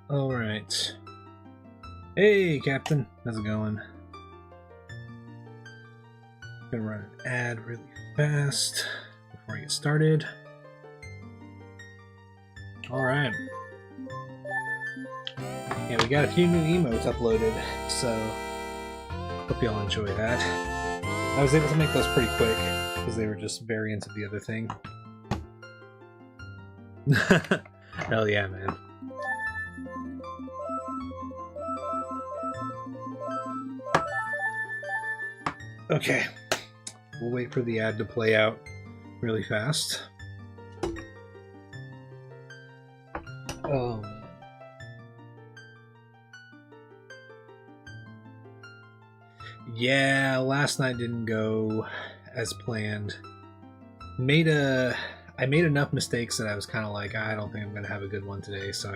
Alright. Hey, Captain. How's it going? Gonna run an ad really fast before I get started. Alright. Yeah, we got a few new emotes uploaded, so hope y'all enjoy that. I was able to make those pretty quick, because they were just variants of the other thing. Hell yeah, man. Okay, we'll wait for the ad to play out really fast. Oh, man. Yeah, last night didn't go as planned. I made enough mistakes that I was kind of like, I don't think I'm gonna have a good one today, so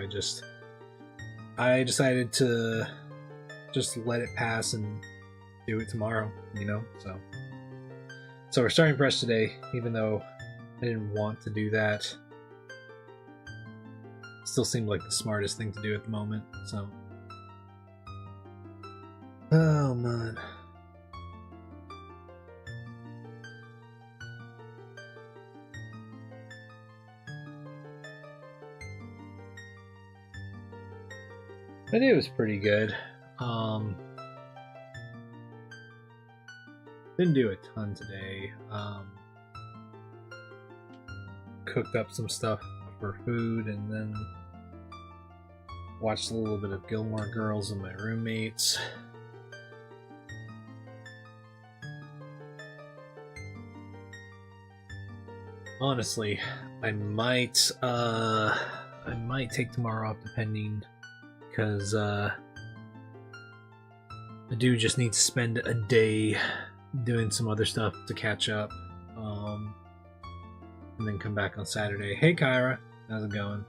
I decided to just let it pass and do it tomorrow, you know. So we're starting fresh today, even though I didn't want to do that. Still seemed like the smartest thing to do at the moment. So, oh man. But it was pretty good. Didn't do a ton today. Cooked up some stuff for food and then watched a little bit of Gilmore Girls with my roommates. Honestly, I might take tomorrow off depending, because I do just need to spend a day doing some other stuff to catch up, and then come back on Saturday. Hey Kyra, how's it going?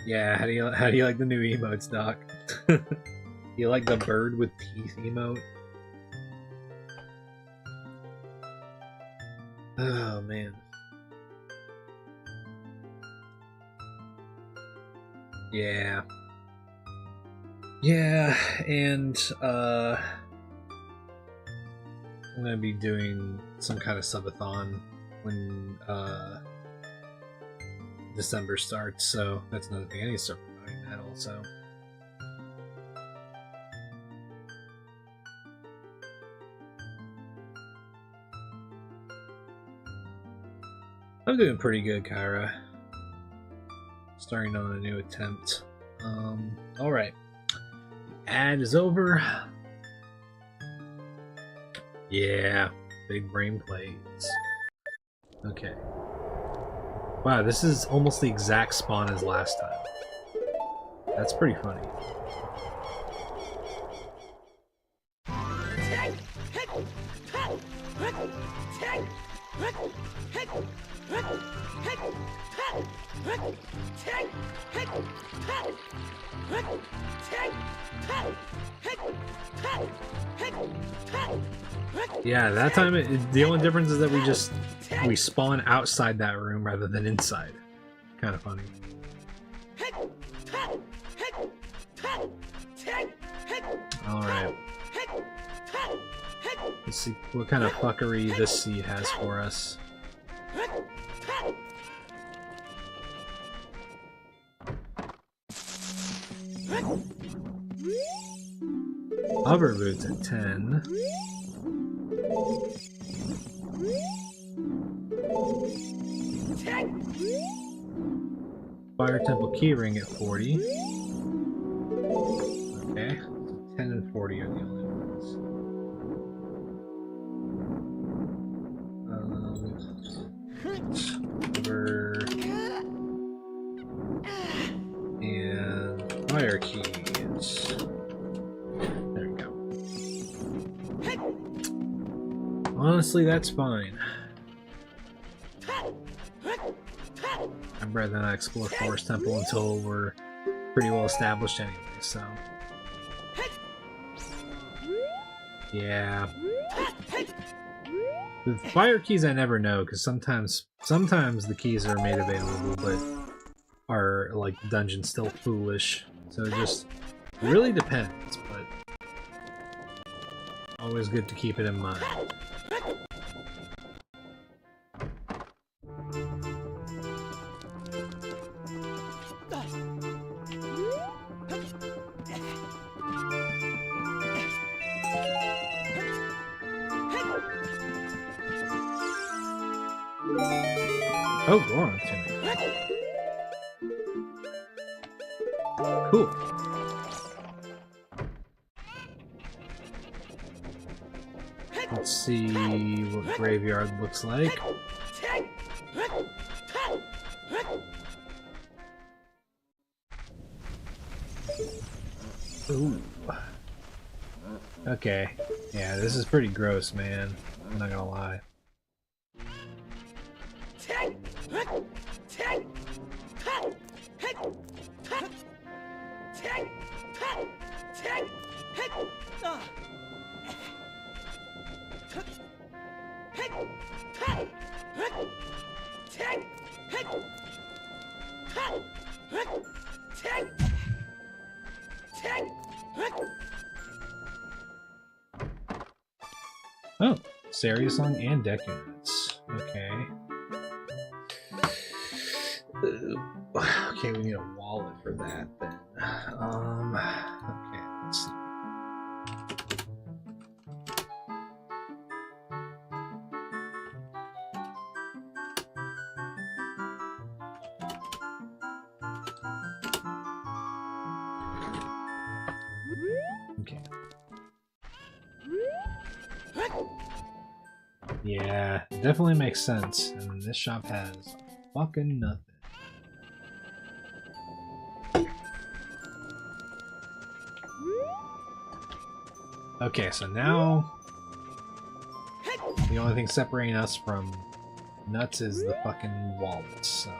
Yeah, how do you like the new emotes, Doc? You like the bird with teeth emote? Oh man. Yeah. Yeah, and I'm gonna be doing some kind of subathon when December starts, so that's another thing. I need to start promoting that also. I'm doing pretty good, Kyra. Starting on a new attempt. Alright. Ad is over. Yeah, big brain plays. Okay. Wow, this is almost the exact spawn as last time. That's pretty funny. Yeah, that time the only difference is that we spawn outside that room rather than inside. Kind of funny. Alright. Let's see what kind of fuckery this seed has for us. Hover boots at 10. Fire Temple Keyring at 40. Okay, so 10 and 40 are the only ones. Hover and fire keys. There we go. Honestly, that's fine. I'd rather not explore Forest Temple until we're pretty well established anyway, so. Yeah. With fire keys, I never know, because sometimes the keys are made available, but are, like, the dungeon's still foolish. So it just really depends, but always good to keep it in mind. Oh, Goron tuning. Cool. Let's see what Graveyard looks like. Ooh. Okay. Yeah, this is pretty gross, man. I'm not gonna lie. Oh, Serious Song and deck units. Okay. Okay, we need a wallet for that then. Okay, let's see. Okay. Yeah, definitely makes sense. And this shop has fucking nothing. Okay, so now the only thing separating us from nuts is the fucking wallets, so.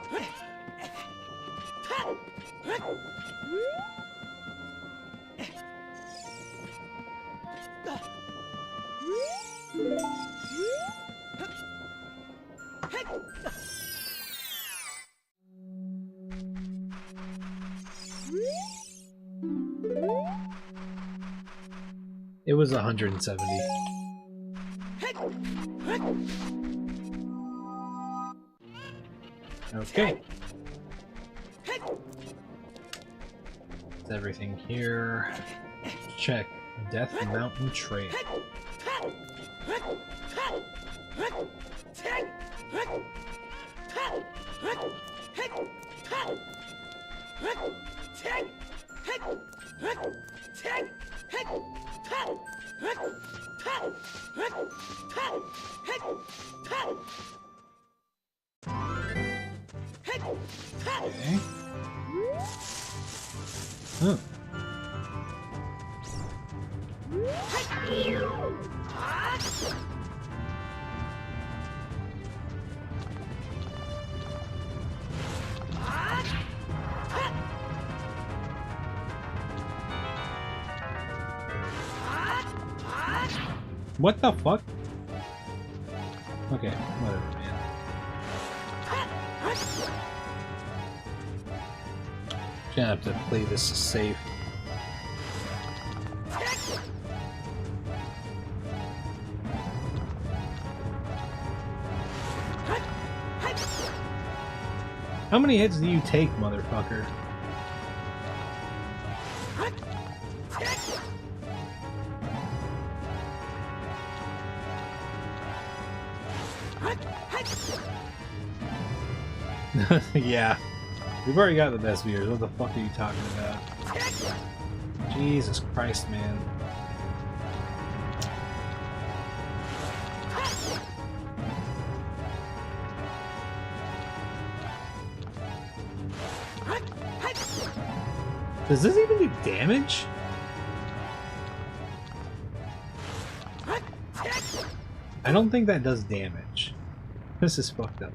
It was 170. Okay. That's everything here. Check Death Mountain Trail. Okay. Huh. What the fuck? Okay, whatever, man. Gonna have to play this safe. How many hits do you take, motherfucker? Yeah, we've already got the best viewers. What the fuck are you talking about? Jesus Christ, man. Does this even do damage? I don't think that does damage. This is fucked up.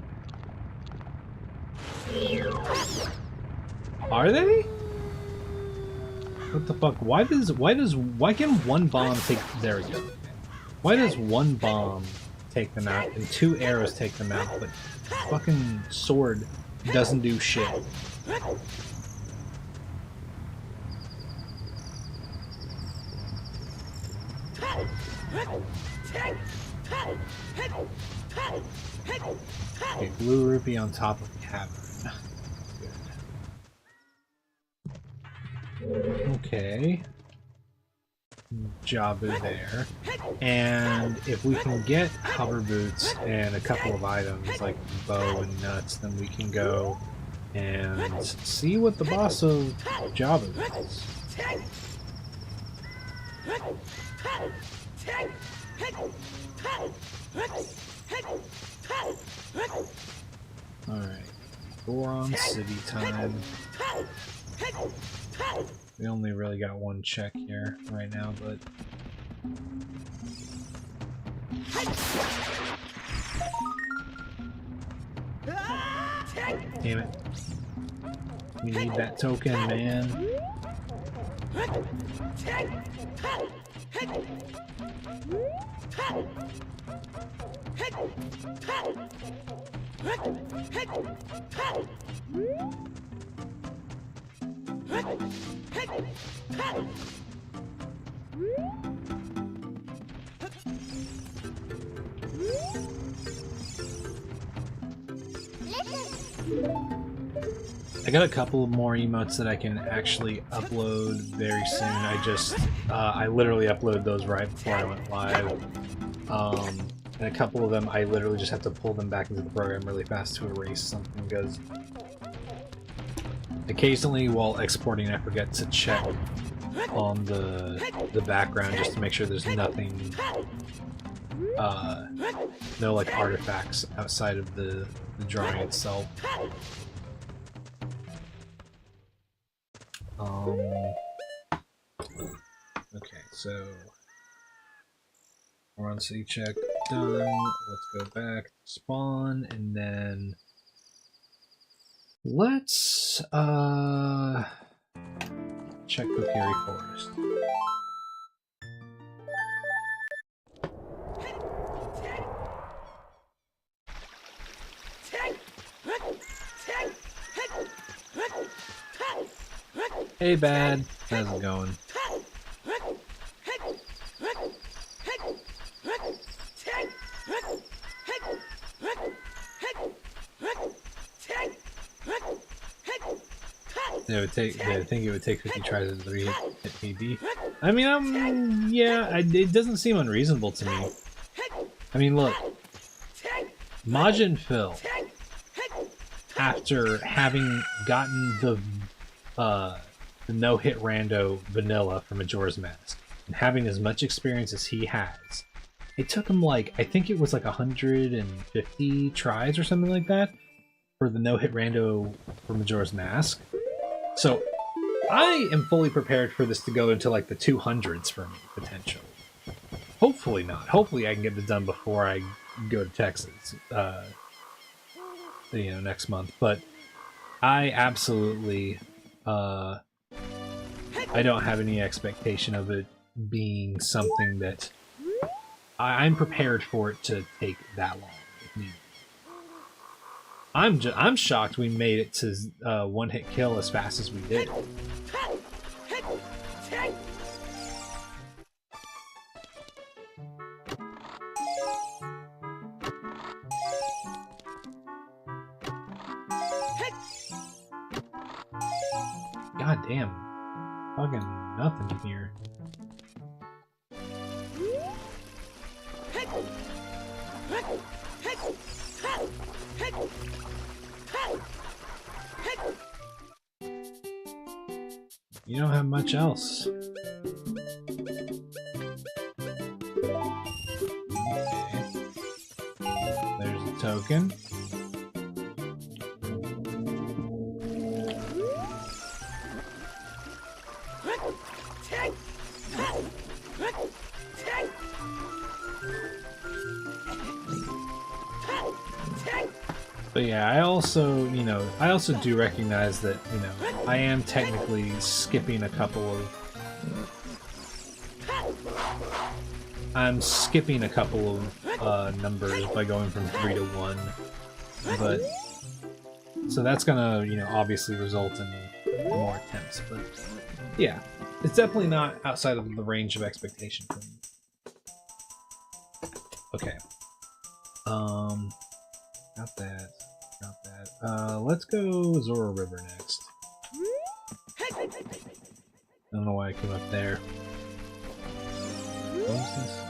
Are they? What the fuck? Why can one bomb take, there we go. Why does one bomb take them out and 2 arrows take them out, but fucking sword doesn't do shit? Okay, blue rupee on top of cavern. Good. Okay. Jabu there. And if we can get hover boots and a couple of items like bow and nuts, then we can go and see what the boss of Jabu is. Alright. Boron City time. We only really got one check here right now, but... Damn it. We need that token, man. I got a couple more emotes that I can actually upload very soon. I literally uploaded those right before I went live. And a couple of them, I literally just have to pull them back into the program really fast to erase something, because occasionally while exporting I forget to check on the background just to make sure there's nothing, no like artifacts outside of the drawing itself. Okay, so we're on city check done. Let's go back to spawn, and then let's check Kokiri Forest. Hey, Bad. How's it going? I think it would take 50 tries to hit PD. I mean, yeah, it doesn't seem unreasonable to me. I mean, look, Majin Phil, after having gotten the no-hit rando vanilla from Majora's Mask, and having as much experience as he has, it took him like, I think it was like 150 tries or something like that for the no-hit rando for Majora's Mask. So I am fully prepared for this to go into like the 200s for me, potentially. Hopefully not. Hopefully I can get this done before I go to Texas, you know, next month. But I absolutely, I don't have any expectation of it being something that I'm prepared for it to take that long. I'm shocked we made it to one-hit kill as fast as we did. God damn. Fucking nothing here. You don't have much else. Okay. There's a token. But yeah, I also, you know, I also do recognize that, you know, I am technically skipping a couple of numbers by going from 3 to 1. But so that's gonna, you know, obviously result in more attempts. But yeah, it's definitely not outside of the range of expectation for me. Okay. Got that. Got that. Let's go Zora River next. I don't know why I came up there. What is this?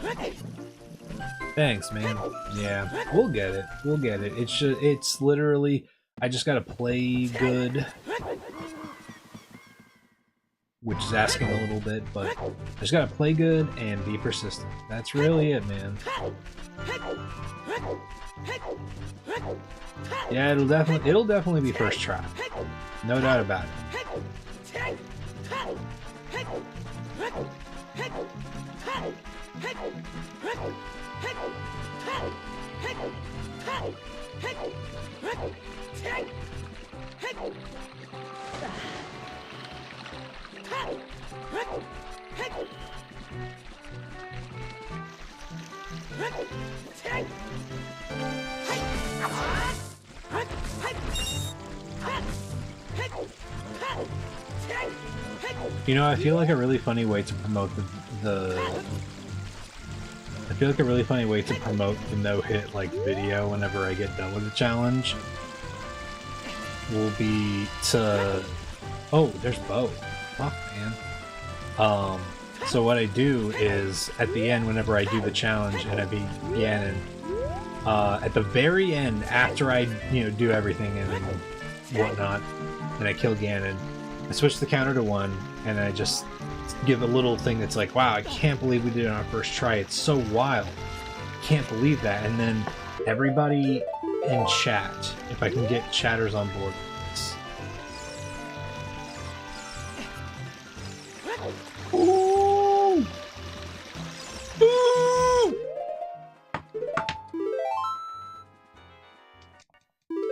Okay. Thanks, man. Yeah, we'll get it. We'll get it. It's literally, I just gotta play good. Which is asking a little bit, but I just gotta play good and be persistent. That's really it, man. Yeah, it'll definitely be first try. No doubt about it. You know, I feel like a really funny way to promote I feel like a really funny way to promote the no-hit like video whenever I get done with the challenge will be to... Oh, there's Bo. Fuck, man. So what I do is, at the end, whenever I do the challenge and I beat Ganon, at the very end, after I, do everything and whatnot, and I kill Ganon, I switch the counter to 1, and I just give a little thing that's like, wow, I can't believe we did it on our first try. It's so wild. Can't believe that. And then everybody in chat, if I can get chatters on board. Ooh! Ooh!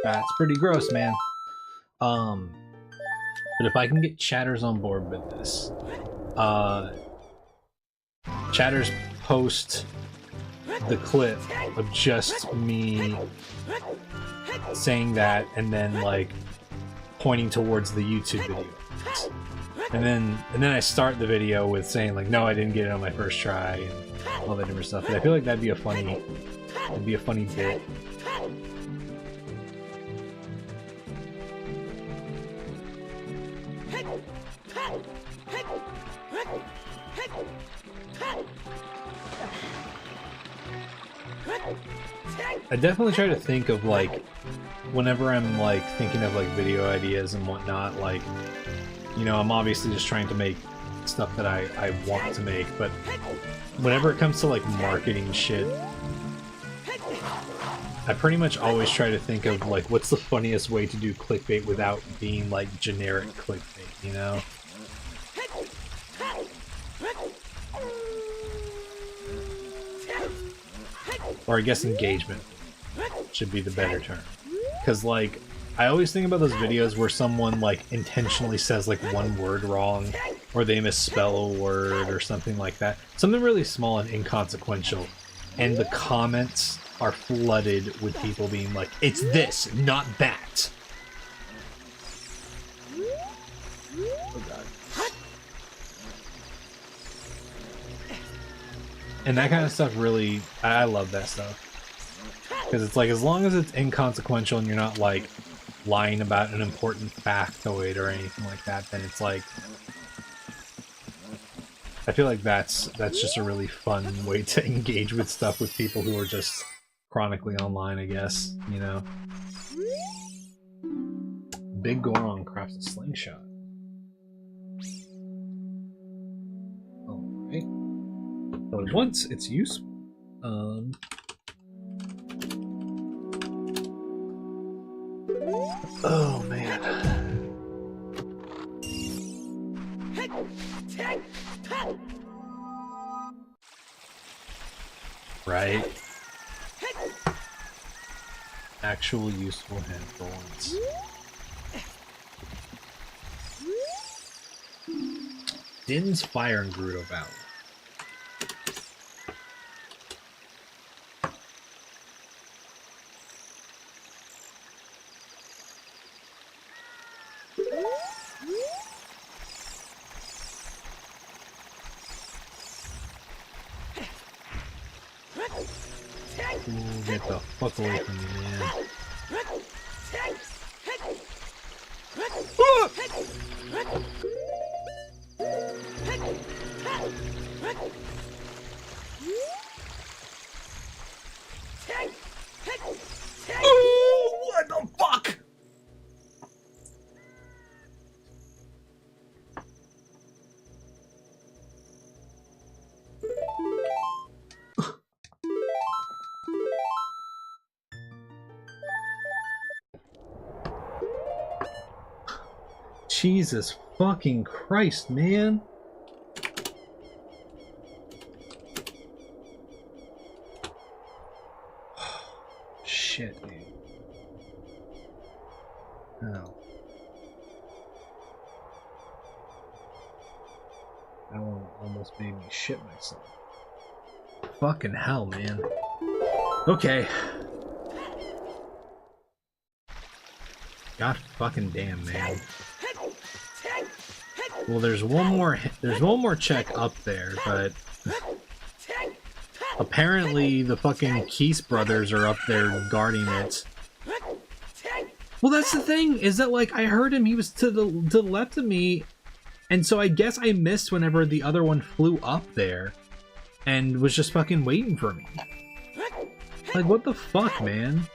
That's pretty gross, man. But if I can get chatters on board with this, chatters post the clip of just me saying that and then like pointing towards the YouTube video. And then I start the video with saying like, no, I didn't get it on my first try and all that different stuff. But I feel like that'd be a funny bit. I definitely try to think of like, whenever I'm like thinking of like video ideas and whatnot, like, I'm obviously just trying to make stuff that I want to make, but whenever it comes to like marketing shit, I pretty much always try to think of like, what's the funniest way to do clickbait without being like generic clickbait, you know? Or I guess engagement should be the better term. Because like, I always think about those videos where someone like intentionally says like one word wrong, or they misspell a word or something like that. Something really small and inconsequential. And the comments are flooded with people being like, it's this, not that. Oh god. And that kind of stuff really, I love that stuff. Because it's like, as long as it's inconsequential and you're not like lying about an important factoid or anything like that, then it's like, I feel like that's just a really fun way to engage with stuff with people who are just chronically online, I guess, Big Goron crafts a slingshot. Alright. But once it's useful. Oh man. Right? Actual useful hand for once. Din's Fire and Gerudo Valley. Get the fuck away from me, man. Oh, what the fuck? Jesus fucking Christ, man. Shit, dude. Oh. That one almost made me shit myself. Fucking hell, man. Okay. God fucking damn, man. Well, there's one more check up there, but apparently the fucking Keese brothers are up there guarding it. Well, that's the thing, is that, like, I heard him, he was to the left of me, and so I guess I missed whenever the other one flew up there, and was just fucking waiting for me. Like, what the fuck, man?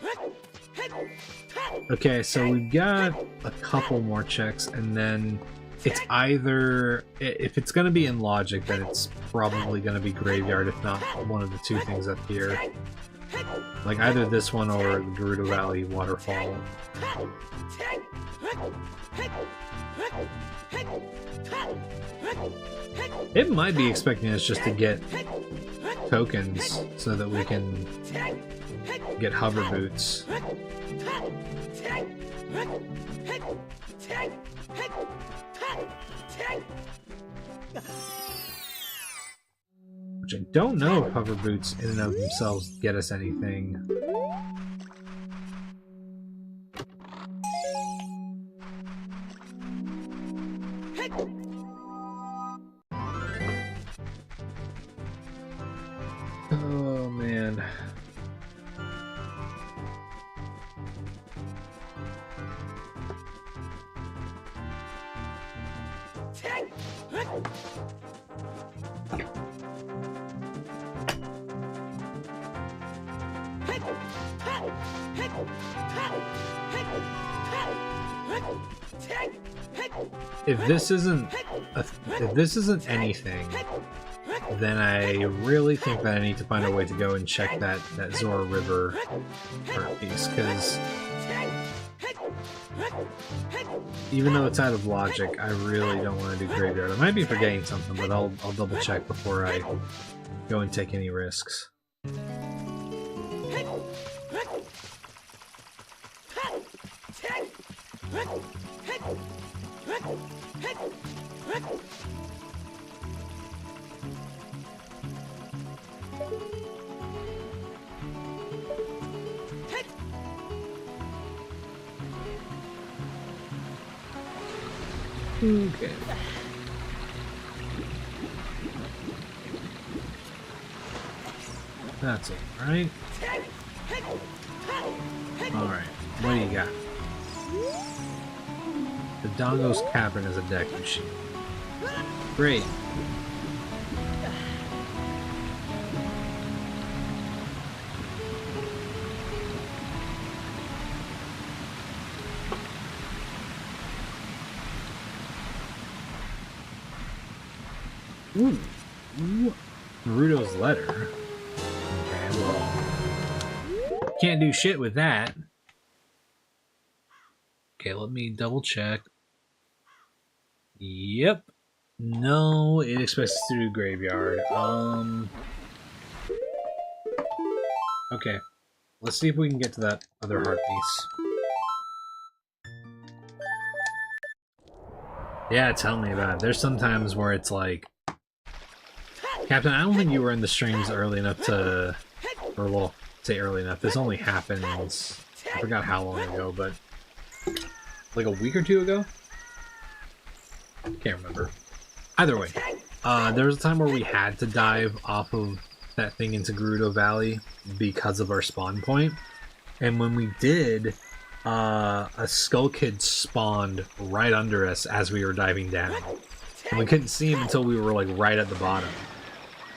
Okay, so we've got a couple more checks, and then it's either, if it's gonna be in logic, then it's probably gonna be graveyard, if not one of the two things up here. Like either this one or the Gerudo Valley waterfall. It might be expecting us just to get tokens so that we can get hover boots. Which I don't know if hover boots in and of themselves get us anything. Oh man. If this isn't anything, then I really think that I need to find a way to go and check that Zora River art piece, because even though it's out of logic, I really don't want to do graveyard. I might be forgetting something, but I'll double check before I go and take any risks. Okay. That's it, right? Alright, what do you got? The Dongo's Cavern is a deck machine. Great. Ooh. Naruto's letter. Okay, well, can't do shit with that. Okay, let me double check. Yep. No, it expects us to do graveyard. Okay. Let's see if we can get to that other heart piece. Yeah, tell me about it. There's some times where it's like, Captain, I don't think you were in the streams early enough to, or well, say early enough. This only happens, I forgot how long ago, but like a week or two ago? Can't remember. Either way, there was a time where we had to dive off of that thing into Gerudo Valley because of our spawn point. And when we did, a Skull Kid spawned right under us as we were diving down. And we couldn't see him until we were like right at the bottom.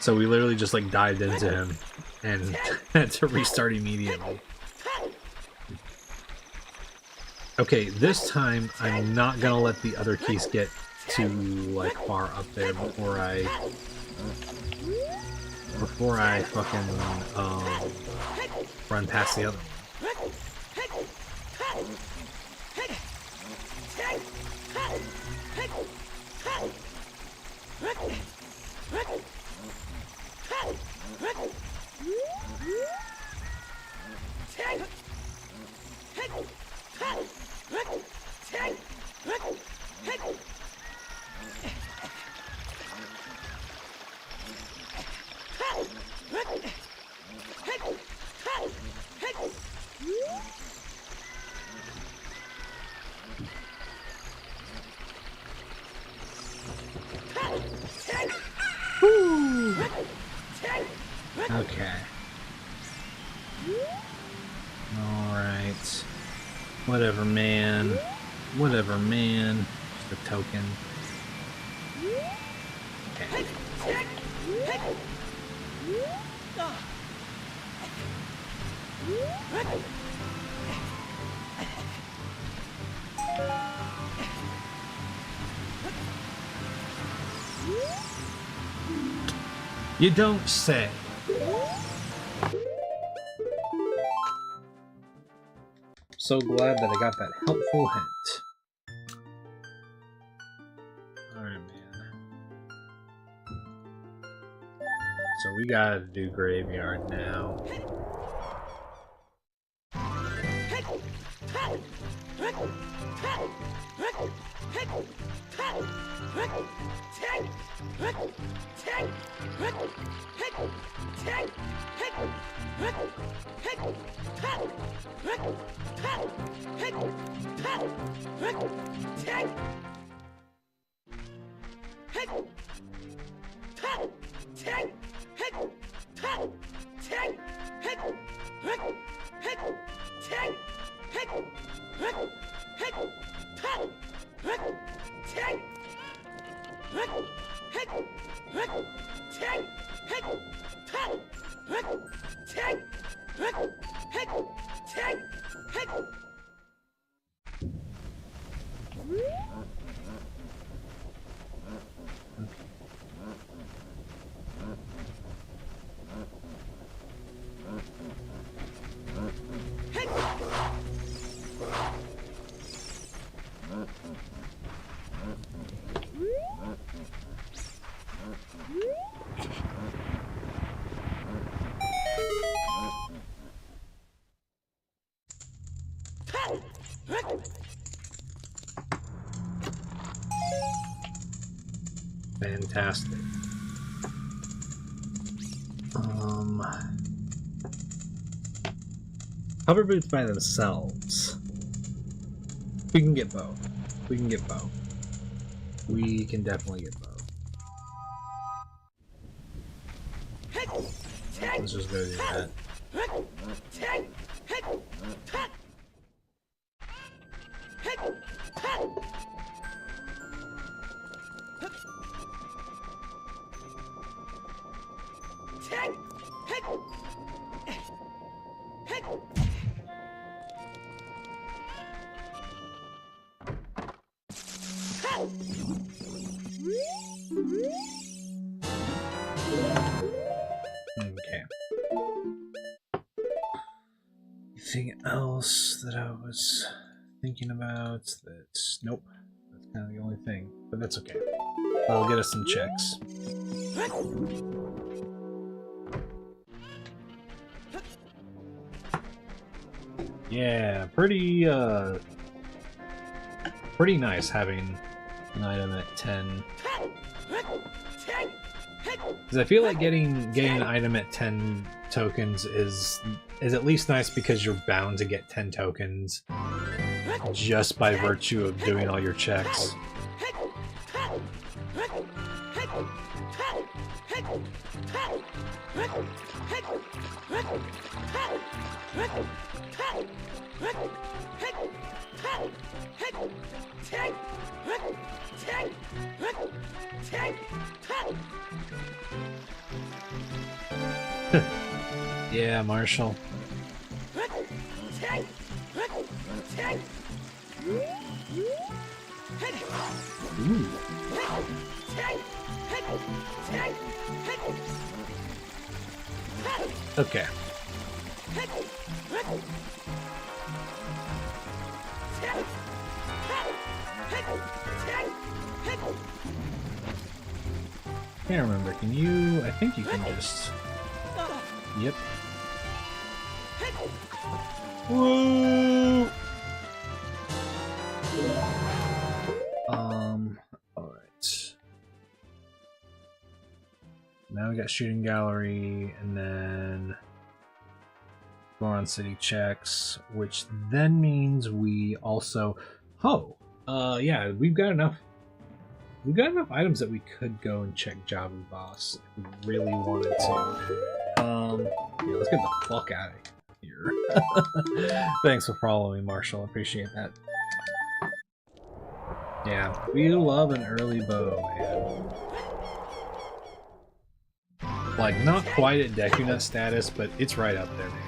So we literally just like dived into him and had to restart immediately. Okay, this time I'm not gonna let the other keys get too like far up there before I fucking run past the other one. Okay. Alright. Whatever, man. Whatever, man. Just a token. Okay. You don't say. So glad that I got that helpful hint. Alright, man. So we gotta do graveyard now. Fantastic. Hover boots by themselves. We can get both. We can get both. We can definitely get both. Let's just go do that. Okay. Anything else that I was thinking about? That's nope. That's kind of the only thing, but that's okay. That'll get us some checks. Yeah, pretty nice having an item at 10. Because I feel like getting an item at 10 tokens is at least nice because you're bound to get 10 tokens just by virtue of doing all your checks. Yeah, Marshall. Ooh. Okay. Can't remember. Can you? I think you can just. Yep. Woo! Alright. Now we got shooting gallery, and then Goron City checks, which then means we also. Oh, yeah, we've got enough. We've got enough items that we could go and check Jabu Boss if we really wanted to. Yeah, let's get the fuck out of here. Thanks for following, Marshall. Appreciate that. Yeah, we love an early bow, man. Like, not quite at Deku Nut status, but it's right up there, man.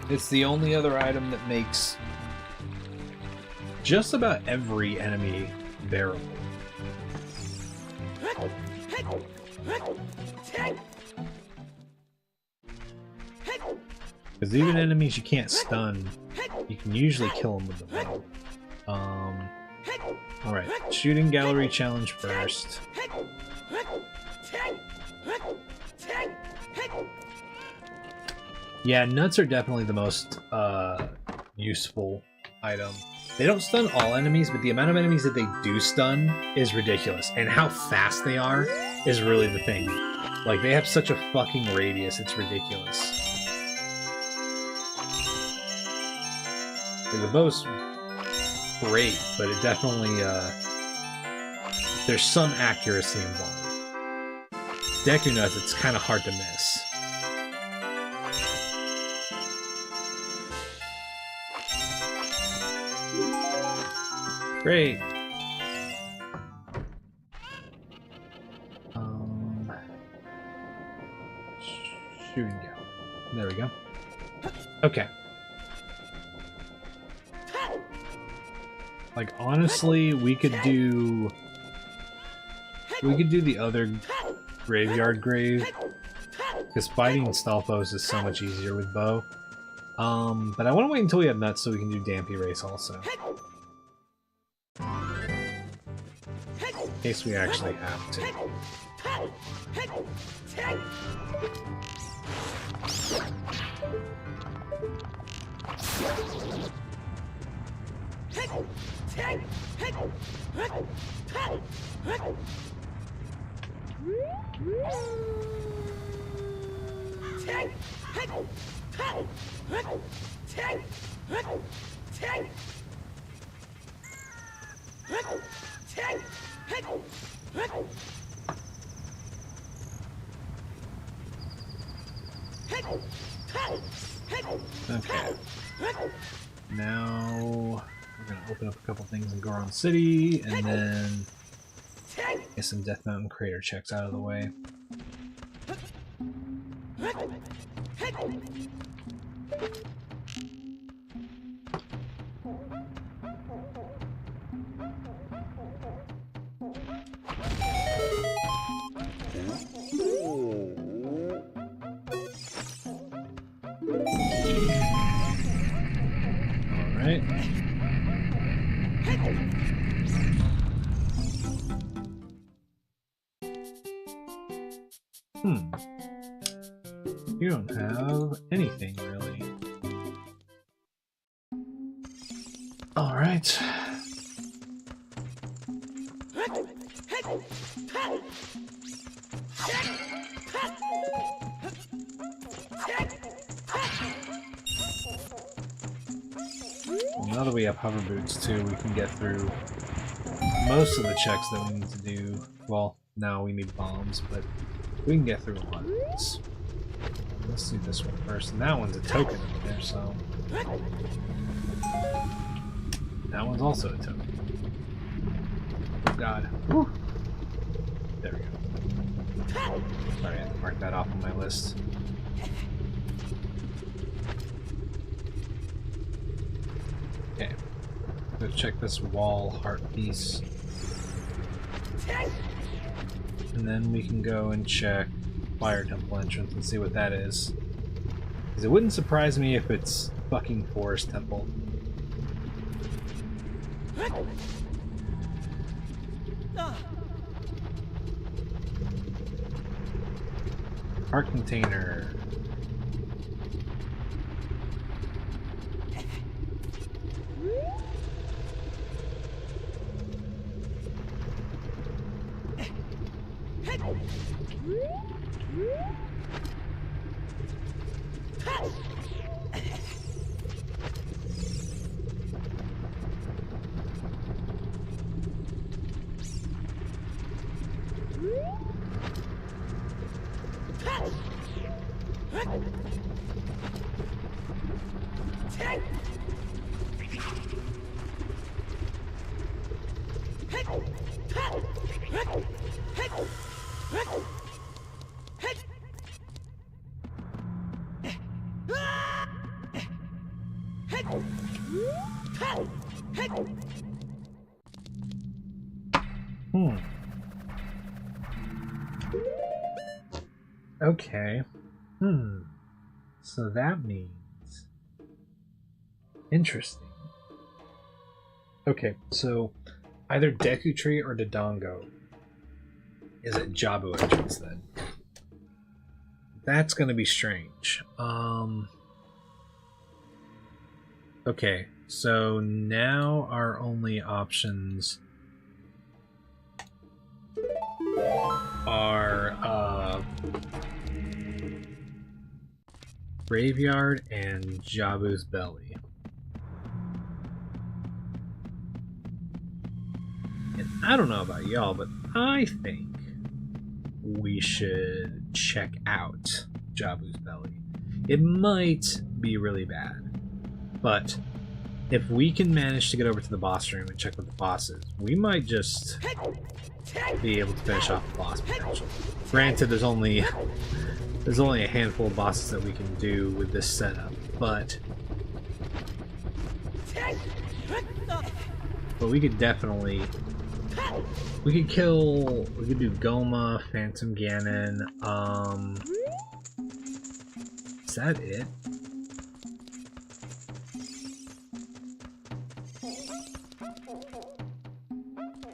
It's the only other item that makes just about every enemy bearable. Because even enemies you can't stun, you can usually kill them with the bow. Alright, shooting gallery challenge first. Yeah, nuts are definitely the most useful item. They don't stun all enemies, but the amount of enemies that they do stun is ridiculous. And how fast they are is really the thing. Like, they have such a fucking radius, it's ridiculous. Like, the bow's great, but it definitely, there's some accuracy involved. Deku Nuts, it's kind of hard to miss. Great. Shooting gallery. There we go. Okay. Like, honestly, we could do the other graveyard grave, because fighting Stalfos is so much easier with bow. But I want to wait until we have nuts so we can do Dampy Race also. In case we actually have to. Okay. Now we're gonna open up a couple things in Goron City, and then get some Death Mountain Crater checks out of the way. Alright. You don't have anything, really. Alright. Well, now that we have hover boots too, we can get through most of the checks that we need to do. Well, now we need bombs, but we can get through a lot of these. Let's do this one first. And that one's a token in there, so... That one's also a token. Oh god. Whew. There we go. Sorry, I had to mark that off on my list. Okay. Let's check this wall heart piece. And then we can go and check Fire Temple entrance and see what that is. Because it wouldn't surprise me if it's fucking Forest Temple. Heart container. Okay. So that means... Interesting. Okay, so either Deku Tree or Dodongo is at Jabu entrance then. That's gonna be strange. Okay, so now our only options are Graveyard and Jabu's Belly. And I don't know about y'all, but I think we should check out Jabu's Belly. It might be really bad, but if we can manage to get over to the boss room and check what the boss is, we might just be able to finish off the boss potential. Granted, there's only a handful of bosses that we can do with this setup, but we could definitely we could do Goma, Phantom Ganon, is that it?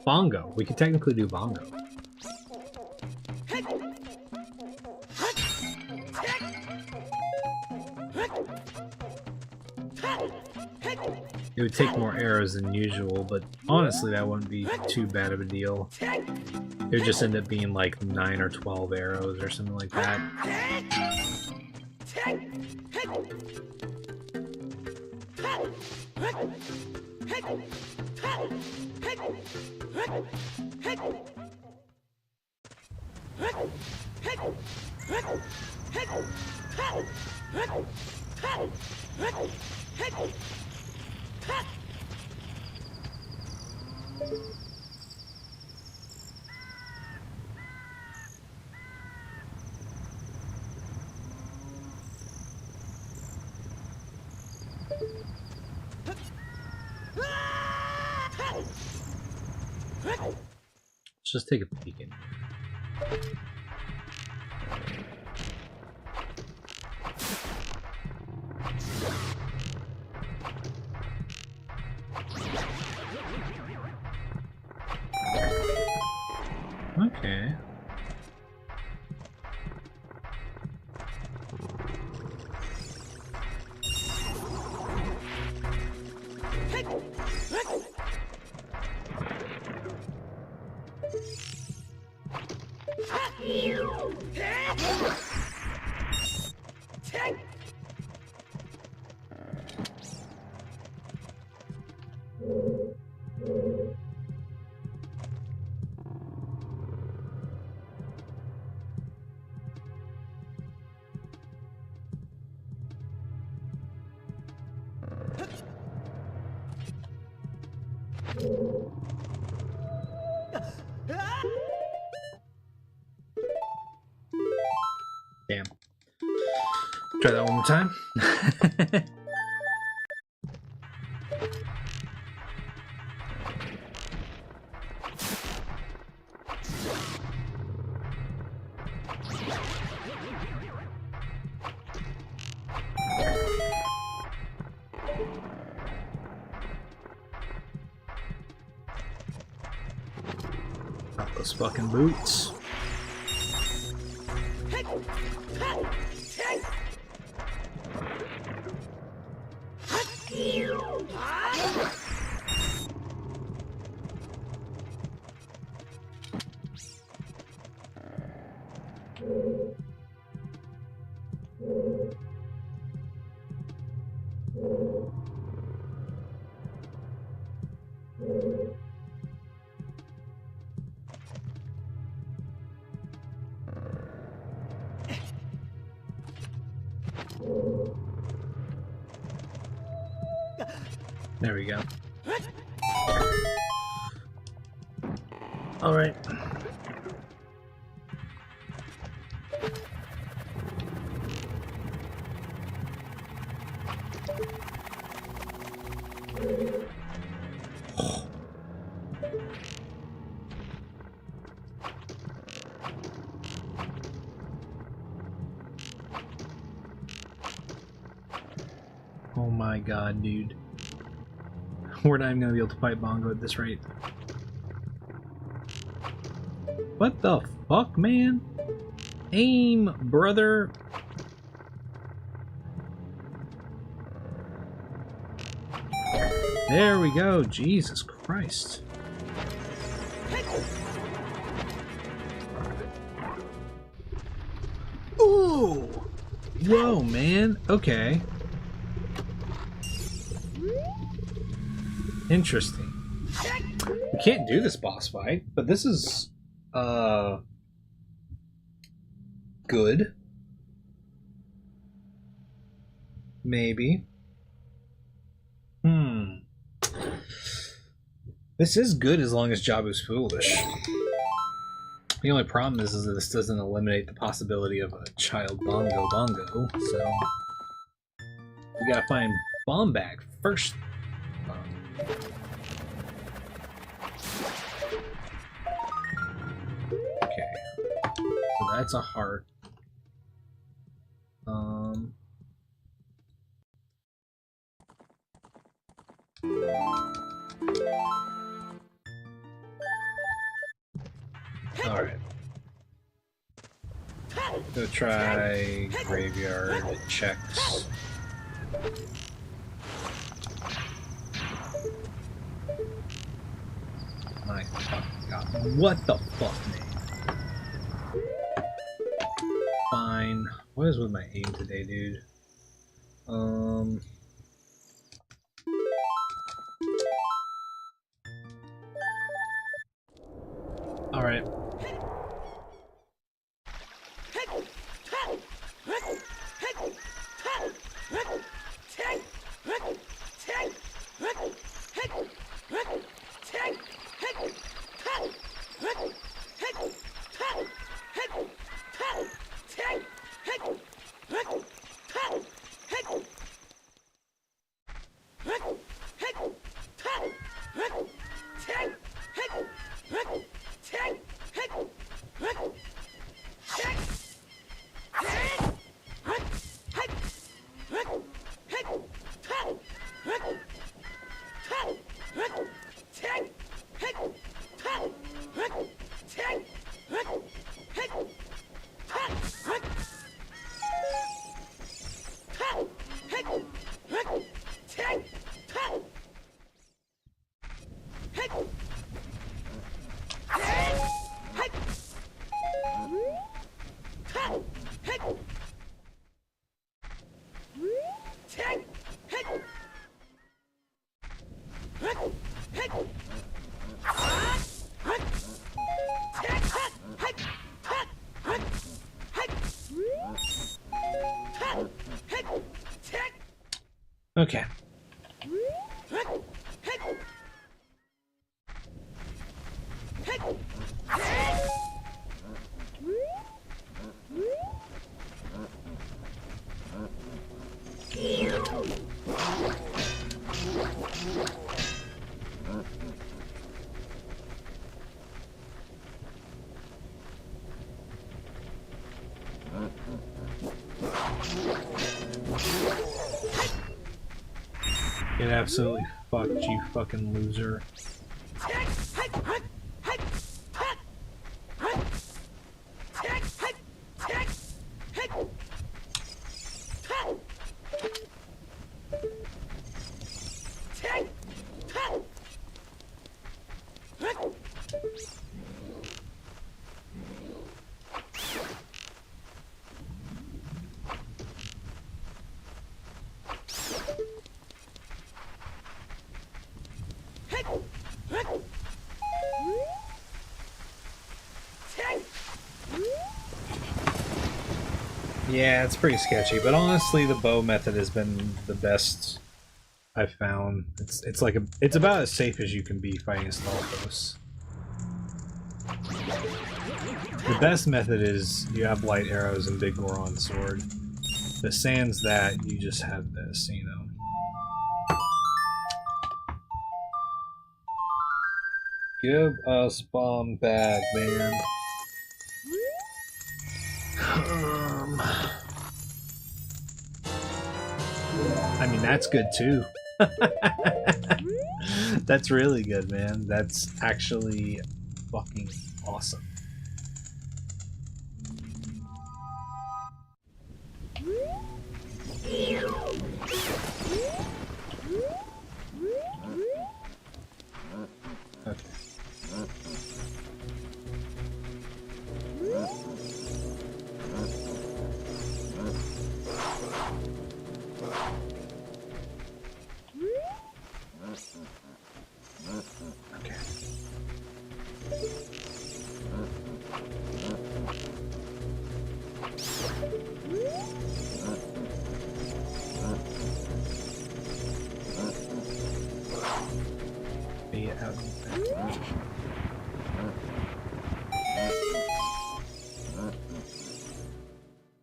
Bongo. We could technically do Bongo. It would take more arrows than usual, but honestly that wouldn't be too bad of a deal. It would just end up being like 9 or 12 arrows or something like that. Let's just take a peek in. Okay. Damn. Try that one more time. Not those fucking boots. There we go. All right. Oh my god, dude. We're not even gonna be able to fight Bongo at this rate. What the fuck, man? Aim, brother. There we go. Jesus Christ. Ooh! Whoa, man. Okay. Interesting. We can't do this boss fight, but this is good. Maybe. This is good as long as Jabu's foolish. The only problem is that this doesn't eliminate the possibility of a child bongo, so we gotta find Bombag first. Okay, so that's a heart. Alright. Go try graveyard checks. My fucking god. What the fuck, man? Fine. What is with my aim today, dude? Alright. Okay. Get absolutely fucked, you fucking loser. Yeah, it's pretty sketchy, but honestly, the bow method has been the best I've found. It's about as safe as you can be fighting Stalfos. The best method is you have light arrows and big Goron sword. But sans that, you just have this, you know. Give us bomb back, man. I mean, that's good too. That's really good, man. That's actually fucking awesome.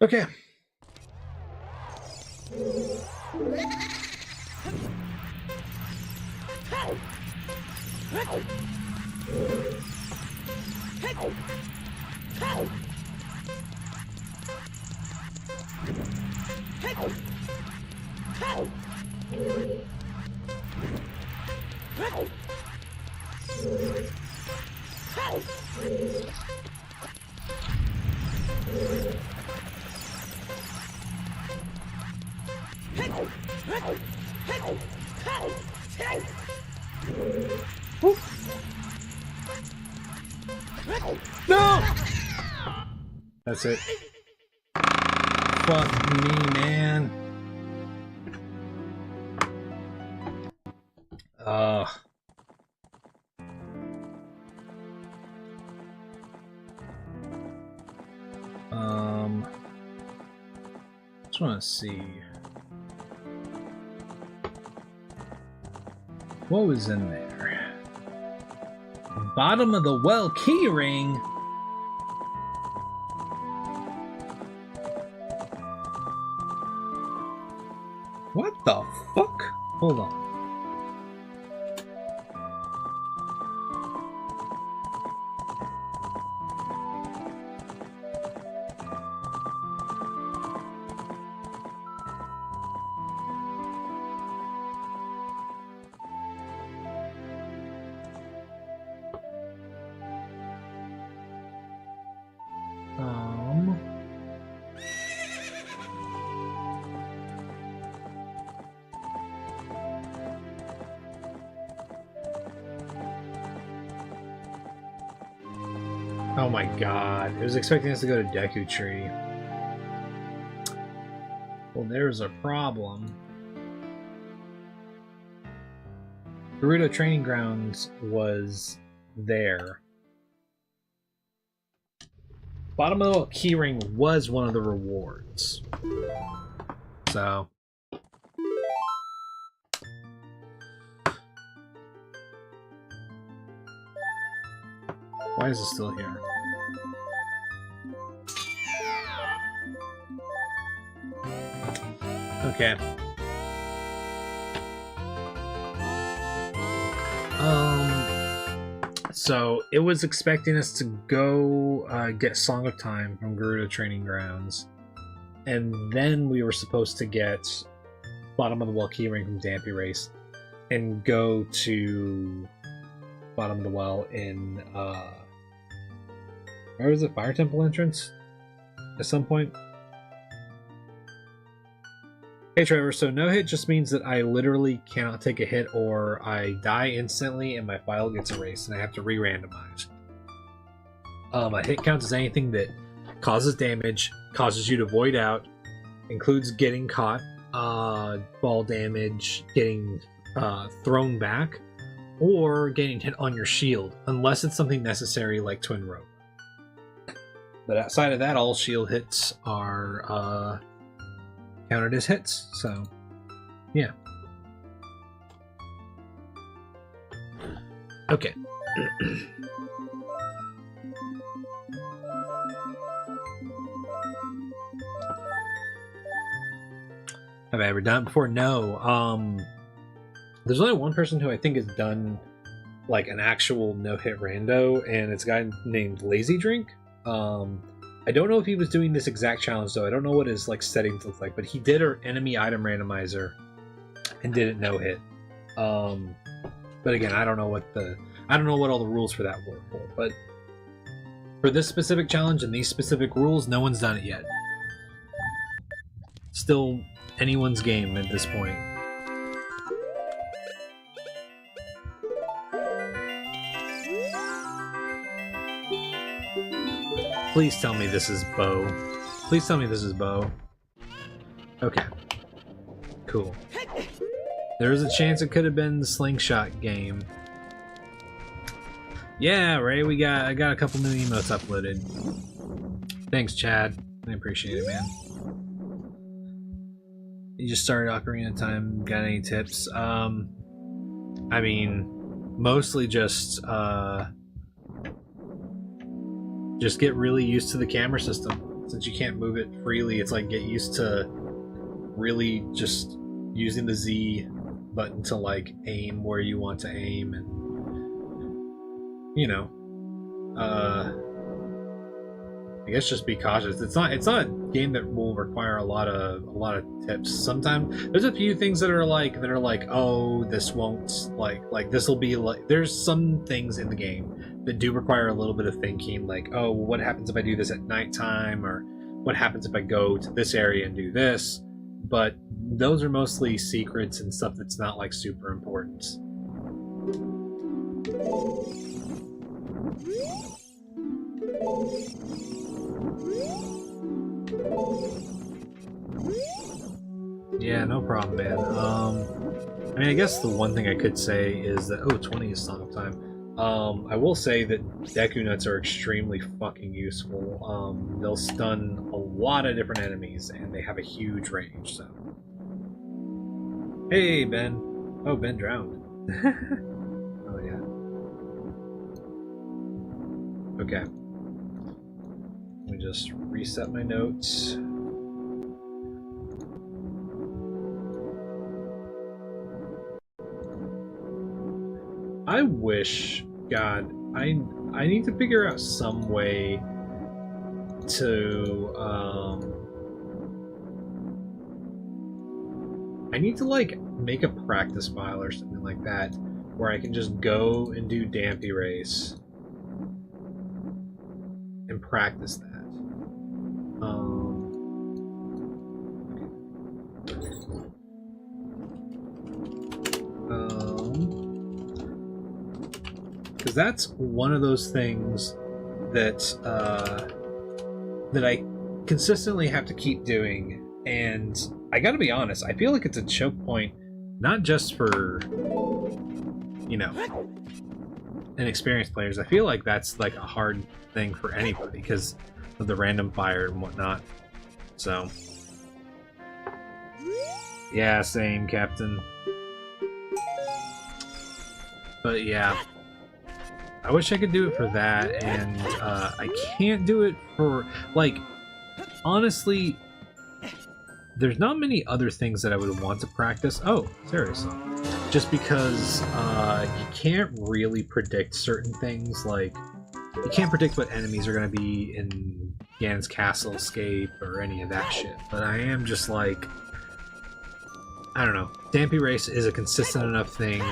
Okay. No! That's it. Fuck me, man. Just want to see what was in there. Bottom of the well keyring. What the fuck? Hold on. Oh my god, it was expecting us to go to Deku Tree. Well, there's a problem. Gerudo Training Grounds was there. Bottom of the keyring was one of the rewards. So... why is it still here? Okay. So it was expecting us to go get Song of Time from Gerudo Training Grounds, and then we were supposed to get Bottom of the Well keyring from Dampy Race, and go to bottom of the well in where was it? Fire Temple entrance at some point. Hey Trevor, so no hit just means that I literally cannot take a hit or I die instantly and my file gets erased and I have to re-randomize. A hit counts as anything that causes damage, causes you to void out, includes getting caught, fall damage, getting thrown back, or getting hit on your shield, unless it's something necessary like Twin Rope. But outside of that, all shield hits are counted as hits, so yeah. Okay. Have I ever done it before? No. There's only one person who I think has done like an actual no-hit rando, and it's a guy named Lazy Drink. I don't know if he was doing this exact challenge though. I don't know what his like settings look like, but he did an enemy item randomizer and did it no hit. But again, I don't know what all the rules for that were for. But for this specific challenge and these specific rules, no one's done it yet. Still anyone's game at this point. Please tell me this is Bo. Please tell me this is Bo. Okay. Cool. There is a chance it could have been the slingshot game. Yeah, Ray, I got a couple new emotes uploaded. Thanks, Chad. I appreciate it, man. You just started Ocarina of Time. Got any tips? I mean, mostly just get really used to the camera system. Since you can't move it freely, it's like get used to really just using the Z button to like aim where you want to aim, and you know, I guess just be cautious. It's not a game that will require a lot of tips. Sometimes there's a few things that are like oh, this won't like this will be like, there's some things in the game that do require a little bit of thinking, like, oh, what happens if I do this at nighttime, or what happens if I go to this area and do this? But those are mostly secrets and stuff that's not like super important. Yeah, no problem, man. I mean, I guess the one thing I could say is that 20 is Song of Time. I will say that Deku Nuts are extremely fucking useful. They'll stun a lot of different enemies, and they have a huge range, so... Hey, Ben! Oh, Ben drowned. Oh, yeah. Okay. Let me just reset my notes. I wish, God, I need to figure out some way to, I need to, like, make a practice file or something like that, where I can just go and do Dampy Race and practice that. Because that's one of those things that that I consistently have to keep doing, and I gotta be honest, I feel like it's a choke point, not just for, you know, inexperienced players. I feel like that's like a hard thing for anybody because of the random fire and whatnot. So yeah, same, Captain. But yeah, I wish I could do it for that, and I can't do it for, like, honestly, there's not many other things that I would want to practice. Oh, seriously. Just because you can't really predict certain things, like, you can't predict what enemies are going to be in Ganon's Castle Escape or any of that shit. But I am just like, I don't know. Dampy Race is a consistent enough thing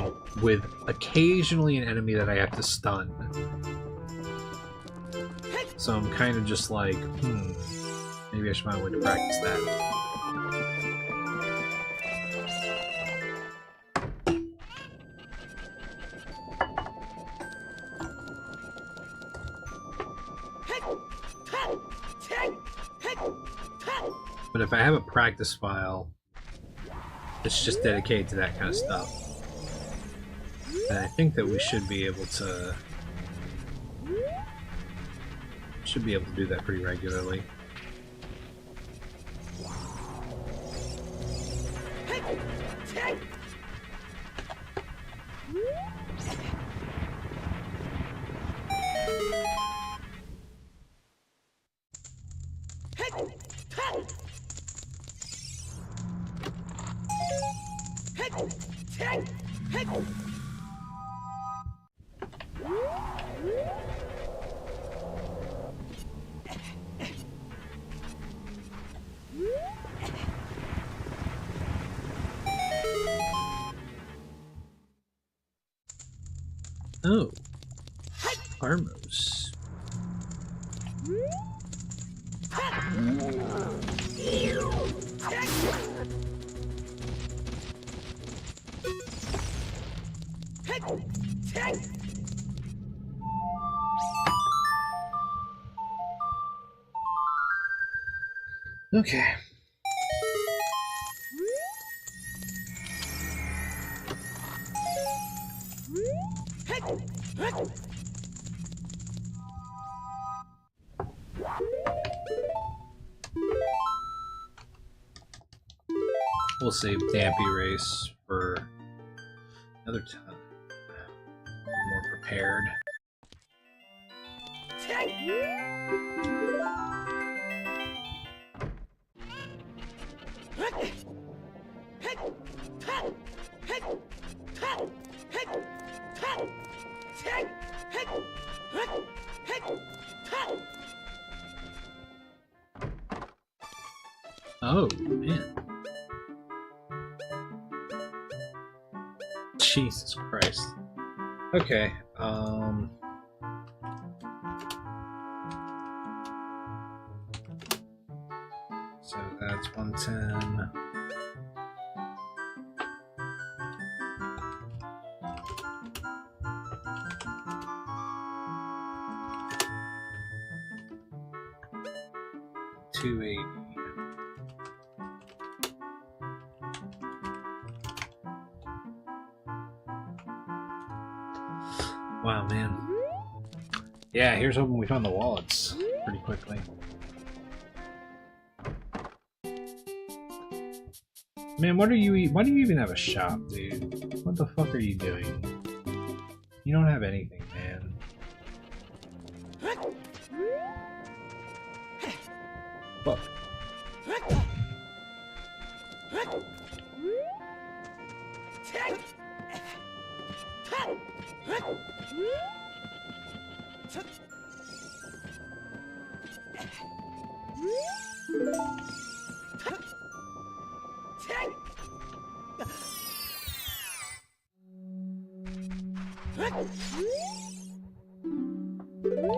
with occasionally an enemy that I have to stun. So I'm kind of just like, maybe I should find a way to practice that. But if I have a practice file, it's just dedicated to that kind of stuff. And I think that we should be able to do that pretty regularly. Oh, Armos. Okay. We'll save Dampy Race for another time. We're more prepared. Oh, man. Jesus Christ. Okay, so that's 110. $280. Wow, man. Yeah, here's hoping we found the wallets pretty quickly. Man, why do you even have a shop, dude? What the fuck are you doing? You don't have anything, man. Fuck.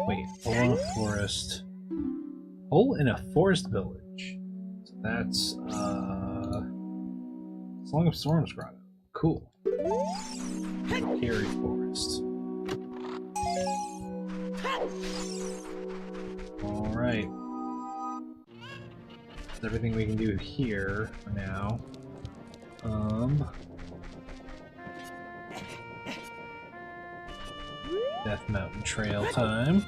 Wait, hole in a forest. Hole in a forest village. So that's Song of Storms Grotto. Cool. Carry Forest. Alright. That's everything we can do here for now. Death Mountain Trail time.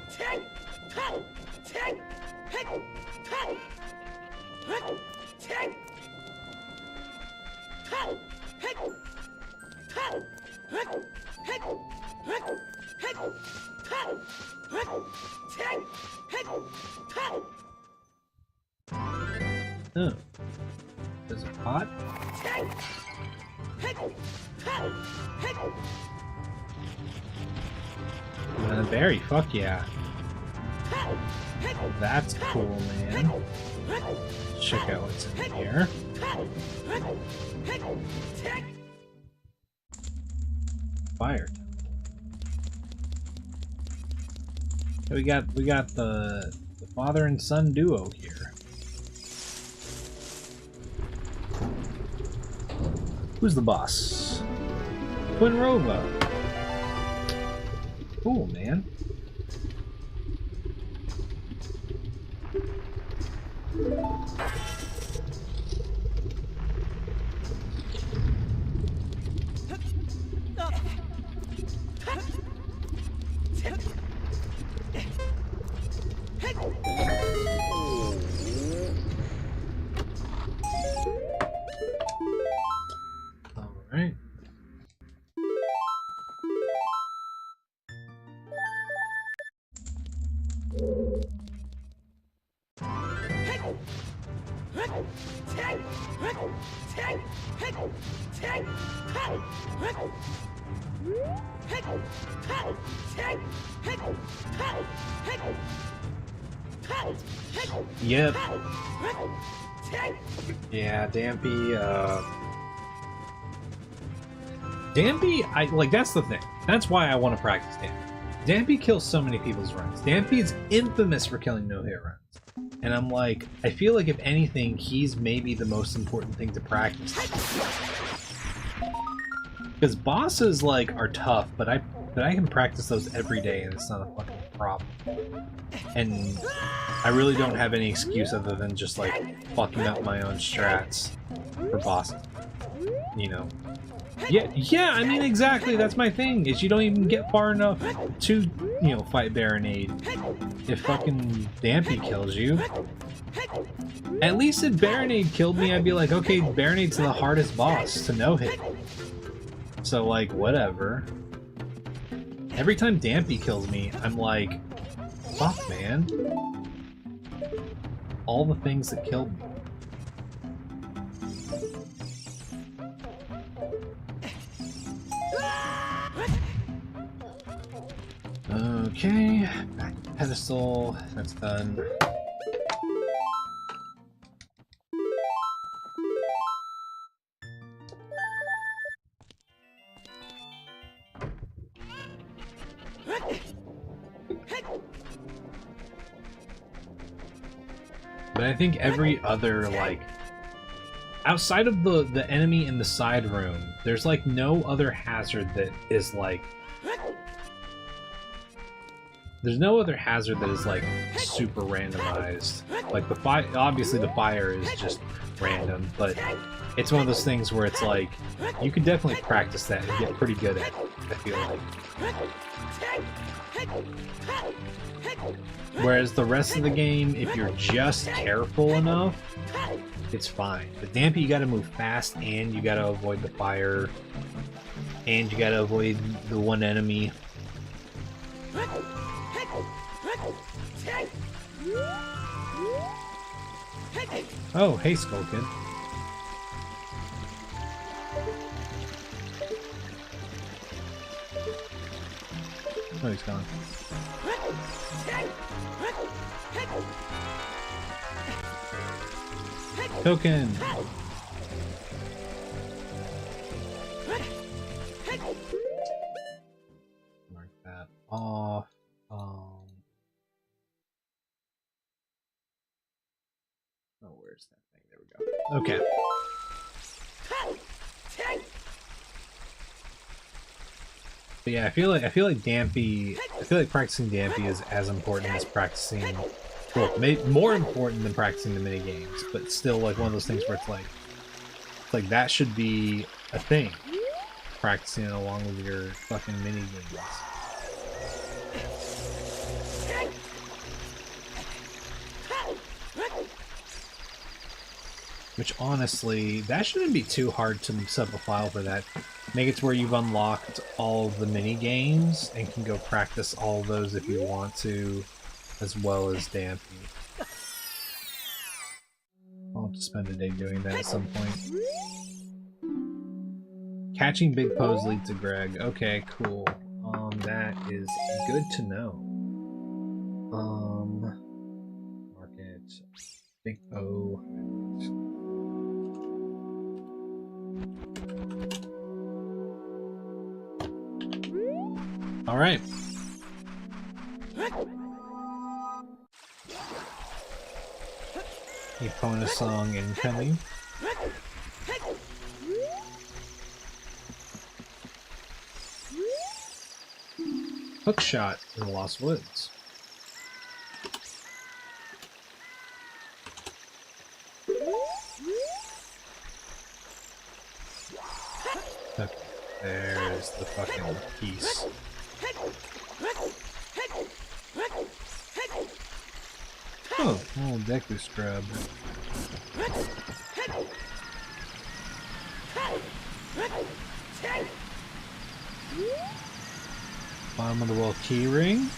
Oh. There's a pot? And a berry, fuck yeah. That's cool, man. check out what's in here. Fire. We got the father and son duo here. Who's the boss? Twinrova. Cool, man. Alright. Yep. Yeah, Dampy, Dampy, that's the thing. That's why I want to practice Dampy. Dampy kills so many people's runs. Dampy is infamous for killing no-hit runs. And I'm like, I feel like if anything, he's maybe the most important thing to practice. Because bosses, like, are tough, but I can practice those every day and it's not a fucking problem. And I really don't have any excuse other than just, like, fucking up my own strats for bosses. You know? Yeah, I mean, exactly, that's my thing, is you don't even get far enough to, you know, fight Baronade if fucking Dampy kills you. At least if Baronade killed me, I'd be like, okay, Baronade's the hardest boss to no-hit. So, like, whatever. Every time Dampy kills me, I'm like, fuck, man. All the things that killed me. Okay, back to pedestal, that's done. But I think every other, like, outside of the enemy in the side room, there's like no other hazard that is like, there's no other hazard that is like super randomized. Like the fire, obviously the fire is just random, but it's one of those things where it's like, you could definitely practice that and get pretty good at it, I feel like. Whereas the rest of the game, if you're just careful enough, it's fine. But Dampy, you gotta move fast, and you gotta avoid the fire, and you gotta avoid the one enemy. Oh, hey, Skull Kid. Oh, he's gone. Token! Mark that off. Oh, where's that thing? There we go. Okay. But yeah, I feel like Dampy. I feel like practicing Dampy is as important as practicing. Well, more important than practicing the mini games, but still like one of those things where it's like that should be a thing. Practicing it along with your fucking mini games. Which honestly, that shouldn't be too hard to set up a file for that. Make it to where you've unlocked all of the mini games and can go practice all of those if you want to, as well as Dampy. I'll have to spend a day doing that at some point. Catching big pose leads to Greg. Okay, cool. That is good to know. Market. Big O. All right. Epona song incoming. Hook shot in the Lost Woods. There's the fucking piece. Oh, little Deku scrub. Bottom of the wall key ring.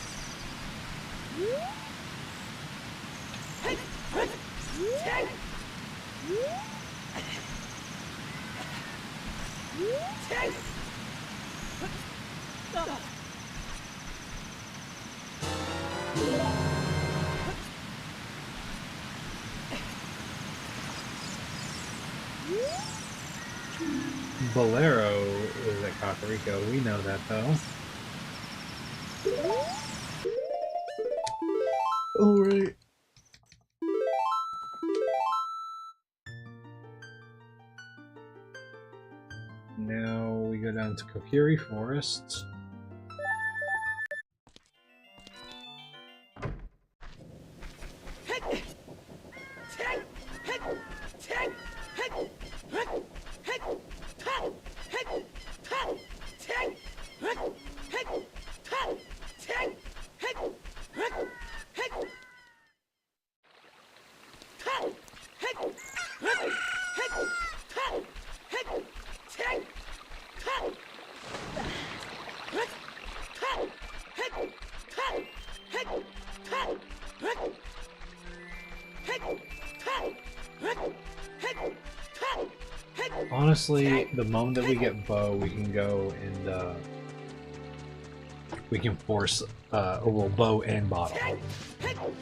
Bolero is at Kakariko. We know that though. All right. Now we go down to Kokiri Forest. Honestly, the moment that we get Bow, we can go and we can force, or well, Bow and Bottle.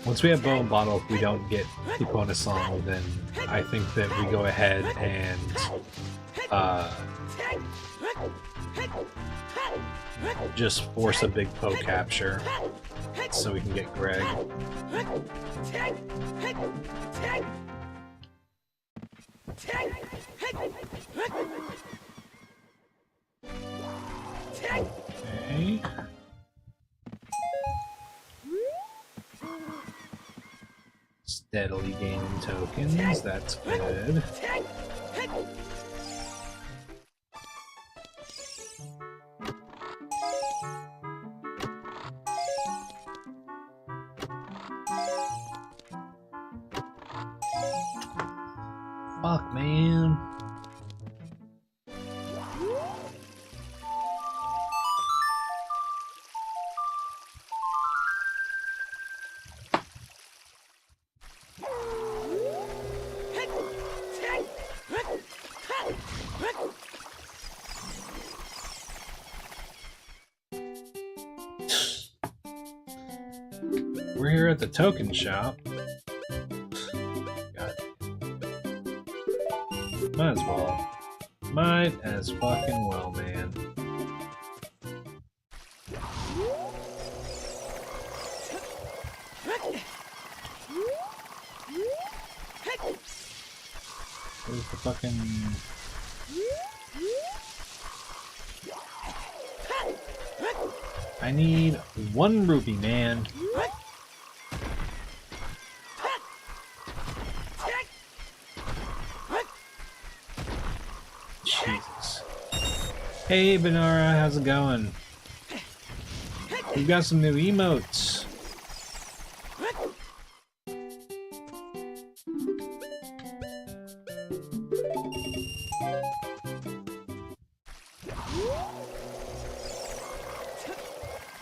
Once we have Bow and Bottle, if we don't get Epona song, then I think that we go ahead and just force a big Poe capture so we can get Greg. Okay. Steadily gaining tokens, that's good. Fuck, man. We're here at the token shop. Might as well. Might as fucking well, man. Where's the fucking... I need 1 rupee, man. Jesus. Hey, Benara, how's it going? We've got some new emotes.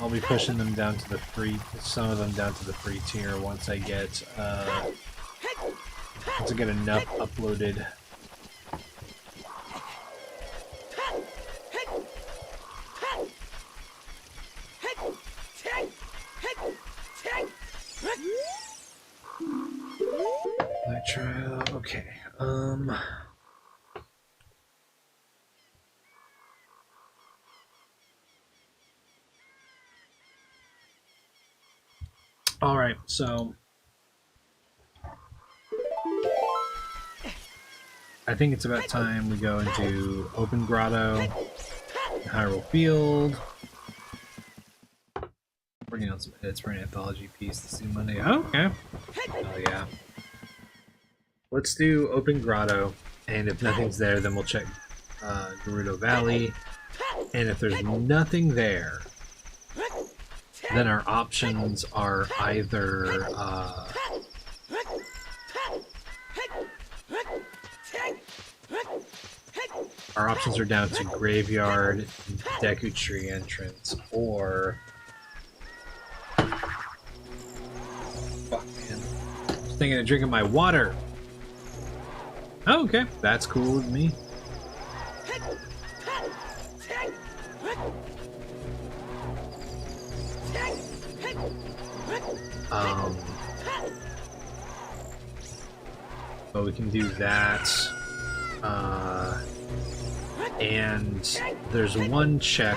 I'll be pushing them down to the free, some of them down to the free tier once I get enough uploaded. Trail. Okay. All right. So I think it's about time we go into Open Grotto, Hyrule Field. Working on some edits for an anthology piece this new Monday. Oh, okay. Oh yeah. Let's do Open Grotto, and if nothing's there, then we'll check Gerudo Valley. And if there's nothing there, then our options are either our options are down to Graveyard, Deku Tree entrance, or fuck man, just thinking of drinking my water. Oh, okay, that's cool with me. But we can do that. And there's one check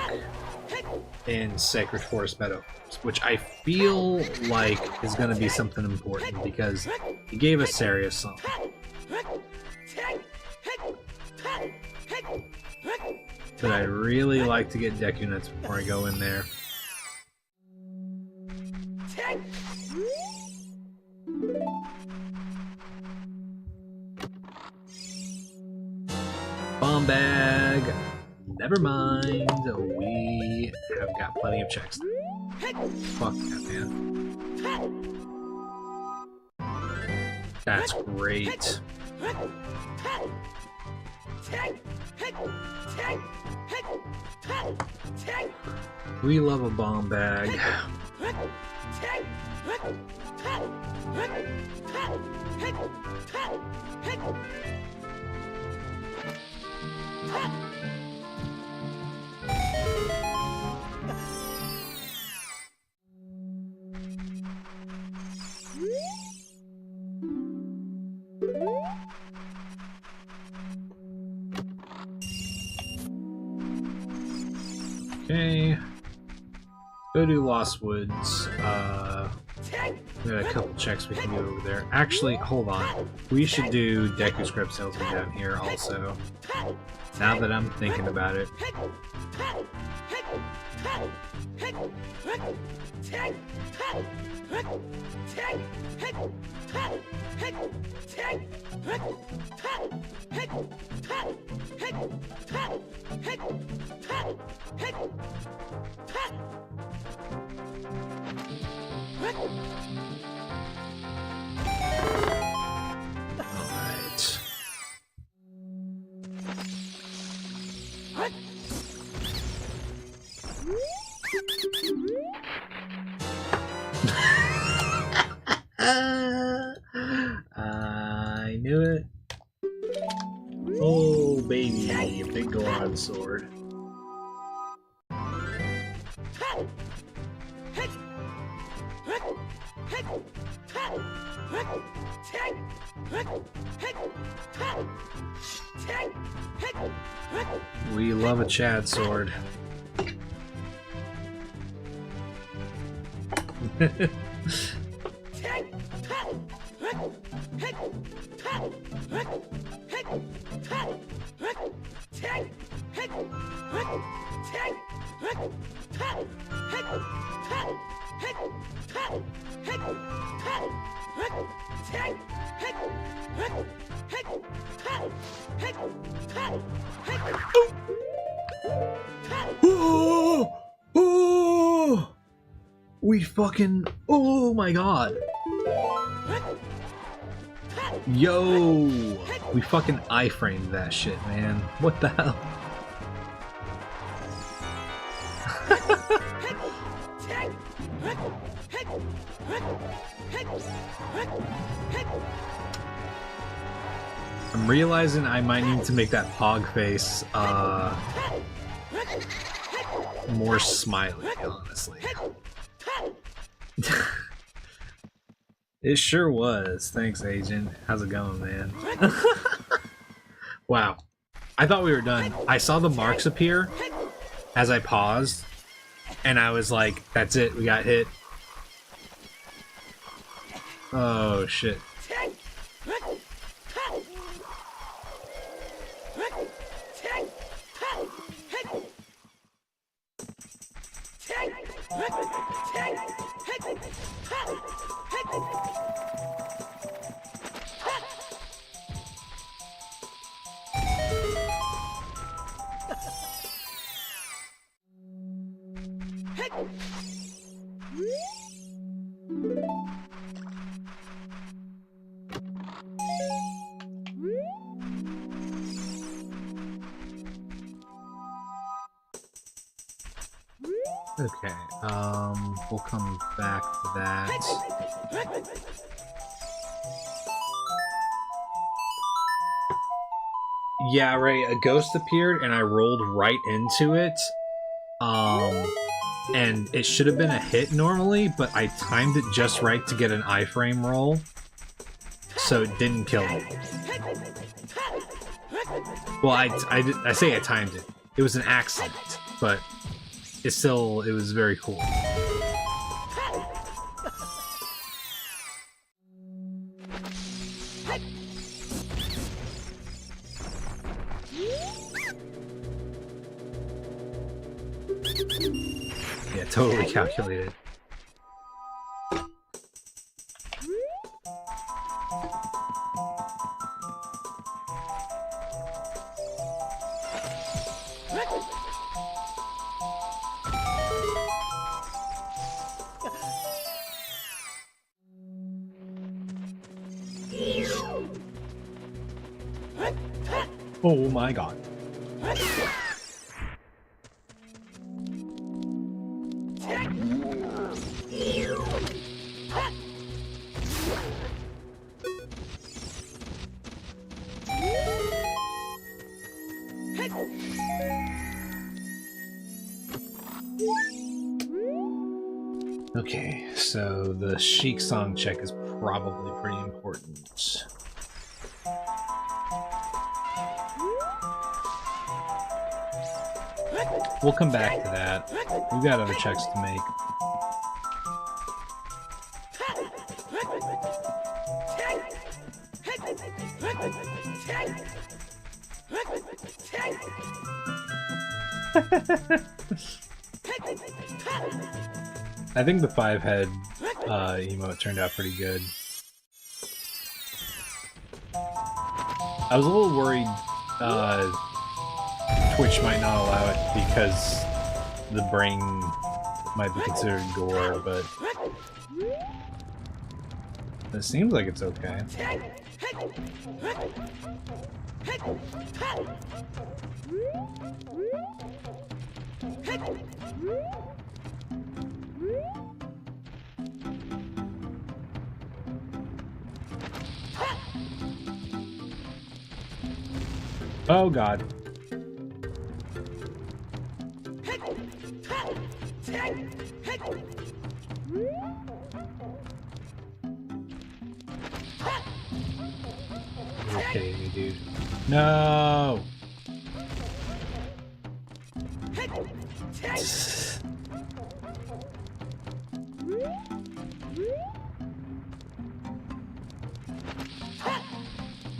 in Sacred Forest Meadow, which I feel like is going to be something important because he gave us Saria's song. But I'd really like to get Deku Nuts before I go in there. Bomb bag. Never mind. We have got plenty of checks. Fuck that, man. That's great. We love a bomb bag. Okay. Go to Lost Woods. We got a couple checks we can do over there. Actually, hold on. We should do Deku Scrap Salesman down here also. Now that I'm thinking about it. Alright. I knew it. Oh, baby, a big Goron sword. We love a Chad sword. Oh! Oh! We fucking... Oh my god! Yo! We fucking iframed that shit, man. What the hell? I'm realizing I might need to make that pog face more smiley, honestly. It sure was. Thanks, Agent. How's it going, man? Wow. I thought we were done. I saw the marks appear as I paused, and I was like, that's it, we got hit. Oh, shit. Okay, we'll come back to that. Yeah, right, a ghost appeared and I rolled right into it. And it should have been a hit normally, but I timed it just right to get an iframe roll, so it didn't kill me. Well, I say I timed it. It was an accident, but it was very cool. Yeah, totally calculated. Oh my god. Okay, so the Sheik song check is probably pretty important. We'll come back to that. We've got other checks to make. I think the 5-head emote turned out pretty good. I was a little worried Twitch might not allow it because the brain might be considered gore, but it seems like it's okay. Oh god. You're kidding me, dude. No!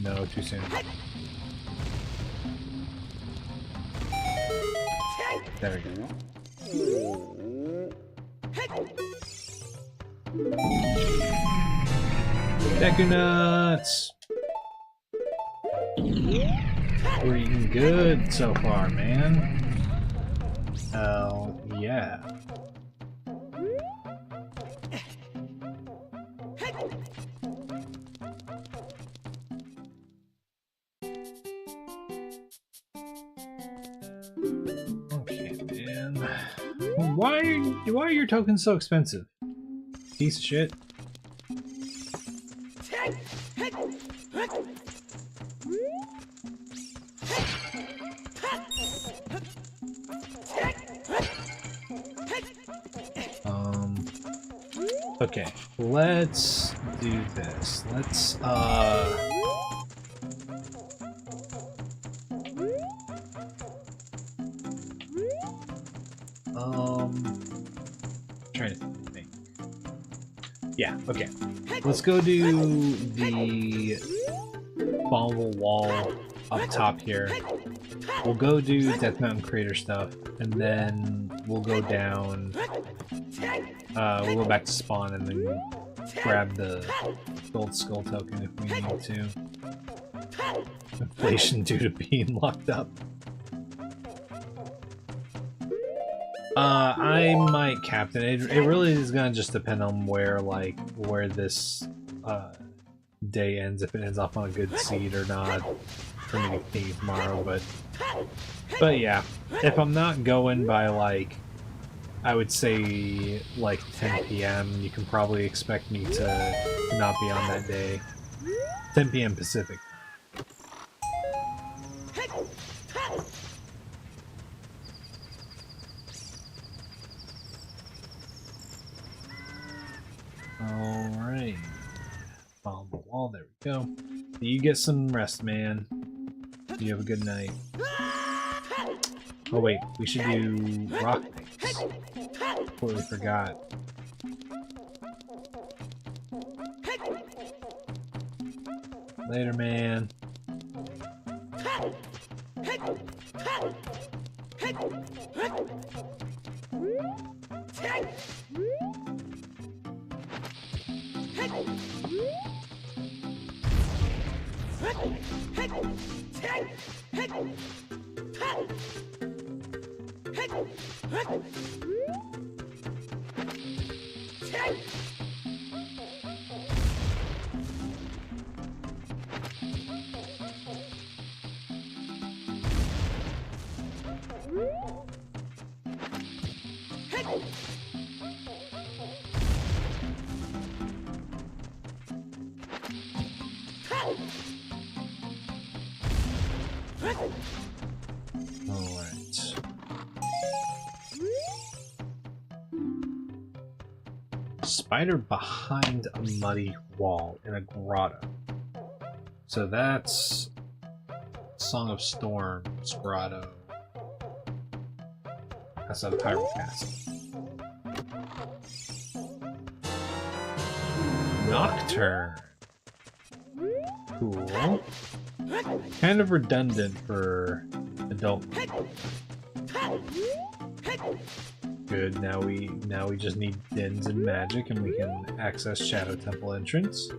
No, too soon. There we go. Deku nuts! We're eating good so far, man. Hell yeah. Okay, man. Why are your tokens so expensive? Piece of shit. Okay, let's do this. Let's trying to think. Yeah, okay. Let's go do the bombable wall up top here. We'll go do Death Mountain Crater stuff, and then we'll go down. We'll go back to spawn and then grab the gold skull token if we need to. Inflation due to being locked up. I might captain it. It really is gonna just depend on where this day ends, if it ends off on a good seed or not, for me to continue tomorrow. But yeah, if I'm not going by like, I would say like 10 p.m. you can probably expect me to not be on that day. 10 p.m. Pacific. Alright. Follow the wall, there we go. You get some rest, man. You have a good night. Oh wait, we should do rock things. Totally forgot. Later, man. Alright. Spider behind a muddy wall in a grotto. So that's Song of Storms grotto. That's a Pyro Castle. Nocturne. Cool. Kind of redundant for adult. Good. Now we just need Dins and magic, and we can access Shadow Temple entrance.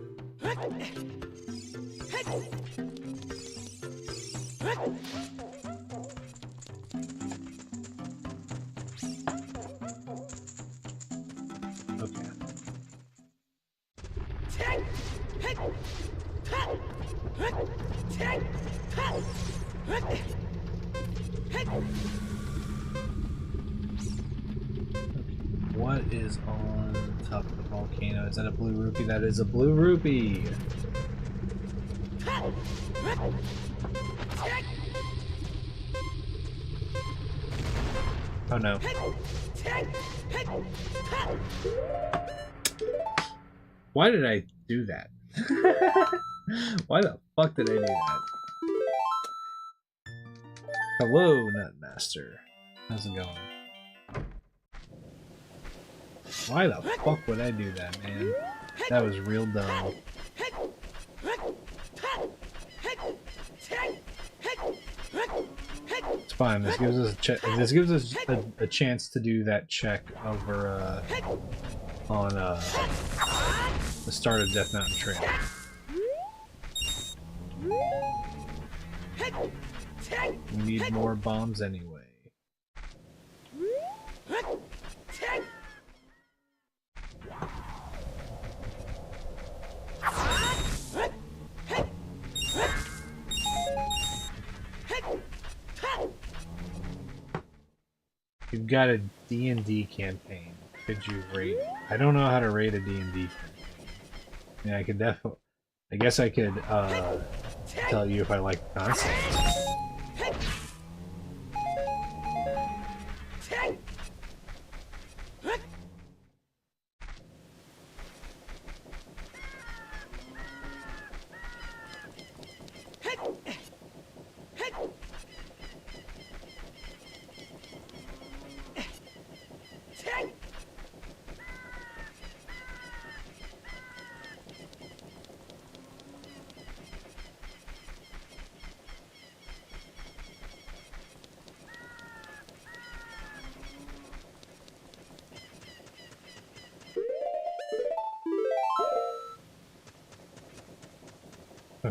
What is on top of the volcano? Is that a blue rupee? That is a blue rupee! Oh no. Why did I do that? Why the fuck did I do that? Hello, Nutmaster. How's it going? Why the fuck would I do that, man? That was real dumb. It's fine. This gives us a chance to do that check over on the start of Death Mountain Trail. We need more bombs anyway. You've got a D&D campaign. Could you rate? I don't know how to rate a D&D. I mean, I could definitely. I guess I could tell you if I like the concept.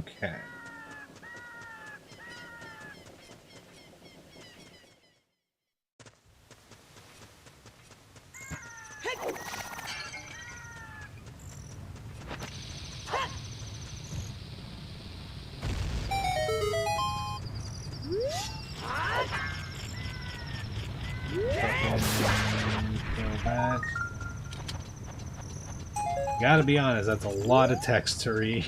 Okay. Gotta be honest, that's a lot of text to read.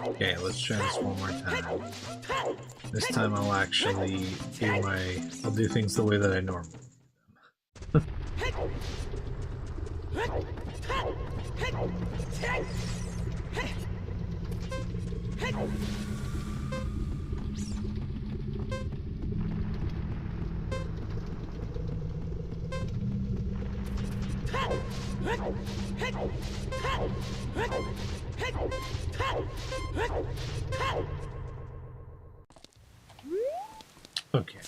Okay, let's try this one more time. This time I'll actually I'll do things the way that I normally do them. Okay.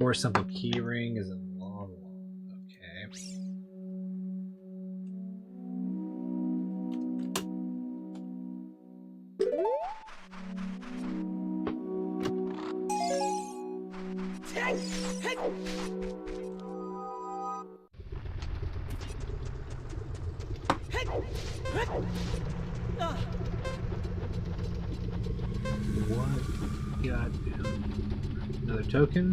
Or simple keyring is a long one. Okay. What? Goddamn. Another token?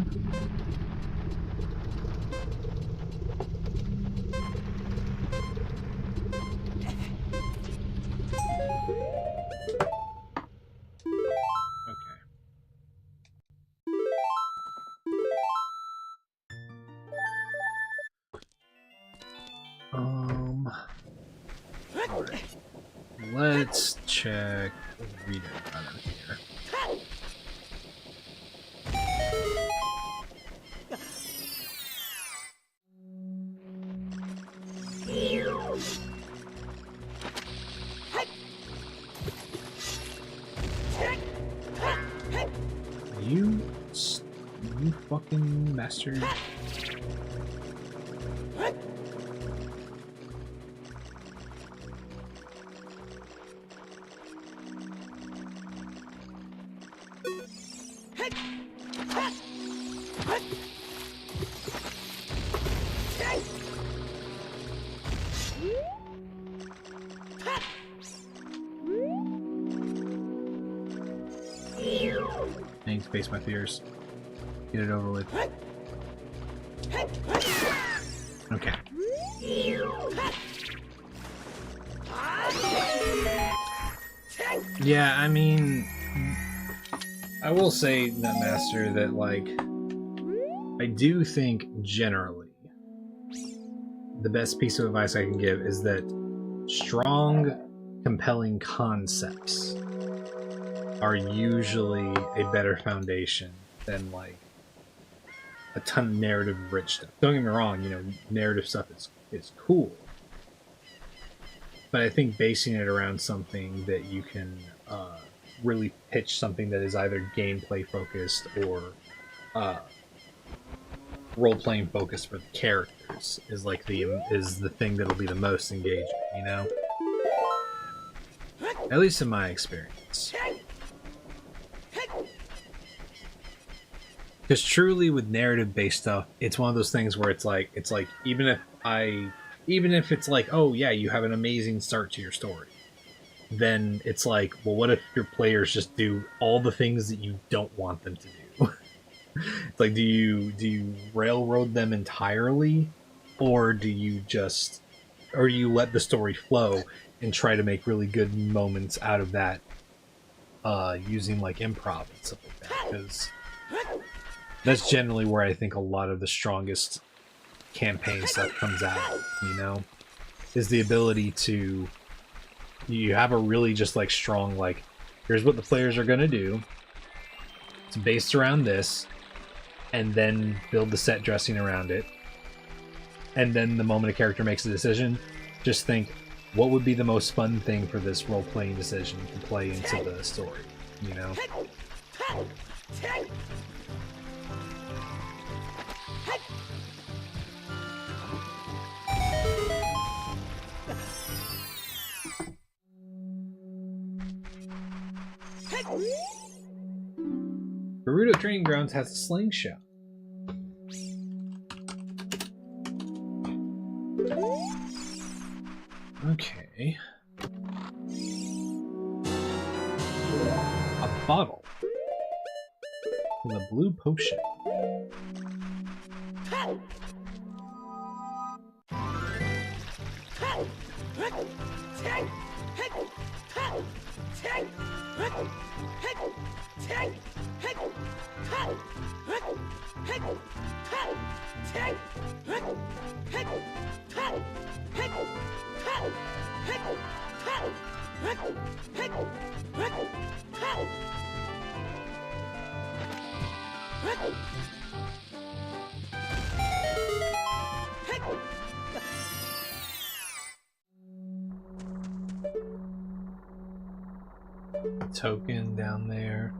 Let's check reader out of here. You fucking bastard. Thanks, face my fears. Get it over with. Okay. Yeah, I mean, I will say, Netmaster, that, like, I do think generally the best piece of advice I can give is that strong, compelling concepts are usually a better foundation than, like, a ton of narrative-rich stuff. Don't get me wrong, you know, narrative stuff is cool. But I think basing it around something that you can really pitch something that is either gameplay focused or role-playing focused for the characters is like the thing that'll be the most engaging, you know? At least in my experience. Because truly with narrative-based stuff, it's one of those things where it's like even if it's like, oh yeah, you have an amazing start to your story, then it's like, well, what if your players just do all the things that you don't want them to do? It's like, do you railroad them entirely, or do you let the story flow and try to make really good moments out of that, using like improv and stuff like that? Because that's generally where I think a lot of the strongest campaign stuff comes out, you know, is the ability to, you have a really just like strong, like, here's what the players are going to do. It's based around this, and then build the set dressing around it. And then the moment a character makes a decision, just think, what would be the most fun thing for this role-playing decision to play into the story, you know? Gerudo Training Grounds has a slingshot. Okay. A bottle with a blue potion. Token down there.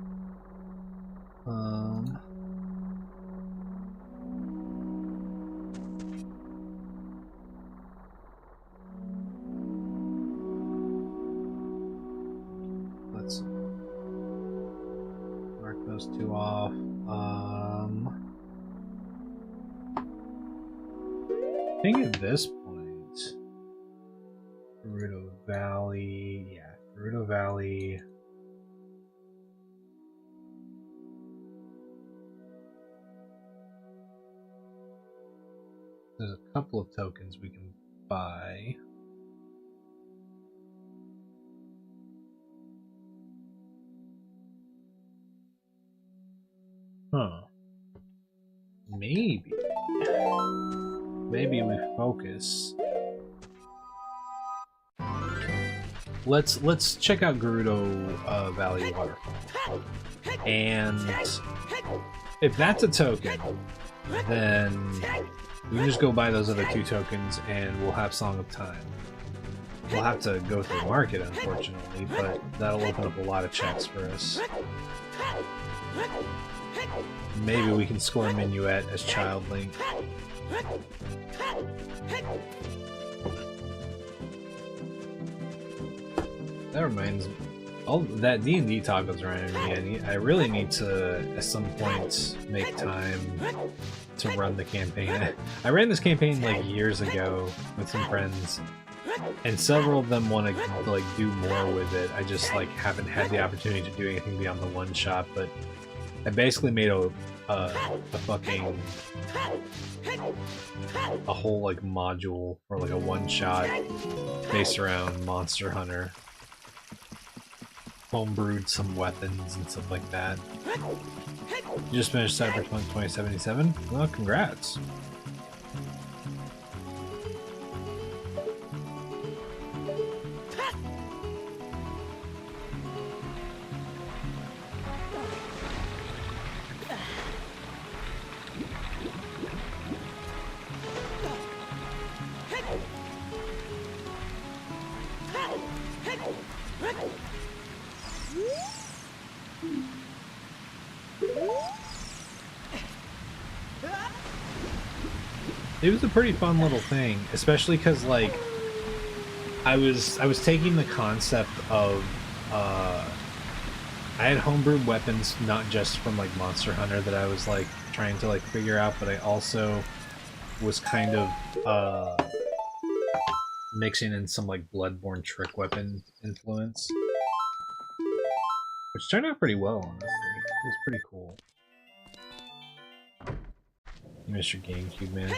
Let's mark those two off. I think at this point, Gerudo Valley, yeah, Gerudo Valley. There's a couple of tokens we can buy. Huh. Maybe we focus. Let's check out Gerudo Valley Waterfall. And if that's a token, then we can just go buy those other two tokens and we'll have Song of Time. We'll have to go through the market, unfortunately, but that'll open up a lot of checks for us. Maybe we can score a Minuet as Child Link. That reminds me, all that D&D tacos reminding me. I really need to, at some point, make time to run the campaign. I ran this campaign like years ago with some friends, and several of them want to like do more with it. I just like haven't had the opportunity to do anything beyond the one shot. But I basically made a whole like module for like a one shot based around Monster Hunter. Homebrewed some weapons and stuff like that. You just finished Cyberpunk 2077? Well, congrats. It was a pretty fun little thing, especially because, like, I was taking the concept of I had homebrewed weapons not just from like Monster Hunter that I was like trying to like figure out, but I also was kind of mixing in some like Bloodborne trick weapon influence, which turned out pretty well, honestly. It was pretty cool. You missed your GameCube, man.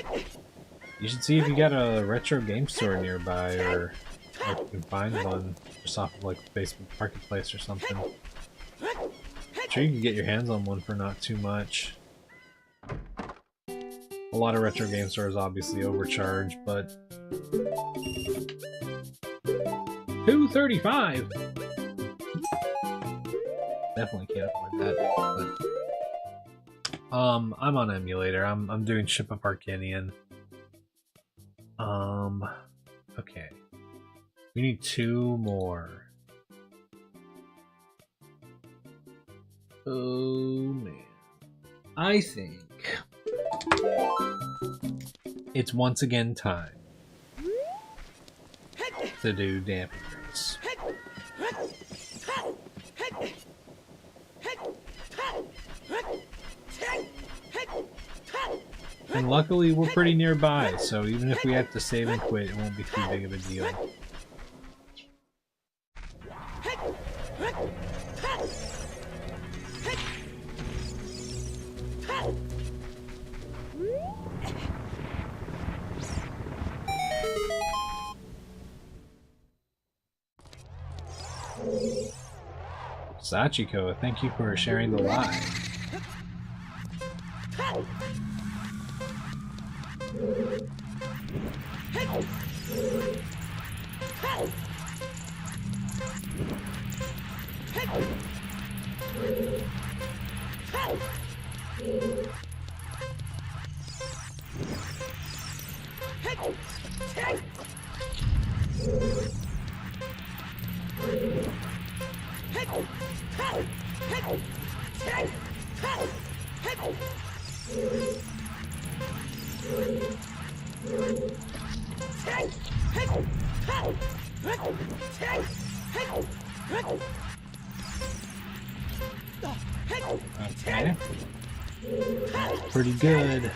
You should see if you got a retro game store nearby, or if you can find one just off of like Facebook Marketplace or something. I'm sure you can get your hands on one for not too much. A lot of retro game stores obviously overcharge, but $235. Definitely can't afford that. But I'm on emulator. I'm doing Ship of Arcanian. Okay. We need 2 more. Oh man. I think it's once again time to do Damping Race. And luckily we're pretty nearby, so even if we have to save and quit, it won't be too big of a deal. Sachiko, thank you for sharing the live. Okay. Pretty good.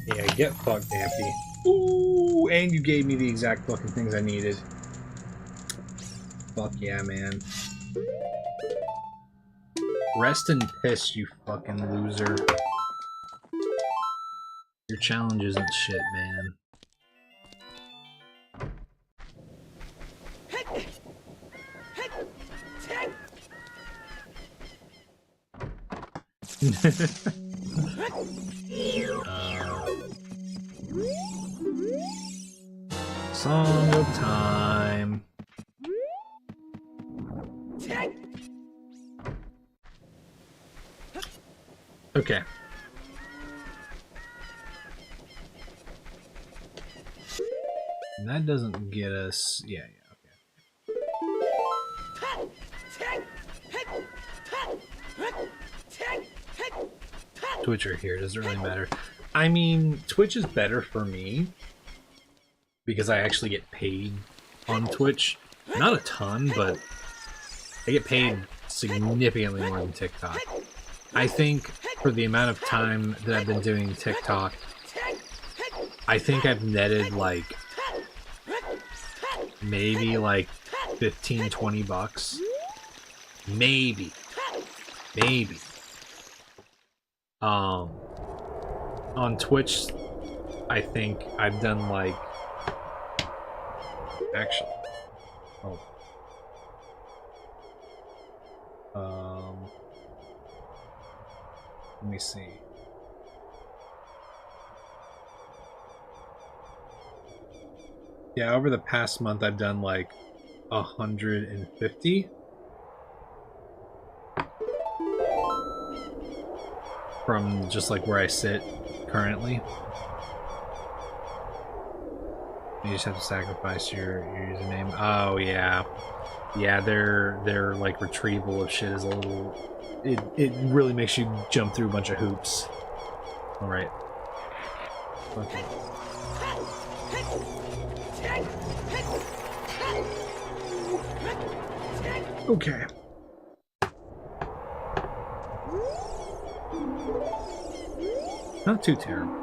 Yeah, get fucked, Dampy. Ooh, and you gave me the exact fucking things I needed. Fuck yeah, man. Rest in piss, you fucking loser. Your challenge isn't shit, man. Song of Time. Okay. And that doesn't get us... Yeah, okay. Twitch right here, doesn't really matter. I mean, Twitch is better for me because I actually get paid on Twitch. Not a ton, but I get paid significantly more than TikTok. I think for the amount of time that I've been doing TikTok, I think I've netted like maybe like 15-20 bucks. Maybe. On Twitch, I think I've done like actually let me see. Yeah, over the past month I've done like 150 from just like where I sit currently. You just have to sacrifice your username. Oh yeah, yeah. Their like retrieval of shit is a little. It really makes you jump through a bunch of hoops. All right. Okay. Okay. Not too terrible.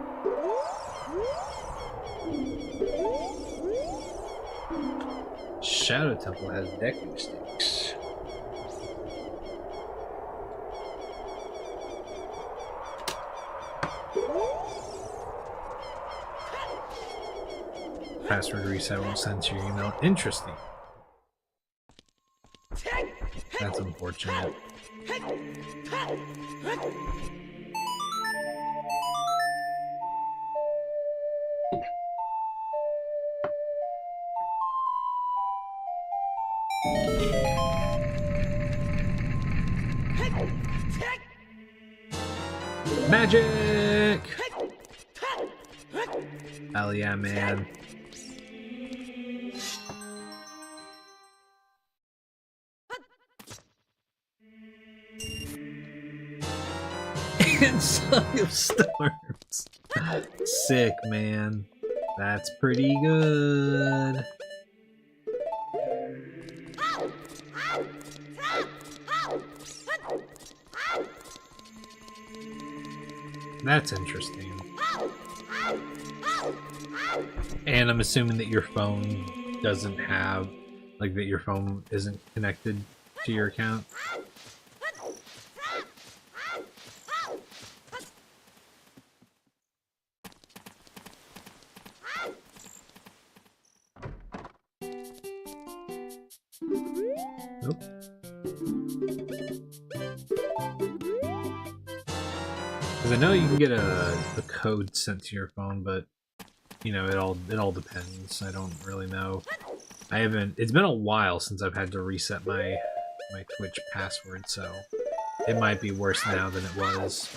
Shadow Temple has deck mistakes. Password reset won't send to your email. Interesting. That's unfortunate. Magic! Hell yeah, man. And Song of Storms. Sick, man. That's pretty good. That's interesting. And I'm assuming that your phone doesn't have, like, that your phone isn't connected to your account. Nope. Because I know you can get a code sent to your phone, but you know, it all depends. I don't really know. I haven't. It's been a while since I've had to reset my Twitch password, so it might be worse now than it was.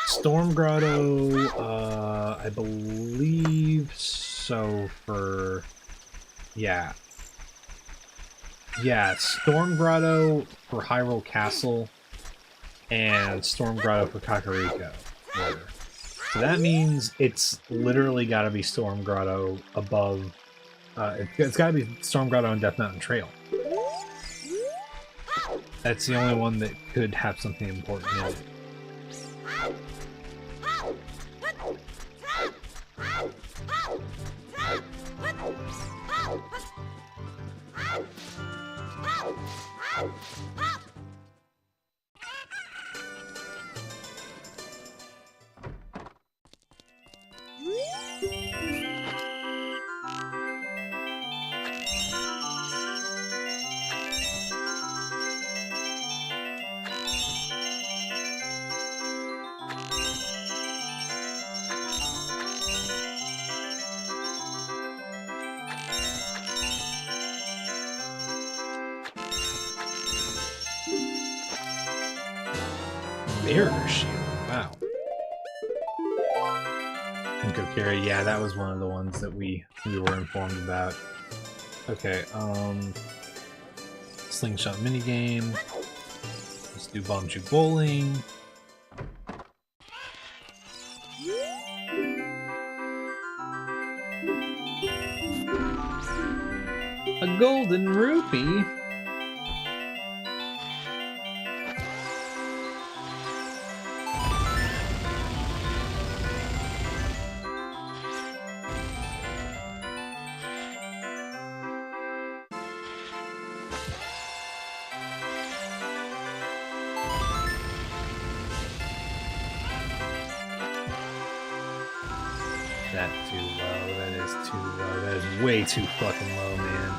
Storm Grotto, I believe so for... Yeah. Yeah, Storm Grotto for Hyrule Castle and Storm Grotto for Kakariko. So that means it's literally got to be Storm Grotto above... it's got to be Storm Grotto and Death Mountain Trail. That's the only one that could have something important in it. Mirror Shield, wow. Kokiri, yeah, that was one of the ones that we were informed about. Okay, Slingshot minigame. Let's do Bomb Shoot Bowling. A golden rupee? That's too low. That is too low. That is way too fucking low, man.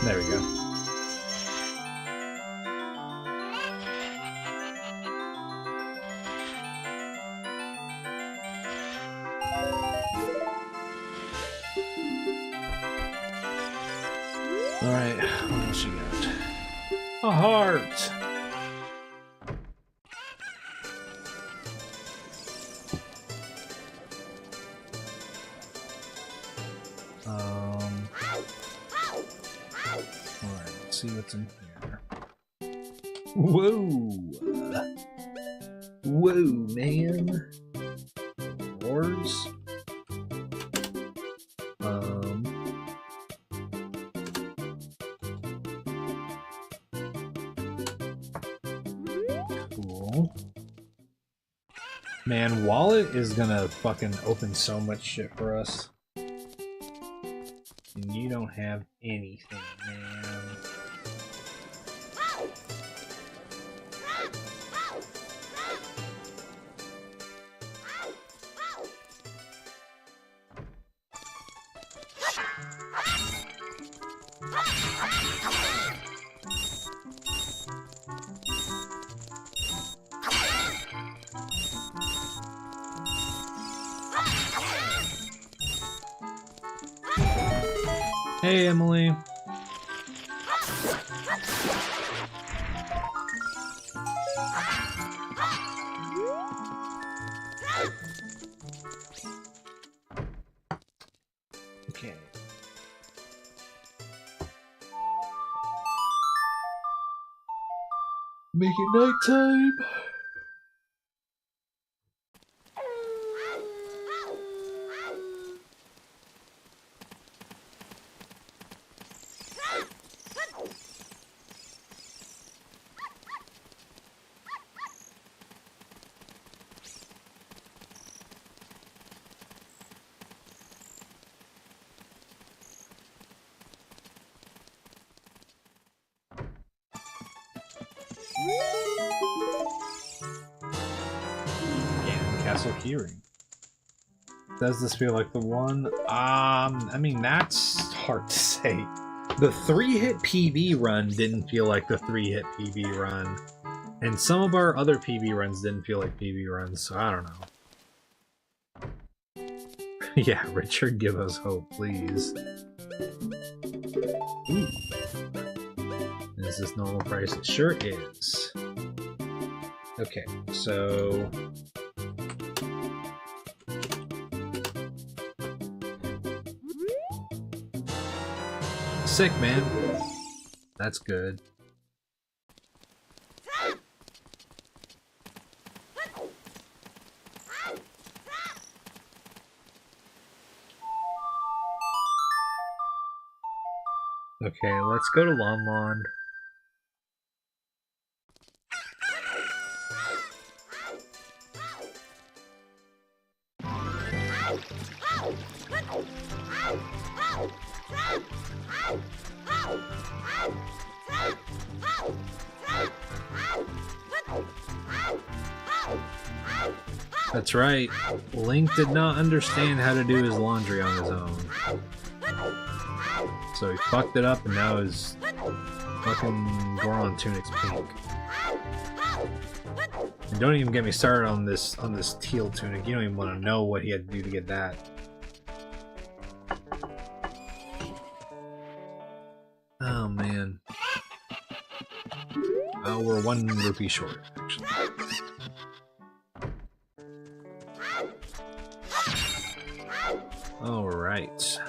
There we go. Alright, what else you got? A heart! Alright, let's see what's in here. Whoa! Whoa, man! Wars? Cool. Man, Wallet is gonna fucking open so much shit for us. And you don't have anything, man. Hey, Emily. Okay. Make it nighttime. Castle Hearing. Does this feel like the one? I mean, that's hard to say. The 3-hit PB run didn't feel like the 3-hit PB run. And some of our other PB runs didn't feel like PB runs, so I don't know. Yeah, Richard, give us hope, please. Ooh. Is this normal price? It sure is. Okay, so... Sick, man. That's good. Okay, let's go to Lon Lon. That's right. Link did not understand how to do his laundry on his own. So he fucked it up and now his fucking Goron tunic's pink. And don't even get me started on this teal tunic. You don't even want to know what he had to do to get that. Oh man. Oh, we're 1 rupee short, actually. Alright.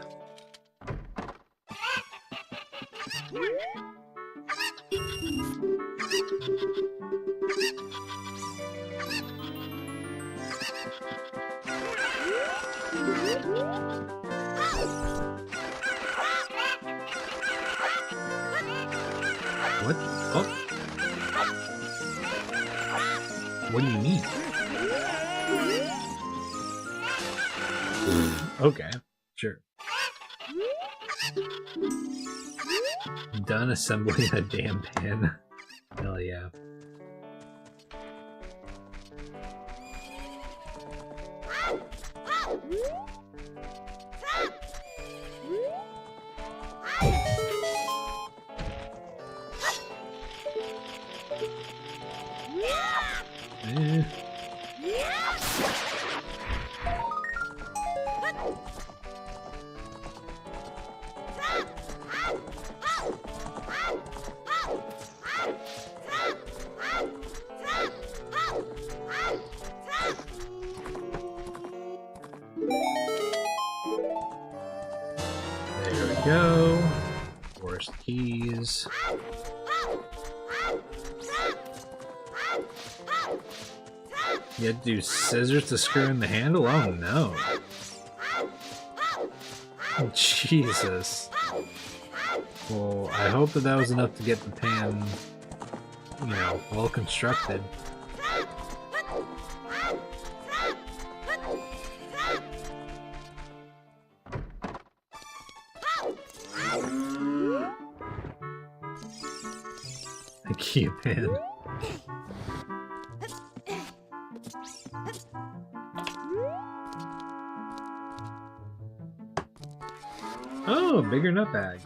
What? Oh. What do you mean? Okay, sure. Done assembling a damn pen. Hell yeah. There we go. Forest keys. You had to do scissors to screw in the handle? Oh no. Oh, Jesus. Well, I hope that was enough to get the pan, you know, well constructed. IKEA pan. Oh, bigger nut bag.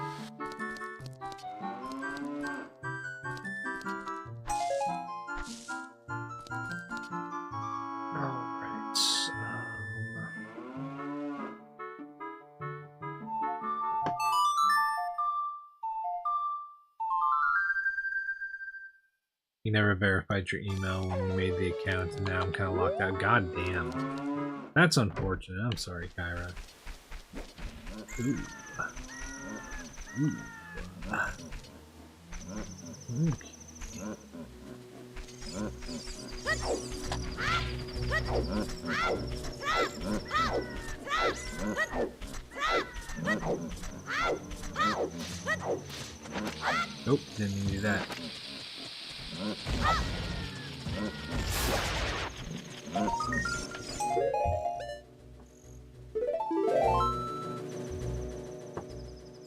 Alright. You never verified your email when you made the account, and now I'm kind of locked out. God damn. That's unfortunate. I'm sorry, Kyra. Ooh. Ooh. Okay. Nope, didn't do that.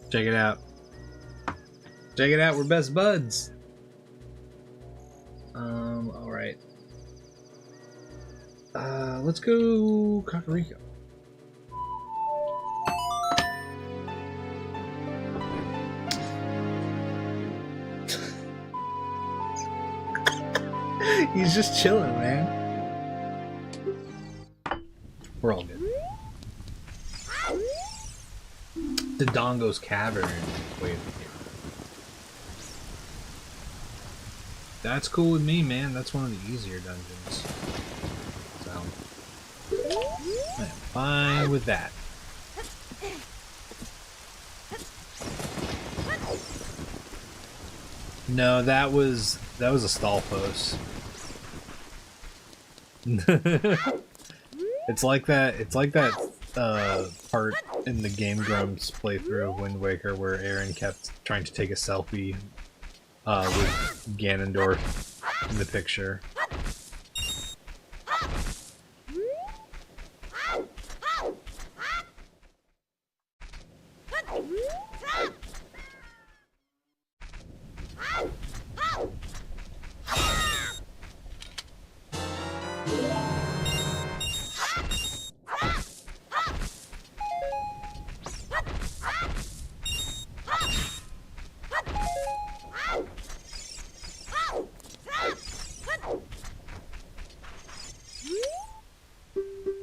Check it out. Check it out, we're best buds. Alright. Let's go Kakariko. He's just chilling, man. We're all good. Dodongo's Cavern. Wait. That's cool with me, man. That's one of the easier dungeons. So, I'm fine with that. No, that was a stall post. It's like that part in the Game Grumps playthrough of Wind Waker where Aaron kept trying to take a selfie with Ganondorf in the picture.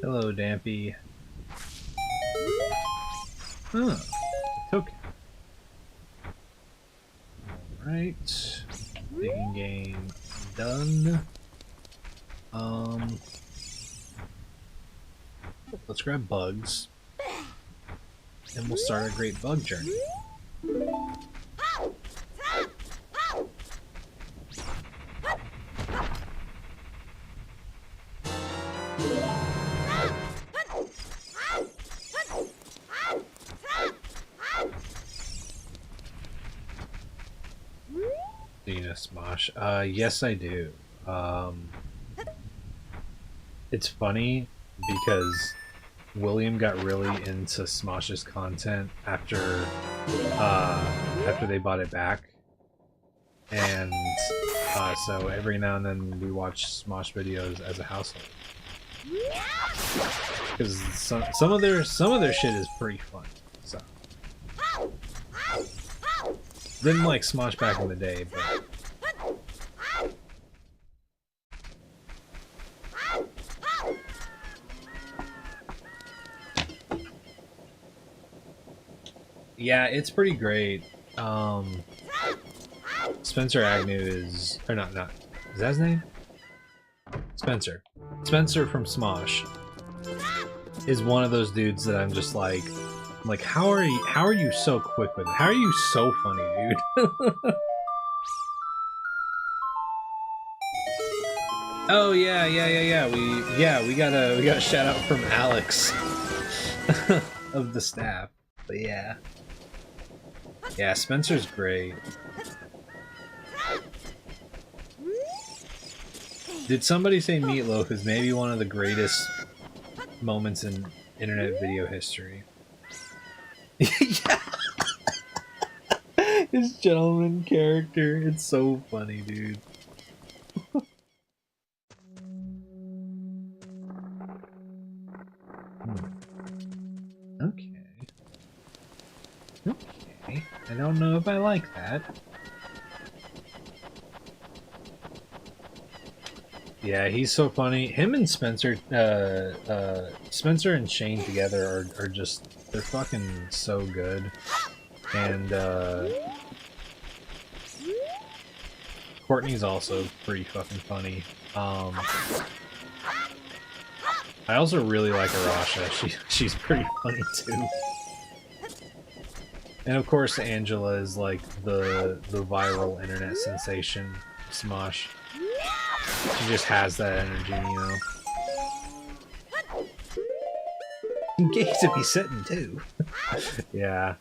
Hello, Dampy. Huh. Token. Alright. Digging game done. Let's grab bugs. And we'll start a great bug journey. Smosh. Yes, I do. It's funny because William got really into Smosh's content after they bought it back, and so every now and then we watch Smosh videos as a household. Because some of their shit is pretty fun. So didn't like Smosh back in the day, but yeah, it's pretty great. Spencer Agnew is, or not, is that his name? Spencer from Smosh is one of those dudes that I'm just like how are you so quick with it? How are you so funny, dude? Oh yeah. We got a shout out from Alex of the staff. But yeah. Yeah, Spencer's great. Did somebody say Meatloaf is maybe one of the greatest moments in internet video history? Yeah. His gentleman character, it's so funny, dude. Okay. I don't know if I like that. Yeah, he's so funny. Him and Spencer, Spencer and Shane together are just, they're fucking so good. And, Courtney's also pretty fucking funny. I also really like Arasha. She's pretty funny too. And of course Angela is like the viral internet sensation of Smosh. She just has that energy, you know. Gates to be sitting too. Yeah.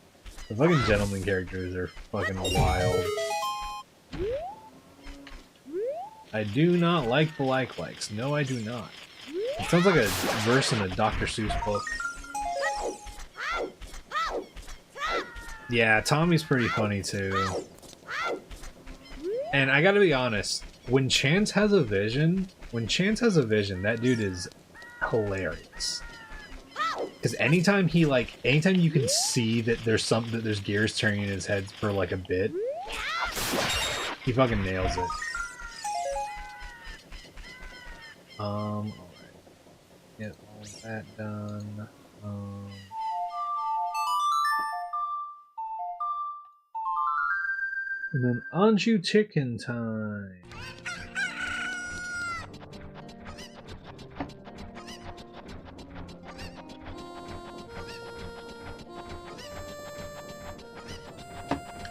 The fucking gentleman characters are fucking wild. I do not like the likes. No, I do not. It sounds like a verse in a Dr. Seuss book. Yeah, Tommy's pretty funny too. And I gotta be honest, when Chance has a vision, that dude is hilarious. Because anytime you can see that there's gears turning in his head for like a bit, he fucking nails it. Alright. Get all that done. And then on to chicken time.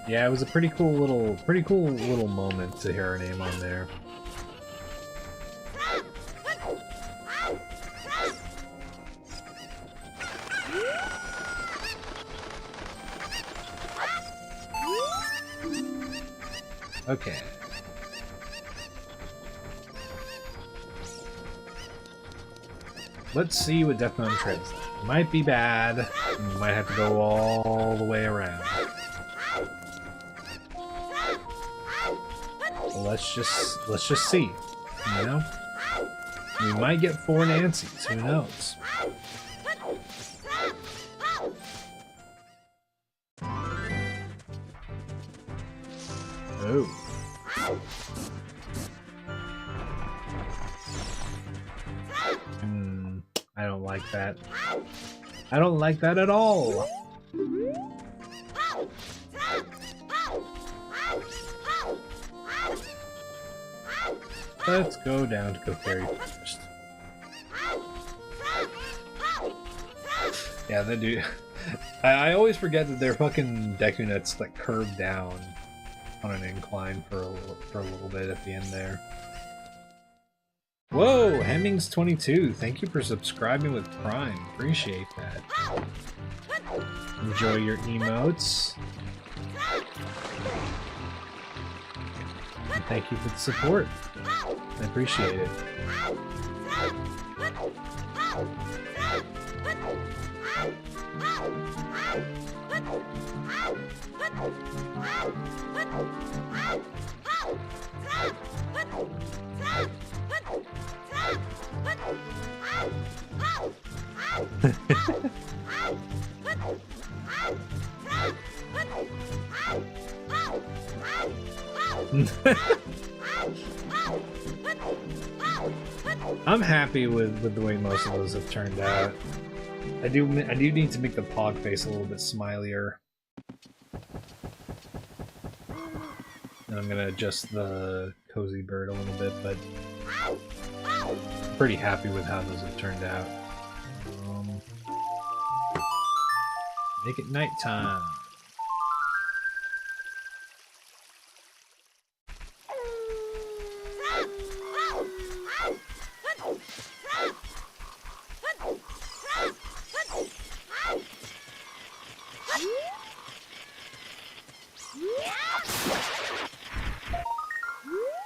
Yeah, it was a pretty cool little moment to hear her name on there. Okay. Let's see what Death Mountain Trail's like. It might be bad. You might have to go all the way around. Well, let's just see. You know? We might get 4 Nancys, who knows? Oh. I don't like that. I don't like that at all. Let's go down to Kokiri first. Yeah, they do. I always forget that their fucking Deku Nuts like curve down on an incline for a little bit at the end there. Whoa, Hemmings22, thank you for subscribing with Prime. Appreciate that. Enjoy your emotes. And thank you for the support. I appreciate it. I'm happy with the way most of those have turned out. I do need to make the pog face a little bit smilier. And I'm gonna adjust the cozy bird a little bit, but I'm pretty happy with how those have turned out. Make it nighttime.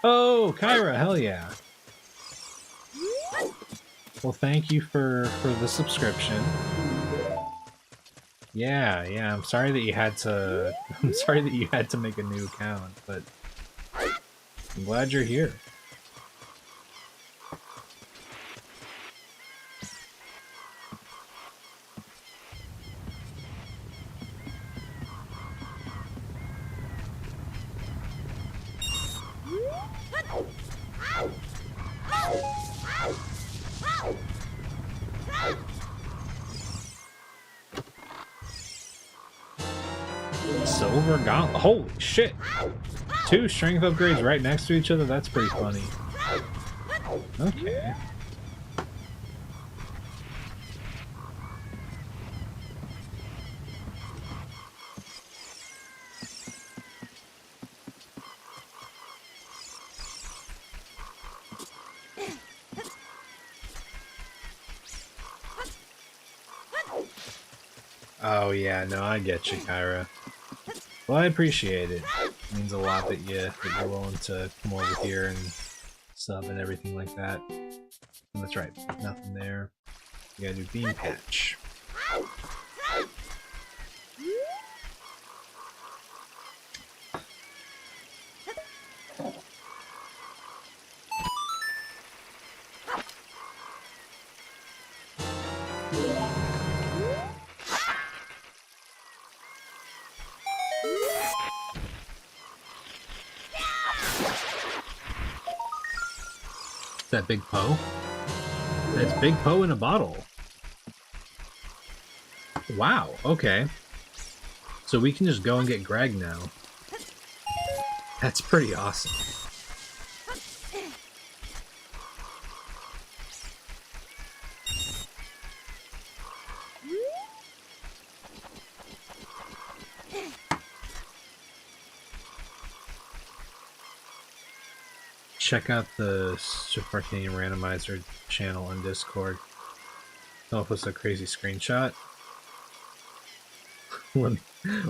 Oh, Kyra, hell yeah. Well, thank you for the subscription. Yeah, I'm sorry that you had to make a new account, but I'm glad you're here. Silver Gauntlet. Holy shit! 2 strength upgrades right next to each other? That's pretty funny. Okay. Oh yeah, no, I get you, Kyra. Well, I appreciate it. It means a lot that you're willing to come over here and sub and everything like that. And that's right, nothing there. You gotta do beam patch. Is that Big Poe? That's Big Poe in a bottle. Wow, okay. So we can just go and get Greg now. That's pretty awesome. Check out the Super Arcane Randomizer channel on Discord. Oh, if it's a crazy screenshot. let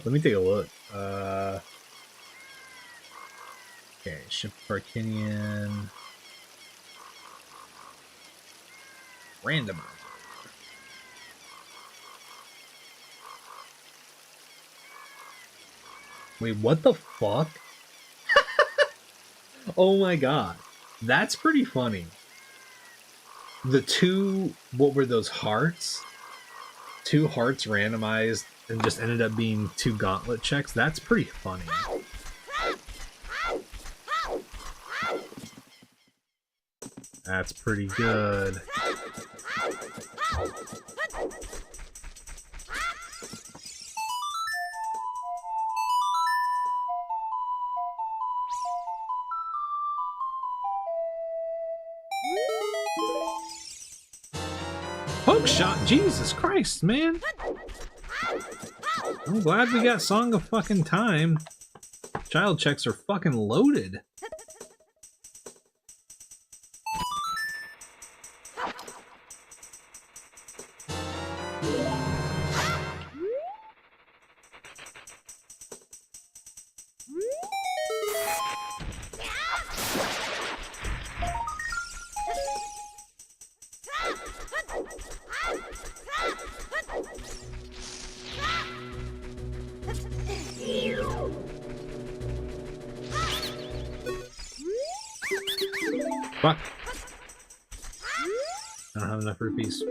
me take a look. Okay, Super Arcane Randomizer. Wait, what the fuck? Oh my god. That's pretty funny. The 2, what were those hearts? 2 hearts randomized and just ended up being 2 gauntlet checks. That's pretty funny. That's pretty good. Hook shot, Jesus Christ, man! I'm glad we got Song of fucking Time. Child checks are fucking loaded. Fuck. I don't have enough rupees.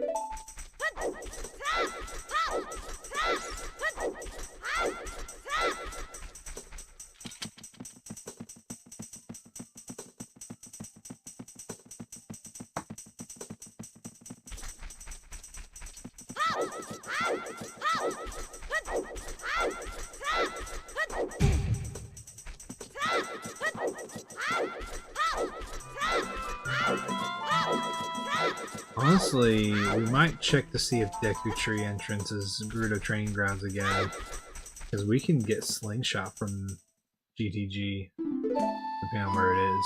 Honestly, we might check to see if Deku Tree entrance is Gerudo Training Grounds again. Because we can get Slingshot from GTG, depending on where it is.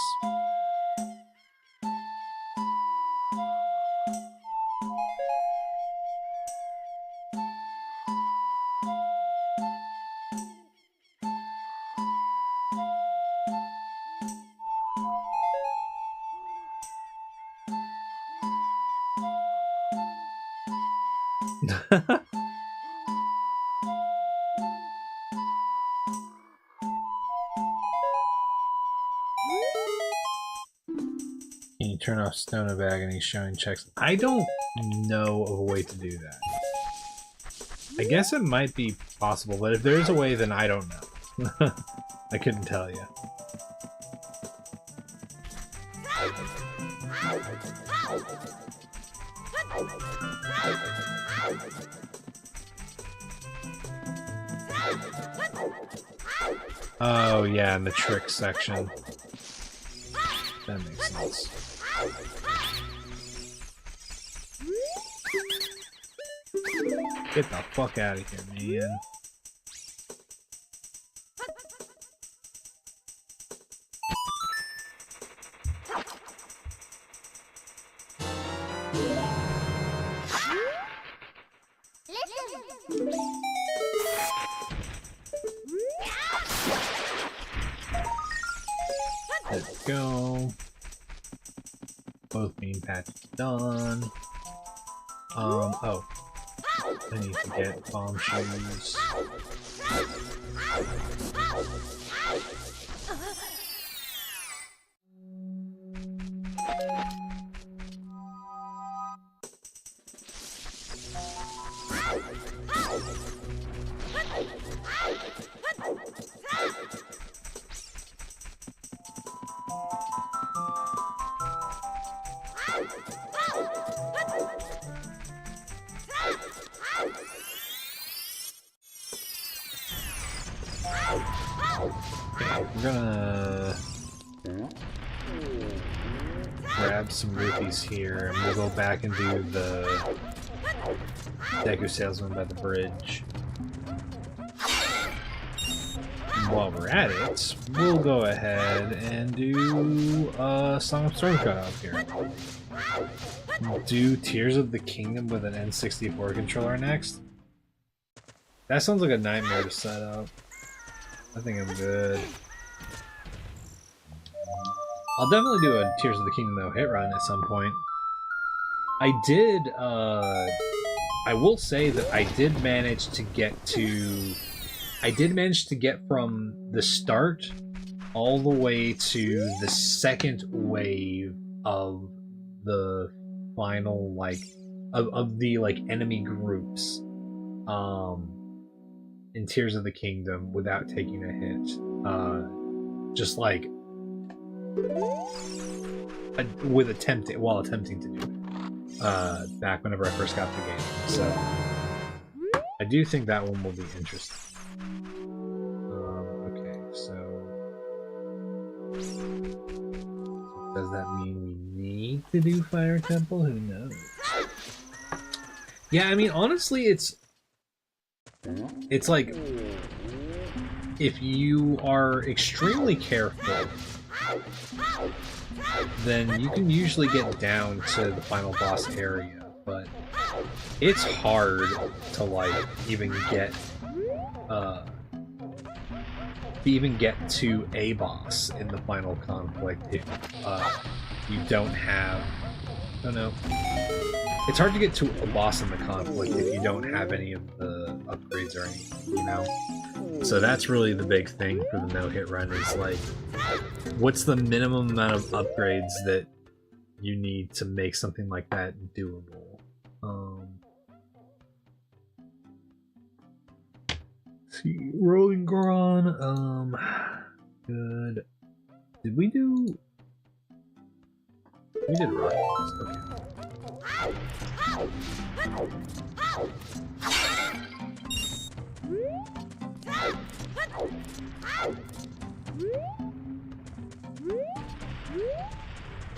Can you turn off Stonebag and he's showing checks? I don't know of a way to do that. I guess it might be possible, but if there's a way, then I don't know. I couldn't tell you. Oh yeah, in the trick section. That makes sense. Get the fuck out of here, man. Let's go. Both being patches done. Oh. I need to get bomb shoes. We're gonna grab some rupees here, and we'll go back and do the Deku Salesman by the bridge. And while we're at it, we'll go ahead and do Song of Storm Cut up here. Do Tears of the Kingdom with an N64 controller next. That sounds like a nightmare to set up. I think I'm good. I'll definitely do a Tears of the Kingdom though hit run at some point. I will say that I did manage to get from the start all the way to the second wave of the final, of the, enemy groups, in Tears of the Kingdom without taking a hit. Just while attempting to do it. Back whenever I first got the game. So I do think that one will be interesting. Okay, so does that mean we need to do Fire Temple? Who knows? Yeah, I mean, honestly, it's like, if you are extremely careful, then you can usually get down to the final boss area, but it's hard to even get to a boss in the final conflict if you don't have, I don't know. It's hard to get to a boss in the conflict if you don't have any of the upgrades or anything, you know? So that's really the big thing for the no-hit run is, what's the minimum amount of upgrades that you need to make something like that doable? Let's see, Rolling Goron, good. Did we do... We did rock. Okay.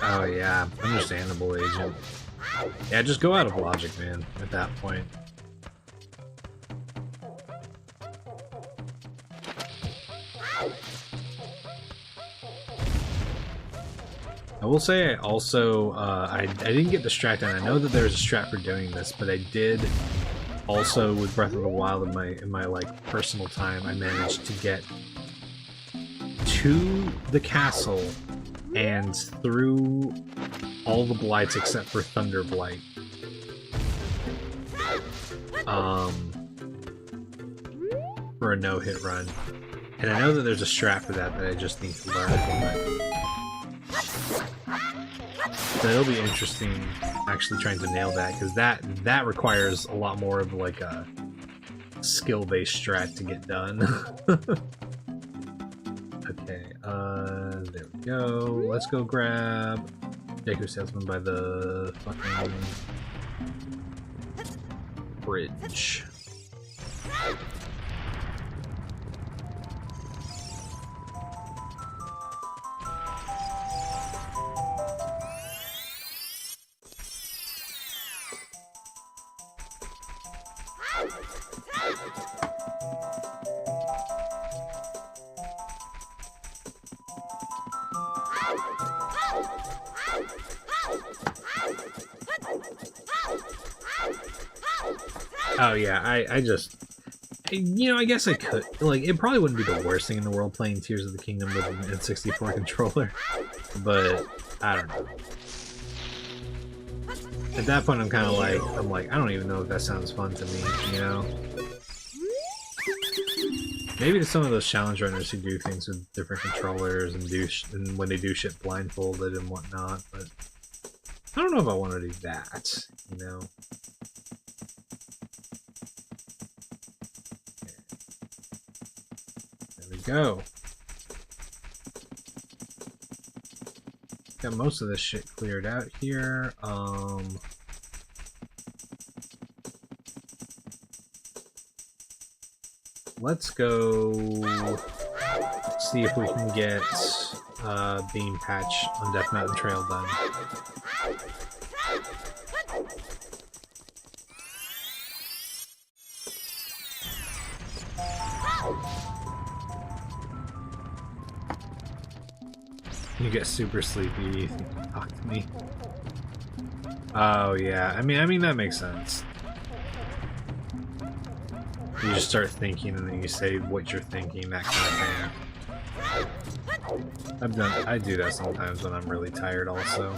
Oh yeah, understandable, Agent. Yeah, just go out of logic, man, at that point. I will say I also, I didn't get distracted. I know that there's a strat for doing this, but I did also, with Breath of the Wild in my like personal time, I managed to get to the castle and through all the blights except for Thunder Blight. For a no-hit run. And I know that there's a strat for that I just need to learn. But it'll be interesting actually trying to nail that, because that requires a lot more of like a skill-based strat to get done. Okay, there we go. Let's go grab Deku Salesman by the fucking bridge. Oh yeah, I just, you know, I guess I could, like, it probably wouldn't be the worst thing in the world playing Tears of the Kingdom with an N64 controller, but I don't know. At that point, I'm kind of like, I don't even know if that sounds fun to me, you know? Maybe to some of those challenge runners who do things with different controllers and when they do shit blindfolded and whatnot, but I don't know if I want to do that, you know? There we go. Got most of this shit cleared out here. Let's go see if we can get Beam Patch on Death Mountain Trail done. You get super sleepy. Talk to me. Oh yeah, I mean that makes sense. You just start thinking and then you say what you're thinking, that kind of thing. I do that sometimes when I'm really tired also.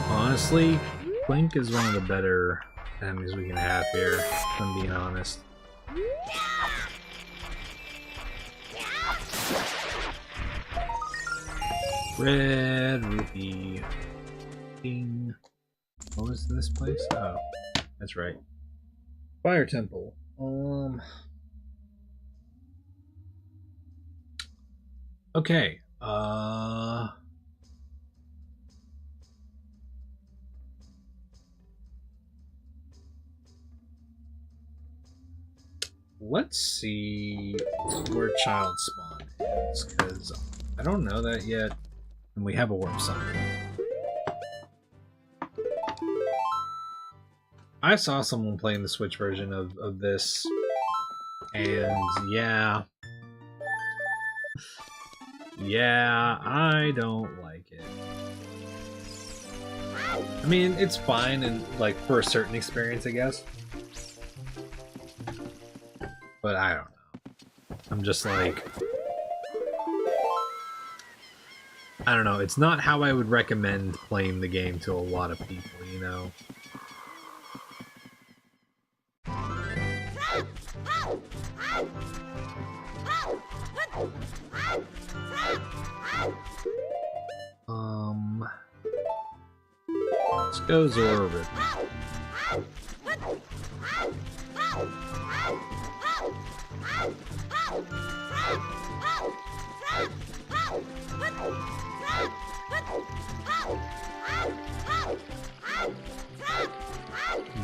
Honestly, Blink is one of the better enemies we can have here, if I'm being honest. Red Rupee. Ding. What was this place? Oh, that's right. Fire Temple. Okay. Let's see where Child Spawn is, because I don't know that yet, and we have a warp summon. I saw someone playing the Switch version of this, and yeah, I don't like it. I mean, it's fine and like for a certain experience, I guess. But I don't know. I'm just like, I don't know. It's not how I would recommend playing the game to a lot of people, you know? Let's go Zora Rhythm.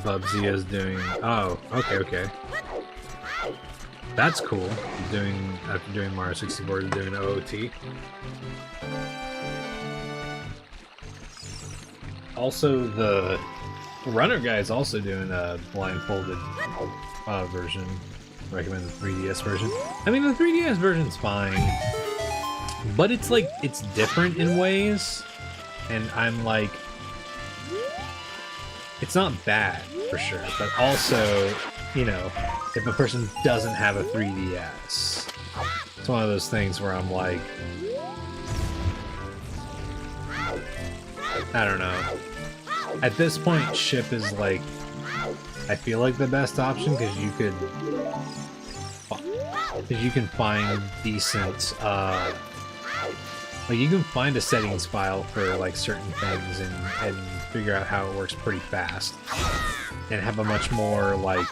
Bubsy is doing... Oh, okay. That's cool. He's doing, after doing Mario 64, he's doing OOT. Also, the runner guy is also doing a blindfolded version. Recommend the 3DS version. I mean, the 3DS version's fine, but it's like, it's different in ways, and I'm like, it's not bad, for sure, but also, you know, if a person doesn't have a 3DS, it's one of those things where I'm like, I don't know. At this point, Ship is like, I feel like the best option because you can find decent, like you can find a settings file for like certain things and figure out how it works pretty fast and have a much more like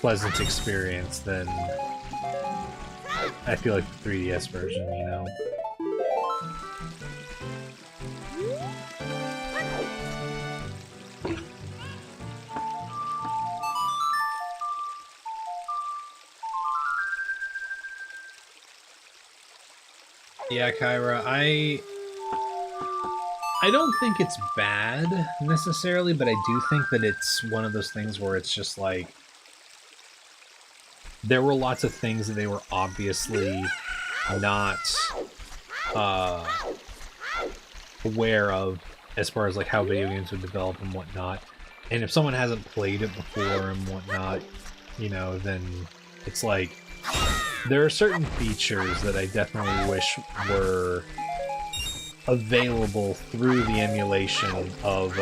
pleasant experience than I feel like the 3DS version, you know. Yeah, Kyra, I don't think it's bad, necessarily, but I do think that it's one of those things where it's just like, there were lots of things that they were obviously not aware of as far as like how video games would develop and whatnot. And if someone hasn't played it before and whatnot, you know, then it's like, there are certain features that I definitely wish were available through the emulation of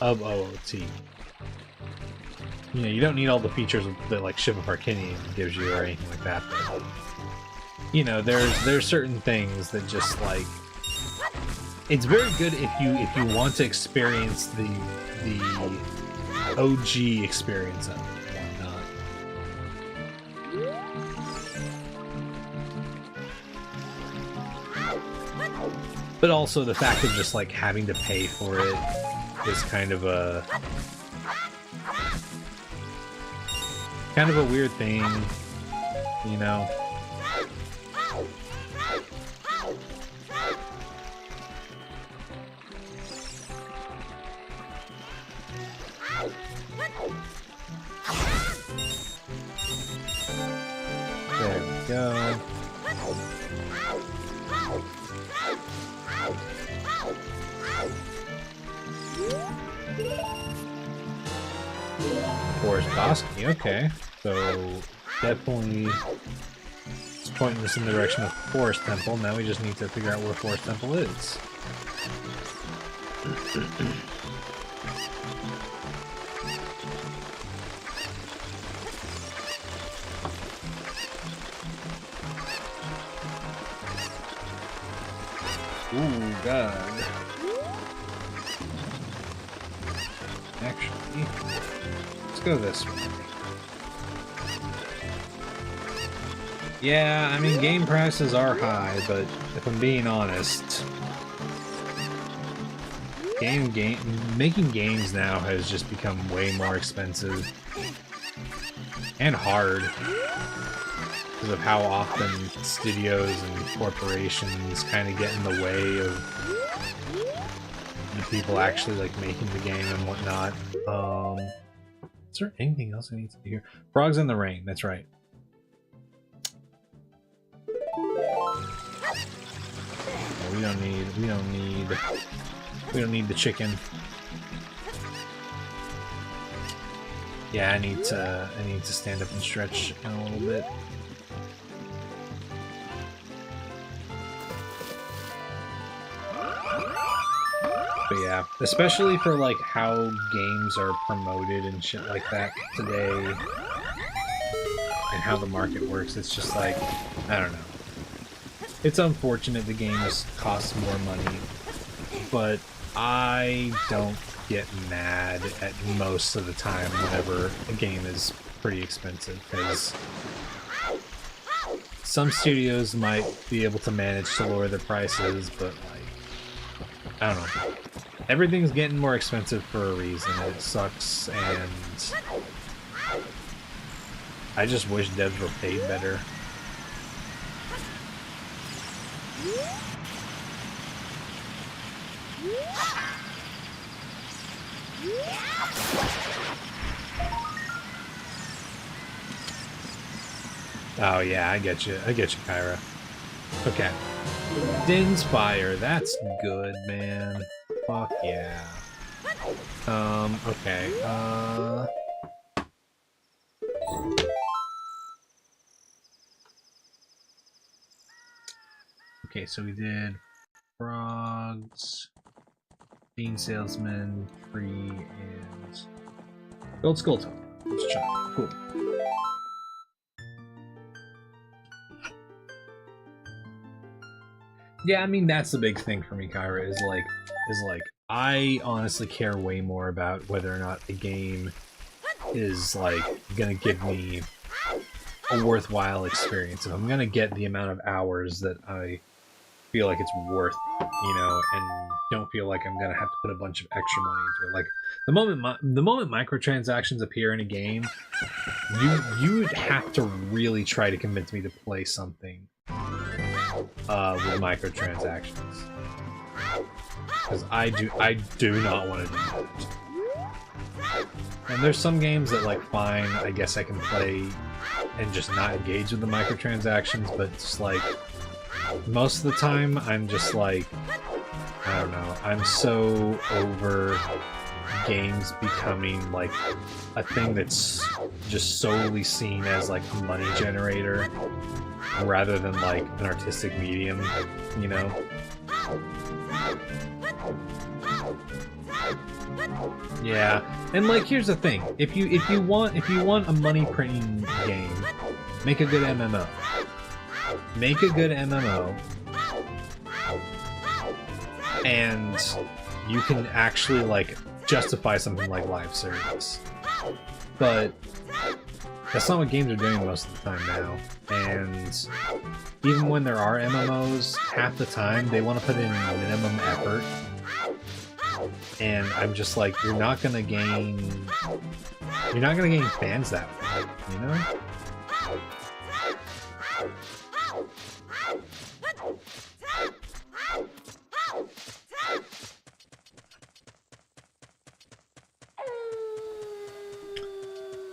OOT. You know, you don't need all the features that like Ship of Arcanium gives you or anything like that, but, you know, there's certain things that just like, it's very good if you want to experience the OG experience of it. But also the fact of just like having to pay for it is kind of a weird thing, you know. There we go. Forest Bosky, okay. So, definitely it's pointing us in the direction of Forest Temple. Now we just need to figure out where Forest Temple is. Ooh, God. Actually, let's go this way. Yeah, I mean, game prices are high, but if I'm being honest, making games now has just become way more expensive and hard because of how often studios and corporations kind of get in the way of the people actually like making the game and whatnot. Is there anything else I need to do here? Frogs in the Rain, that's right. We We don't need the chicken. Yeah, I need to stand up and stretch a little bit. But yeah, especially for like how games are promoted and shit like that today, and how the market works, it's just like, I don't know. It's unfortunate the games cost more money, but I don't get mad at most of the time whenever a game is pretty expensive, because some studios might be able to manage to lower their prices, but like, I don't know. Everything's getting more expensive for a reason, and it sucks, and I just wish devs were paid better. Oh yeah, I get you, Kyra. Okay. Din's Fire, that's good, man. Fuck yeah. Okay, okay, so we did frogs, bean salesman, free, and gold skull token. Let's try. Cool. Yeah, I mean that's the big thing for me, Kyra, is like I honestly care way more about whether or not a game is like gonna give me a worthwhile experience. If I'm gonna get the amount of hours that I feel like it's worth, you know, and don't feel like I'm gonna have to put a bunch of extra money into it. Like the moment microtransactions appear in a game, you would have to really try to convince me to play something with microtransactions, because I do not want to do that. And there's some games that, like, fine, I guess I can play and just not engage with the microtransactions, but it's like most of the time I'm just like, I don't know, I'm so over games becoming like a thing that's just solely seen as like a money generator rather than like an artistic medium, you know? Yeah, and like here's the thing: if you want a money printing game, make a good MMO. Make a good MMO, and you can actually like justify something like live service. But that's not what games are doing most of the time now. And even when there are MMOs, half the time they want to put in minimum effort. And I'm just like, you're not gonna gain fans that way, you know?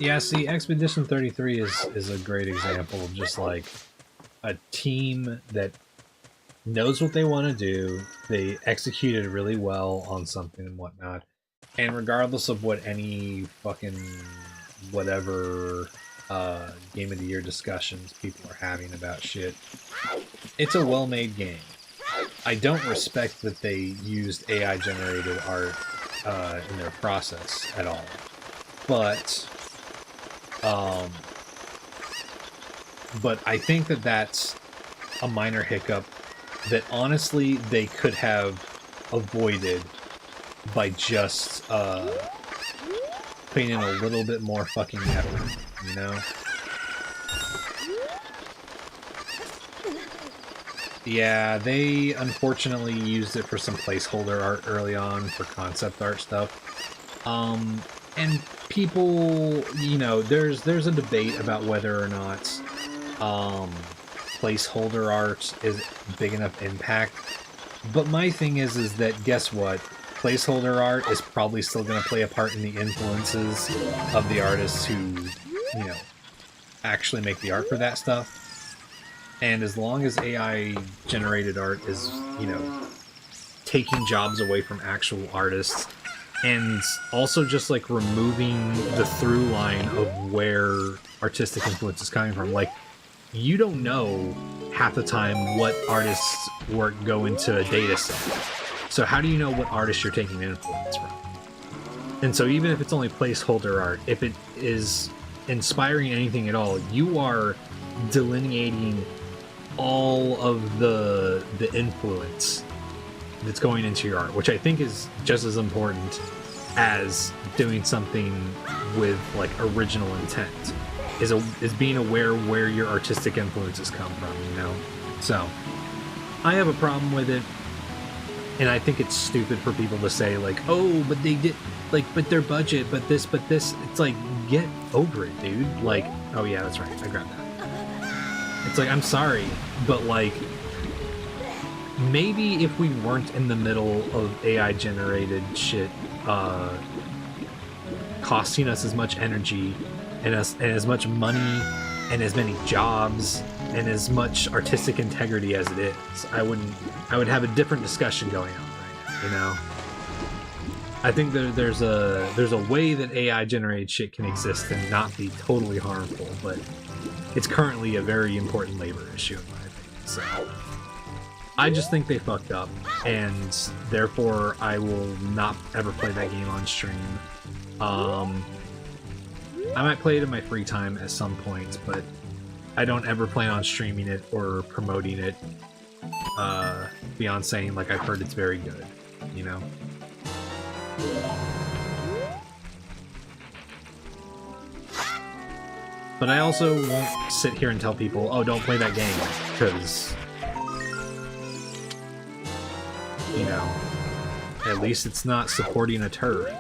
Yeah, see, Expedition 33 is a great example of just like a team that knows what they want to do, they executed really well on something and whatnot, and regardless of what any fucking whatever game of the year discussions people are having about shit, it's a well-made game. I don't respect that they used AI-generated art in their process at all, but I think that that's a minor hiccup that honestly they could have avoided by just putting in a little bit more fucking effort, you know? Yeah, they unfortunately used it for some placeholder art early on for concept art stuff. And people, you know, there's a debate about whether or not placeholder art is big enough impact. But my thing is that guess what? Placeholder art is probably still going to play a part in the influences of the artists who, you know, actually make the art for that stuff. And as long as AI generated art is, you know, taking jobs away from actual artists, and also just like removing the through line of where artistic influence is coming from. Like, you don't know half the time what artists' work go into a data set. So how do you know what artist you're taking influence from? And so even if it's only placeholder art, if it is inspiring anything at all, you are delineating all of the influence that's going into your art, which I think is just as important as doing something with like original intent, is being aware where your artistic influences come from, you know? So I have a problem with it, and I think it's stupid for people to say like, oh, but they did, like, but their budget, but this. It's like, get over it, dude. Like, oh yeah, that's right, I grabbed that. It's like, I'm sorry, but like, maybe if we weren't in the middle of AI generated shit costing us as much energy and as much money and as many jobs and as much artistic integrity as it is, I would have a different discussion going on right now, you know? I think there's a way that AI generated shit can exist and not be totally harmful, but it's currently a very important labor issue in my opinion. So I just think they fucked up, and therefore I will not ever play that game on stream. I might play it in my free time at some point, but I don't ever plan on streaming it or promoting it beyond saying, like, I've heard it's very good, you know? But I also won't sit here and tell people, oh, don't play that game, because, you know, at least it's not supporting a turd.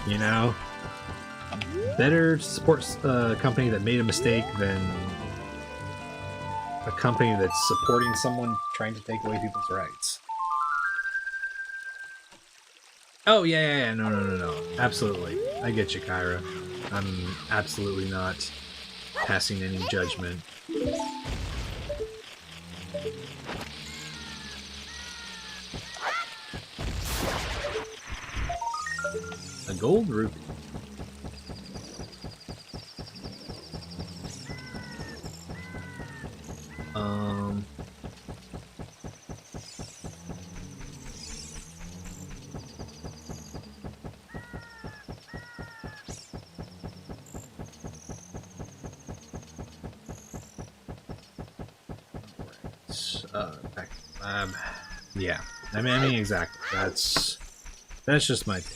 You know? Better to support a company that made a mistake than a company that's supporting someone trying to take away people's rights. Oh, yeah, no. Absolutely. I get you, Kyra. I'm absolutely not passing any judgment. A gold rupee. Yeah, I mean, exactly. That's just my take.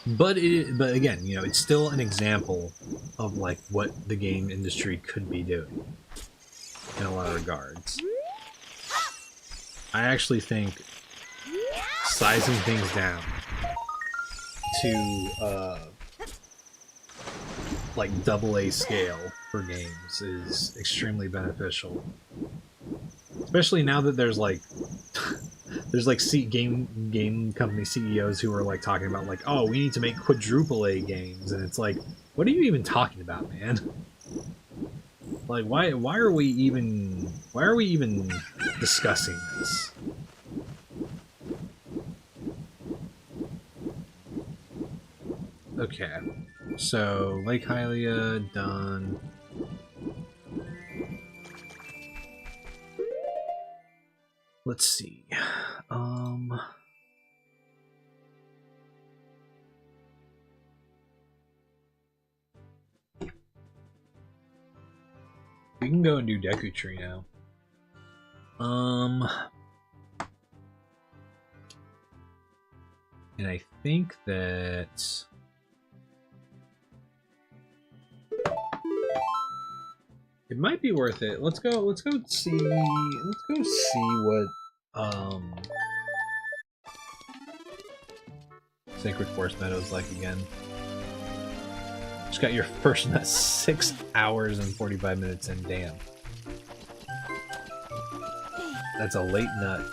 But again, you know, it's still an example of like what the game industry could be doing in a lot of regards. I actually think sizing things down to like AA scale for games is extremely beneficial. Especially now that there's like game company CEOs who are like talking about like, oh, we need to make quadruple A games, and it's like, what are you even talking about, man? Like, why are we even discussing this? Okay, so Lake Hylia done. Let's see. We can go and do Deku Tree now. And I think that it might be worth it. Let's go see what Sacred Forest Meadows like again. Just got your first nut 6 hours and 45 minutes in, damn. That's a late nut.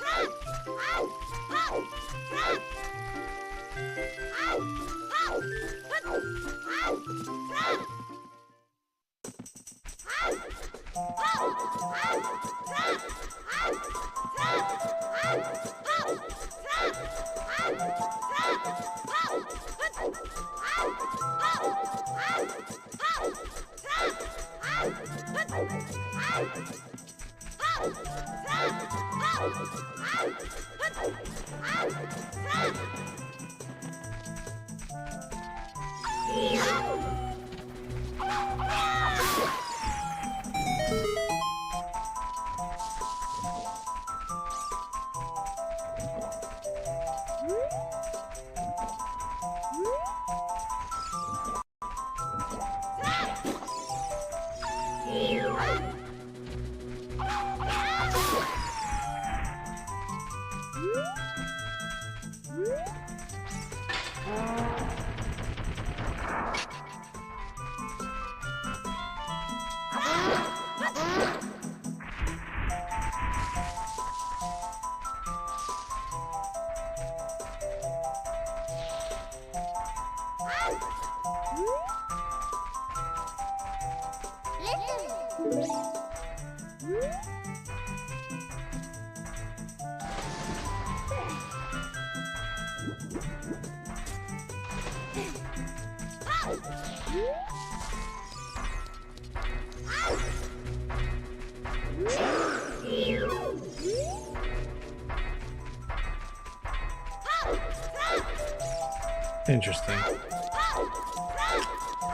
Interesting.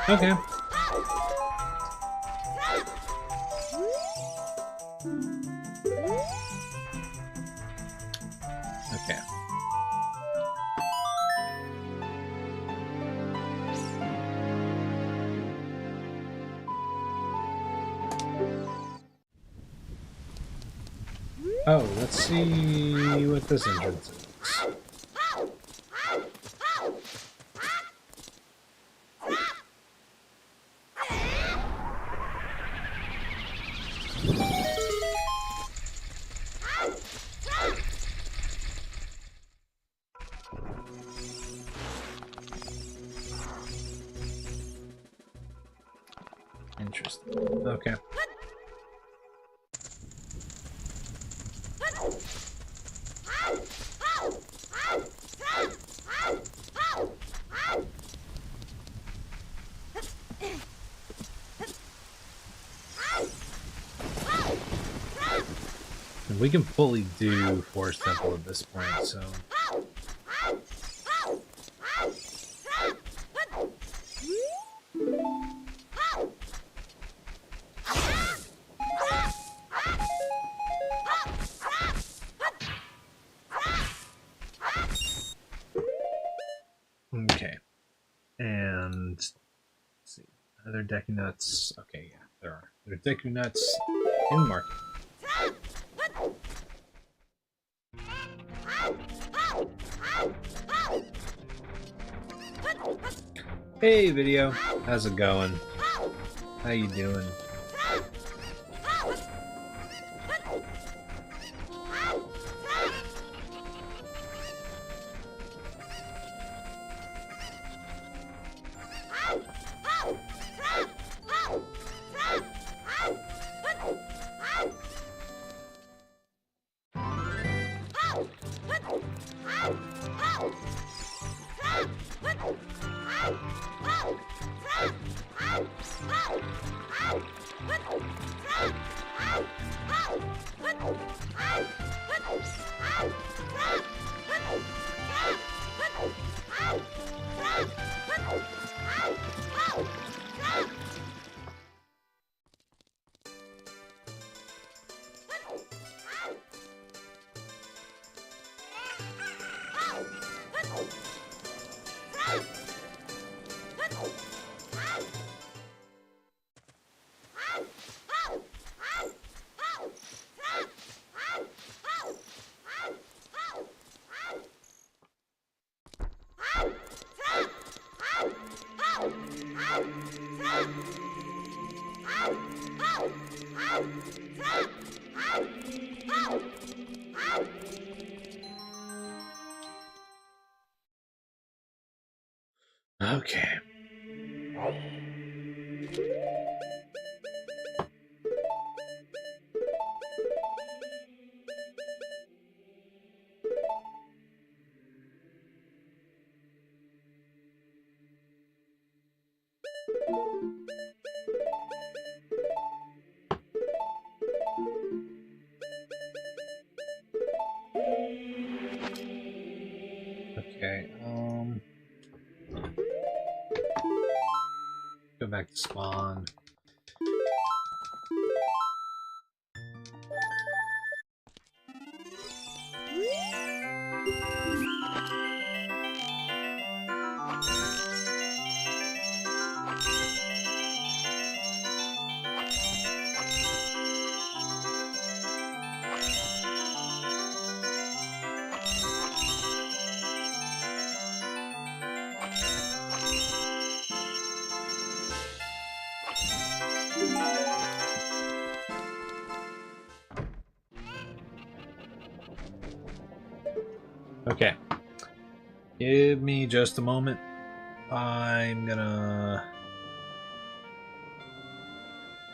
Okay. Okay. Oh, let's see what this entrance is. Interesting. Okay. And we can fully do Forest Temple at this point, so... Okay. And... let's see. Are there Deku Nuts? Okay, yeah, there are. There are Deku Nuts in market. Hey, video. How's it going? How you doing? Okay. Okay, go back to spawn. Okay. Give me just a moment. I'm gonna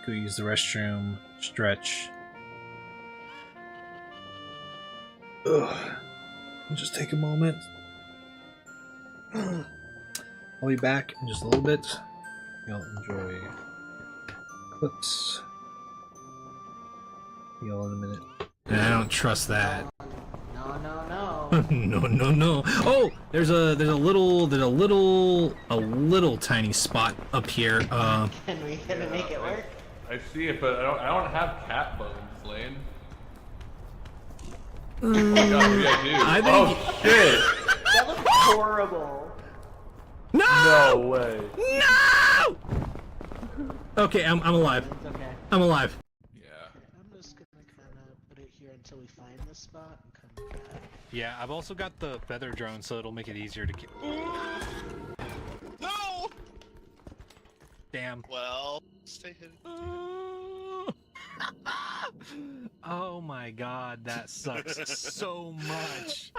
go use the restroom, stretch. Ugh. Just take a moment. I'll be back in just a little bit. Y'all enjoy clips. Y'all in a minute. I don't trust that. No. Oh, there's a little tiny spot up here. Can we make it work? I see it, but I don't have cat bones, Lane. God, maybe I do. Oh shit! That looks horrible. No way. No! Okay, I'm alive. It's okay. I'm alive. Yeah. I'm just gonna kind of put it here until we find this spot and come back. Yeah, I've also got the feather drone, so it'll make it easier to get. No! Damn. Well, stay hidden. Oh my god, that sucks so much.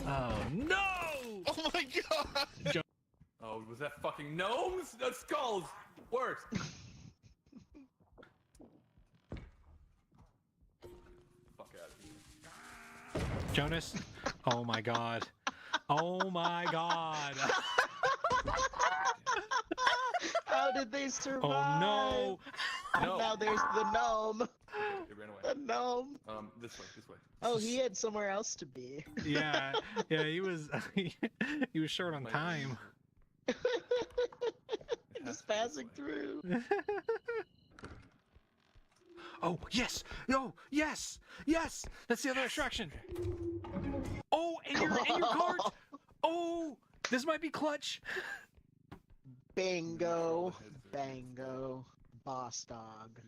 Oh no! Oh my god! Oh, was that fucking gnomes? That's skulls! Worse! Fuck out of here. Jonas? Oh my god. Oh my god. How did they survive? Oh no! No. Now there's the gnome. It ran away. The gnome. This way. Oh, he had somewhere else to be. Yeah, he was he was short on time. Just passing through. Oh, yes! No, yes! Yes! That's the other attraction! Oh, and your cart! Oh! This might be clutch! Bingo. Bango. Boss dog.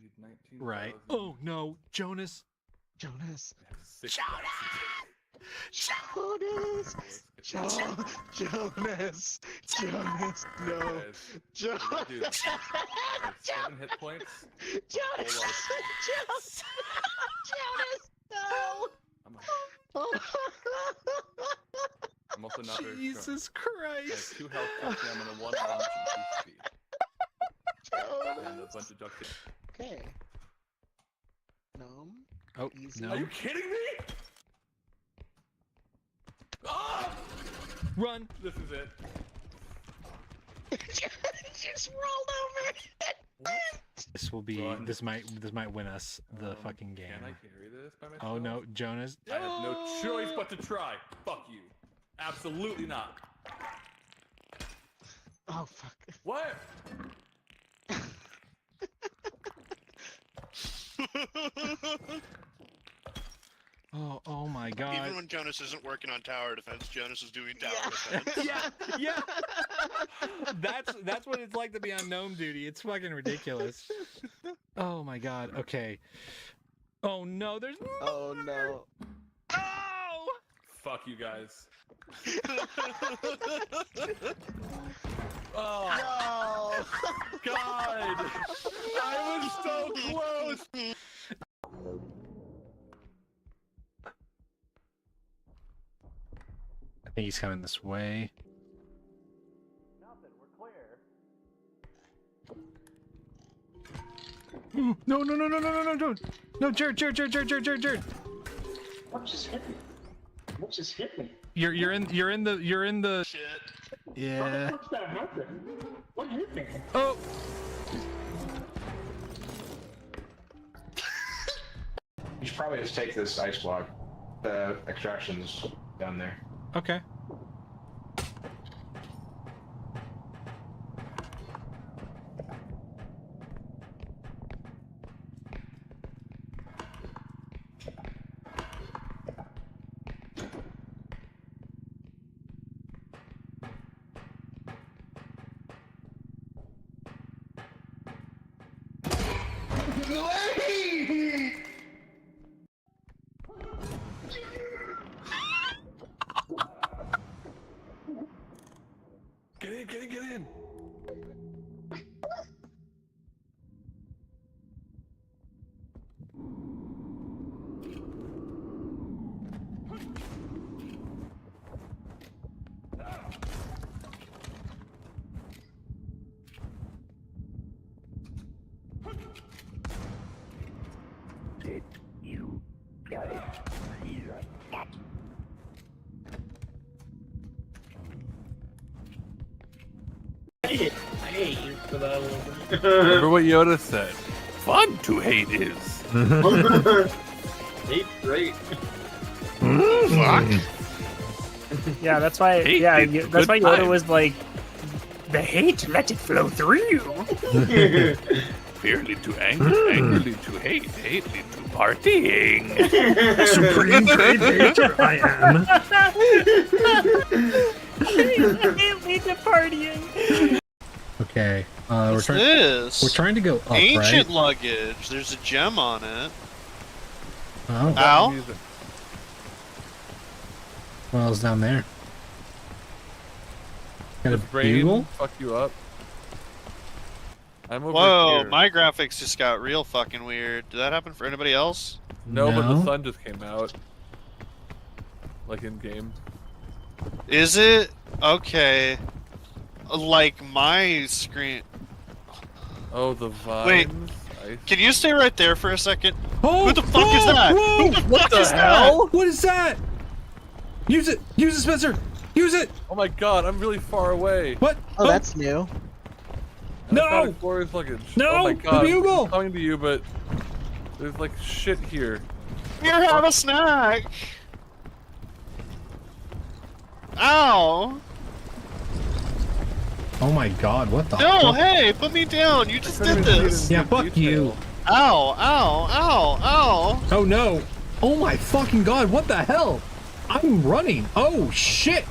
Right. Oh no, Jonas! Jonas. Jonas! Jonas! Jonas! No! Jonas! Dude, 7 hit points. Jonas! Jonas! No! I'm also not very Jesus strong. I have Christ! 2 health, 2 stamina, 1 launch, and 2 speed. And a bunch of duct tape. Okay. Gnome. Oh, Easy. no. Are you kidding me? Ah! Run! This is it. Just rolled over. This will be. Run. This might win us the fucking game. Can I carry this by myself? Oh no, Jonas! I have no choice but to try. Fuck you. Absolutely not. Oh fuck. What? Oh my God! Even when Jonas isn't working on tower defense, Jonas is doing tower defense. Yeah. That's what it's like to be on gnome duty. It's fucking ridiculous. Oh my God. Okay. Oh no, there's. Oh no. Oh! Fuck you guys. Oh No. God! I was so close. I think he's coming this way. Nothing. We're clear. No, Jared. What just hit me? What just hit me? You're in the. Shit. Yeah. What's that happen? What hit me? Oh. You should probably just take this ice block. The extraction's down there. Okay. Get in, get in, get in! I hate you for that one. Remember what Yoda said? Fun to hate is. Hate's great. Fuck. Yeah, that's why. Hate Yeah, is that's why good Yoda time. was like, the hate, let it flow through you. Fear lead to anger, anger lead to hate, hate lead to partying. Supreme great hater I am. Hate lead to partying. Okay. What's this? We're trying to go up, Ancient right? luggage. There's a gem on it. Oh, Ow. Music. what else down there? Got a Does rain bugle? fuck you up? I'm over Whoa, here. my graphics just got real fucking weird. Did that happen for anybody else? No, but the No. sun just came out. Like in game. Is it? Okay. Like my screen. Oh, the vines. Wait. I... Can you stay right there for a second? Oh, Who the fuck is that? Whoa! Who the fuck is hell? What is that? Use it! Use it, Spencer! Use it! Oh my god, I'm really far away. What? Oh, that's new. And I found No! glorious luggage. No, Oh my the god. bugle! I'm coming to you, but there's like shit here. Here, have a snack. Ow! Oh my god, what the No, fuck? hey, put me down. You just couldn't did even see it this. in Yeah, good fuck you. detail. Ow, ow, ow, ow. Oh no! Oh my fucking god, what the hell? I'm running! Oh shit!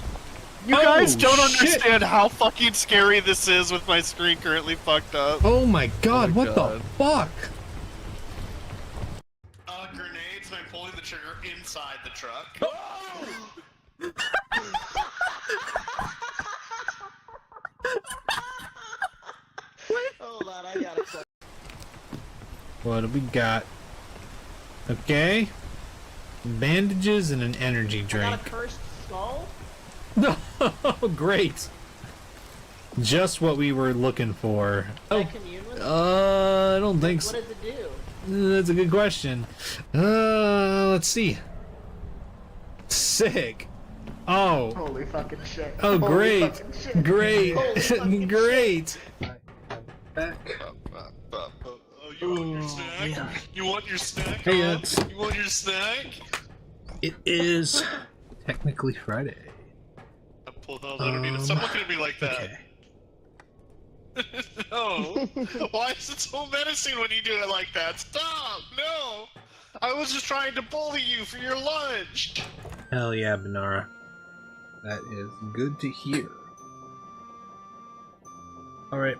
You guys Oh, don't shit. understand how fucking scary this is with my screen currently fucked up. Oh my god, my what God. the fuck? Grenades, and I'm pulling the trigger inside the truck. Hold on, I got a What do we got? Okay. Bandages and an energy drink. cursed skull? No, great. Just what we were looking for. Can I Oh, commune with it? I don't think What so. does it do? That's a good question. Let's see. Sick. Oh. Holy fucking shit. Oh, Holy great. fucking shit. Great. Holy fucking Great. Oh, you want your snack? yeah. You want your snack? Hey, huh? it's- You want your snack? It is technically Friday. I pulled out underneath it. Stop looking at me like that. Okay. No. Why is it so menacing when you do it like that? Stop! No! I was just trying to bully you for your lunch! Hell yeah, Benara. That is good to hear. Alright,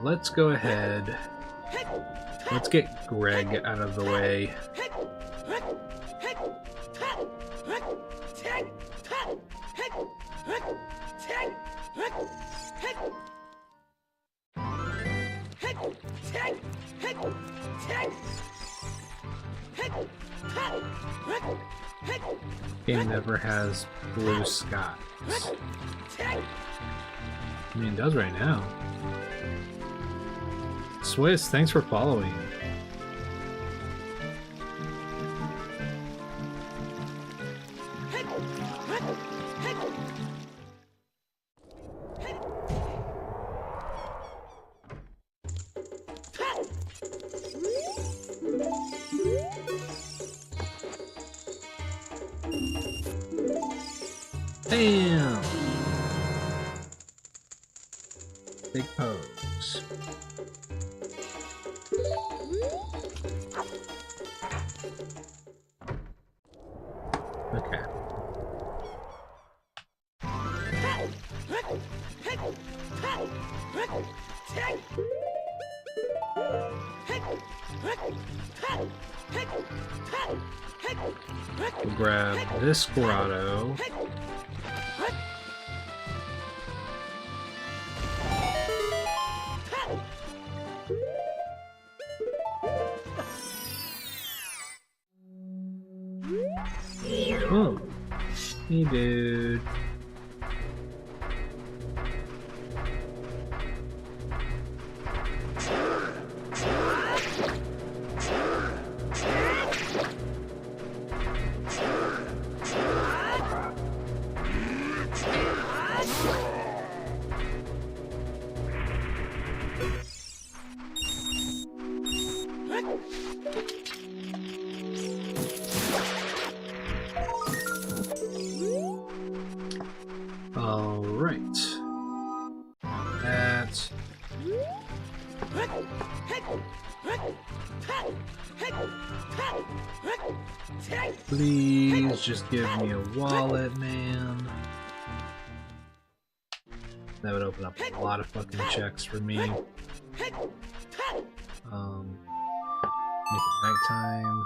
let's go ahead. Let's get Greg out of the way. Game never has blue skies. I mean, it does right now. Swiss, thanks for following. Bam! Big pose. Okay. Grab this grotto. Oh, hey dude. All right. That. Please just give me a wallet, man. That would open up a lot of fucking checks for me. Make it nighttime.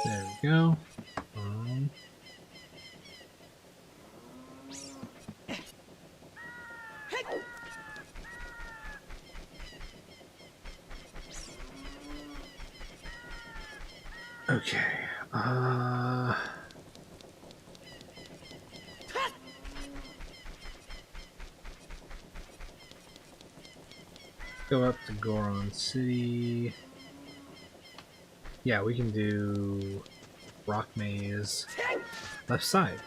There we go. Okay. Go up to Goron City. Yeah, we can do Rock Maze. Left side.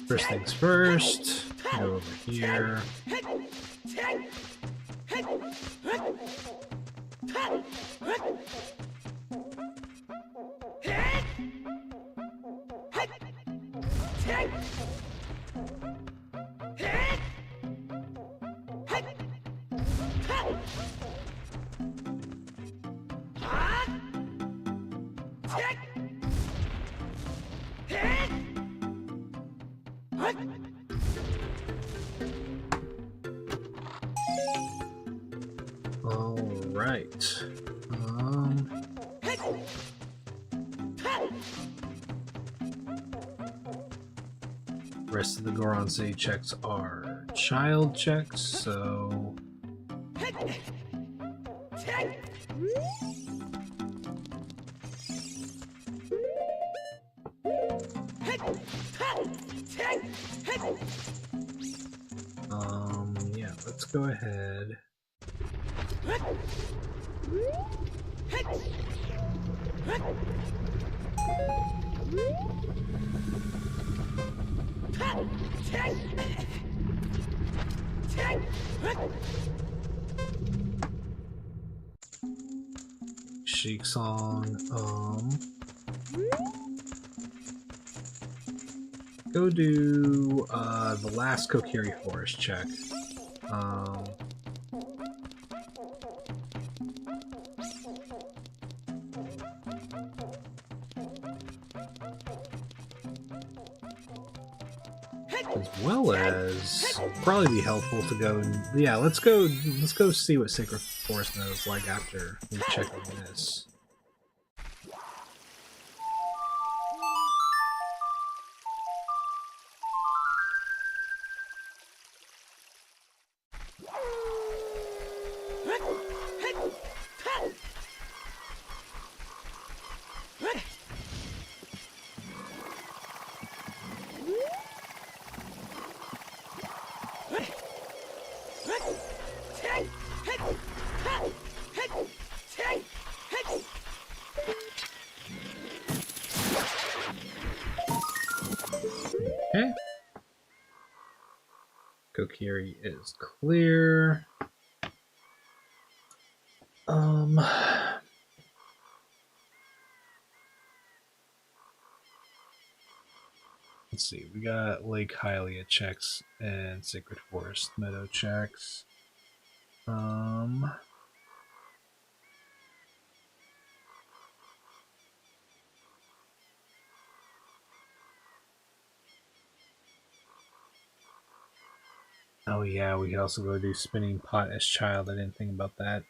First things first, go over here. Alright. Rest of the Goron City checks are child checks, so yeah, let's go ahead. Sheik song. Go do the last Kokiri Forest check. As well as probably be helpful to go and yeah, let's go see what Sacred Forest knows like after we check on this. Okay. Kokiri is clear. Let's see, we got Lake Hylia checks and Sacred Forest Meadow checks. Oh yeah, we could also go do Spinning Pot as Child. I didn't think about that.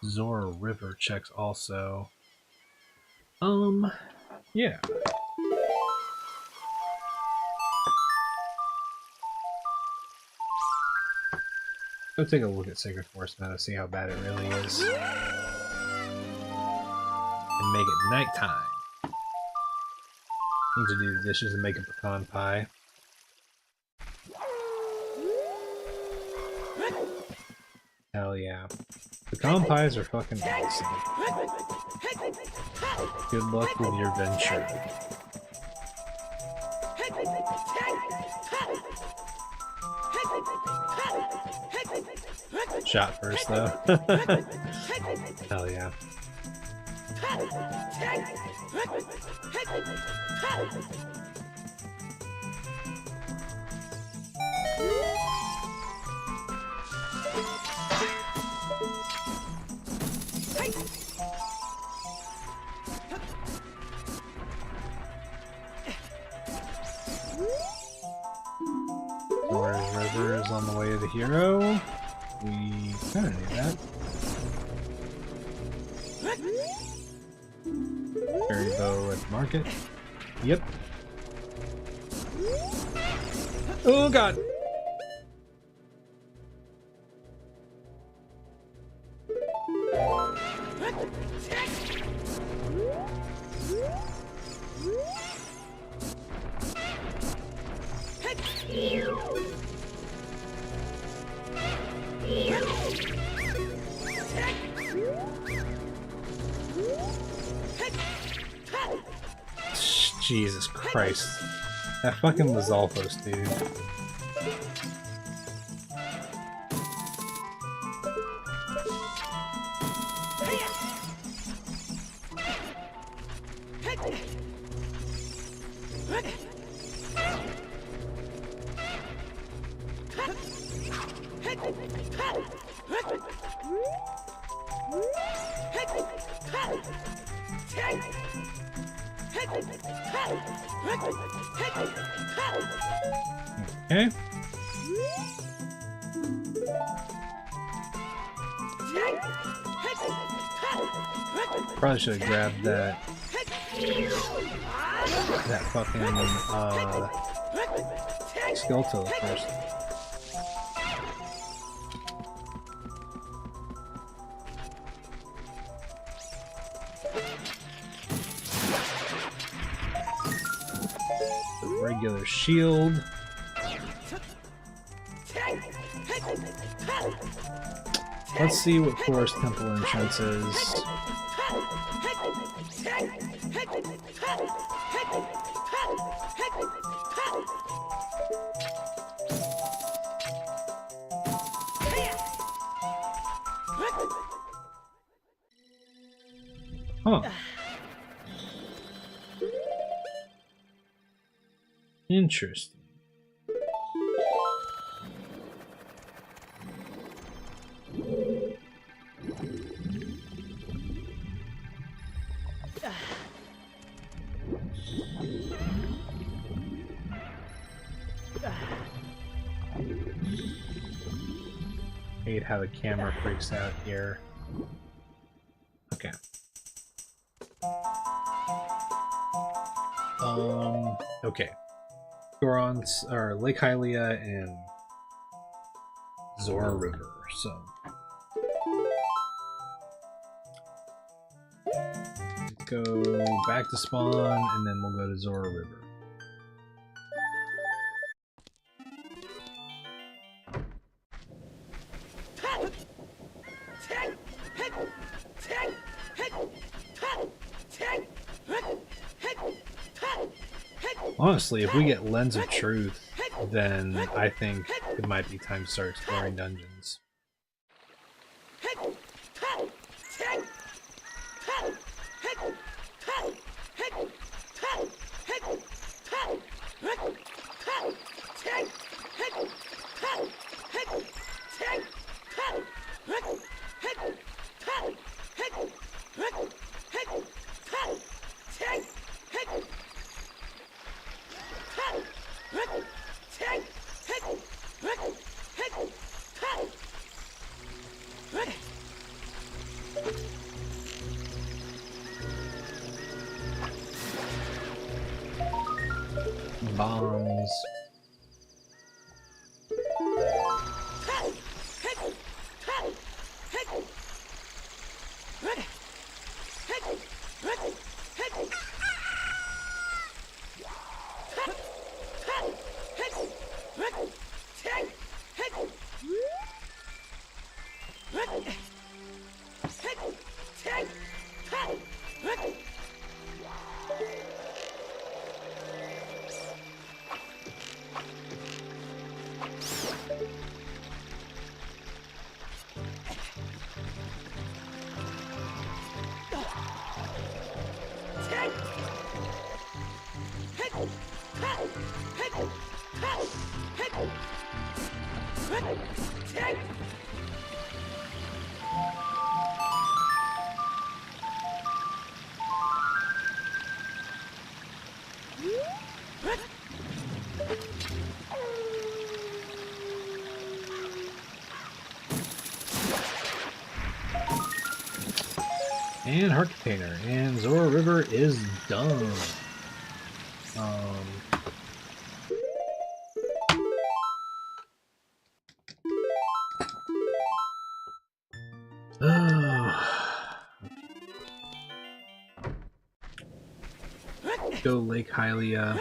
Zora River checks also. Yeah. Go take a look at Sacred Forest Meadow, see how bad it really is. And make it nighttime. Need to do the dishes and make a pecan pie. Hell yeah. Pecan pies are fucking awesome. Good luck with your venture. Shot first though. Hell yeah. Zora's River is on the way to the hero. We kind of knew that. Fairy bow at market. Yep. Oh god! Jesus Christ. That fucking Lizalfos, dude. Okay. Probably should have grabbed that fucking skeletal first. The regular shield. Let's see what Forest Temple entrance is. Huh. Interesting. I hate how the camera freaks out here. Okay. Okay. Gorons, or Lake Hylia and Zora River, so. Let's go back to spawn, and then we'll go to Zora River. Honestly, if we get Lens of Truth, then I think it might be time to start exploring dungeons. Bombs. And Heart Container, and Zora River is done. Go Lake Hylia.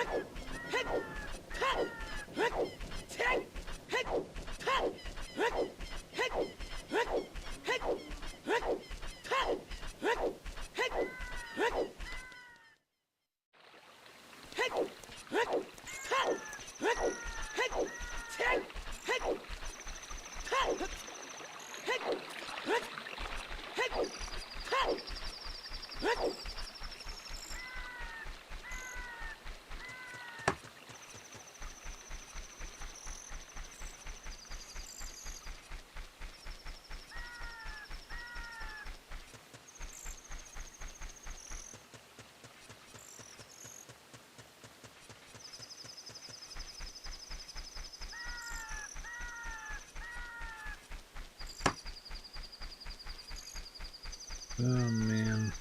Oh man.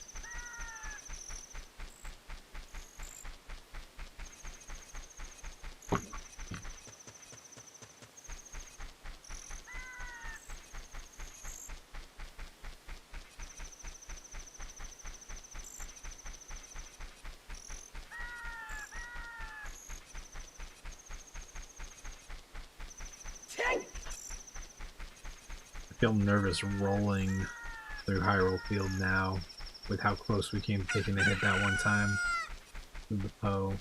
I feel nervous rolling through Hyrule Field now, with how close we came to taking the hit that one time with the Poe.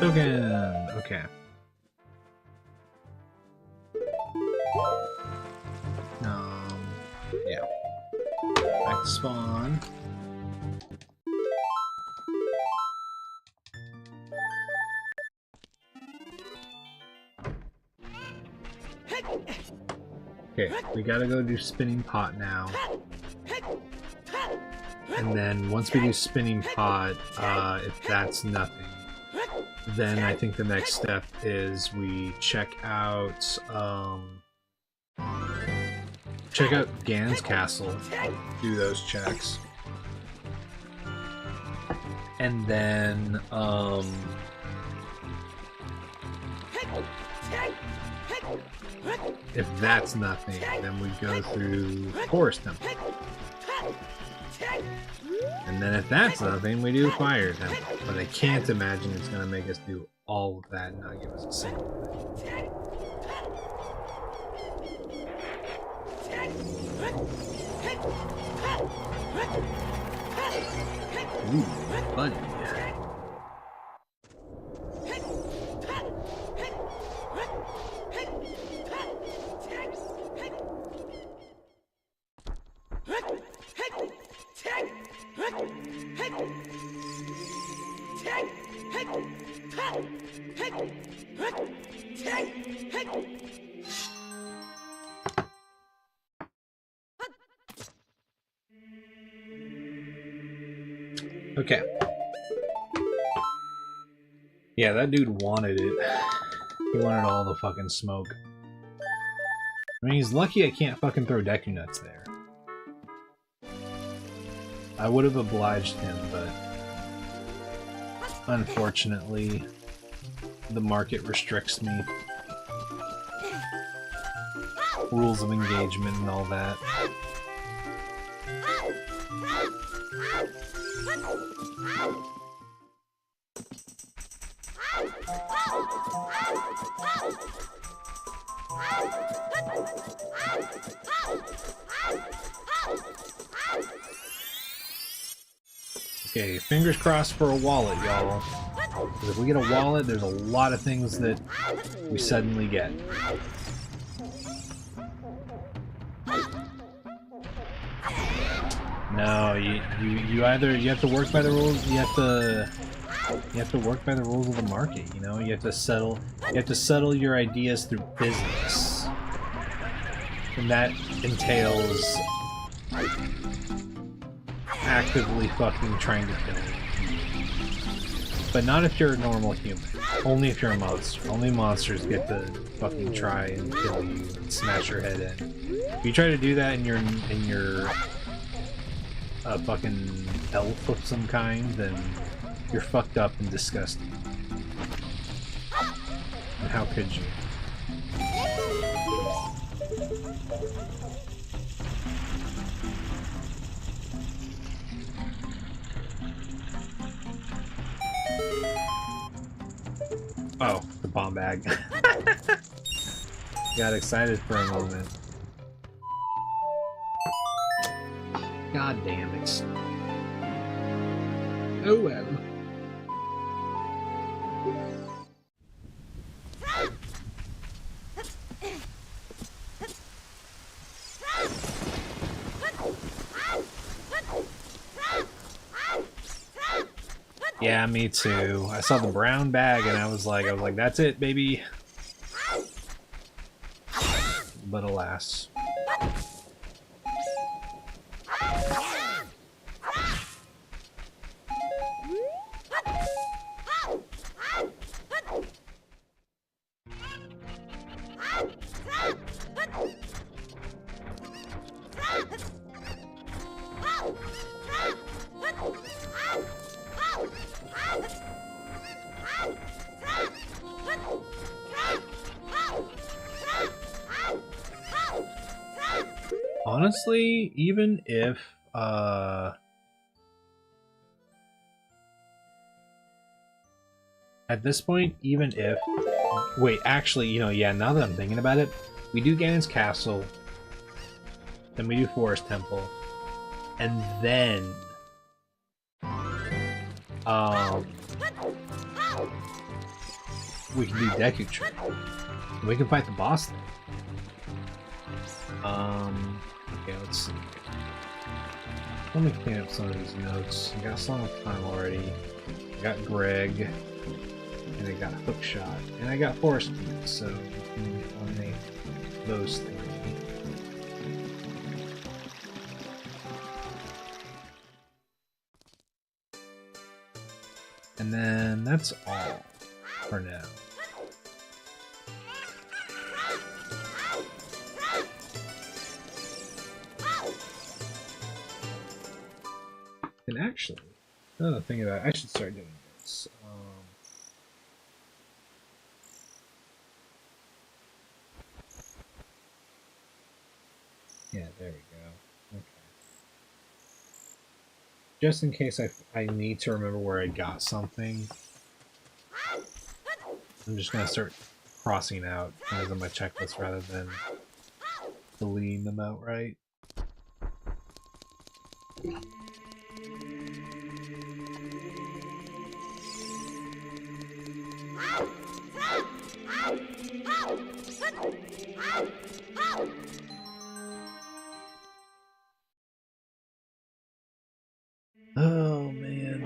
Token. Okay. Yeah. Back to spawn. Okay, we gotta go do spinning pot now. And then once we do spinning pot, if that's nothing, then I think the next step is we check out Gan's castle, do those checks, and then if that's nothing, then we go through Forest Temple. And then if that's nothing, we do Fire Temple. But I can't imagine it's going to make us do all of that and not give us a single thing. Ooh, buddy. Okay. Yeah, that dude wanted it. He wanted all the fucking smoke. I mean, he's lucky I can't fucking throw Deku Nuts there. I would have obliged him, but unfortunately, the market restricts me. Rules of engagement and all that. Okay, fingers crossed for a wallet, y'all. Because if we get a wallet, there's a lot of things that we suddenly get. No, you either you have to work by the rules, you have to work by the rules of the market, you know? You have to settle your ideas through business. And that entails actively fucking trying to kill you. But not if you're a normal human. Only if you're a monster. Only monsters get to fucking try and kill you and smash your head in. If you try to do that and you're a fucking elf of some kind, then you're fucked up and disgusting. And how could you? Oh, the bomb bag. Got excited for a moment. God damn it. Oh well. Yeah, me too. I saw the brown bag and I was like, that's it, baby. but alas. Honestly, even if at this point, even if wait, actually, you know, yeah, now that I'm thinking about it, we do Ganon's Castle, then we do Forest Temple, and then we can do Deku Tree. We can fight the boss then. Okay, let's see. Let me clean up some of these notes. I got some time already. I got Greg, and I got Hookshot, and I got Forest Keep, so we can eliminate those three. And then that's all for now. And actually, another thing about I should start doing this. Yeah, there we go. Okay. Just in case I need to remember where I got something, I'm just gonna start crossing out things on my checklist rather than deleting them outright. Oh man.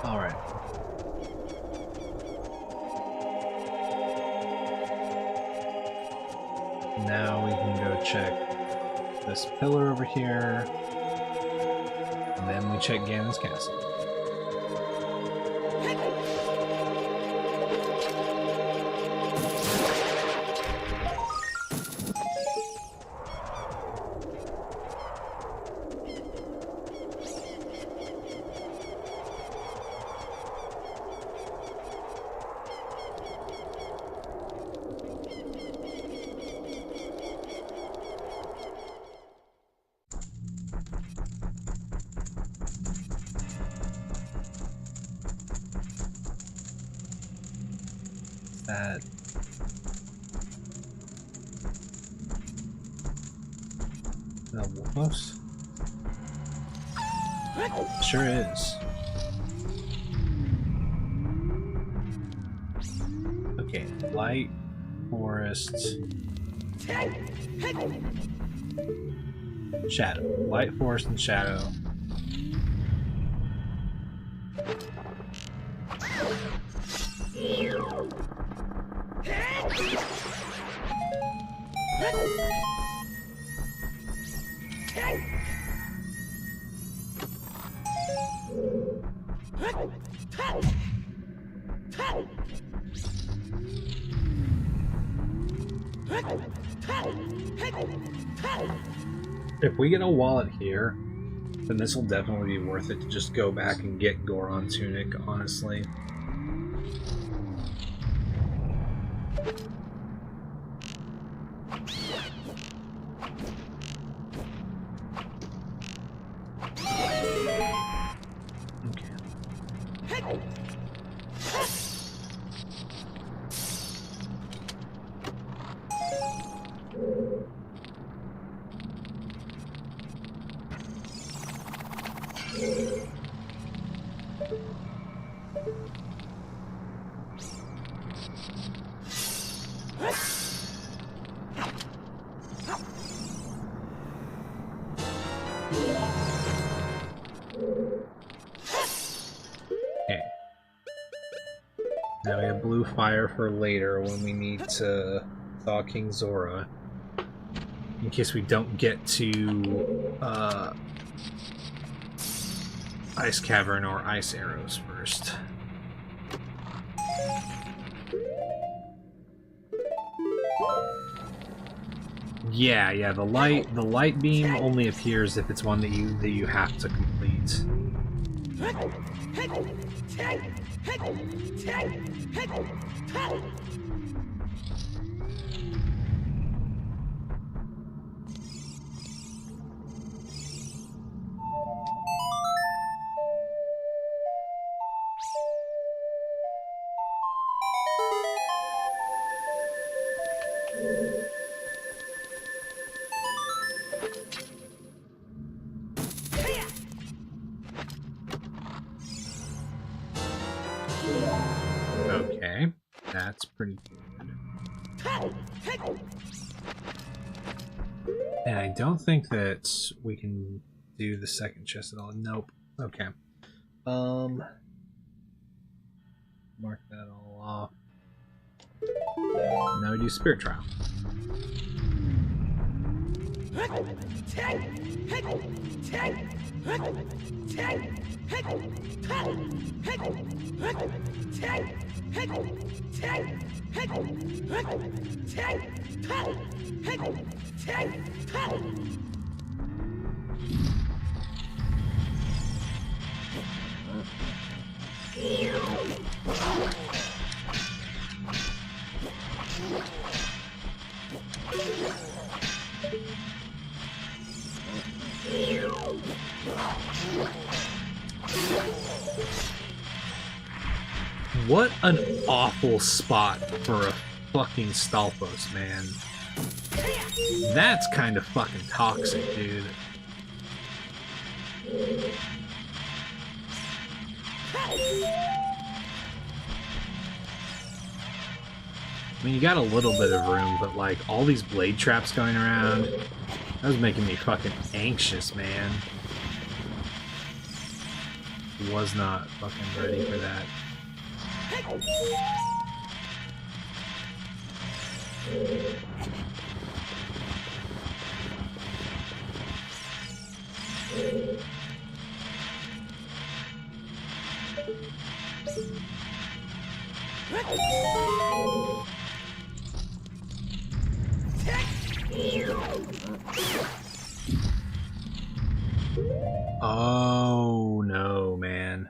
All right. Now we can go check this pillar over here, and then we check Ganon's Castle. That Wolfos? Sure is. Okay, light, forest, shadow. Light, forest, and shadow. If we get a wallet here, then this will definitely be worth it to just go back and get Goron Tunic, honestly. Okay. Now we have blue fire for later when we need to thaw King Zora. In case we don't get to Ice Cavern or Ice Arrows first. Yeah, the light beam only appears if it's one that you have to complete. Okay, that's pretty good. And I don't think that we can do the second chest at all. Nope. Okay. Mark that all off. Now we do Spirit Trial. What an awful spot for a fucking Stalfos, man. That's kind of fucking toxic, dude. I mean, you got a little bit of room, but like all these blade traps going around, that was making me fucking anxious, man. Was not fucking ready for that. Oh no, man.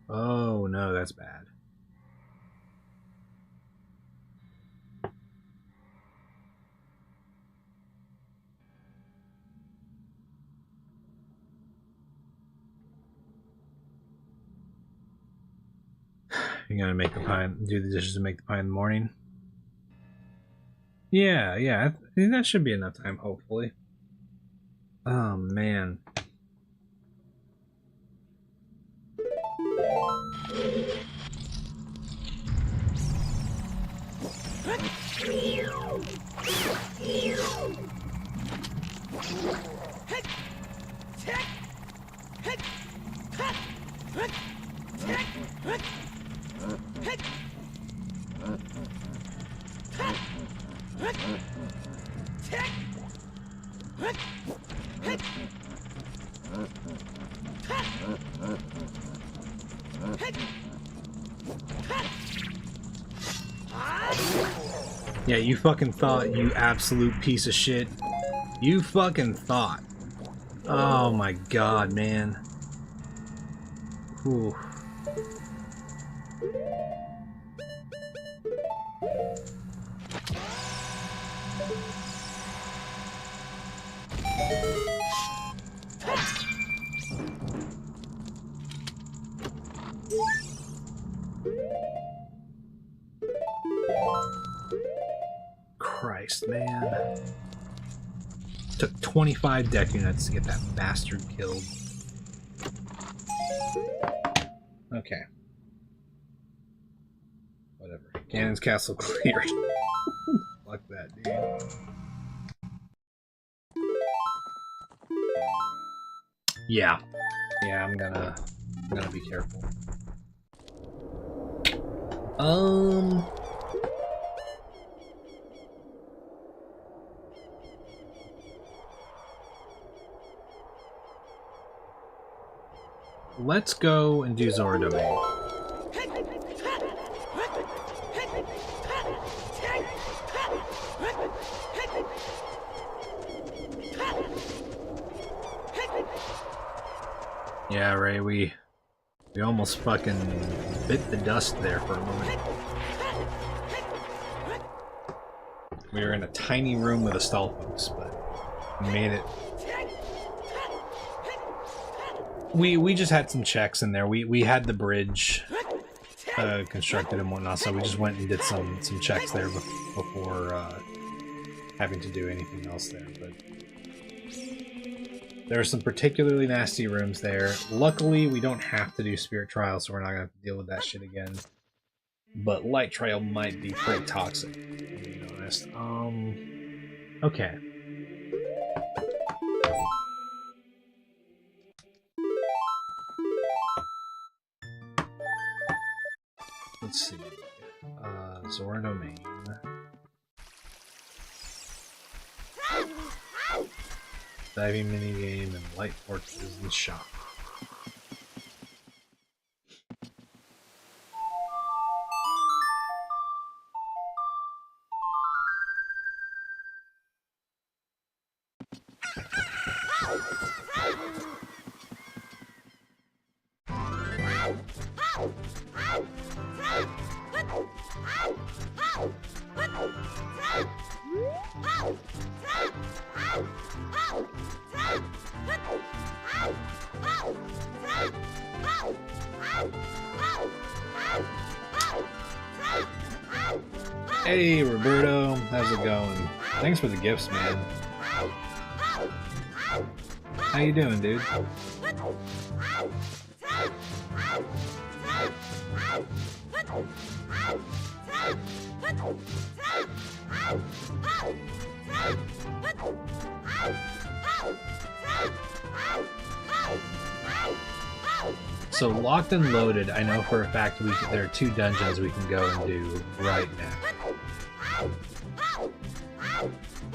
Oh no, that's bad. You're gonna make the pie, do the dishes and make the pie in the morning? Yeah, I think that should be enough time, hopefully. Oh, man. Yeah, you fucking thought, you absolute piece of shit. You fucking thought. Oh my god, man. Whew. Christ, man. Took 25 deck units to get that bastard killed. Okay. Whatever. Ganon's castle cleared. Fuck that, dude. Yeah. Yeah, I'm gonna be careful. Let's go and do Zora Domain. Yeah, Ray, we almost fucking bit the dust there for a moment. We were in a tiny room with a stall folks, but we made it. We just had some checks in there. We had the bridge constructed and whatnot, so we just went and did some checks there before having to do anything else there. But there are some particularly nasty rooms there. Luckily, we don't have to do Spirit Trial, so we're not gonna have to deal with that shit again. But Light Trail might be pretty toxic, to be honest. Okay. Let's see. Zora Domain. Diving minigame and light fortresses and shop. Hey Roberto, how's it going? Thanks for the gifts, man. How you doing, dude? So Locked and Loaded, I know for a fact there are 2 dungeons we can go and do right now.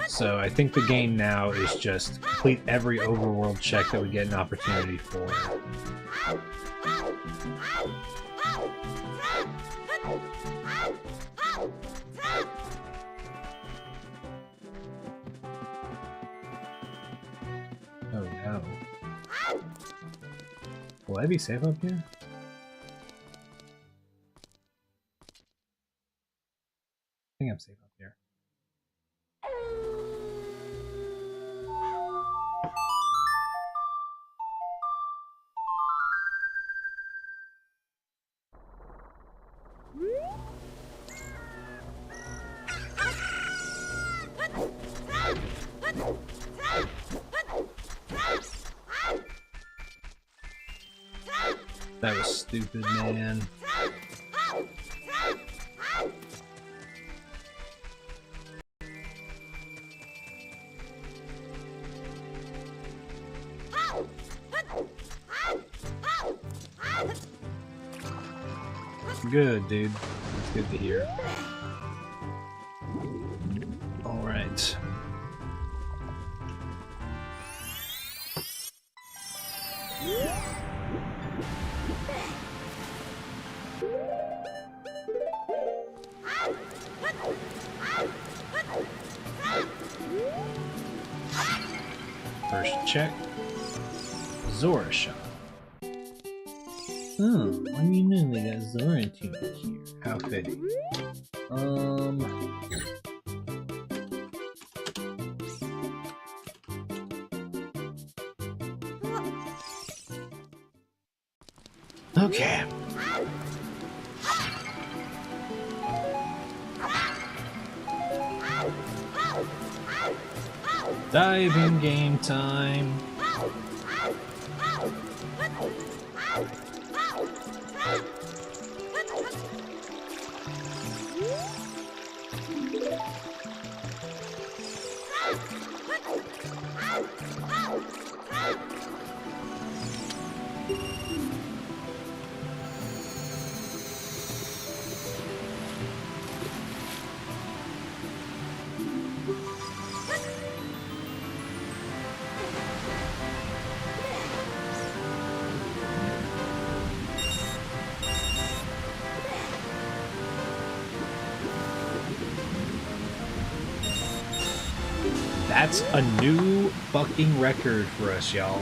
So I think the game now is just complete every overworld check that we get an opportunity for. Oh no. Will I be safe up here? I think I'm safe up here. That was stupid, man. Good, dude. It's good to hear. All right. First check. Zora shop. Oh, what do you know they got Zora to here? How fitting. Okay. Diving game time. That's a new fucking record for us, y'all.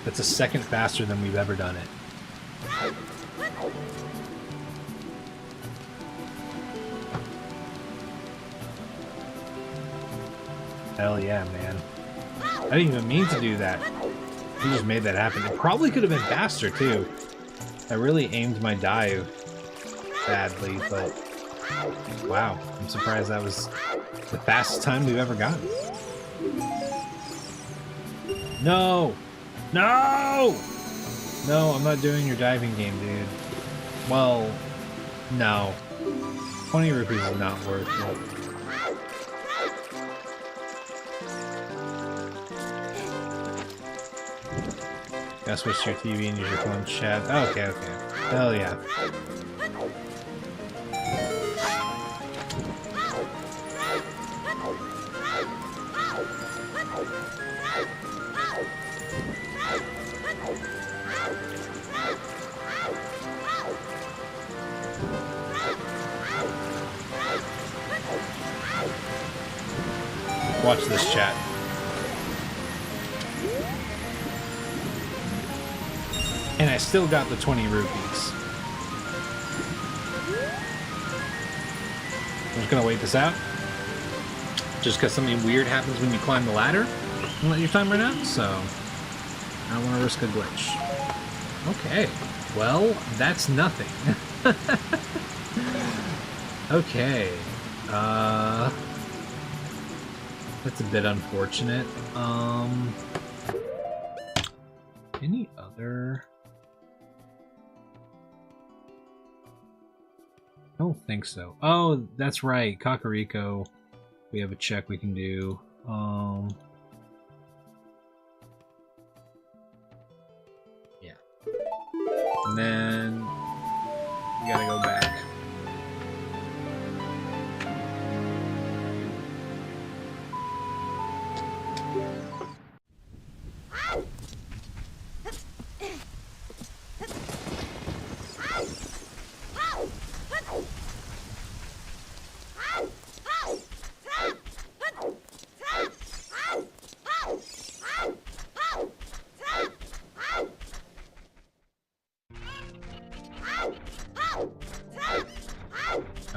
That's a second faster than we've ever done it. Hell yeah, man. I didn't even mean to do that. We just made that happen. It probably could have been faster, too. I really aimed my dive badly, but... Wow, I'm surprised that was the fastest time we've ever gotten. No! No! No, I'm not doing your diving game, dude. Well, no. 20 rupees is not worth it. Gotta switch to your TV and use your phone chat. Oh, okay, okay. Hell yeah. Watch this chat. And I still got the 20 rupees. I'm just gonna wait this out. Just because something weird happens when you climb the ladder. And let your time run out, so I don't want to risk a glitch. Okay. Well, that's nothing. Okay. That's a bit unfortunate. Any other? I don't think so. Oh, that's right. Kakariko. We have a check we can do. Yeah. And then we gotta go back.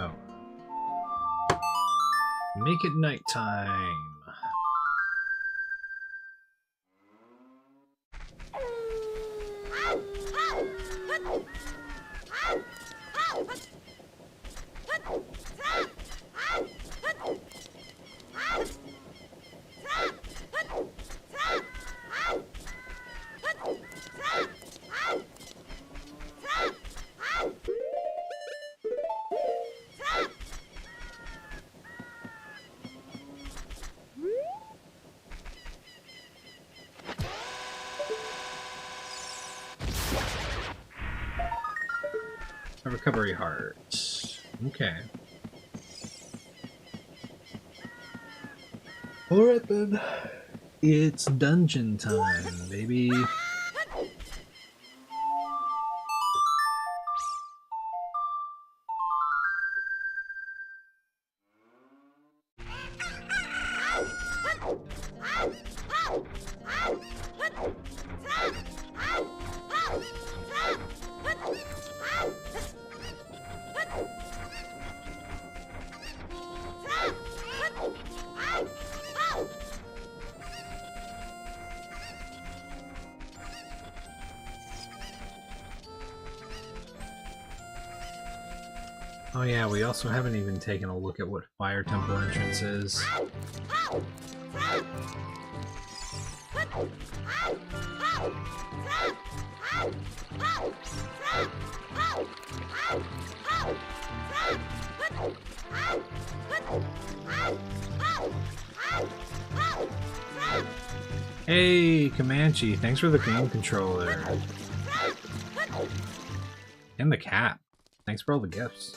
Oh. Make it nighttime. A recovery heart. Okay. Alright then. It's dungeon time, baby. Oh yeah, we also haven't even taken a look at what Fire Temple entrance is. Hey, Comanche, thanks for the game controller. And the cap. Thanks for all the gifts.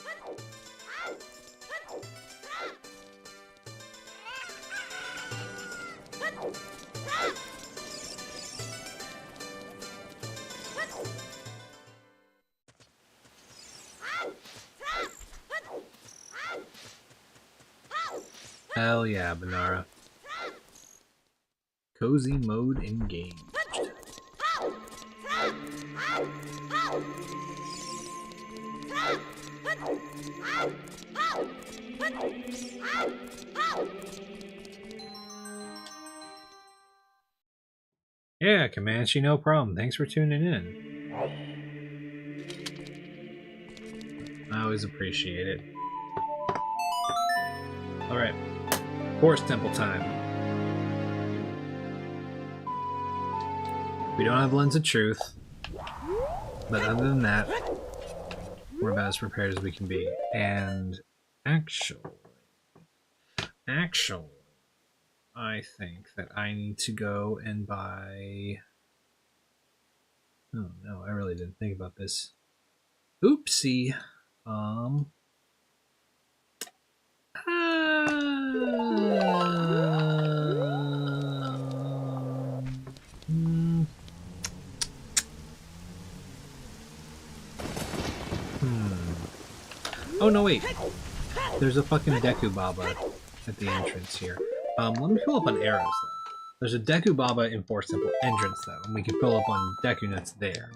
Hell yeah, Banara. Cozy mode in game. Yeah, Comanche, no problem. Thanks for tuning in. I always appreciate it. Alright. Forest Temple time. We don't have Lens of Truth. But other than that, we're about as prepared as we can be. And actually, I think that I need to go and buy... Oh no, I really didn't think about this. Oopsie. Oh no, wait. There's a fucking Deku Baba at the entrance here. Let me fill up on arrows though. There's a Deku Baba in Forest Temple entrance though, and we can fill up on Deku Nuts there.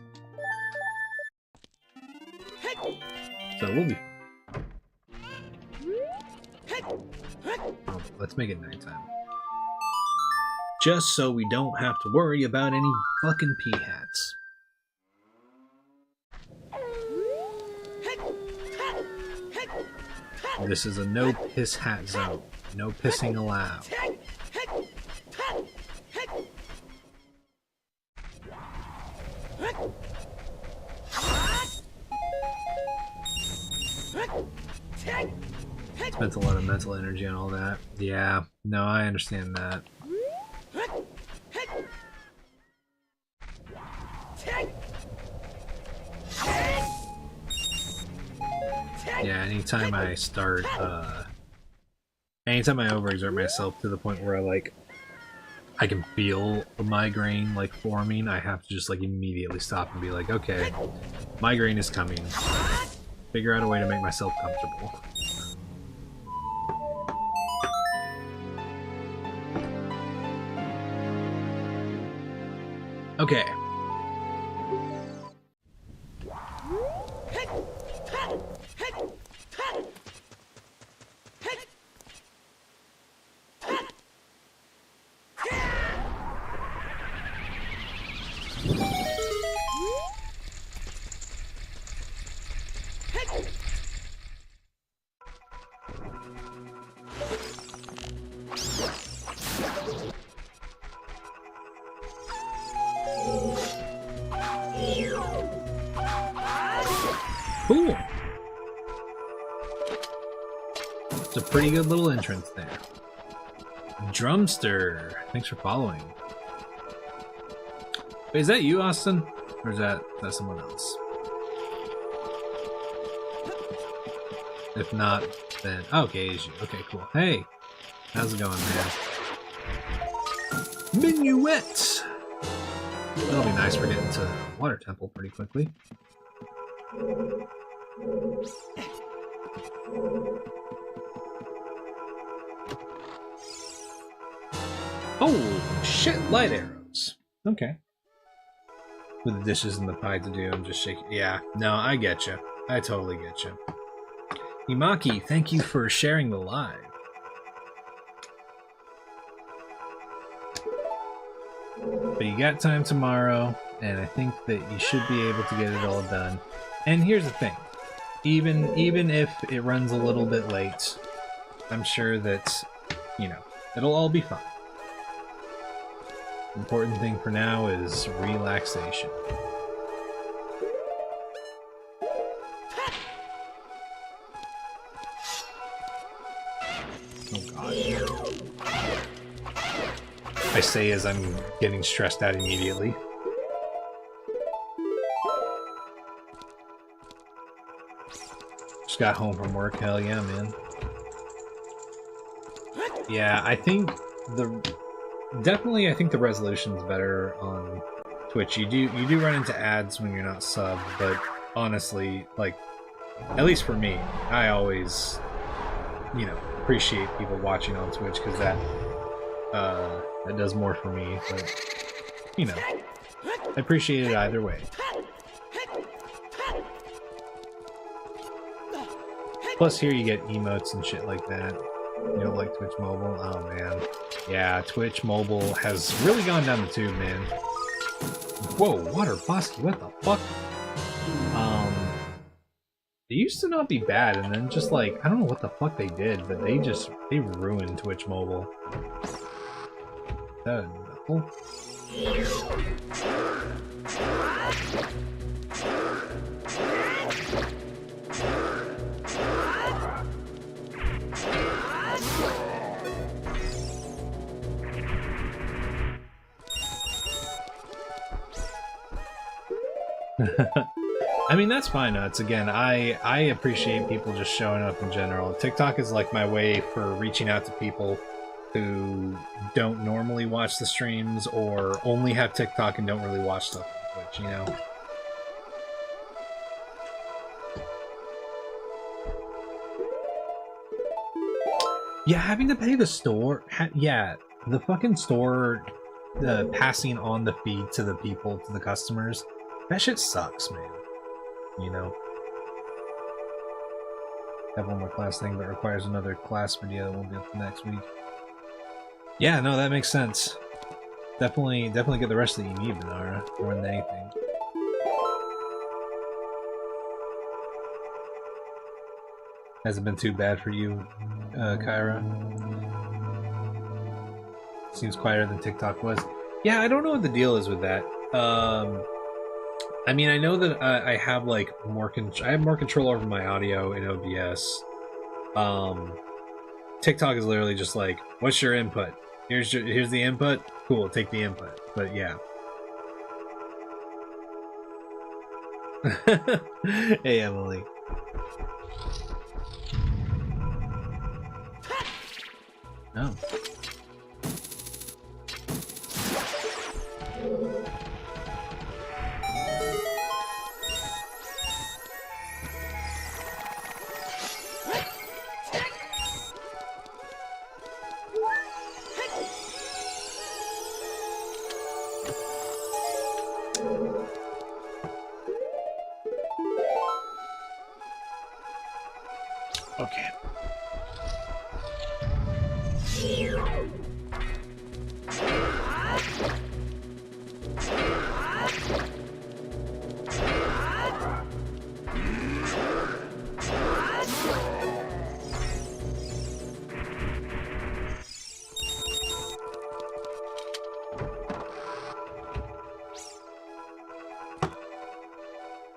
So we'll be fine. Oh, let's make it nighttime. Just so we don't have to worry about any fucking pea hats. This is a no piss hat zone. No pissing allowed. Spent a lot of mental energy on all that. Yeah, no, I understand that. Yeah, anytime I start, anytime I overexert myself to the point where I can feel a migraine, like, forming, I have to just, like, immediately stop and be like, okay, migraine is coming. Figure out a way to make myself comfortable. Okay. Cool. It's a pretty good little entrance there. Drumster, thanks for following. Wait, is that you, Austin? Or is that someone else? If not, then... Oh, okay, it's you. Okay, cool. Hey! How's it going, man? Minuet! That'll be nice for getting to Water Temple pretty quickly. Oh, shit, light arrows. Okay. With the dishes and the pie to do, I'm just shaking. Yeah, no, I get you. I totally get you. Imaki, thank you for sharing the live. But you got time tomorrow, and I think that you should be able to get it all done. And here's the thing. Even if it runs a little bit late, I'm sure that, you know, it'll all be fine. The important thing for now is relaxation. Oh god. I say as I'm getting stressed out immediately. Just got home from work, hell yeah, man. Yeah, I think definitely I think the resolution's better on Twitch. You do run into ads when you're not subbed, but honestly, like, at least for me, I always, you know, appreciate people watching on Twitch because that does more for me. But you know, I appreciate it either way. Plus, here you get emotes and shit like that. You don't like Twitch Mobile? Oh man, yeah, Twitch Mobile has really gone down the tube, man. Whoa, Water Bosky, what the fuck? They used to not be bad, and then just like, I don't know what the fuck they did, but they ruined Twitch Mobile. Oh. I mean, that's fine, Nuts. Again, I appreciate people just showing up in general. TikTok is like my way for reaching out to people who don't normally watch the streams or only have TikTok and don't really watch stuff on Twitch, you know? Yeah, having to pay the store... yeah, the fucking store passing on the feed to the people, to the customers, that shit sucks, man. You know? Have one more class thing, but requires another class video that won't be up next week. Yeah, no, that makes sense. Definitely get the rest that you need, Banara, more than anything. Hasn't been too bad for you, Kyra. Seems quieter than TikTok was. Yeah, I don't know what the deal is with that. I mean, I know that I have like more control over my audio in OBS. TikTok is literally just like, what's your input? Here's the input. Cool, take the input. But yeah. Hey, Emily. Oh. Okay.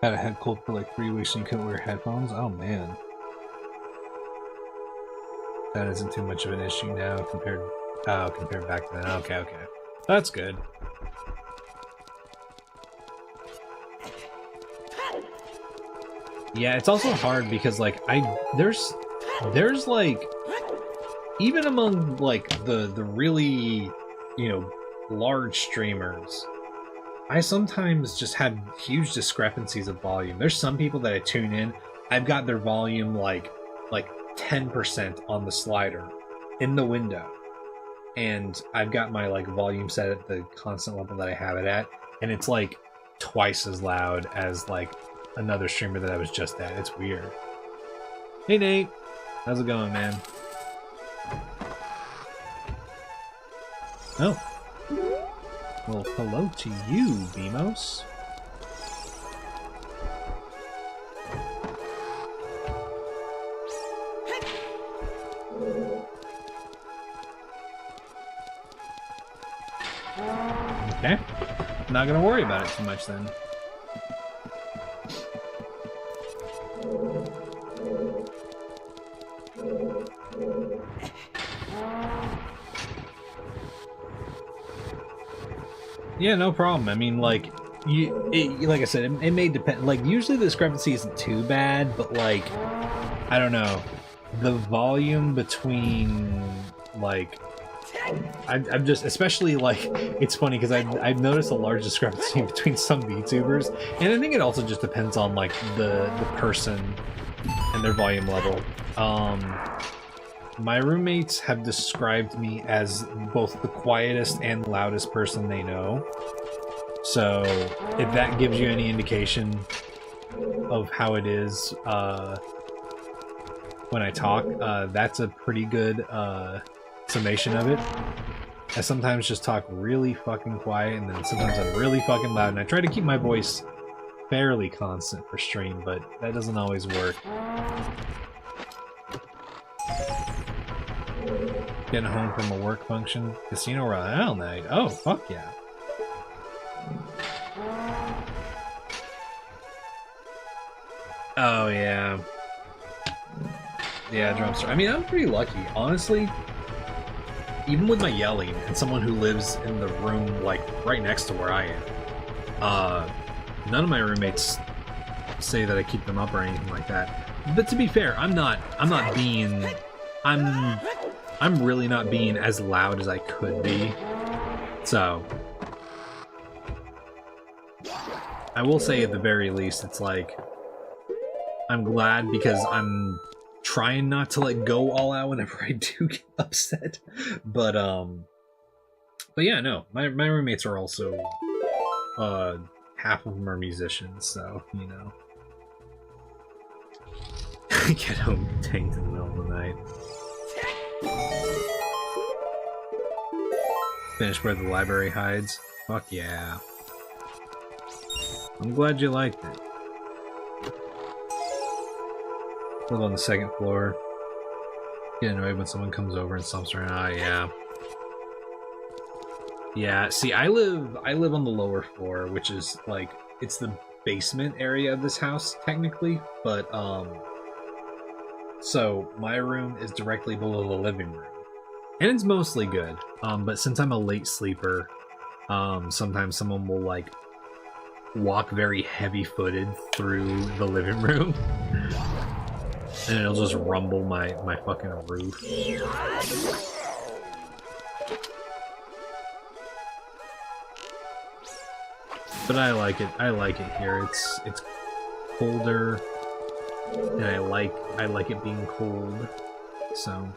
Had a head cold for like 3 weeks and you couldn't wear headphones? Oh man. That isn't too much of an issue now compared back then. Okay. That's good. Yeah, it's also hard because like there's like even among like the really, you know, large streamers, I sometimes just have huge discrepancies of volume. There's some people that I tune in, I've got their volume like 10% on the slider in the window, and I've got my like volume set at the constant level that I have it at, and it's like twice as loud as like another streamer that I was just at. It's weird. Hey Nate, how's it going, man? Oh, well, hello to you, Vimos. Okay, not gonna worry about it too much then. Yeah, no problem. I mean, like, like I said, it may depend. Like, usually the discrepancy isn't too bad, but like, I don't know, the volume between like. I'm just, especially like, it's funny because I've noticed a large discrepancy between some VTubers, and I think it also just depends on like the person and their volume level. my roommates have described me as both the quietest and loudest person they know. So if that gives you any indication of how it is when I talk, that's a pretty good summation of it. I sometimes just talk really fucking quiet, and then sometimes I'm really fucking loud, and I try to keep my voice fairly constant for stream, but that doesn't always work. Getting home from a work function, Casino Royale night. Oh, fuck yeah. Oh, yeah. Yeah, drumster. I mean, I'm pretty lucky, honestly. Even with my yelling, and someone who lives in the room, like, right next to where I am, none of my roommates say that I keep them up or anything like that. But to be fair, I'm really not being as loud as I could be. So I will say at the very least, it's like, I'm glad because I'm trying not to like go all out whenever I do get upset. But yeah, no, my roommates are also half of them are musicians, so you know. Get home tanked in the middle of the night. Finish where the library hides. Fuck yeah. I'm glad you liked it. Live on the second floor. Get annoyed when someone comes over and stomps around. Ah, yeah. Yeah, see, I live on the lower floor, which is like, it's the basement area of this house, technically, but, so my room is directly below the living room. And it's mostly good, but since I'm a late sleeper, sometimes someone will, like, walk very heavy-footed through the living room. And it'll just rumble my fucking roof. But I like it here. It's colder, and I like it being cold. So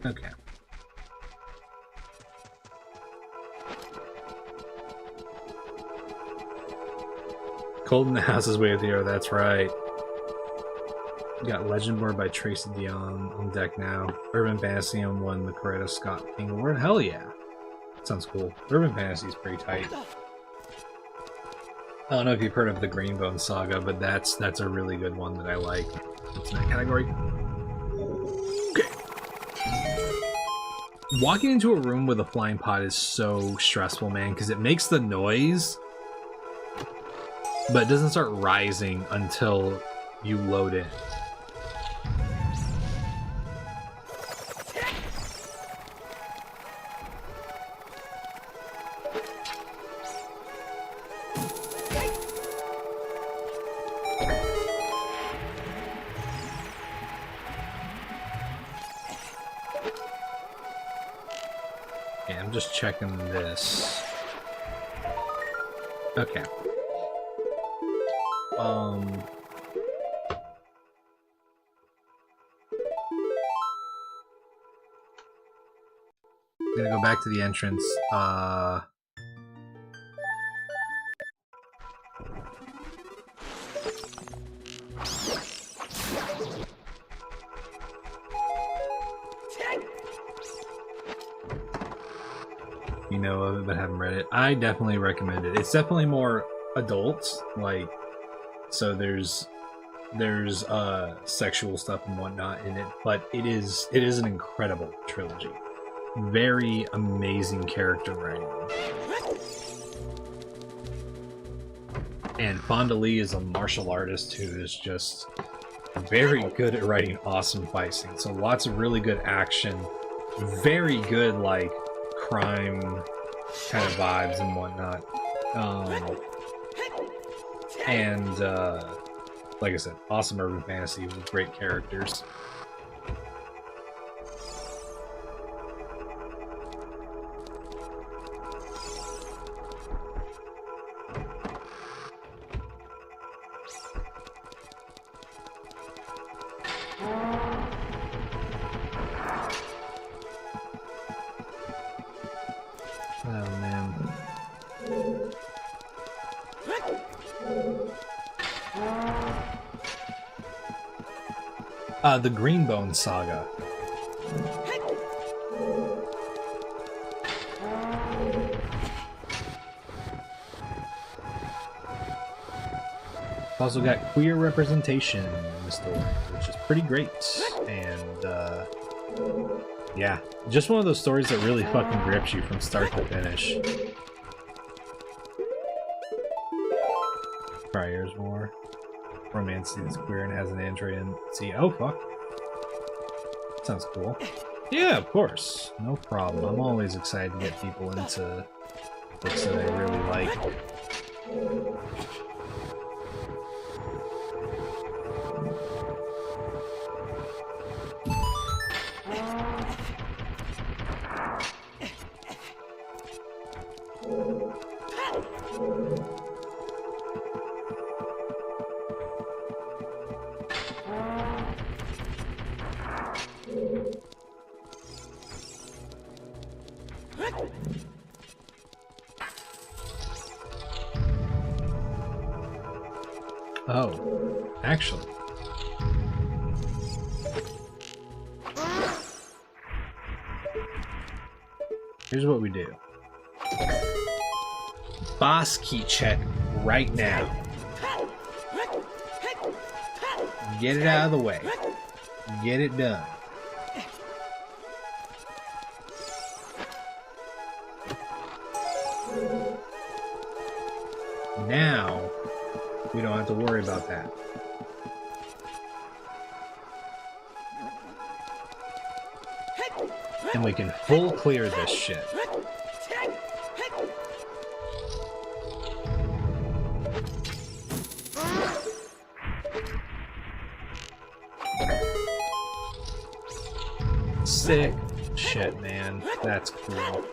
okay. Cold in the house is way of the air, that's right. Got Legend Board by Tracy Dion on deck now. Urban Fantasy on one, the Coretta Scott King Award. Hell yeah. Sounds cool. Urban Fantasy is pretty tight. I don't know if you've heard of the Greenbone Saga, but that's a really good one that I like. It's in that category. Okay. Walking into a room with a flying pot is so stressful, man, because it makes the noise, but it doesn't start rising until you load it. I'm just checking this. Okay. I'm gonna go back to the entrance. You know of it, but haven't read it. I definitely recommend it. It's definitely more adult, like, so there's sexual stuff and whatnot in it, but it is an incredible trilogy. Very amazing character writing. And Fonda Lee is a martial artist who is just very good at writing awesome fight scenes. So lots of really good action, very good like crime kind of vibes and whatnot. And like I said, awesome urban fantasy with great characters. Oh man. The Greenbone Saga. It's also got queer representation in the story, which is pretty great. And yeah, just one of those stories that really fucking grips you from start to finish. Probably here's more. Romance is queer and has an android and see. Oh fuck. Sounds cool. Yeah, of course. No problem. I'm always excited to get people into books that I really like. Oh, actually. Here's what we do. Boss key check right now. Get it out of the way. Get it done. Now, we don't have to worry about that. And we can full clear this shit. Sick shit, man. That's cool.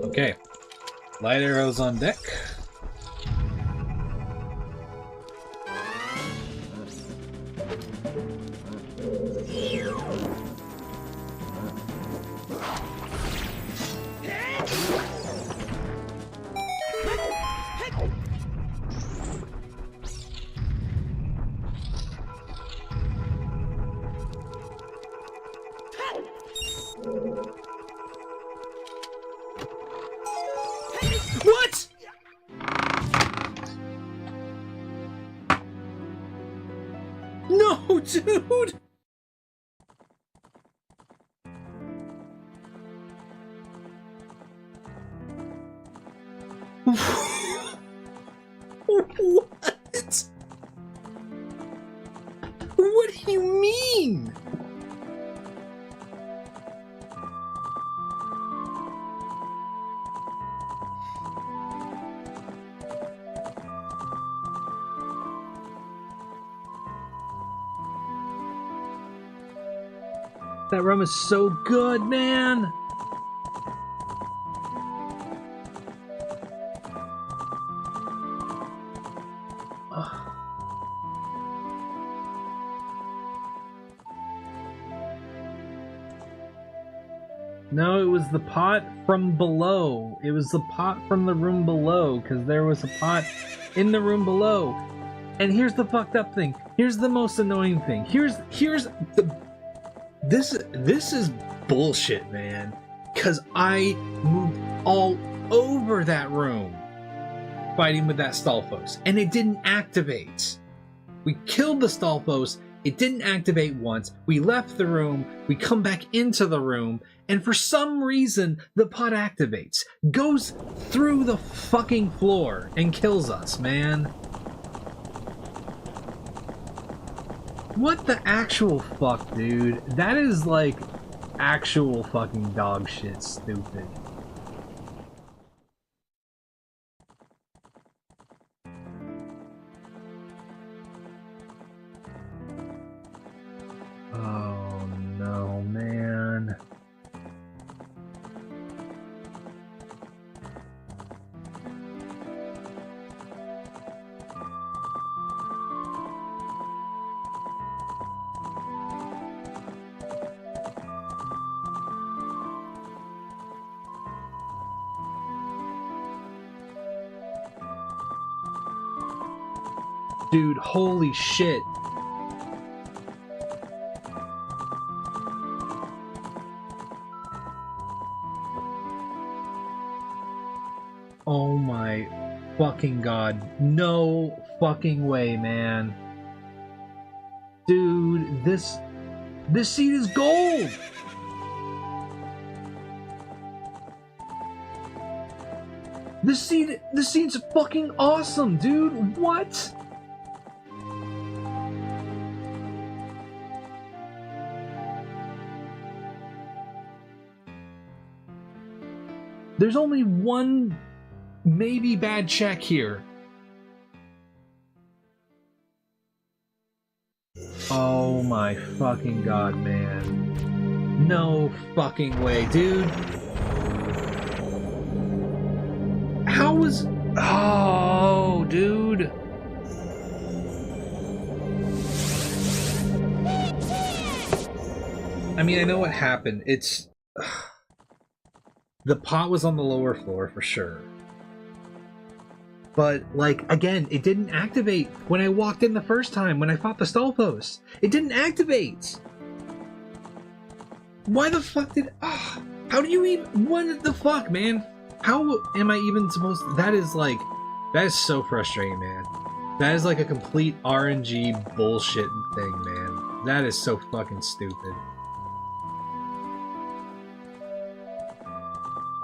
Okay, light arrows on deck. What? No, dude! What? What do you mean? That rum is so good, man! No, it was the pot from below. It was the pot from the room below, because there was a pot in the room below. And here's the fucked up thing. Here's the most annoying thing. Here's the... This is bullshit, man. Because I moved all over that room fighting with that Stalfos, and it didn't activate. We killed the Stalfos. It didn't activate once. We left the room. We come back into the room. And for some reason, the pot activates. Goes through the fucking floor and kills us, man. What the actual fuck, dude? That is like actual fucking dog shit stupid. Oh no, man. Dude, holy shit. Oh my fucking god. No fucking way, man. Dude, this seed is gold! This seed's fucking awesome, dude! What? There's only one maybe bad check here. Oh my fucking god, man. No fucking way, dude. How was... Oh, dude. I mean, I know what happened. It's... The pot was on the lower floor for sure. But, like, again, it didn't activate when I walked in the first time when I fought the Stalfos. It didn't activate! Why the fuck did... Oh, how do you even... What the fuck, man? How am I even supposed to... That is, like... That is so frustrating, man. That is, like, a complete RNG bullshit thing, man. That is so fucking stupid.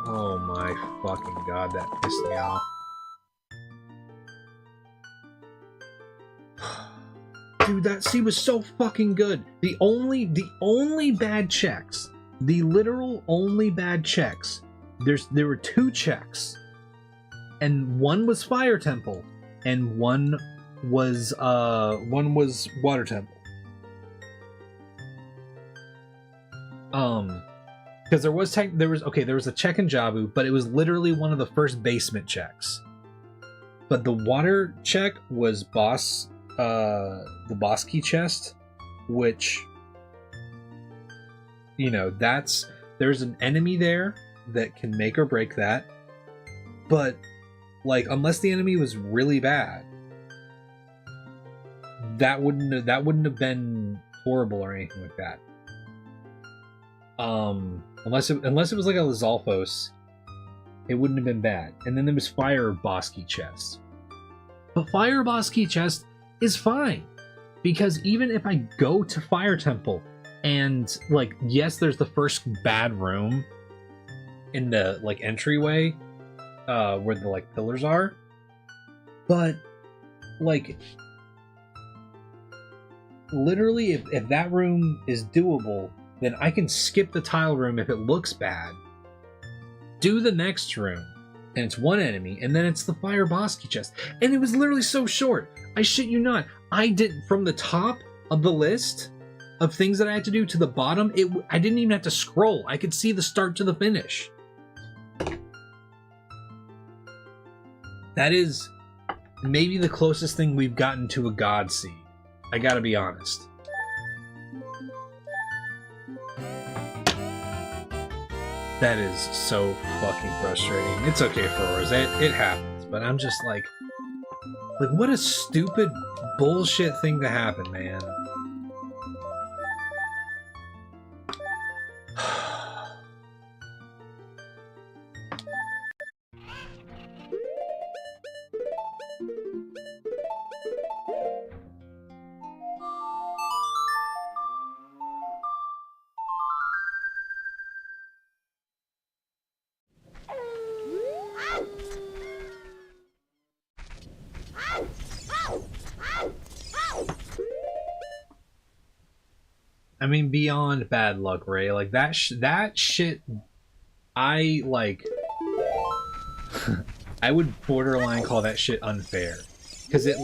Oh my fucking god, that pissed me off. Dude, that seed was so fucking good. The only bad checks, the literal only bad checks, there were 2 checks. And one was Fire Temple, and one was Water Temple. Because there was a check in Jabu, but it was literally one of the first basement checks. But the water check was the boss key chest, which, you know, there's an enemy there that can make or break that. But, like, unless the enemy was really bad, that wouldn't have been horrible or anything like that. Unless it was like a Lizalfos, it wouldn't have been bad. And then there was Fire Boss Key Chest. But Fire Boss Key Chest is fine, because even if I go to Fire Temple and, like, yes, there's the first bad room in the, like, entryway where the, like, pillars are, but, like, literally if that room is doable, then I can skip the tile room if it looks bad, do the next room, and it's one enemy, and then it's the Fire Boss Key Chest. And it was literally so short. I shit you not. I did, from the top of the list of things that I had to do to the bottom, I didn't even have to scroll. I could see the start to the finish. That is maybe the closest thing we've gotten to a God Seed. I gotta be honest. That is so fucking frustrating. It's okay for ours. It happens, but I'm just like what a stupid bullshit thing to happen, man. I mean, beyond bad luck, Ray. Like that shit. I like. I would borderline call that shit unfair, because it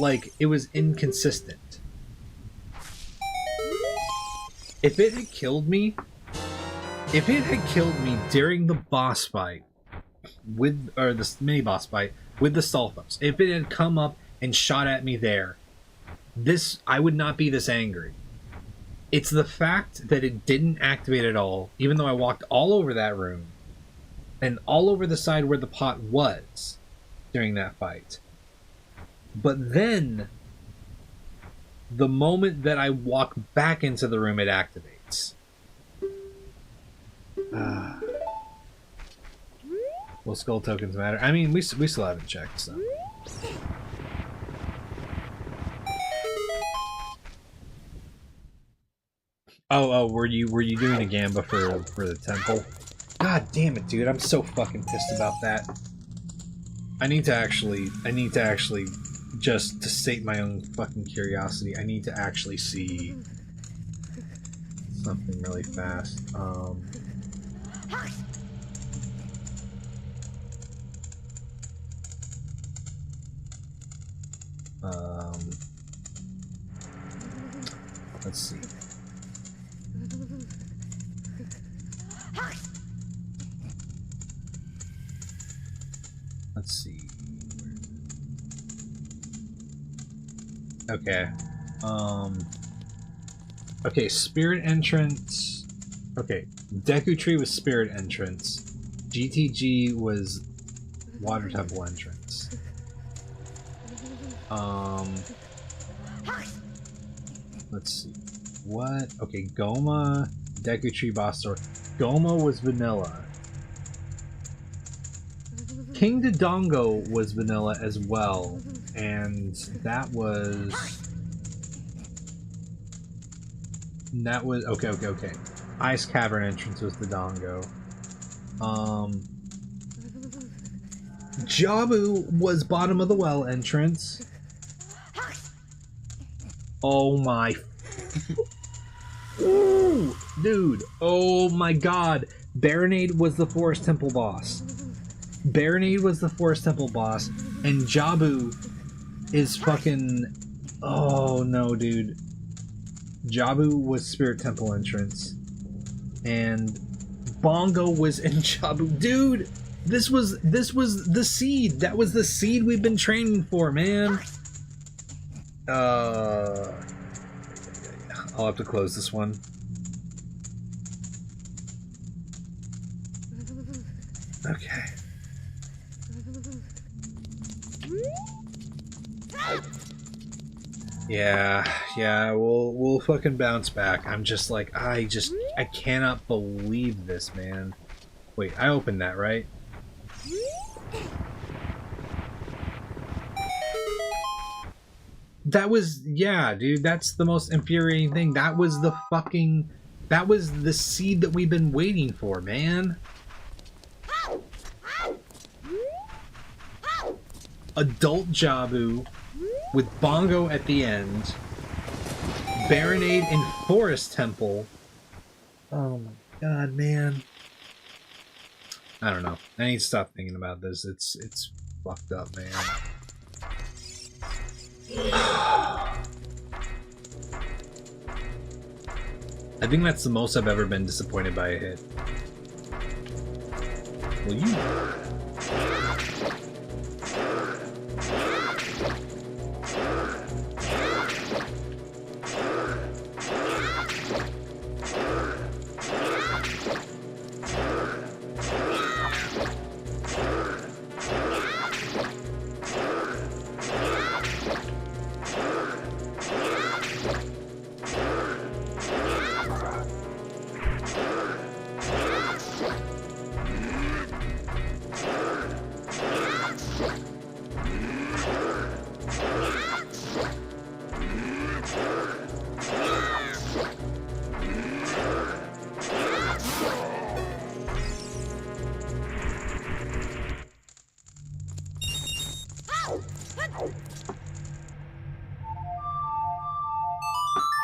was inconsistent. If it had killed me during the boss fight or the mini boss fight with the Stalfos, if it had come up and shot at me there, I would not be this angry. It's the fact that it didn't activate at all, even though I walked all over that room and all over the side where the pot was during that fight. But then, the moment that I walk back into the room, it activates. Will skull tokens matter? I mean, we still haven't checked, so... Oh, were you doing a gamba for the temple? God damn it, dude! I'm so fucking pissed about that. I need to actually, just to sate my own fucking curiosity, I need to actually see something really fast. Let's see. Let's see. Okay. Okay, spirit entrance. Okay, Deku Tree was spirit entrance. GTG was water temple entrance. Let's see. What? Okay, Goma, Deku Tree boss door. Goma was vanilla. King Dodongo was vanilla as well, and that was okay. Ice Cavern entrance was Dodongo. Jabu was bottom of the well entrance. Oh my ooh, dude, oh my god. Baronade was the Forest Temple boss. Baronade was the Forest Temple boss, and Jabu is fucking... Oh no, dude. Jabu was Spirit Temple entrance, and Bongo was in Jabu. Dude, this was the seed. That was the seed we've been training for, man. I'll have to close this one. Okay. Yeah, we'll fucking bounce back. I'm just like, I cannot believe this, man. Wait, I opened that, right? That was, yeah, dude, that's the most infuriating thing. That was the seed that we've been waiting for, man. Adult Jabu with Bongo at the end. Baronade in Forest Temple. Oh my god, man. I don't know. I need to stop thinking about this. It's fucked up, man. I think that's the most I've ever been disappointed by a hit. Will you?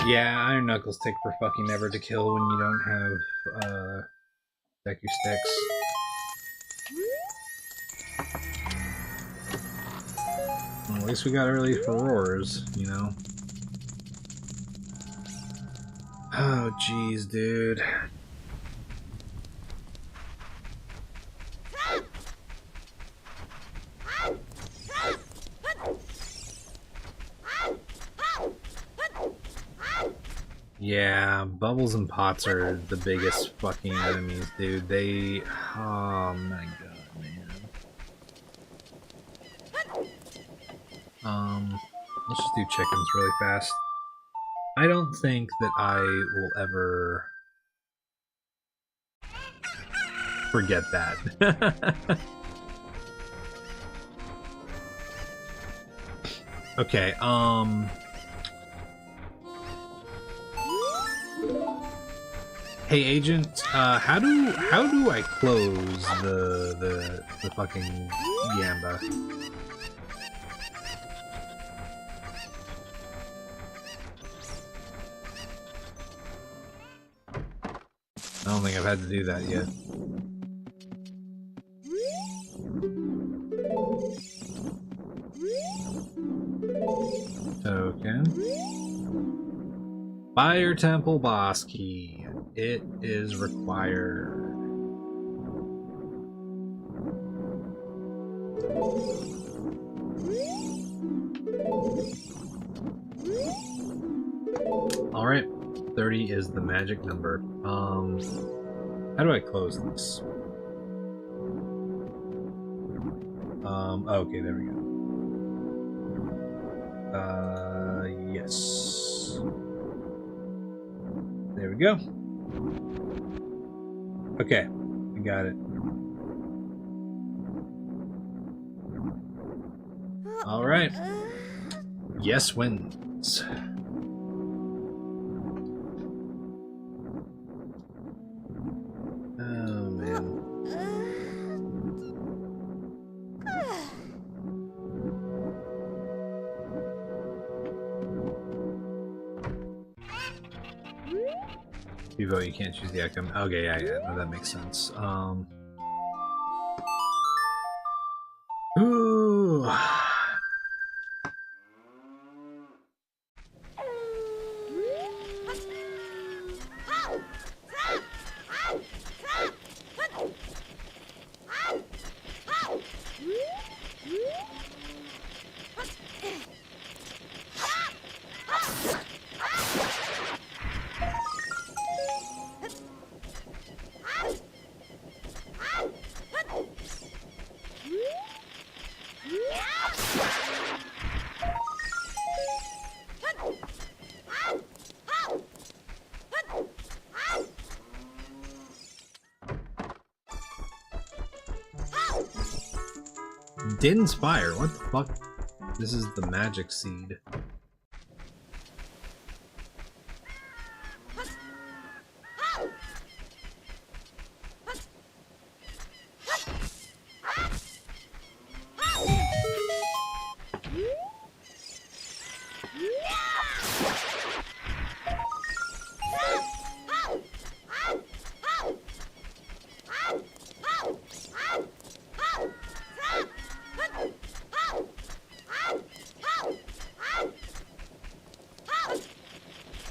Yeah, Iron Knuckles take for fucking ever to kill when you don't have, Deku Sticks. Well, at least we got early for roars, you know? Oh, jeez, dude. Yeah, Bubbles and Pots are the biggest fucking enemies, dude. They... Oh my god, man. Let's just do chickens really fast. I don't think that I will ever forget that. Okay, hey agent, how do I close the fucking Yamba? I don't think I've had to do that yet. Token. Fire Temple Boss Key. It is required. Alright. 30 is the magic number. How do I close this? Okay, there we go. Yes. There we go. Okay, I got it. Alright. Yes wins. Oh, man. If you vote, you can't choose the outcome. Okay, yeah, no, that makes sense. Ooh. Did inspire? What the fuck? This is the magic seed.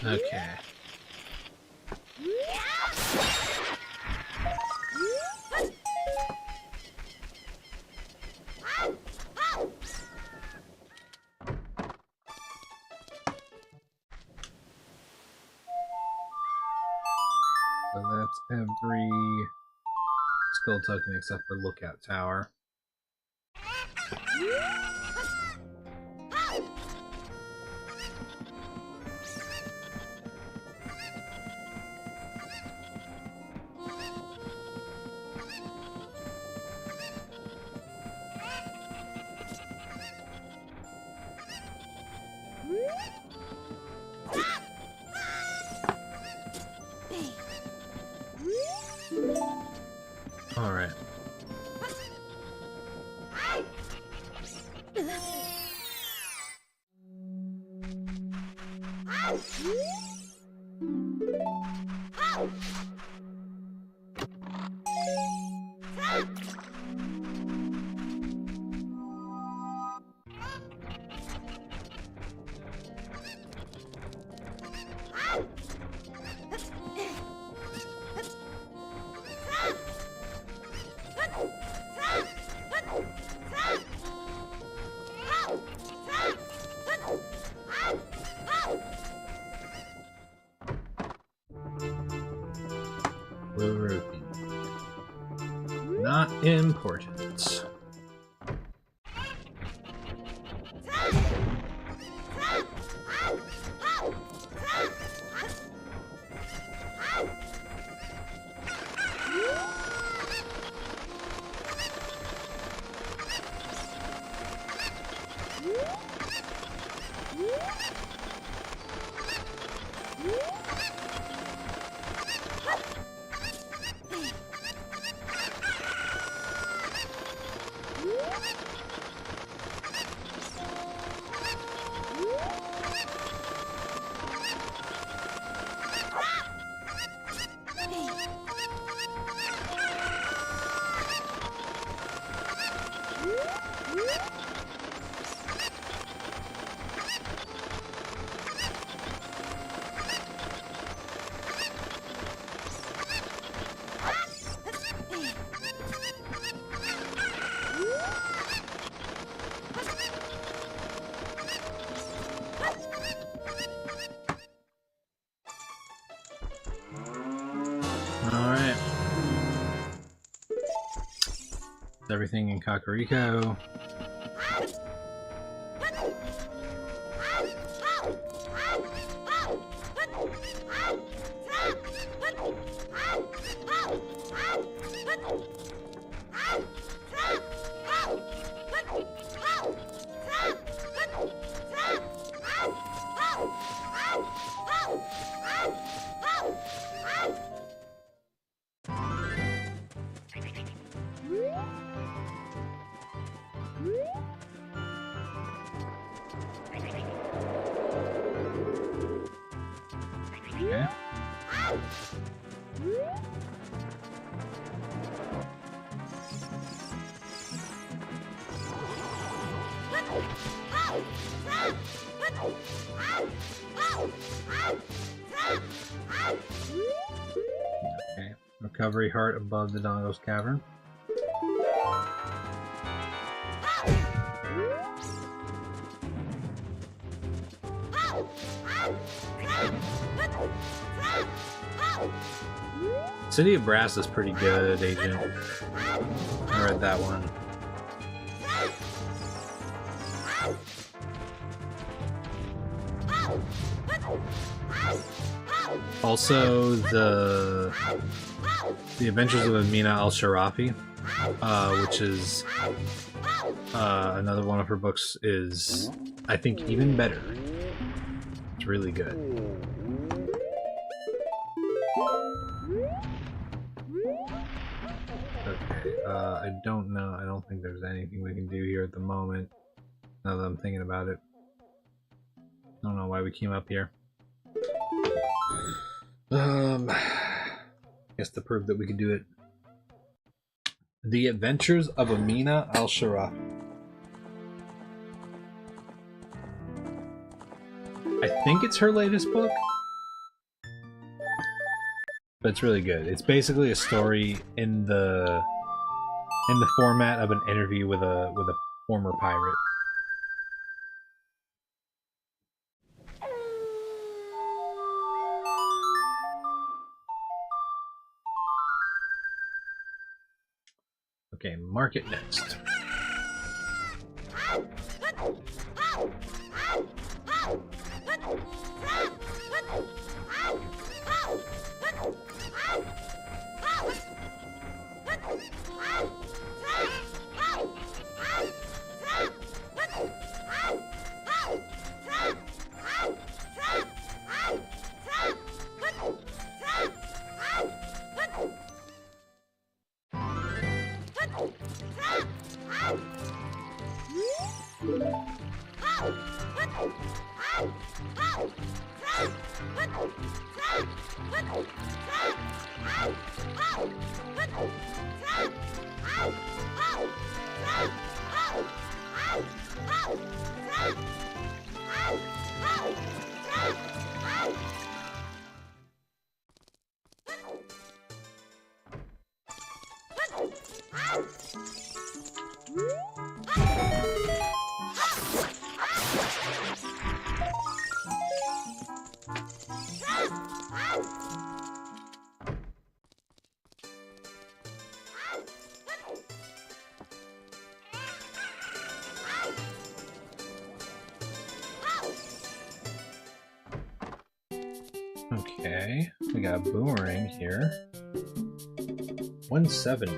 Okay. So that's every skill token except for Lookout Tower. All right. Blue rupee. Not important. Alright. Everything in Kakariko. Okay. Okay. Recovery heart above the Dongo's cavern. City of Brass is pretty good, Agent. I read that one. Also, the Adventures of Amina al-Sharafi, which is another one of her books, is, I think, even better. It's really good. Okay, I don't know. I don't think there's anything we can do here at the moment, now that I'm thinking about it. I don't know why we came up here. Guess to prove that we could do it. The Adventures of Amina al-Sharafi. I think it's her latest book, but it's really good. It's basically a story in the format of an interview with a former pirate. Okay, market next. Okay, we got a boomerang here. 170.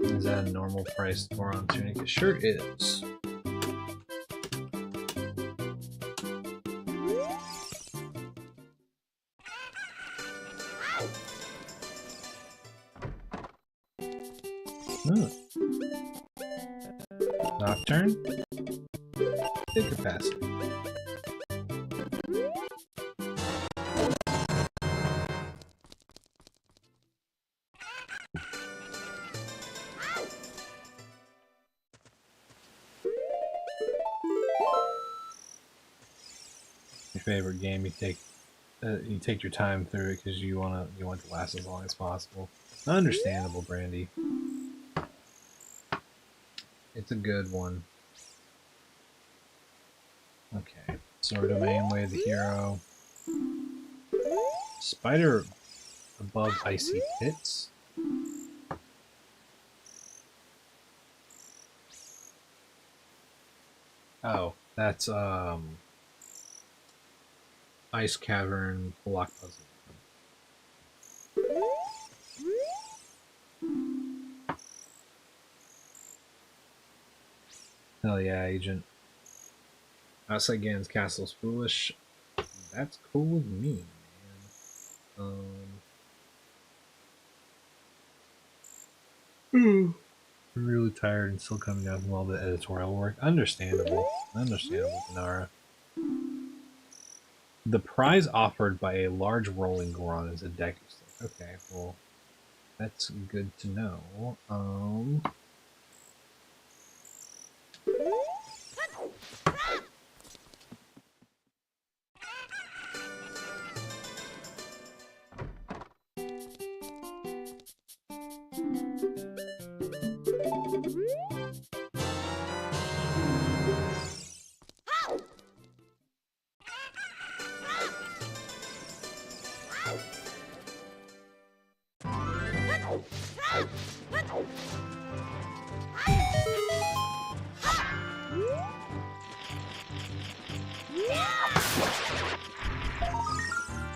Is that a normal price Goron tunic? It sure is. Nocturne? Big capacity. Your favorite game, you take your time through it because you want to last as long as possible. Understandable, Brandy. It's a good one. Okay. Sword Domain, Way of the Hero. Spider above icy pits. Oh, that's Ice Cavern Block Puzzle. Hell yeah, Agent. Outside Ganon's Castle's foolish. That's cool with me, man. I'm really tired and still coming down from all the editorial work. Understandable. Understandable, Nara. The prize offered by a large rolling Goron is a deck. Okay, well, that's good to know.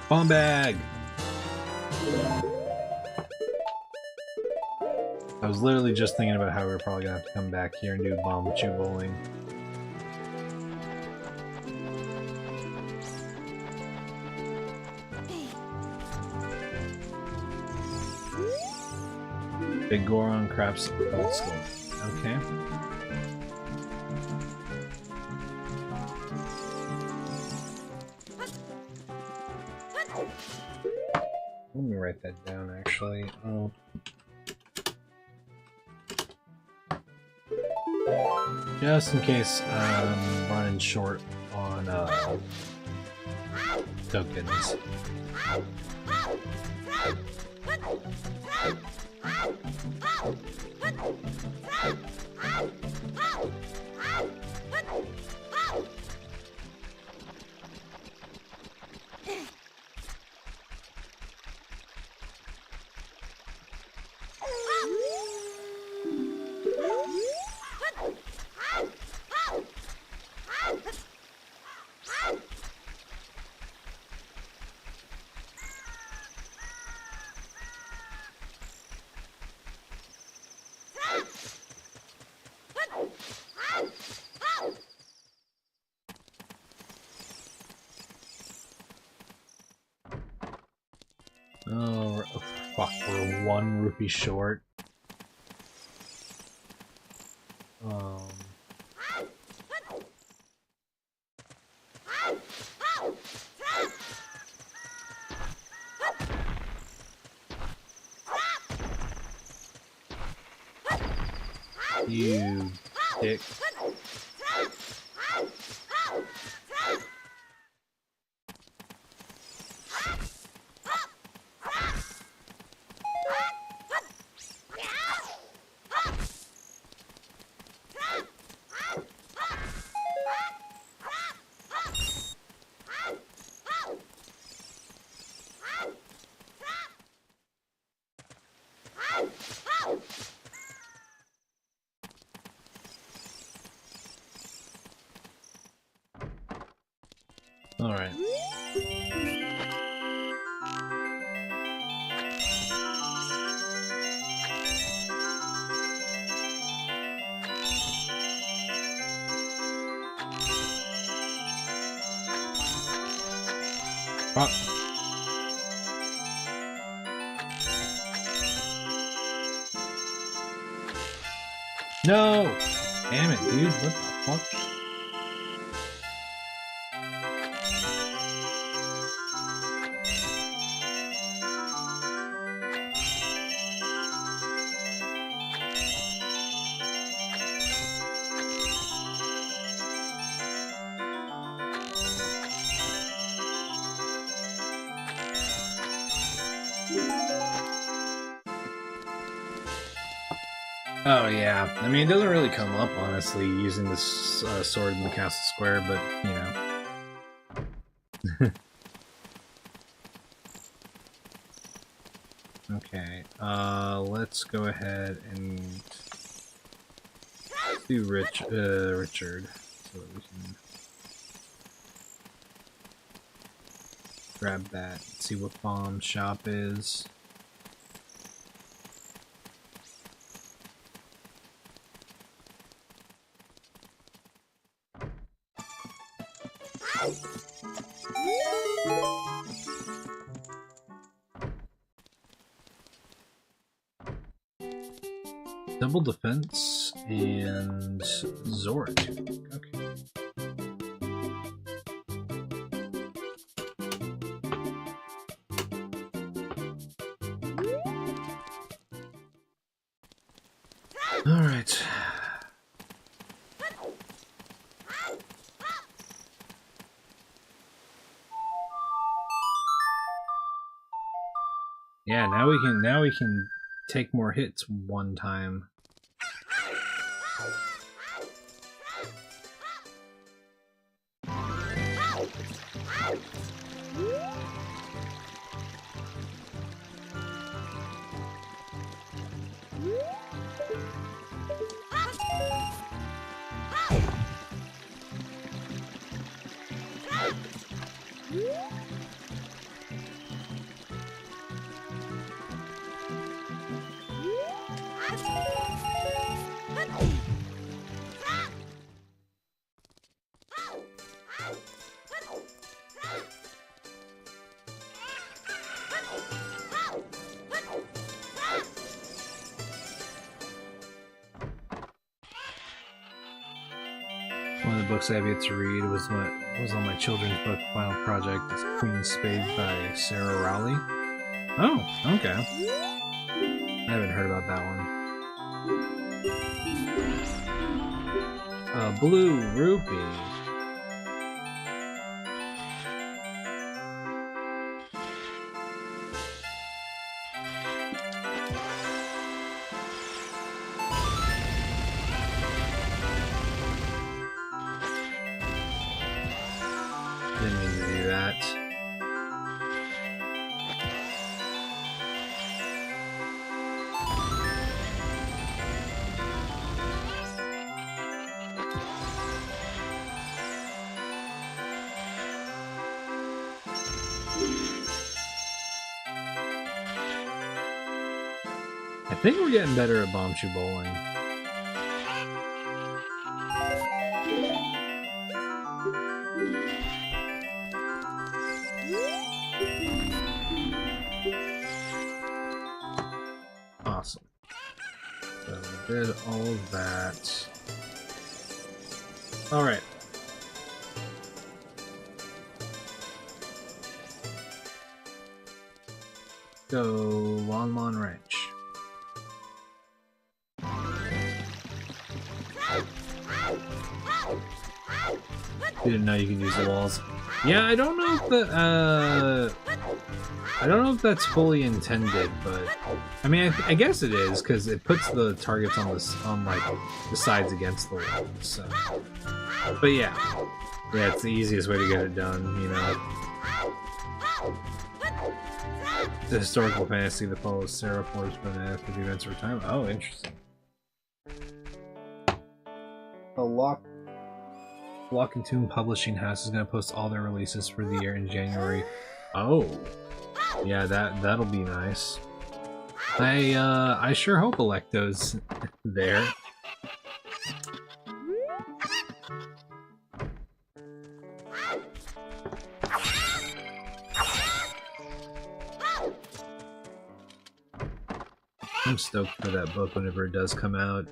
Bomb bag! I was literally just thinking about how we were probably gonna have to come back here and do bomb chew bowling. Big Goron craps old school. Okay. Let me write that down actually. Oh. Just in case I'm running short on tokens. Oh, fuck, we're 1 rupee short. You dick. All right. Fuck. No! Damn it, dude. What the fuck? Oh yeah, I mean it doesn't really come up honestly using this sword in the castle square, but you know. Okay, let's go ahead and do Richard so that we can grab that, see what bomb shop is. Double defense and Zord. Okay. All right. Yeah, now we can take more hits one time. One of the books I have yet to read was on my children's book final project. It's Queen Spade by Sarah Rowley. Oh, okay. I haven't heard about that one. Blue Rupee. Didn't mean to do that. I think we're getting better at bombshoe bowling. Awesome. So we did all of that. Alright. Go Lon Ranch. Didn't know you can use the walls. Yeah, I don't know if the I don't know if that's fully intended, but I mean, I guess it is because it puts the targets on this like the sides against the walls. So, but yeah, it's the easiest way to get it done, you know. The historical fantasy that follows Sarah Forsman after the events of her time. Oh, interesting. The Lock and Tomb Publishing House is going to post all their releases for the year in January. Oh, yeah, that'll be nice. I sure hope Electo's there. I'm stoked for that book whenever it does come out.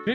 Okay.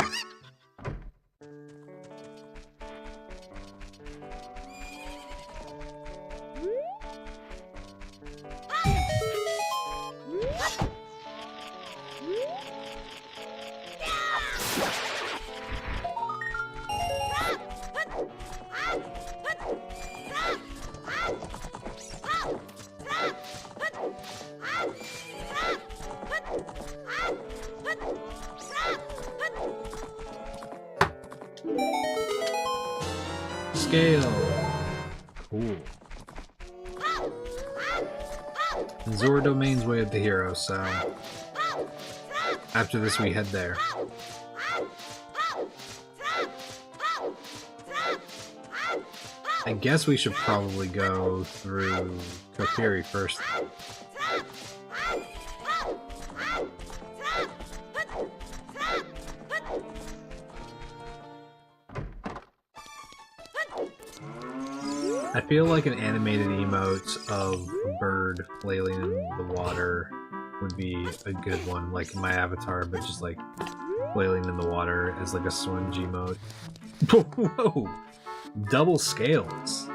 Scale. Cool. Zora Domain's way of the hero, so after this we head there. I guess we should probably go through Kokiri first. I feel like an animated emote of a bird flailing in the water would be a good one, like my avatar, but just like flailing in the water as like a swim G-mode. Whoa! Double scales.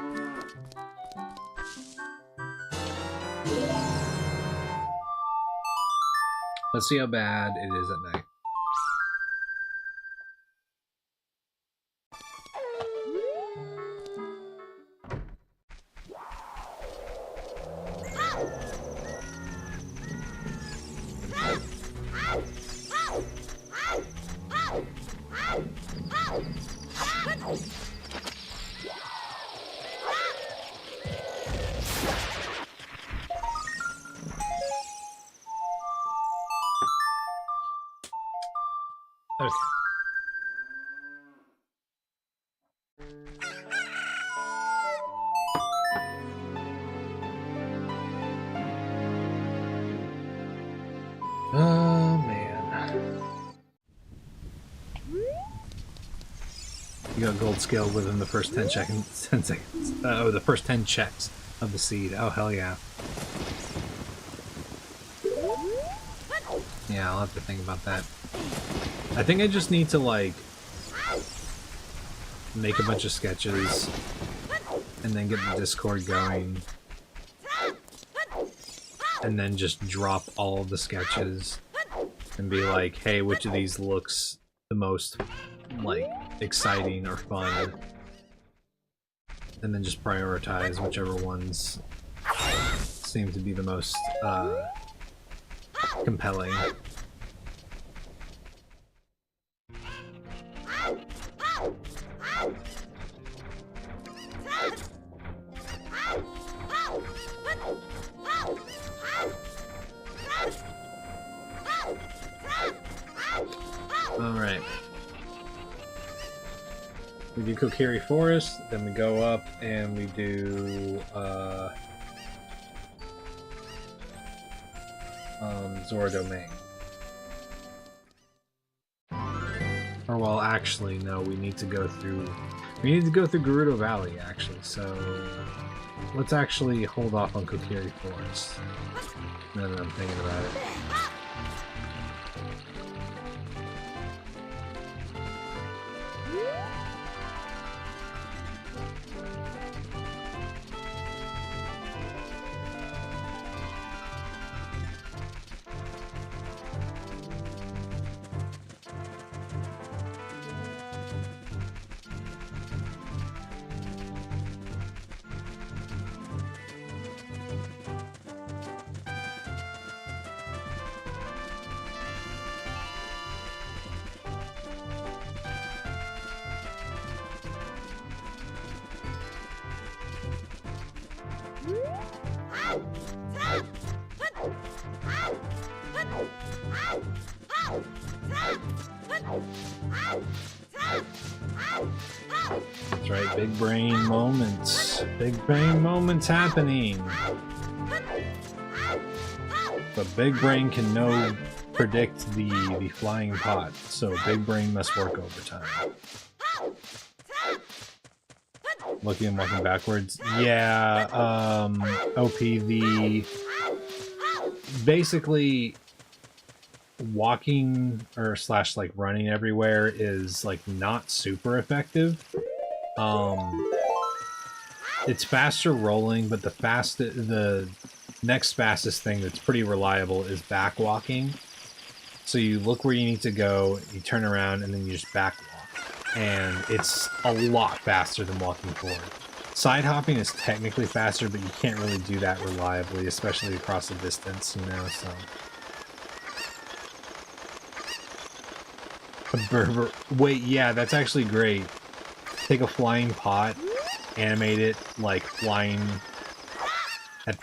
Let's see how bad it is at night. Okay. Oh man. You got gold scale within the first 10 seconds. 10 seconds. Oh, the first 10 checks of the seed. Oh hell yeah. Yeah, I'll have to think about that. I think I just need to, like, make a bunch of sketches and then get the Discord going and then just drop all of the sketches and be like, hey, which of these looks the most, like, exciting or fun, and then just prioritize whichever ones seem to be the most compelling. Alright. We do Kokiri Forest, then we go up and we do Zora Domain. Or well, actually, no, we need to go through Gerudo Valley, actually, so let's actually hold off on Kokiri Forest. Now that I'm thinking about it. That's right, big brain moments. Big brain moments happening. But big brain can predict the flying pot, so big brain must work overtime. Looking backwards. Yeah, OP, basically walking or slash like running everywhere is like not super effective. It's faster rolling, but the next fastest thing that's pretty reliable is back walking. So you look where you need to go, you turn around, and then you just back walk. And it's a lot faster than walking forward. Side hopping is technically faster, but you can't really do that reliably, especially across a distance, you know, so. Wait, yeah, that's actually great. Take a flying pot, animate it like flying at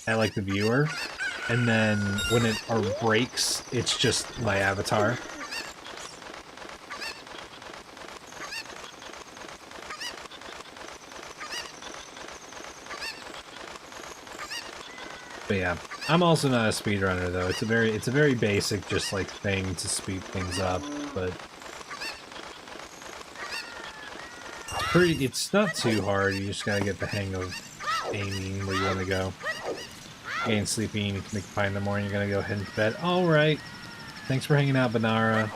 like the viewer, and then when it breaks, it's just my avatar. But yeah, I'm also not a speedrunner though. It's a very basic just like thing to speed things up, but it's not too hard. You just gotta get the hang of aiming where you want to go. Getting sleepy, you need to make a pie in the morning, you're gonna go ahead and bed. Alright. Thanks for hanging out, Banara.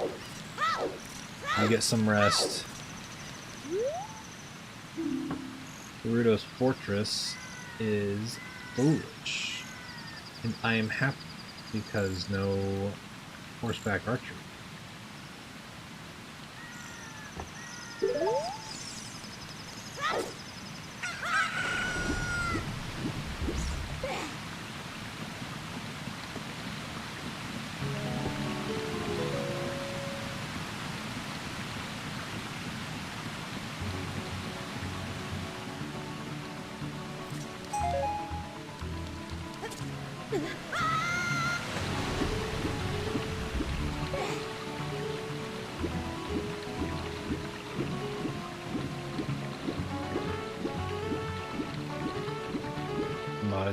You get some rest. Gerudo's fortress is foolish. And I am happy because no horseback archery.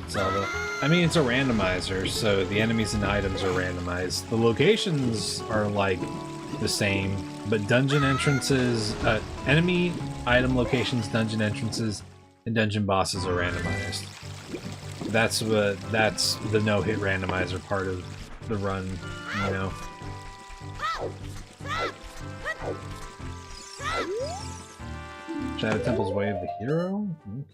Zelda. I mean, it's a randomizer, so the enemies and items are randomized. The locations are like the same, but dungeon entrances, enemy, item locations, dungeon entrances, and dungeon bosses are randomized. That's the no-hit randomizer part of the run, you know. Shadow Temple's Way of the Hero? Okay.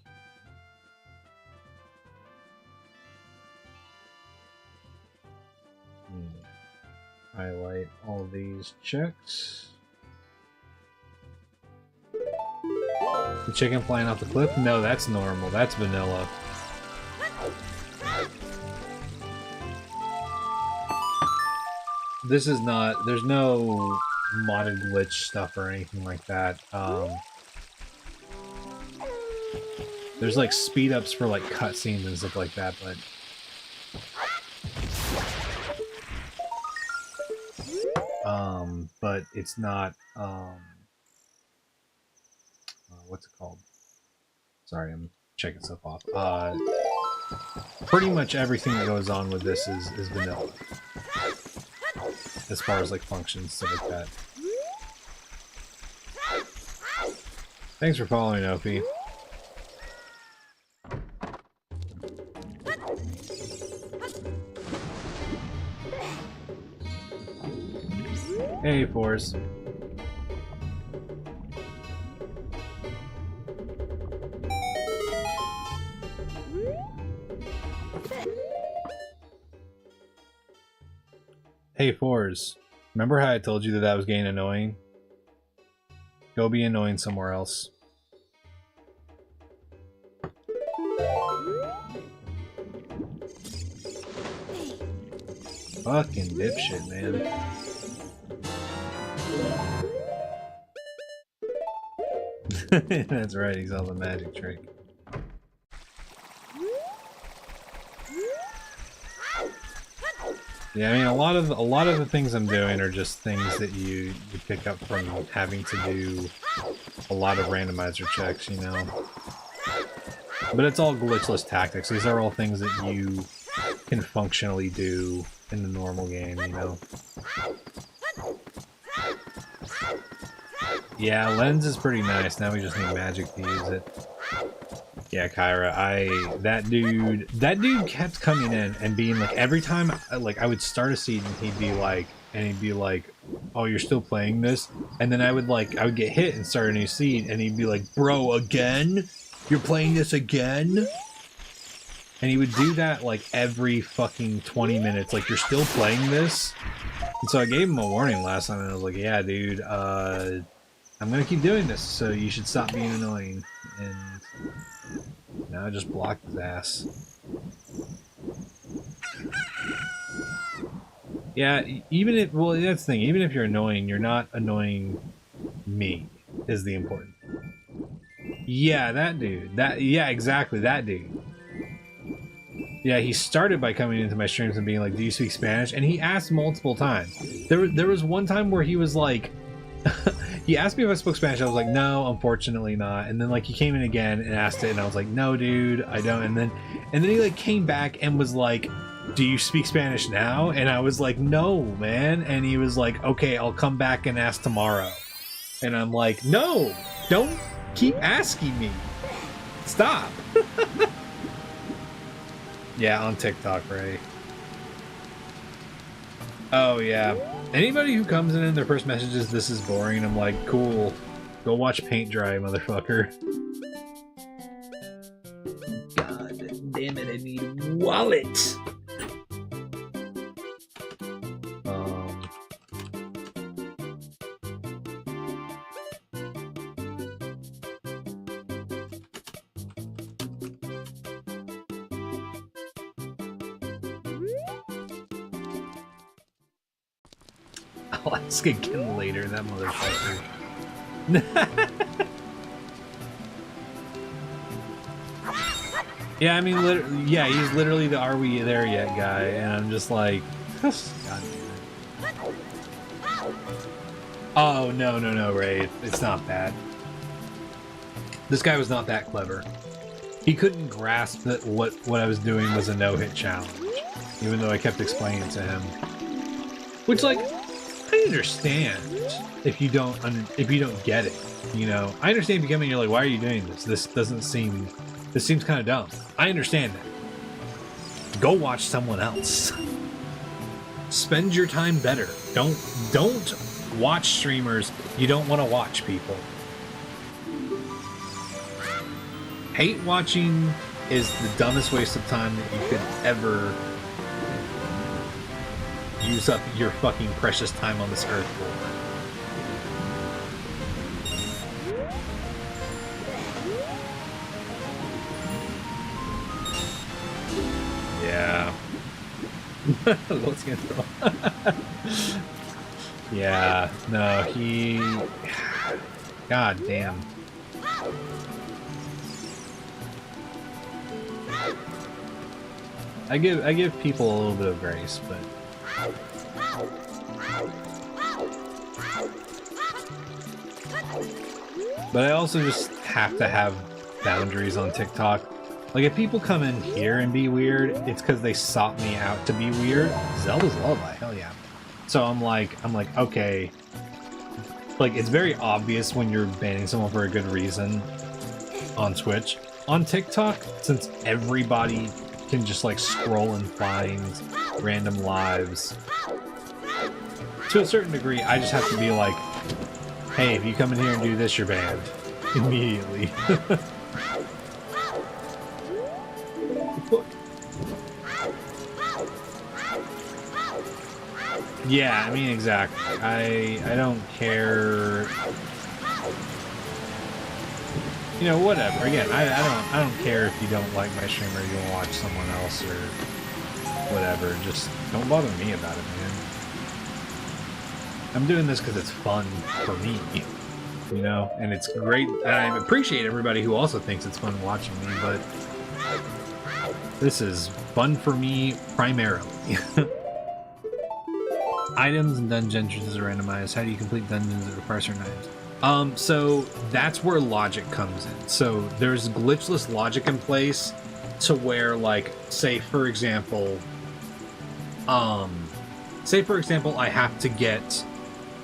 Highlight all these checks. The chicken flying off the cliff? No, that's normal. That's vanilla. This is not... There's no modded glitch stuff or anything like that. There's like speed ups for like cutscenes and stuff like that, but... but it's not what's it called? Sorry, I'm checking stuff off. Pretty much everything that goes on with this is vanilla, as far as like functions, stuff like that. Thanks for following, Opie. Hey, Force. Hey, Fours. Remember how I told you that that was getting annoying? Go be annoying somewhere else. Fucking dipshit, man. That's right, he's on the magic trick. Yeah, I mean, a lot of the things I'm doing are just things that you pick up from having to do a lot of randomizer checks, you know. But it's all glitchless tactics. These are all things that you can functionally do in the normal game, you know. Yeah, lens is pretty nice. Now we just need magic to use it. Yeah, Kyra, that dude kept coming in and being like, every time like I would start a seed and he'd be like, oh, you're still playing this? And then I would get hit and start a new seed and he'd be like, bro, again? You're playing this again? And he would do that like every fucking 20 minutes, like, you're still playing this? And so I gave him a warning last time and I was like, yeah, dude, I'm gonna keep doing this, so you should stop being annoying. And now I just blocked his ass. Yeah, even if, well, that's the thing, even if you're annoying, you're not annoying me, is the important thing. Yeah, that dude. Yeah, exactly, that dude. Yeah, he started by coming into my streams and being like, do you speak Spanish? And he asked multiple times. There was one time where he was like, he asked me if I spoke Spanish. I was like, no, unfortunately not. And then like he came in again and asked it, and I was like, no, dude, I don't. And then he like came back and was like, do you speak Spanish now? And I was like, no, man. And he was like, okay, I'll come back and ask tomorrow. And I'm like, no, don't keep asking me. Stop. Yeah, on TikTok, Ray. Oh, yeah. Anybody who comes in and their first message is, this is boring, I'm like, cool. Go watch paint dry, motherfucker. God damn it, I need a wallet! I'll ask again later, that motherfucker. Yeah, I mean, yeah, he's literally the "Are we there yet" guy, and I'm just like, God damn it. Oh, no, Ray, it's not that. This guy was not that clever. He couldn't grasp that what I was doing was a no-hit challenge, even though I kept explaining to him. Which, like, I understand if you don't get it, you know. I understand if you come in and you're like, why are you doing this? This seems kind of dumb. I understand that. Go watch someone else. Spend your time better. Don't watch streamers you don't want to watch, people. Hate watching is the dumbest waste of time that you could ever use up your fucking precious time on this earth for. Yeah. What's gonna throw? Yeah, no, he... God damn. I give people a little bit of grace, but But I also just have to have boundaries on TikTok. Like, if people come in here and be weird, it's because they sought me out to be weird. Zelda's Lullaby, hell yeah. So I'm like, okay. Like, it's very obvious when you're banning someone for a good reason on Twitch. On TikTok, since everybody can just, like, scroll and find random lives, to a certain degree, I just have to be like, hey, if you come in here and do this, you're banned. Immediately. Yeah, I mean, exactly. I don't care. You know, whatever. Again, I don't care if you don't like my stream or you'll watch someone else or whatever. Just don't bother me about it, man. I'm doing this because it's fun for me, you know, and it's great. And I appreciate everybody who also thinks it's fun watching me, but this is fun for me primarily. Items and dungeon entrances are randomized. How do you complete dungeons that require certain items? So that's where logic comes in. So there's glitchless logic in place to where, like, say for example, I have to get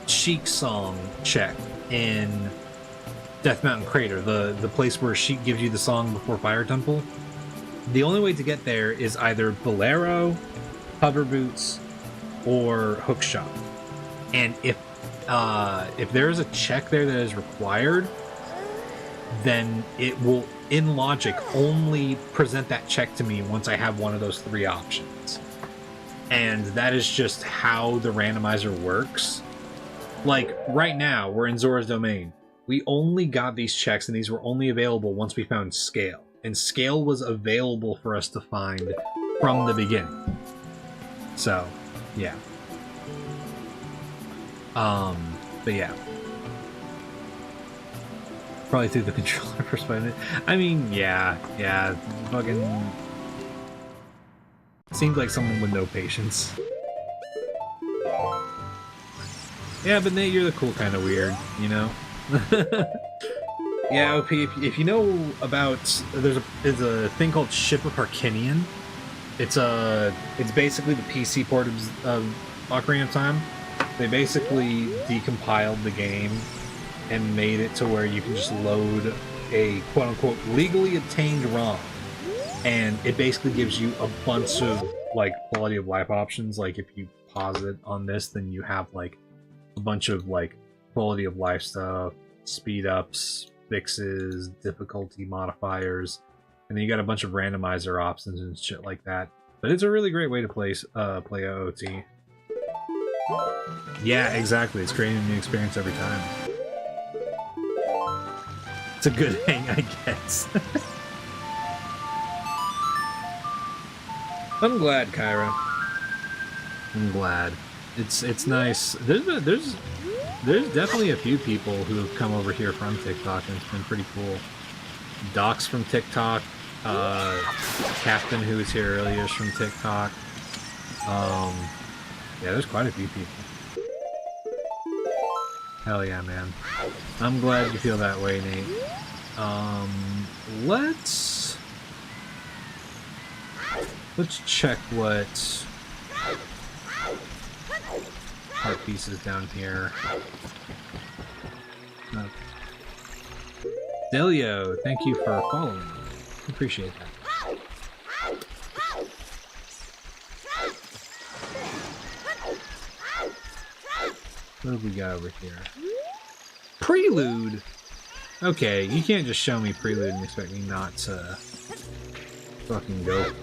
Sheik's song check in Death Mountain Crater, the place where Sheik gives you the song before Fire Temple. The only way to get there is either Bolero, Hover Boots, or Hookshot. And if there is a check there that is required, then it will, in logic, only present that check to me once I have one of those three options. And that is just how the randomizer works. Like, right now, we're in Zora's Domain. We only got these checks, and these were only available once we found Scale. And Scale was available for us to find from the beginning. So, yeah. But yeah. Probably through the controller perspective. I mean, yeah. Fucking... Seems like someone with no patience. Yeah, but Nate, you're the cool kind of weird, you know? Yeah, OP, if you know about... There's a thing called Ship of Harkinian. It's basically the PC port of Ocarina of Time. They basically decompiled the game and made it to where you can just load a quote-unquote legally obtained ROM. And it basically gives you a bunch of, like, quality of life options. Like, if you pause it on this, then you have, like, a bunch of, like, quality of life stuff, speed ups, fixes, difficulty modifiers, and then you got a bunch of randomizer options and shit like that. But it's a really great way to play OOT. Yeah, exactly. It's creating a new experience every time. It's a good hang, I guess. I'm glad, Kyra. I'm glad. It's nice. There's definitely a few people who have come over here from TikTok, and it's been pretty cool. Doc's from TikTok. Captain, who was here earlier, is from TikTok. Yeah, there's quite a few people. Hell yeah, man. I'm glad you feel that way, Nate. Let's check what heart pieces down here. Okay. Delio, thank you for following. Appreciate that. What have we got over here? Prelude! Okay, you can't just show me Prelude and expect me not to fucking go for it.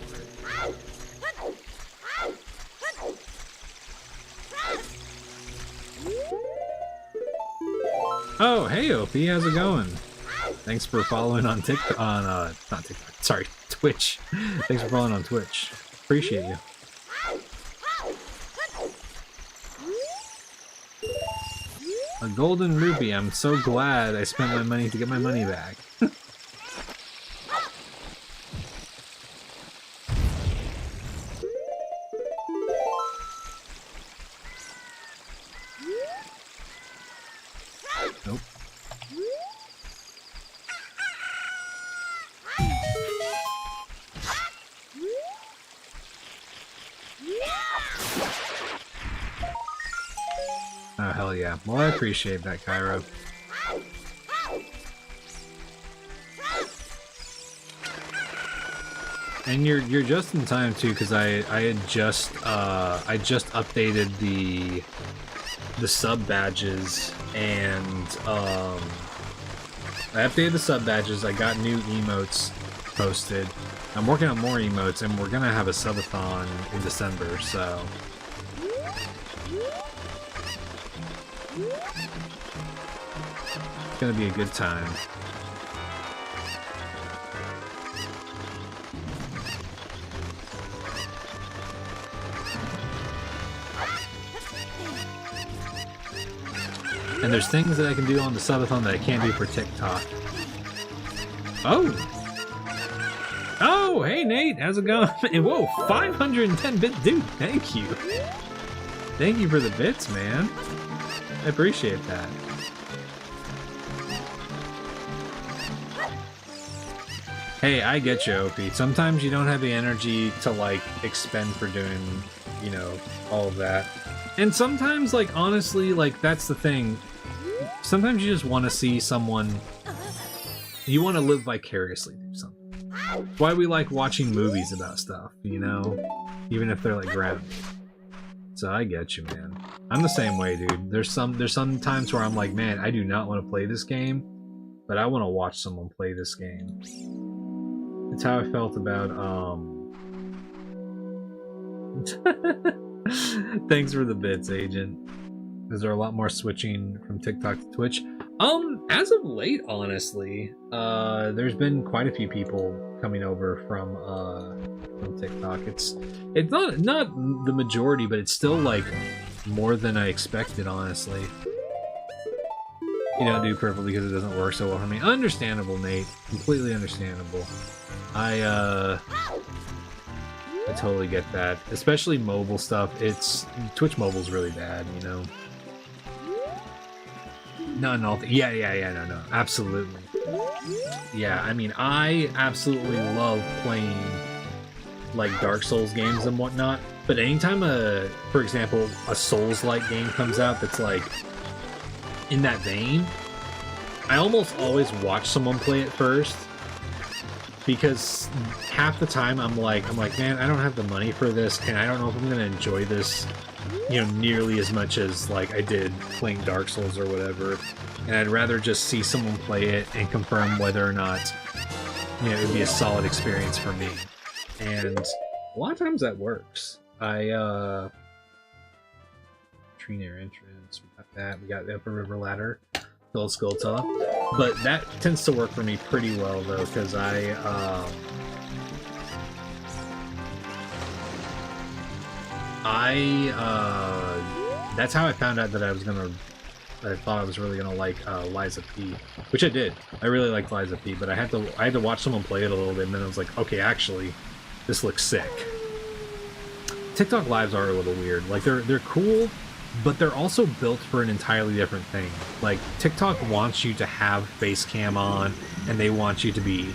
Oh, hey OP, how's it going? Thanks for following on TikTok, not TikTok, sorry, Twitch. Thanks for following on Twitch. Appreciate you. A golden rupee, I'm so glad I spent my money to get my money back. Oh, hell yeah. Well, I appreciate that, Cairo. And you're just in time too, because I had just updated the sub badges, and I updated the sub badges. I got new emotes posted. I'm working on more emotes, and we're gonna have a subathon in December, so it's gonna be a good time. And there's things that I can do on the subathon that I can't do for TikTok. Oh! Oh, hey Nate, how's it going? And whoa, 510 bits, dude, thank you. Thank you for the bits, man. I appreciate that. Hey, I get you, OP. Sometimes you don't have the energy to, like, expend for doing, you know, all of that. And sometimes, like, honestly, like, that's the thing. Sometimes you just want to see someone... You want to live vicariously through something. Why we like watching movies about stuff, you know? Even if they're, like, grounded. So I get you, man. I'm the same way, dude. There's some times where I'm like, man, I do not want to play this game, but I want to watch someone play this game. It's how I felt about, Thanks for the bits, Agent. Is there a lot more switching from TikTok to Twitch? As of late, honestly, there's been quite a few people coming over from TikTok. It's not the majority, but it's still like more than I expected, honestly. You don't do purple because it doesn't work so well for me. Understandable, Nate. Completely understandable. I totally get that. Especially mobile stuff. Twitch mobile's really bad, you know. No, no, absolutely. Yeah, I mean, I absolutely love playing, like, Dark Souls games and whatnot, but anytime for example, a Souls-like game comes out that's, like, in that vein, I almost always watch someone play it first, because half the time I'm like, man, I don't have the money for this, and I don't know if I'm gonna enjoy this, you know, nearly as much as, like, I did playing Dark Souls or whatever, and I'd rather just see someone play it and confirm whether or not, you know, it would be a solid experience for me. And a lot of times that works. Tree near entrance, we got that, we got the Upper River Ladder, Gold Skull Top, but that tends to work for me pretty well, though, because that's how I found out that I thought I was really gonna like Liza P, which I did. I really liked Liza P, but I had to watch someone play it a little bit, and then I was like, okay, actually, this looks sick. TikTok lives are a little weird. Like, they're cool, but they're also built for an entirely different thing. Like, TikTok wants you to have face cam on, and they want you to be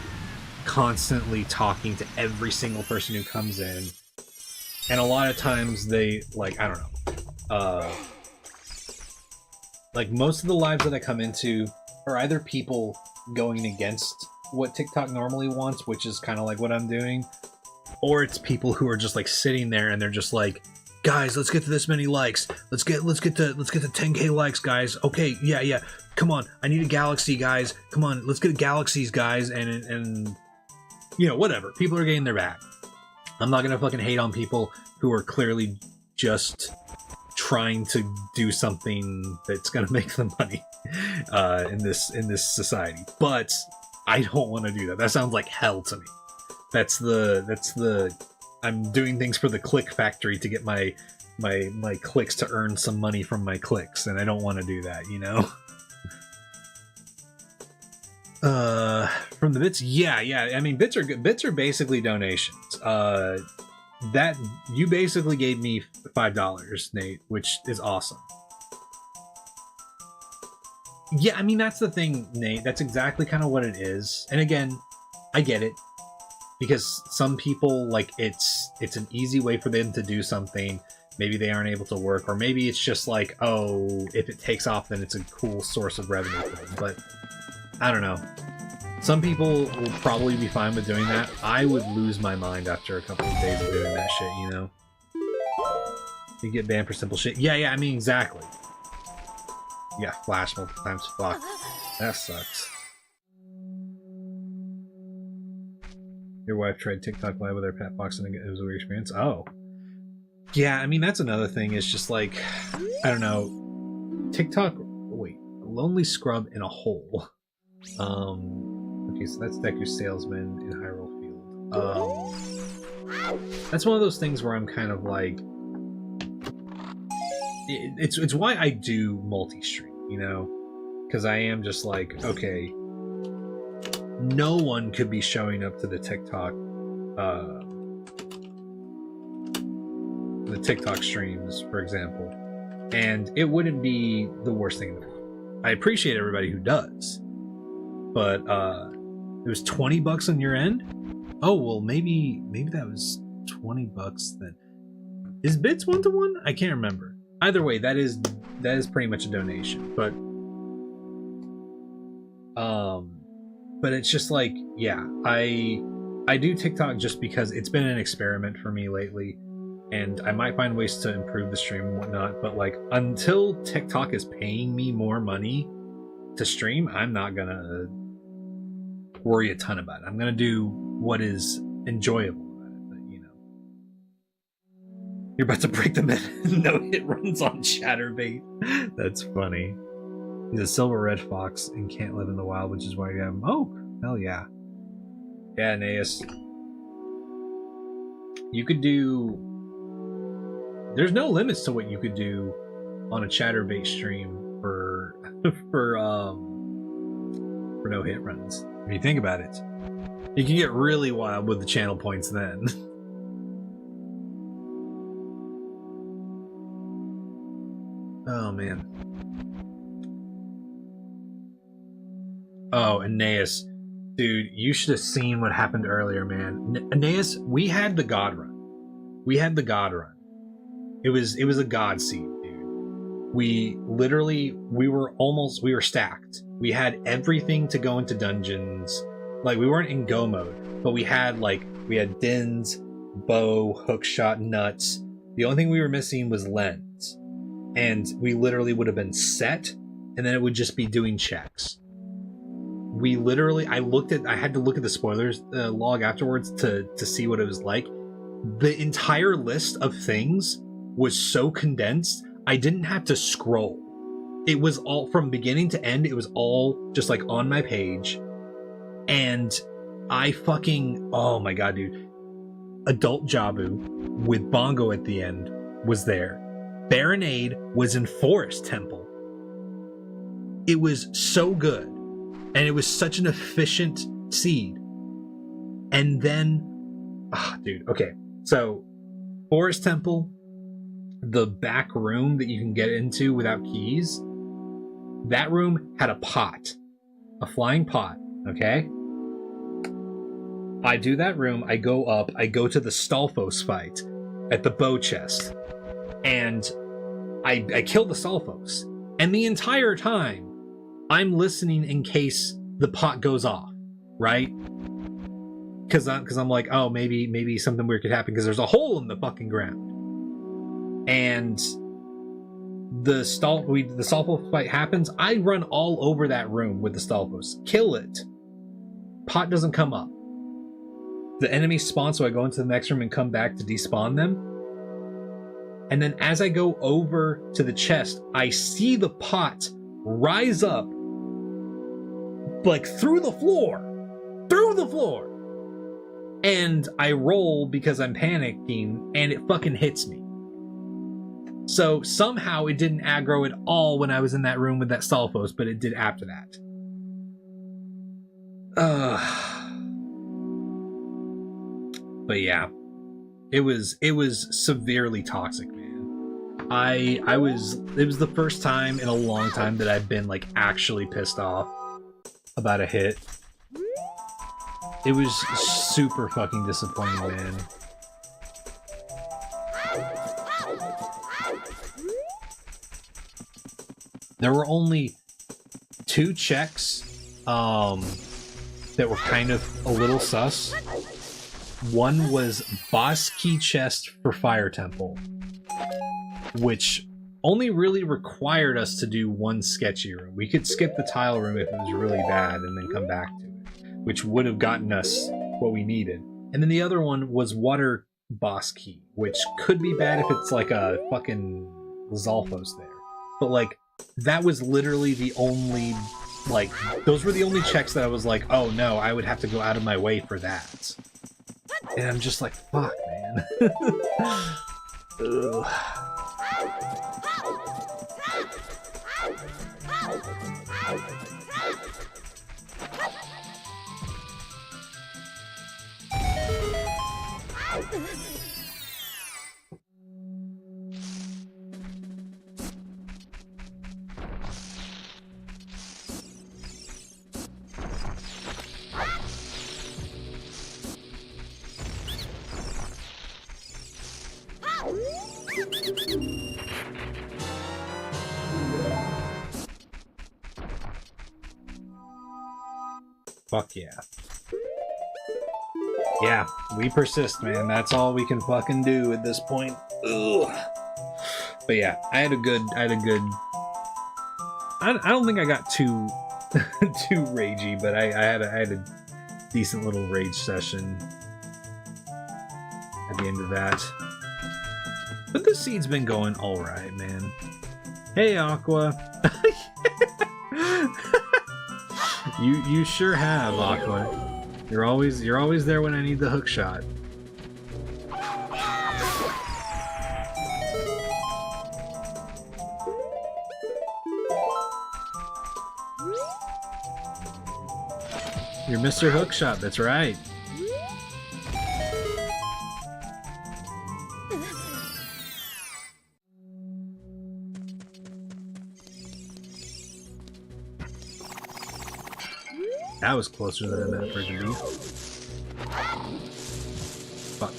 constantly talking to every single person who comes in. And a lot of times they, like, I don't know, like, most of the lives that I come into are either people going against what TikTok normally wants, which is kind of like what I'm doing, or it's people who are just, like, sitting there and they're just like, guys, let's get to this many likes. Let's get to 10K likes, guys. Okay, yeah. Come on, I need a galaxy, guys. Come on, let's get galaxies, guys. And you know, whatever. People are getting their back. I'm not gonna fucking hate on people who are clearly just trying to do something that's gonna make them money in this society. But I don't want to do that. That sounds like hell to me. That's the I'm doing things for the click factory to get my clicks to earn some money from my clicks, and I don't want to do that, you know. From the bits, yeah. I mean, bits are good. Bits are basically donations. That you basically gave me $5, Nate, which is awesome. Yeah, I mean, that's the thing, Nate. That's exactly kind of what it is. And again, I get it, because some people, like, it's an easy way for them to do something maybe they aren't able to work, or maybe it's just like, oh, if it takes off, then it's a cool source of revenue for them. But I don't know. Some people will probably be fine with doing that. I would lose my mind after a couple of days of doing that shit, you know? You get banned for simple shit. Yeah, I mean, exactly. You got flashed multiple times. Fuck. That sucks. Your wife tried TikTok live with her pet fox and it was a weird experience. Oh. Yeah, I mean, that's another thing. It's just like, I don't know. TikTok, wait, lonely scrub in a hole. Okay, so that's Deku Salesman in Hyrule Field. That's one of those things where I'm kind of like, it's why I do multi-stream, you know? Because I am just like, okay, no one could be showing up to the TikTok streams, for example, and it wouldn't be the worst thing in the world. I appreciate everybody who does, but it was $20 on your end? Oh, well, maybe that was $20 then. Is bits 1-to-1? I can't remember. Either way, that is pretty much a donation, but it's just like, yeah, I do TikTok just because it's been an experiment for me lately, and I might find ways to improve the stream and whatnot, but like, until TikTok is paying me more money to stream, I'm not gonna worry a ton about it. I'm gonna do what is enjoyable about it, but you know. You're about to break the no hit runs on Chatterbait. That's funny. He's a silver red fox and can't live in the wild, which is why you have him. Oh, hell yeah. Yeah, Naeus. You could do... There's no limits to what you could do on a Chatterbait stream for no hit runs. If you think about it. You can get really wild with the channel points then. Oh, man. Oh, Aeneas. Dude, you should have seen what happened earlier, man. Aeneas, we had the God Run. It was a God seed, dude. We were stacked. We had everything to go into dungeons. Like, we weren't in go mode, but we had Dins, bow, hookshot, nuts. The only thing we were missing was lens. And we literally would have been set, and then it would just be doing checks. I had to look at the spoilers log afterwards to see what it was like. The entire list of things was so condensed, I didn't have to scroll. It was all, from beginning to end, it was all just like on my page. And I fucking, oh my god, dude. Adult Jabu with Bongo at the end was there. Baronade was in Forest Temple. It was so good. And it was such an efficient seed. And then, dude, okay. So, Forest Temple, the back room that you can get into without keys, that room had a pot. A flying pot, okay? I do that room, I go up, I go to the Stalfos fight at the bow chest. And I kill the Stalfos. And the entire time, I'm listening in case the pot goes off, right? Because I'm like, oh, maybe something weird could happen because there's a hole in the fucking ground. And the Stalfos fight happens. I run all over that room with the Stalfos, kill it. Pot doesn't come up. The enemy spawn, so I go into the next room and come back to despawn them. And then as I go over to the chest, I see the pot rise up like through the floor, and I roll because I'm panicking, and it fucking hits me. So somehow it didn't aggro at all when I was in that room with that Stalfos, but it did after that. But yeah, it was severely toxic, man. It was the first time in a long time that I've been like actually pissed off about a hit. It was super fucking disappointing, man. There were only 2 checks that were kind of a little sus. One was boss key chest for Fire Temple, which only really required us to do 1 sketchy room. We could skip the tile room if it was really bad and then come back to it, which would have gotten us what we needed. And then the other one was water boss key, which could be bad if it's like a fucking Zolfos there. But like, that was literally the only, like, those were the only checks that I was like, oh no, I would have to go out of my way for that. And I'm just like, fuck, man. Ugh. Fuck yeah. Yeah, we persist, man. That's all we can fucking do at this point. Ugh. But yeah, I had a good I don't think I got too too ragey, but I had a decent little rage session at the end of that. But the seed's been going alright, man. Hey, Aqua. You sure have, Aqua. You're always there when I need the hook shot. You're Mr. Hookshot, that's right. That was closer than I meant for it to be. Fuck.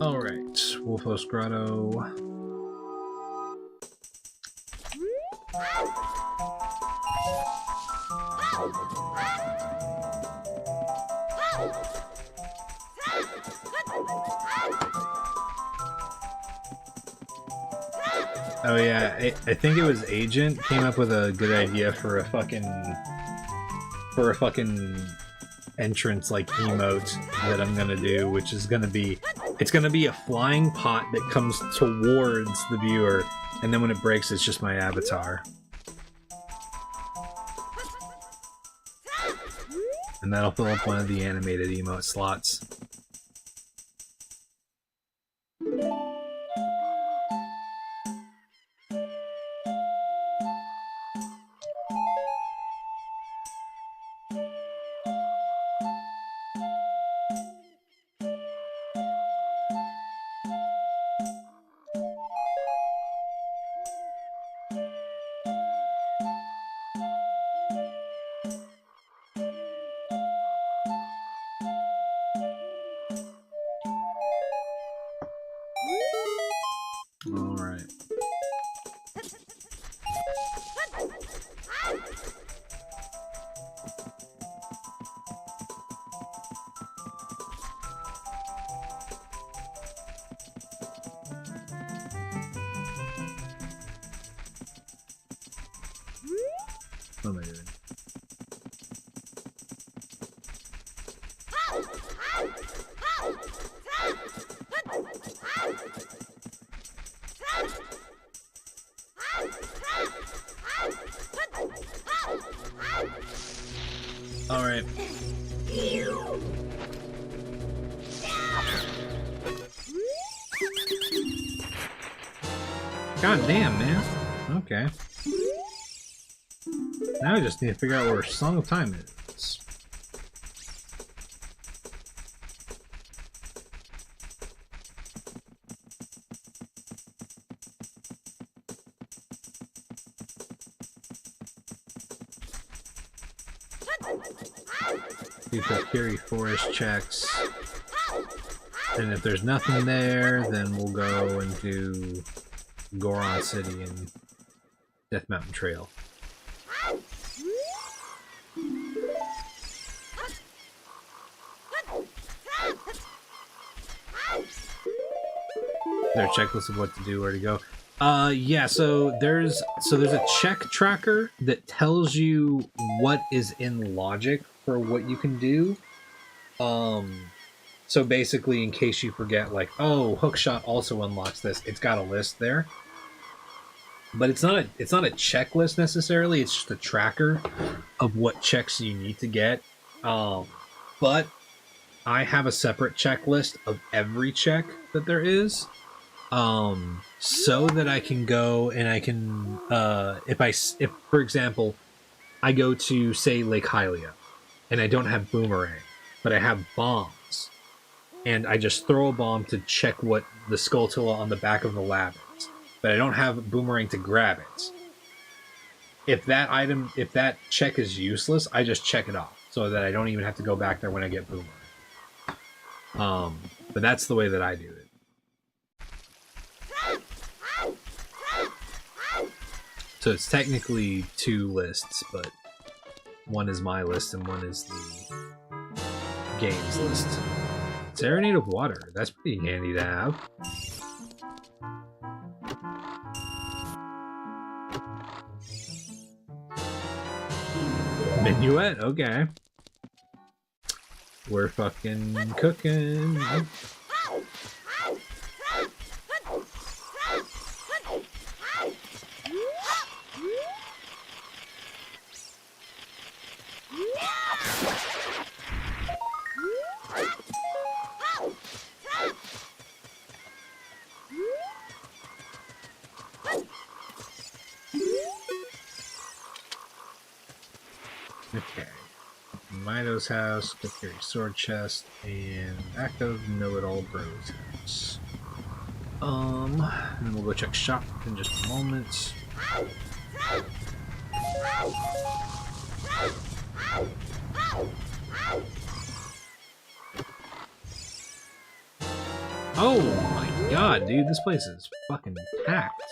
Alright, Wolfos Grotto. Oh yeah, I think it was Agent came up with a good idea for a fucking entrance like emote that I'm gonna do, which is gonna be, it's gonna be a flying pot that comes towards the viewer, and then when it breaks, it's just my avatar. And that'll fill up one of the animated emote slots. Alright. What am I doing? Alright. God damn, man. Okay. Now I just need to figure out where Song of Time is. Do Kokiri Forest checks. And if there's nothing there, then we'll go and do Goron City and Death Mountain Trail. Is there a checklist of what to do, where to go? Yeah, so there's a check tracker that tells you what is in logic for what you can do. So basically, in case you forget, like, oh, hookshot also unlocks this, it's got a list there. But it's not a checklist necessarily, it's just a tracker of what checks you need to get. But I have a separate checklist of every check that there is. So that I can go and I can, if for example, I go to, say, Lake Hylia, and I don't have Boomerang, but I have bombs, and I just throw a bomb to check what the Skulltula on the back of the lab is, but I don't have Boomerang to grab it. If that check is useless, I just check it off, so that I don't even have to go back there when I get Boomerang. But that's the way that I do it. So it's technically 2 lists, but one is my list and one is the game's list. Serenade of Water. That's pretty handy to have. Minuet, okay. We're fucking cooking. Okay. Mido's house, Kokiri sword chest, and back of Know-It-All Bro's house. And then we'll go check shop in just a moment. Oh my god, dude, this place is fucking packed.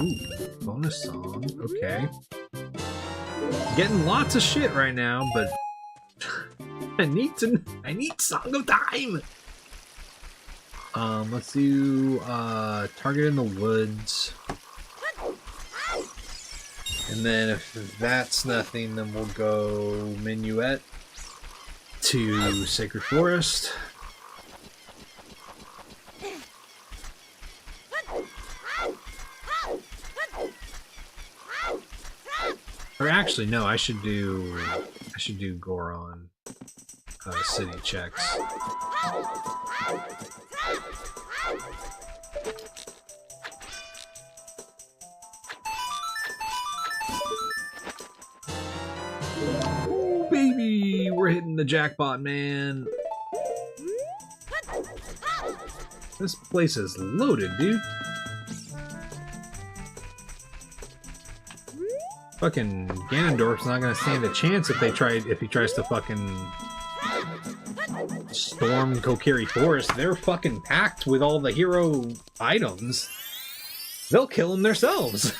Ooh, bonus song, okay. Getting lots of shit right now, but I need Song of Time! Let's do Target in the Woods. And then if that's nothing, then we'll go Minuet to Sacred Forest. Or actually, no, I should do Goron city checks. Ooh, baby, we're hitting the jackpot, man. This place is loaded, dude. Fucking Ganondorf's not gonna stand a chance if he tries to fucking storm Kokiri Forest. They're fucking packed with all the hero items. They'll kill him themselves.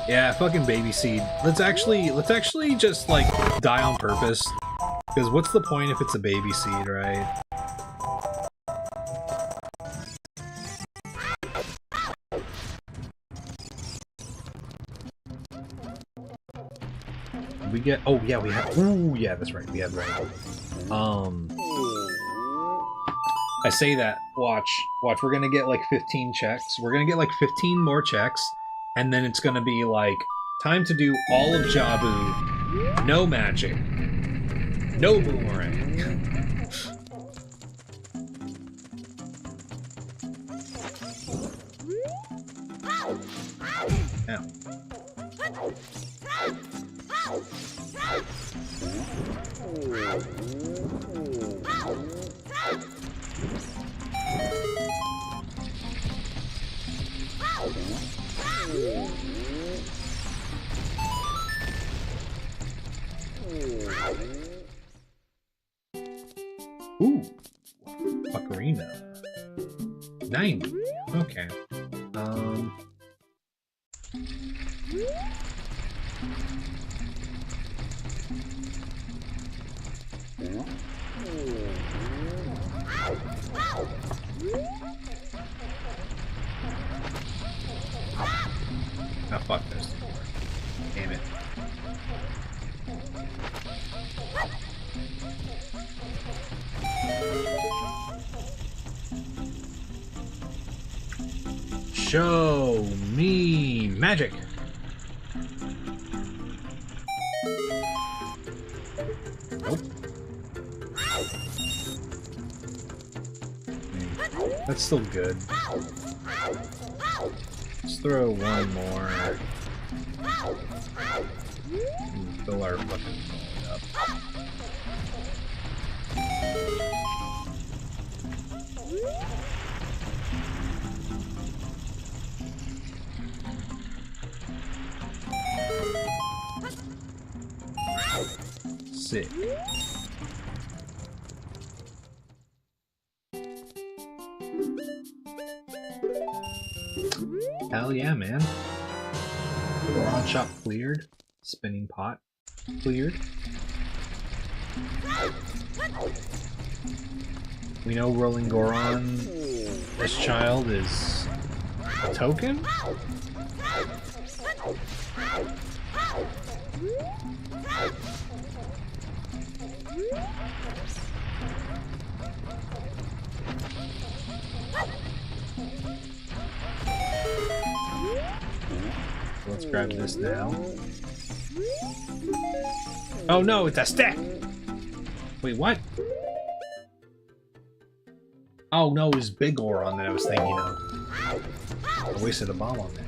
Yeah, fucking baby seed. Let's actually just like die on purpose. Because what's the point if it's a baby seed, right? We get, oh yeah, we have, ooh yeah, that's right, we have that. I say that. Watch. We're gonna get like 15 checks. We're gonna get like 15 more checks, and then it's gonna be like time to do all of Jabu. No magic. No boomerang. Ow. Ooh, Ocarina. 90. Okay. Oh fuck, there's two more. Damn it. Show me magic. Nope. That's still good. Let's throw one more. And fill our fucking phone up. Sick. Hell yeah, man. Goron shop cleared. Spinning pot cleared. We know Rolling Goron, this child, is a token? Let's grab this now. Oh no, it's a stick! Wait, what? Oh no, it was Big Goron that I was thinking of. I wasted a bomb on that.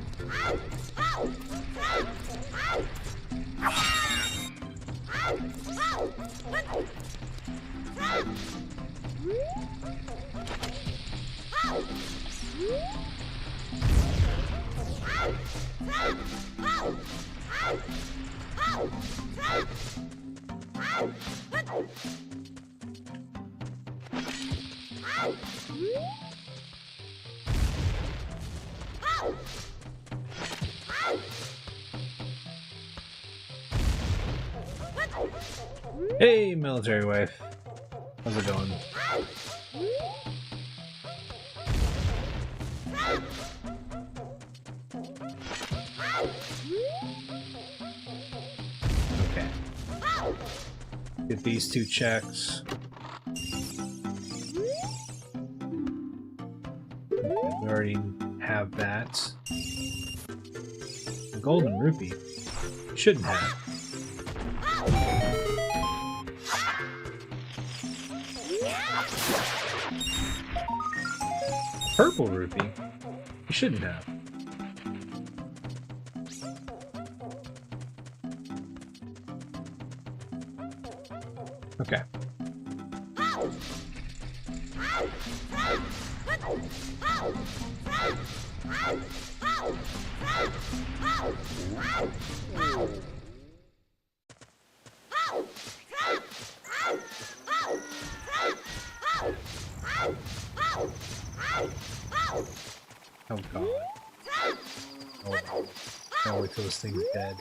Hey, military wife. How's it going? Okay. Get these two checks. Okay, we already have that. A golden rupee. Shouldn't have. Purple rupee? You shouldn't have. Okay. Oh god. Oh, can't wait till this thing's dead.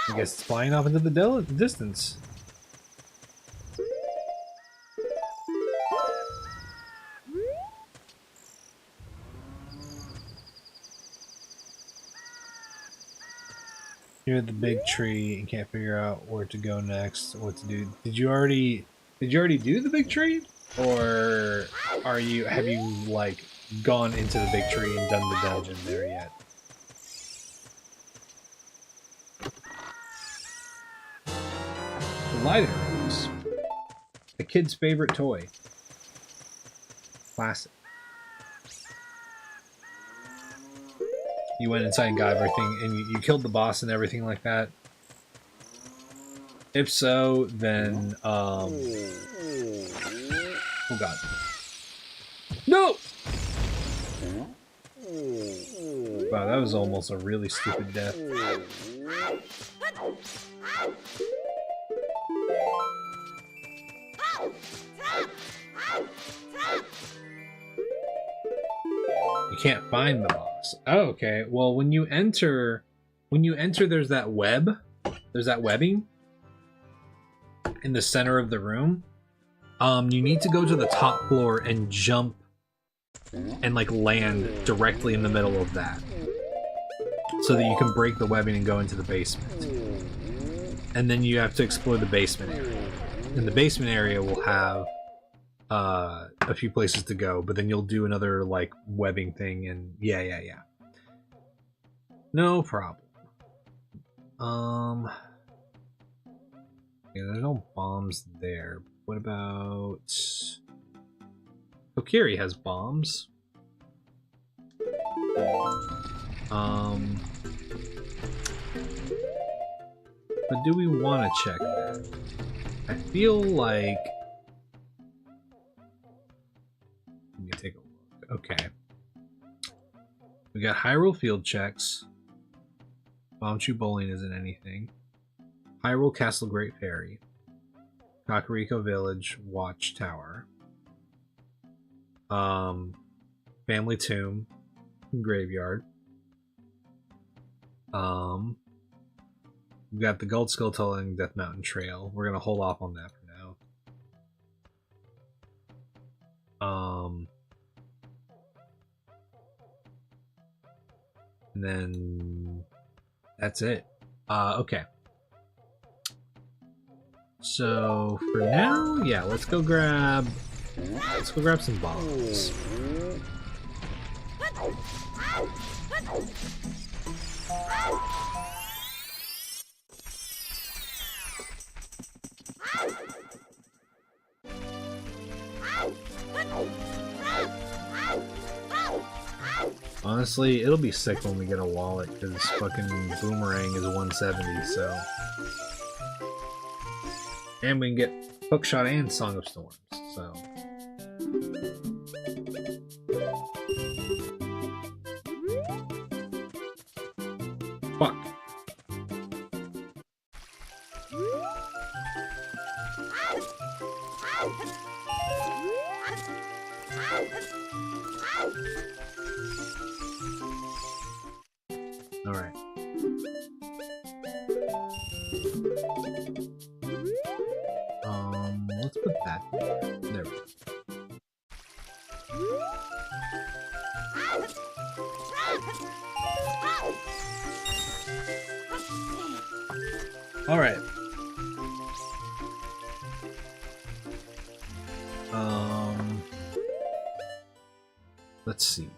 I guess it's flying off into the distance. You're at the big tree and can't figure out where to go next, what to do. Did you already do the big tree? Or have you like gone into the big tree and done the dungeon there yet? The lighting rooms. A kid's favorite toy. Classic. You went inside and got everything, and you killed the boss and everything like that? If so, then, oh god. No! Wow, that was almost a really stupid death. You can't find the boss. Oh, okay. Well, when you enter, there's that web. There's that webbing in the center of the room. You need to go to the top floor and jump and like land directly in the middle of that, so that you can break the webbing and go into the basement. And then you have to explore the basement area. And the basement area will have a few places to go, but then you'll do another like webbing thing, and yeah. No problem. Yeah, there's no bombs there. What about Kokiri has bombs. But do we want to check that? I feel like... Let me take a look. Okay. We got Hyrule field checks. Bombchu Bowling isn't anything. Hyrule Castle Great Fairy. Kakariko Village Watchtower. Family Tomb. Graveyard. We've got the Gold Skull Tunnel Death Mountain Trail. We're gonna hold off on that for now. And then that's it. Okay. So for now, yeah, let's go grab some bombs. Honestly, it'll be sick when we get a wallet, because fucking Boomerang is 170, so... And we can get Hookshot and Song of Storms, so... Fuck. Alright. Let's put that there. There we go. Alright. Let's see.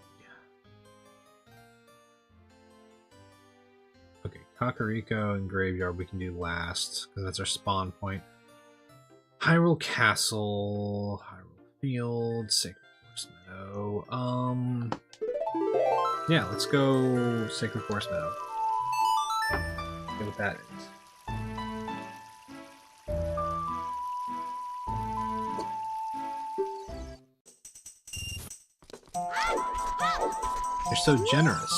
Okay, Kakariko and Graveyard we can do last, because that's our spawn point. Hyrule Castle, Hyrule Field, Sacred Forest Meadow. Yeah, let's go Sacred Forest Meadow. See what that is. You're so generous.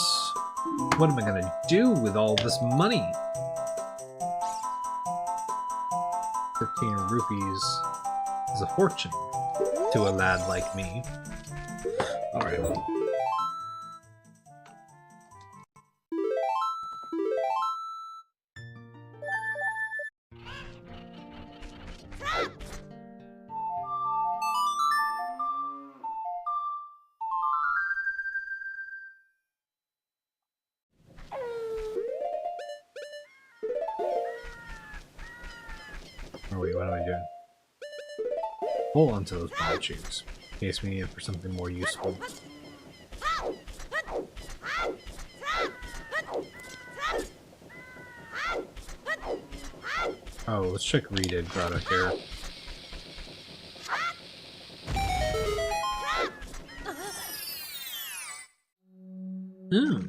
What am I gonna do with all this money? 15 rupees is a fortune to a lad like me. Alright. Or wait, what am I doing? Hold on to those ball tubes in case we need it for something more useful. Oh, let's check Rita product here. You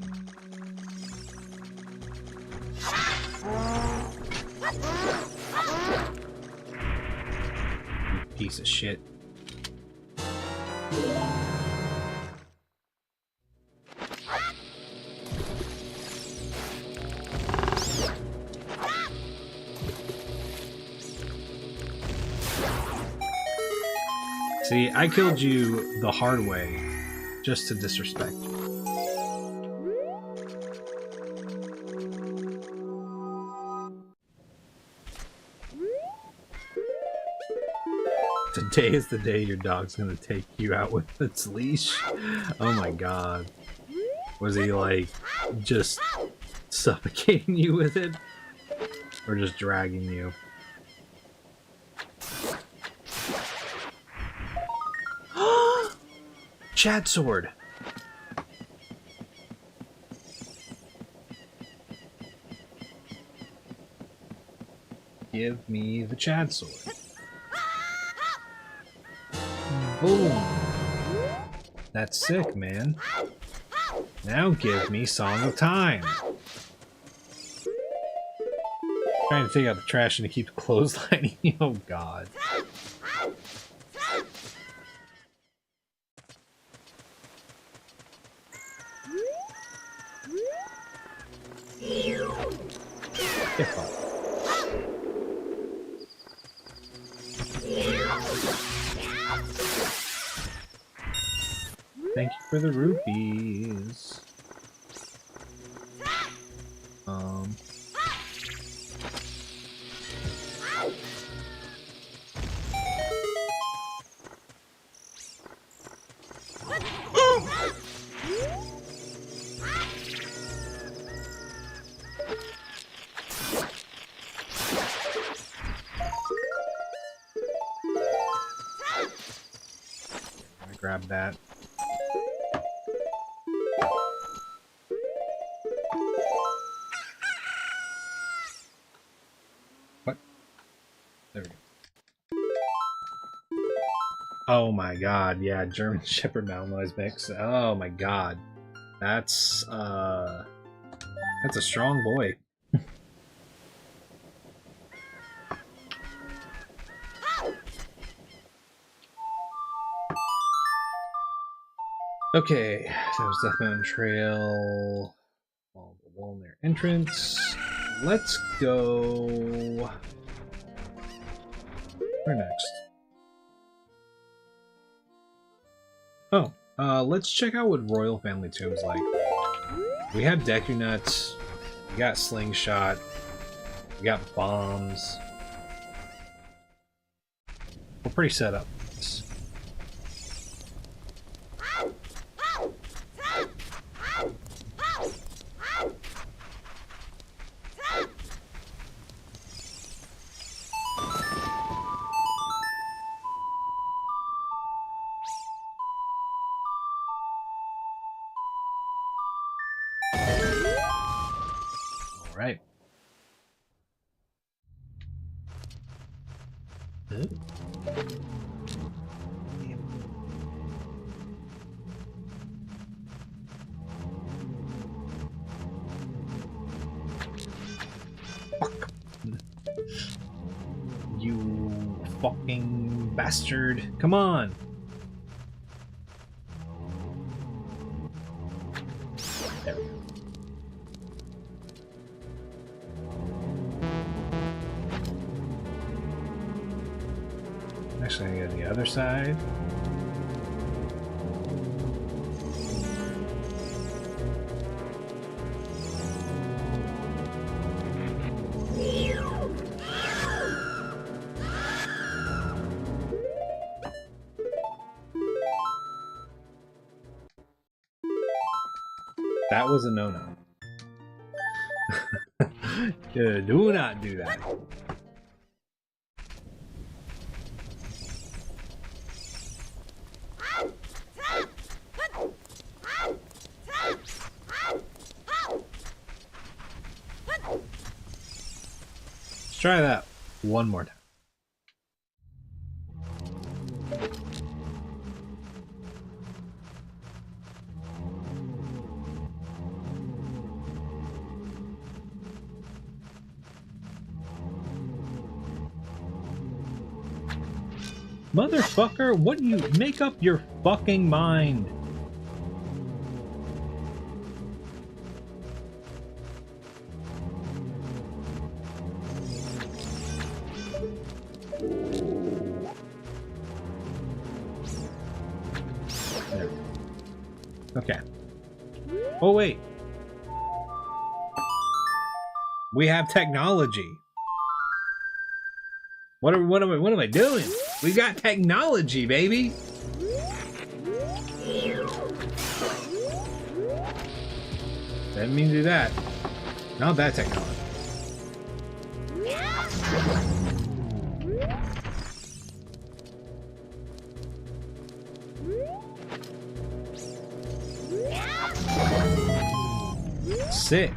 piece of shit. See, I killed you the hard way, just to disrespect you. Today is the day your dog's gonna take you out with its leash. Oh my god. Was he like, just suffocating you with it? Or just dragging you? Chad sword! Give me the Chad sword. Boom! That's sick, man. Now give me Song of Time! Trying to take out the trash and to keep clotheslining. Oh god. Get fucked. Thank you for the rupees. I grab that. What? There we go. Oh my god, yeah, German Shepherd Malinois mix. Oh my god. That's a strong boy. Okay, that was Death Mountain Trail. All the wall near entrance. Let's go. Where next? Oh, let's check out what Royal Family Tomb's like. We have Deku Nuts, we got Slingshot, we got bombs. We're pretty set up for this. Right. Fuck. You fucking bastard. Come on. There we go. Actually, I'm gonna go to the other side. That was a no-no. Do not do that. try that one more time. Motherfucker, what do you make up your fucking mind? There. Okay. Oh wait. We have technology. What am I doing? We got technology, baby. Didn't mean to do that. Not that technology. Sick.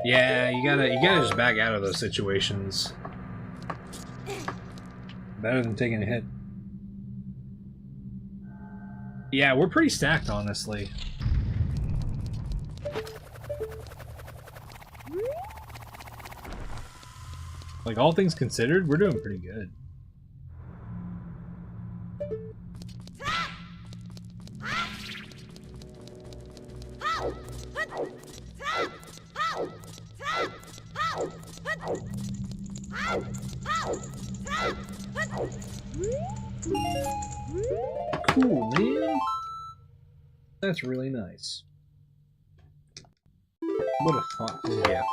Yeah, you gotta just back out of those situations. Better than taking a hit. Yeah, we're pretty stacked, honestly. Like, all things considered, we're doing pretty good. Cool, man. That's really nice. What a thoughtful gift.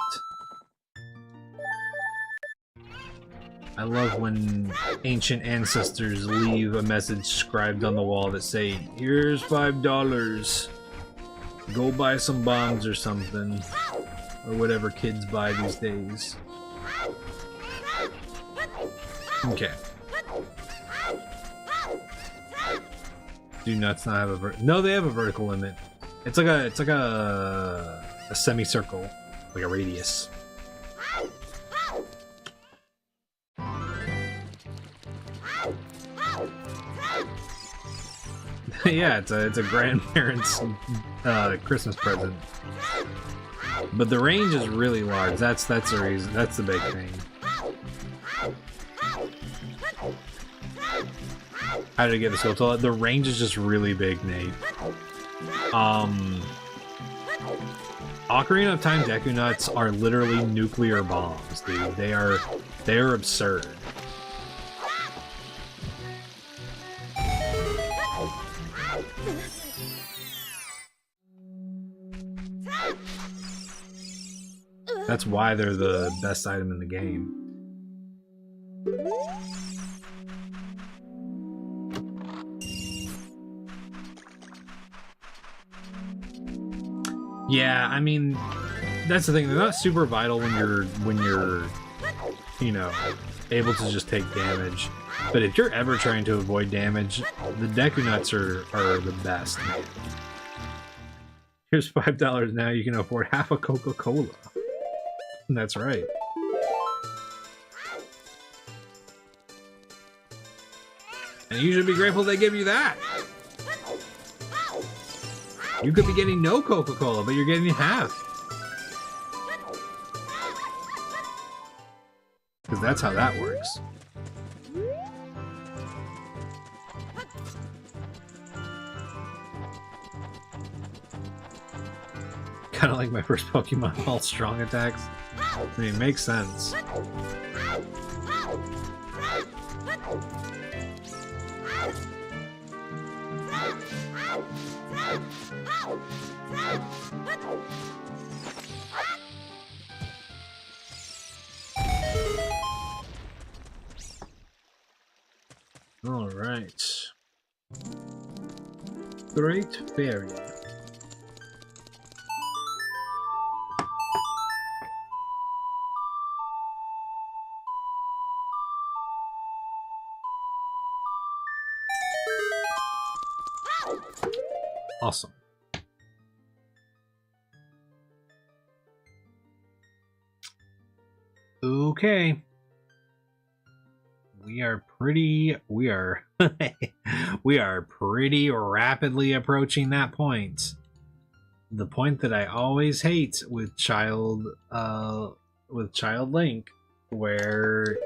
I love when ancient ancestors leave a message scribed on the wall that say, "Here's $5. Go buy some bombs or something." Or whatever kids buy these days. Okay. Do nuts not have a no, they have a vertical limit. It's like a semicircle, like a radius. Yeah, it's a grandparent's Christmas present. But the range is really large. That's the reason. That's the big thing. How did I get this hotel? The range is just really big, Nate. Ocarina of Time Deku Nuts are literally nuclear bombs, dude. They are absurd. That's why they're the best item in the game. Yeah, I mean, that's the thing. They're not super vital when you're, you know, able to just take damage. But if you're ever trying to avoid damage, the Deku Nuts are the best, man. Here's $5 now. You can afford half a Coca-Cola. That's right. And you should be grateful they give you that. You could be getting no Coca-Cola, but you're getting half. Because that's how that works. Kind of like my first Pokemon, all strong attacks. I mean, it makes sense. All right. Great Fairy. Awesome. Okay. We are pretty rapidly approaching that point. The point that I always hate with Child Link, where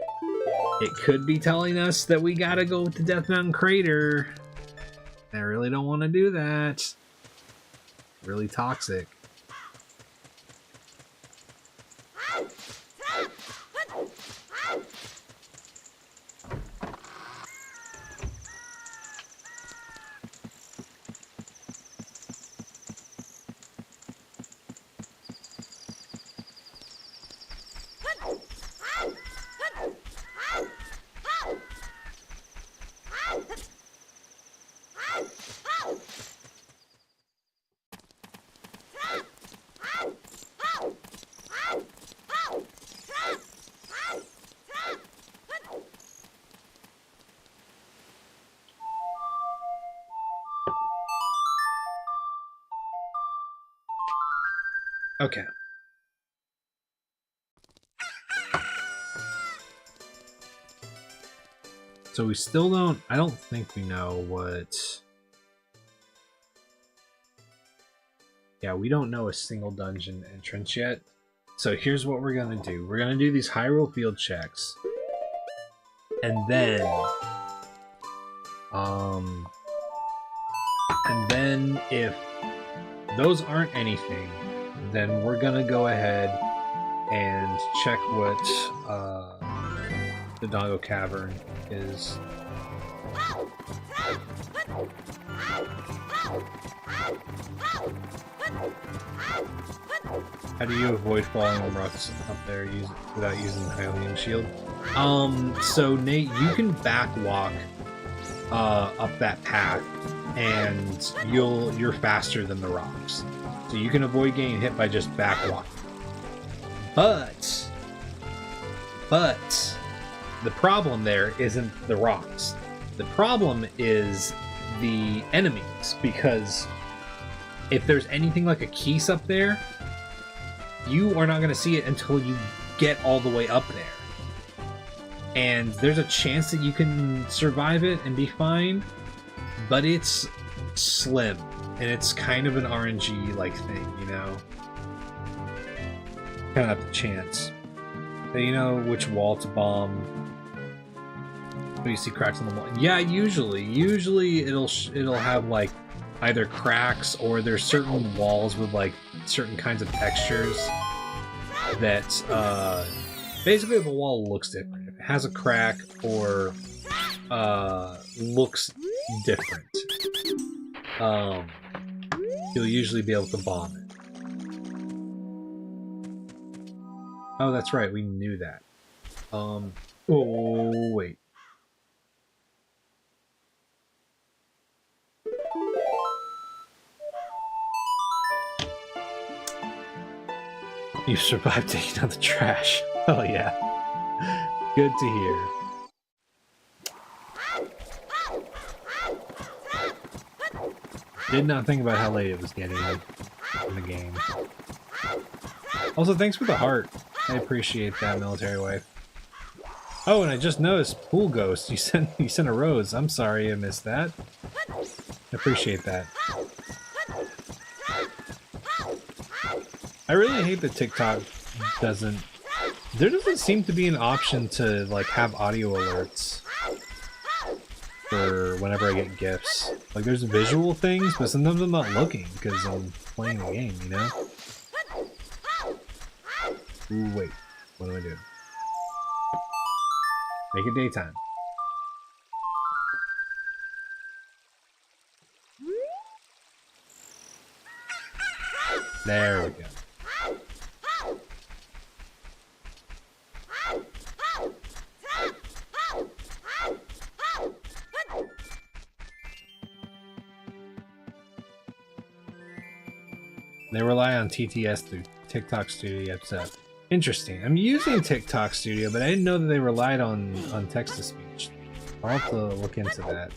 it could be telling us that we gotta go to Death Mountain Crater. I really don't want to do that. Really toxic. Okay. So we still don't... I don't think we know what... Yeah, we don't know a single dungeon entrance yet. So here's what we're gonna do. We're gonna do these Hyrule Field checks. And then... if those aren't anything, then we're gonna go ahead and check what the Dongo Cavern is. How do you avoid falling on rocks up there without using the Hylian shield? So Nate, you can back walk up that path, and you're faster than the rocks. So you can avoid getting hit by just back walking. But the problem there isn't the rocks. The problem is the enemies, because if there's anything like a Keese up there, you are not going to see it until you get all the way up there. And there's a chance that you can survive it and be fine, but it's slim, and it's kind of an RNG-like thing, you know? Kind of have the chance. But you know which wall to bomb. When you see cracks on the wall. Yeah, usually it'll have like either cracks, or there's certain walls with like certain kinds of textures that basically if a wall looks different, if it has a crack or looks different, you'll usually be able to bomb it. Oh, that's right, we knew that. Oh wait. You survived taking out the trash. Oh yeah. Good to hear. Did not think about how late it was getting in the game. Also, thanks for the heart. I appreciate that, military wife. Oh, and I just noticed Pool Ghost. You sent a rose. I'm sorry I missed that. I appreciate that. I really hate that TikTok doesn't... There doesn't seem to be an option to, like, have audio alerts for whenever I get gifts. Like, there's visual things, but sometimes I'm not looking because I'm playing the game, you know? Ooh, wait. What do I do? Make it daytime. There we go. They rely on TTS through TikTok Studio upset. Interesting. I'm using TikTok Studio, but I didn't know that they relied on text-to-speech. I'll have to look into that.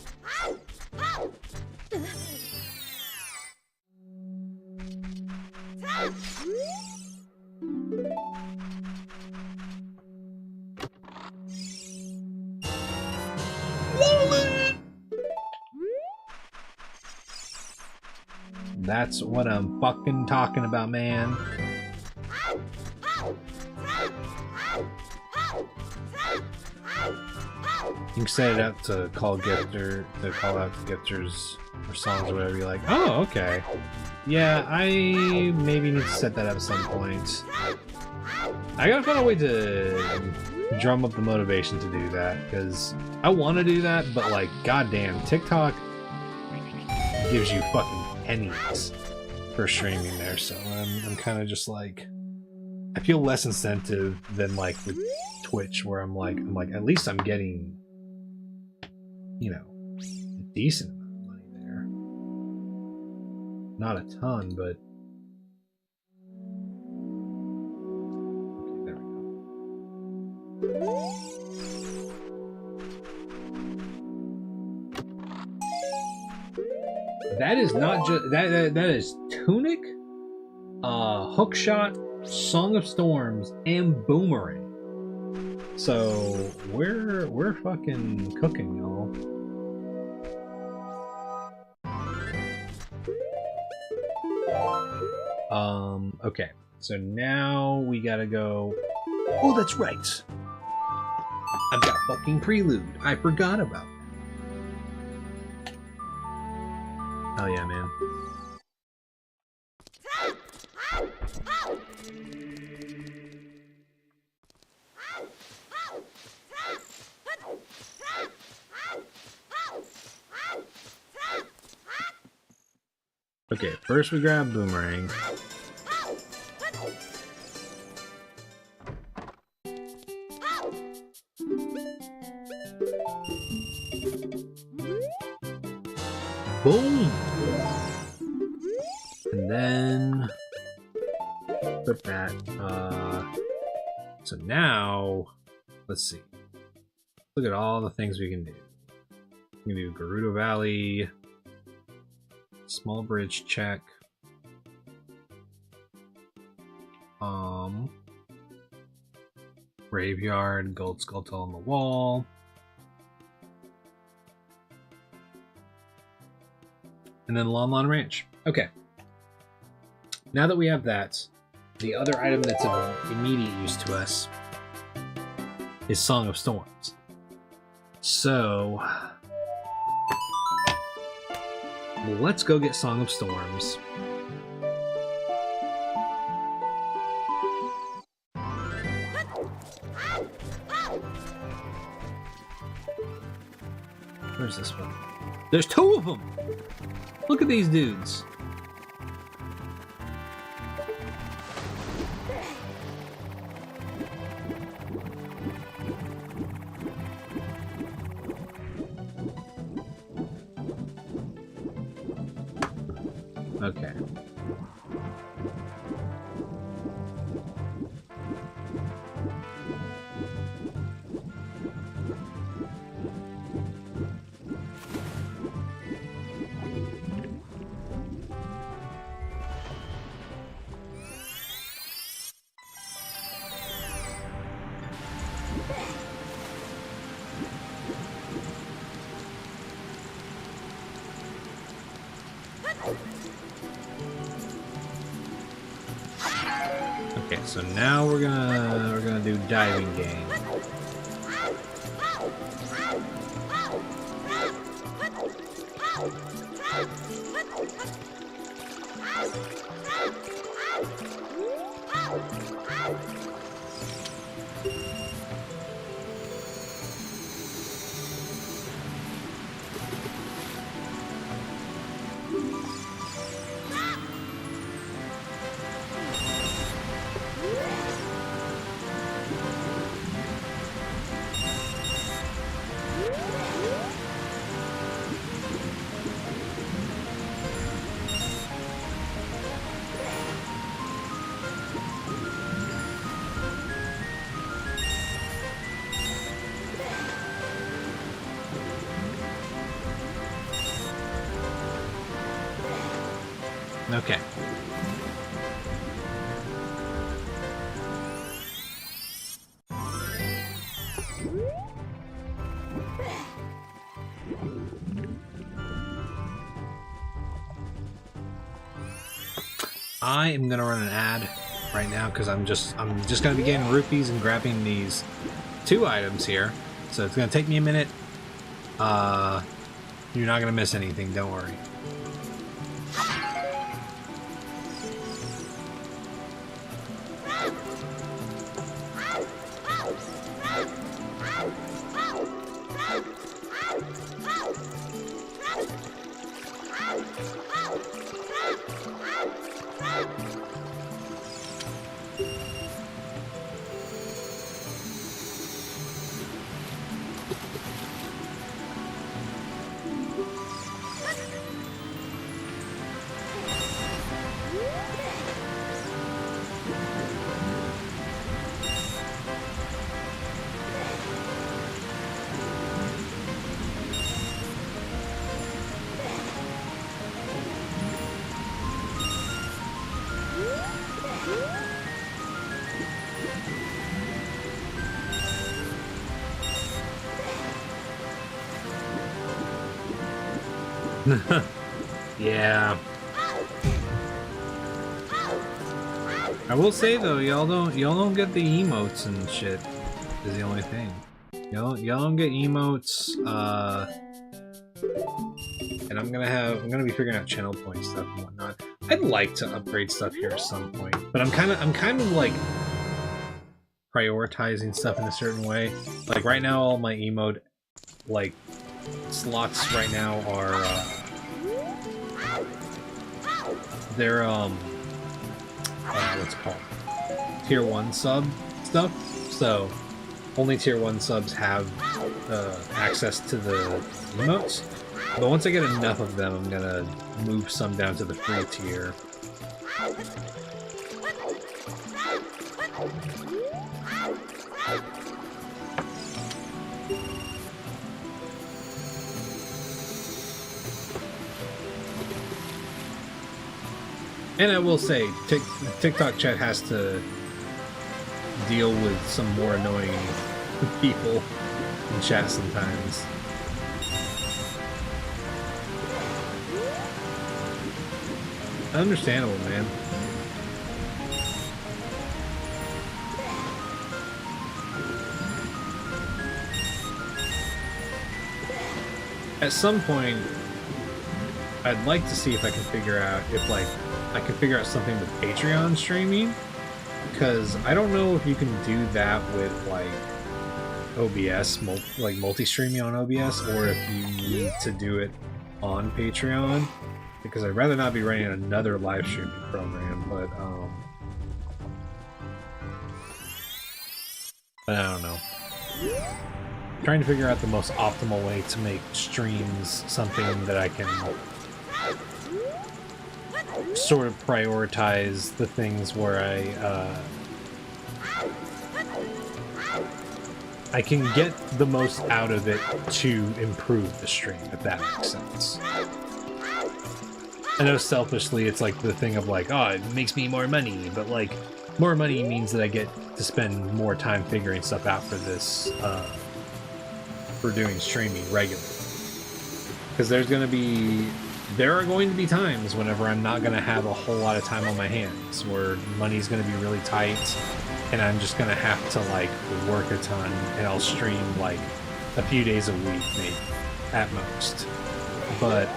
That's what I'm fucking talking about, man. You can set it up to call gifter, to call out to gifters or songs or whatever. You're like, oh, okay. Yeah, I maybe need to set that up at some point. I gotta find a way to drum up the motivation to do that, because I want to do that, but like, goddamn, TikTok gives you fucking pennies for streaming there, so I'm kind of just like, I feel less incentive than like with Twitch, where I'm like, at least I'm getting, you know, a decent amount of money there. Not a ton, but okay, there we go. That is not just that is Tunic, Hookshot, Song of Storms, and Boomerang. So we're fucking cooking, y'all. Okay. So now we gotta go. Oh, that's right. I've got fucking Prelude. I forgot about that. Oh yeah, man. Okay, first we grab Boomerang. Boom! And then put that, so now, let's see. Look at all the things we can do. We can do Gerudo Valley, small bridge check, graveyard, gold skull on the wall, and then Lon Lon Ranch. Okay. Now that we have that, the other item that's of immediate use to us is Song of Storms. So let's go get Song of Storms. Where's this one? There's two of them! Look at these dudes. Okay. Okay, so now we're gonna do diving game. Okay. I am gonna run an ad right now because I'm just gonna be getting rupees and grabbing these 2 items here. So it's gonna take me a minute. You're not gonna miss anything, don't worry. Yeah. I will say though, y'all don't get the emotes and shit. Is the only thing. Y'all don't get emotes. And I'm gonna be figuring out channel point stuff and whatnot. I'd like to upgrade stuff here at some point, but I'm kind of like prioritizing stuff in a certain way. Like right now, all my emote like slots right now are they're what's it called, tier 1 sub stuff. So only tier 1 subs have access to the emotes. But once I get enough of them, I'm gonna move some down to the free tier. And I will say, TikTok chat has to deal with some more annoying people in chat sometimes. Understandable, man. At some point, I'd like to see if I can figure out if, like, I can figure out something with Patreon streaming, because I don't know if you can do that with, like, OBS, like multi-streaming on OBS, or if you need to do it on Patreon, because I'd rather not be running another live streaming program, but I don't know. I'm trying to figure out the most optimal way to make streams something that I can sort of prioritize the things where I can get the most out of it to improve the stream, if that makes sense. I know selfishly it's like the thing of like, oh, it makes me more money, but like, more money means that I get to spend more time figuring stuff out for this, for doing streaming regularly. Because there are going to be times whenever I'm not going to have a whole lot of time on my hands, where money's going to be really tight, and I'm just going to have to like work a ton, and I'll stream like a few days a week, maybe, at most. But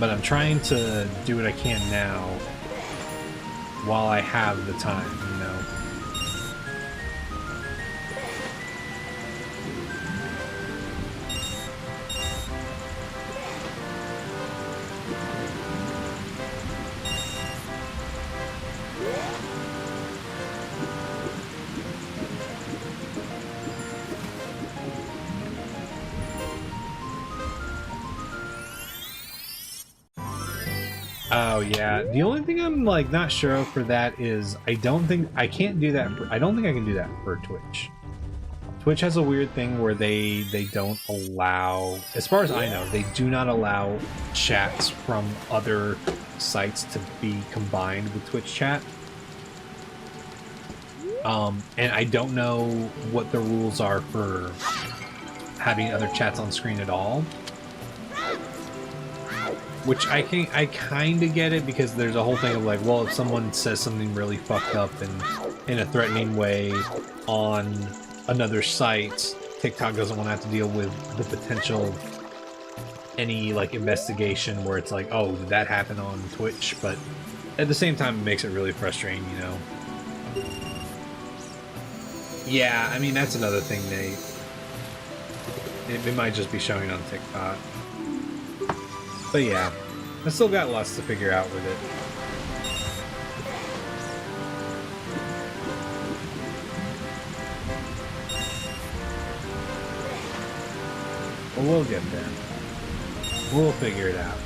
I'm trying to do what I can now while I have the time, you know? Oh yeah, the only thing I'm like not sure of for that is I don't think I can do that for Twitch. Twitch has a weird thing where they don't allow, as far as I know, they do not allow chats from other sites to be combined with Twitch chat. And I don't know what the rules are for having other chats on screen at all. which I kind of get it, because there's a whole thing of like, well, if someone says something really fucked up and in a threatening way on another site, TikTok doesn't want to have to deal with the potential of any like investigation where it's like, oh, did that happen on Twitch? But at the same time, it makes it really frustrating, you know. Yeah, I mean, that's another thing, Nate. It might just be showing on TikTok. But yeah, I still got lots to figure out with it. But we'll get there. We'll figure it out.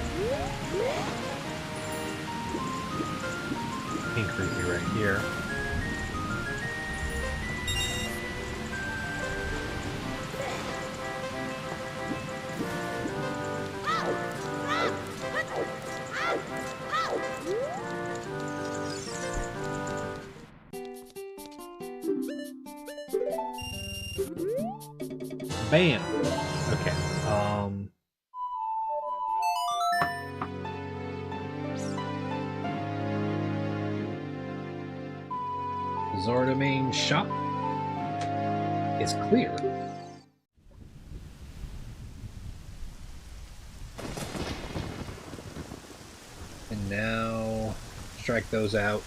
Pink creepy right here. Bam. Okay. Zorda main shop is clear. And now strike those out.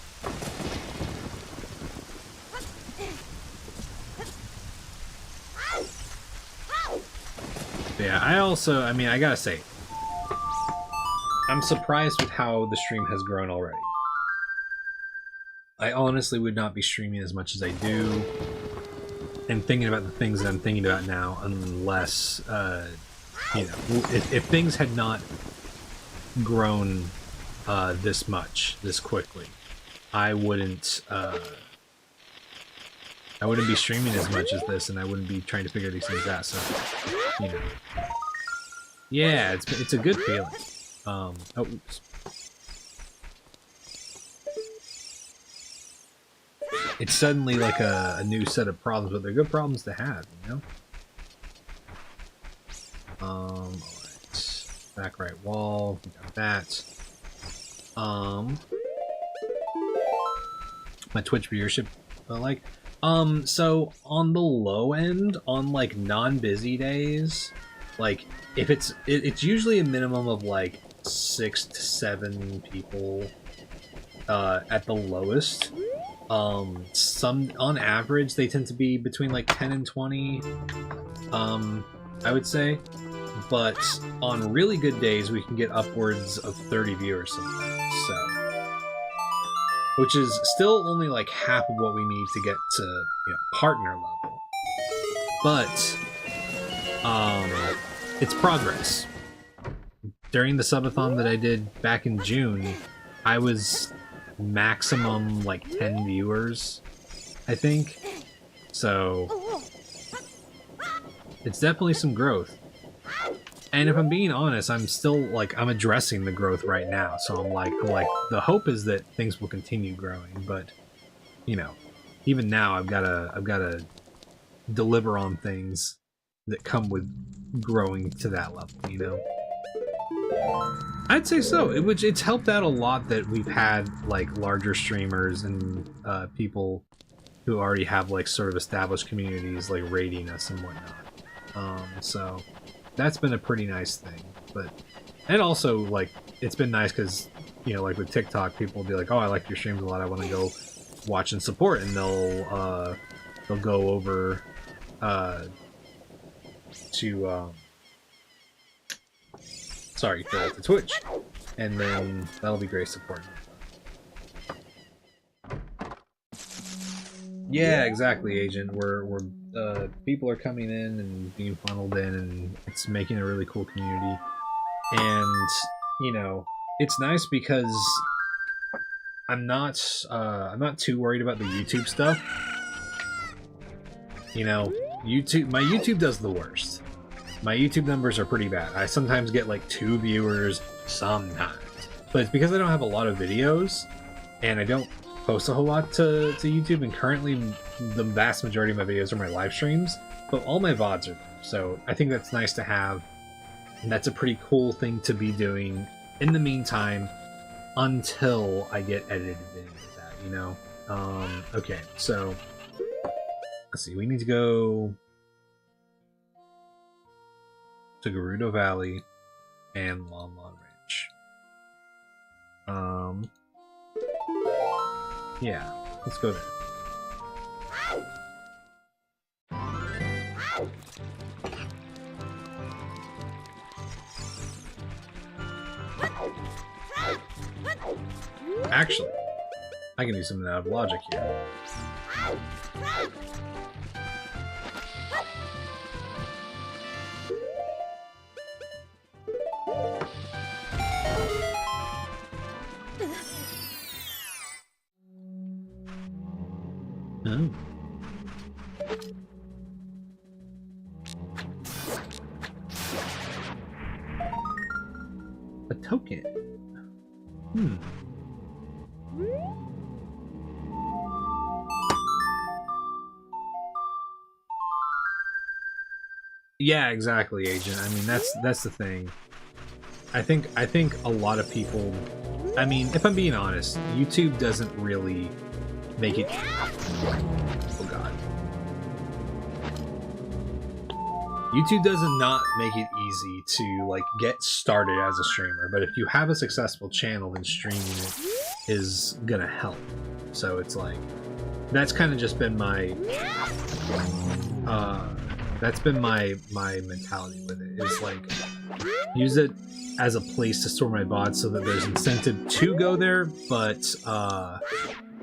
Yeah, I mean, I gotta say, I'm surprised with how the stream has grown already. I honestly would not be streaming as much as I do and thinking about the things that I'm thinking about now unless, you know, if things had not grown this much, this quickly, I wouldn't be streaming as much as this, and I wouldn't be trying to figure these things out, so, you know. Yeah, it's a good feeling. Oh, oops. It's suddenly like a new set of problems, but they're good problems to have, you know? Alright. Back right wall, we got that. My Twitch viewership, like, so on the low end, on like non-busy days, like if it's usually a minimum of like 6 to 7 people at the lowest. Some on average they tend to be between like 10 and 20, I would say, but on really good days we can get upwards of 30 viewers sometimes, so, which is still only like half of what we need to get to, you know, partner level, but it's progress. During the subathon that I did back in June, I was maximum like 10 viewers, I think, so it's definitely some growth. And if I'm being honest, I'm still like, I'm addressing the growth right now, so I'm like the hope is that things will continue growing, but you know, even now I've gotta deliver on things that come with growing to that level, you know. I'd say so. It's helped out a lot that we've had like larger streamers and people who already have like sort of established communities like rating us and whatnot. So that's been a pretty nice thing. But and also like it's been nice because, you know, like with TikTok, people will be like, "Oh, I like your streams a lot. I want to go watch and support," and they'll go over to sorry, to Twitch, and then that'll be great support. Yeah, exactly, Agent. We're people are coming in and being funneled in, and it's making a really cool community. And you know, it's nice because I'm not too worried about the YouTube stuff. You know, my YouTube does the worst. My YouTube numbers are pretty bad. I sometimes get like 2 viewers, sometimes. But it's because I don't have a lot of videos, and I don't post a whole lot to YouTube, and currently the vast majority of my videos are my live streams, but all my VODs are there. So I think that's nice to have, and that's a pretty cool thing to be doing in the meantime, until I get edited videos out, you know? Okay, so let's see, we need to go to Gerudo Valley and Lon Lon Ranch. Yeah, let's go there. Actually, I can do something out of logic here. Oh. A token. Yeah, exactly, Agent. I mean, that's the thing. I think a lot of people, I mean, if I'm being honest, YouTube doesn't really make it. Oh god. YouTube doesn't not make it easy to like get started as a streamer, but if you have a successful channel, then streaming it is gonna help. So it's like that's kind of just been my my mentality with it, is like use it as a place to store my VODs so that there's incentive to go there, but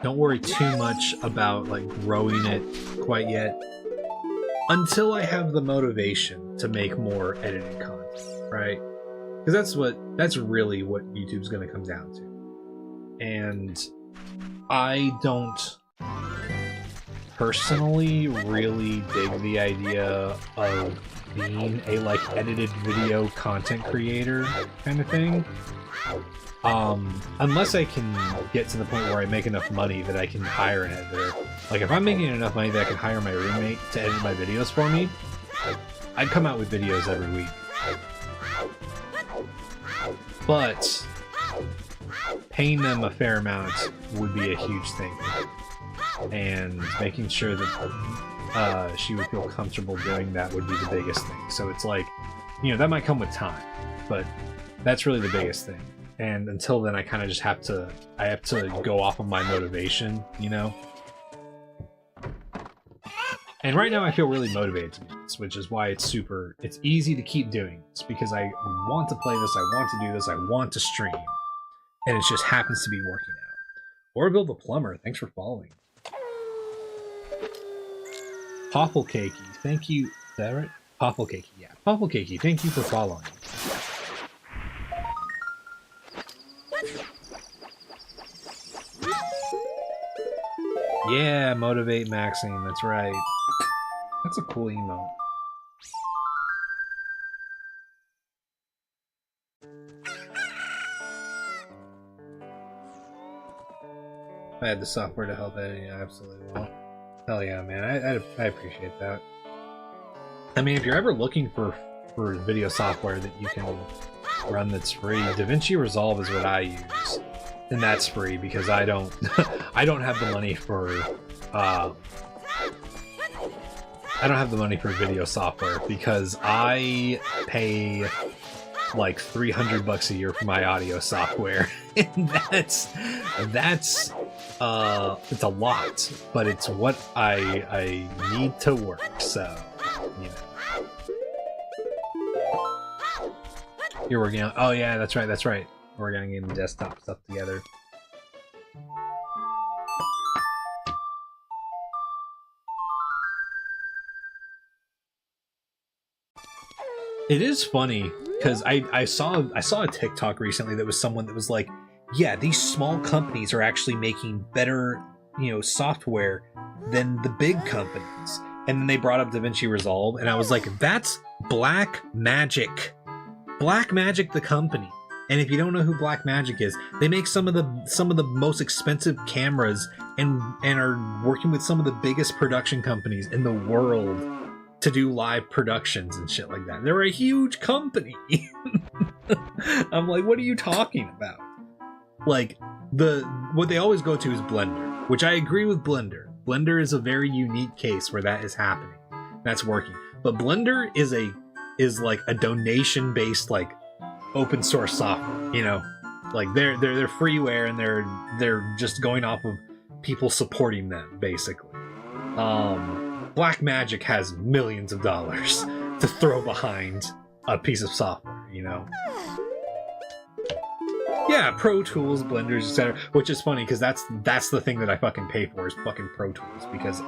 don't worry too much about like growing it quite yet until I have the motivation to make more edited content, right? Because that's really what YouTube's going to come down to. And I don't personally really dig the idea of being a like edited video content creator kind of thing. Unless I can get to the point where I make enough money that I can hire an editor. Like if I'm making enough money that I can hire my roommate to edit my videos for me, I'd come out with videos every week. But paying them a fair amount would be a huge thing. And making sure that she would feel comfortable doing that would be the biggest thing. So it's like, you know, that might come with time, but that's really the biggest thing. And until then, I kind of just have to go off of my motivation, you know? And right now I feel really motivated to do this, which is why it's easy to keep doing this, because I want to play this, I want to do this, I want to stream. And it just happens to be working out. Or Bill the Plumber, thanks for following. Popplecakey, thank you. Is that right? Popplecakey, yeah. Popplecakey, thank you for following. Yeah, motivate Maxine, that's right. That's a cool emote. I had the software to help edit, yeah, absolutely will. Hell yeah, man, I appreciate that. I mean, if you're ever looking for video software that you can run that's free, DaVinci Resolve is what I use. And that's free because I don't I don't have the money for video software, because I pay like $300 a year for my audio software. And that's it's a lot, but it's what I need to work, so you know. You're working on, oh yeah, that's right. We're gonna get the desktop stuff together. It is funny because I saw a TikTok recently that was someone that was like, yeah, these small companies are actually making better, you know, software than the big companies. And then they brought up DaVinci Resolve, and I was like, that's Black Magic. Black Magic, the company. And if you don't know who Black Magic is, they make some of the most expensive cameras and are working with some of the biggest production companies in the world to do live productions and shit like that. They're a huge company. I'm like, what are you talking about? Like, what they always go to is Blender, which I agree with Blender. Blender is a very unique case where that is happening. That's working. But Blender is like a donation based like open source software, you know? Like they're freeware and they're just going off of people supporting them, basically. Blackmagic has millions of dollars to throw behind a piece of software, you know? Yeah, Pro Tools, Blenders, etc. Which is funny because that's the thing that I fucking pay for is fucking Pro Tools, because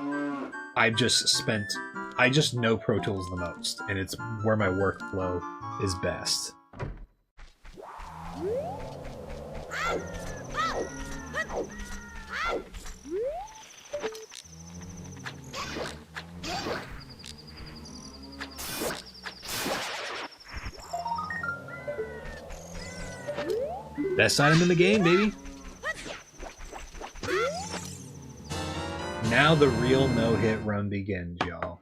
I just know Pro Tools the most, and it's where my workflow is best. Best item in the game, baby. Now the real no-hit run begins, y'all.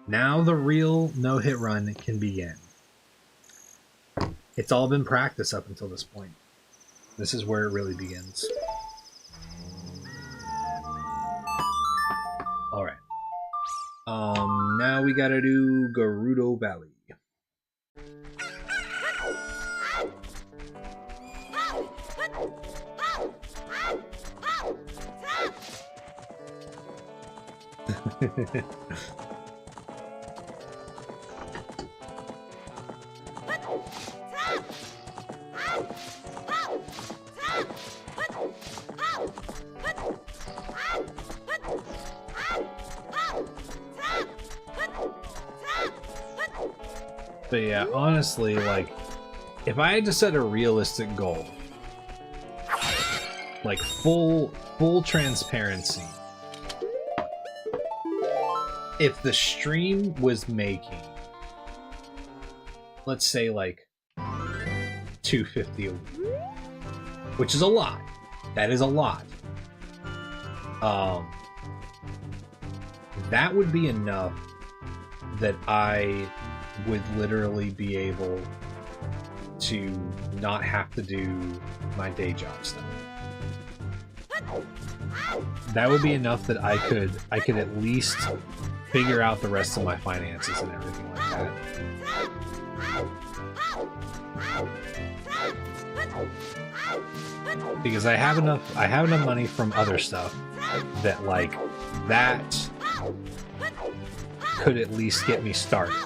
Now the real no-hit run can begin. It's all been practice up until this point. This is where it really begins. Alright. Now we gotta do Gerudo Valley. But yeah, honestly, like, if I had to set a realistic goal, like full transparency, if the stream was making, let's say like $250 a week, which is a lot. That is a lot. That would be enough that I would literally be able to not have to do my day job stuff. That would be enough that I could at least figure out the rest of my finances and everything like that. Because I have enough money from other stuff that like that could at least get me started.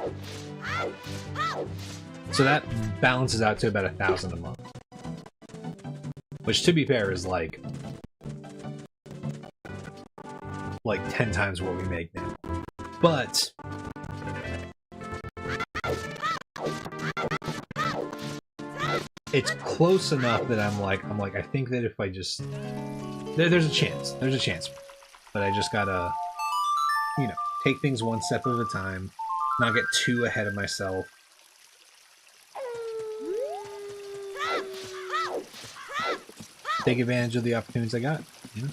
So that balances out to about $1,000 a month. Which, to be fair, is like 10 times what we make now. But it's close enough that I'm like, I think that if I just there's a chance, but I just gotta, you know, take things one step at a time, not get too ahead of myself. Take advantage of the opportunities I got, you know?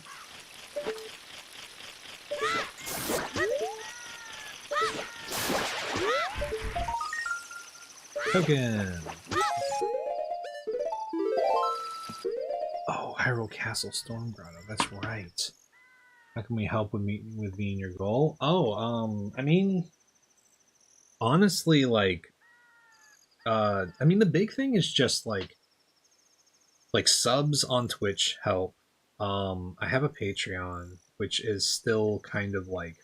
Token! Oh, Hyrule Castle Storm Grotto, that's right. How can we help with meeting your goal? Oh, I mean, honestly, like, I mean, the big thing is just, like subs on Twitch help. I have a Patreon, which is still kind of like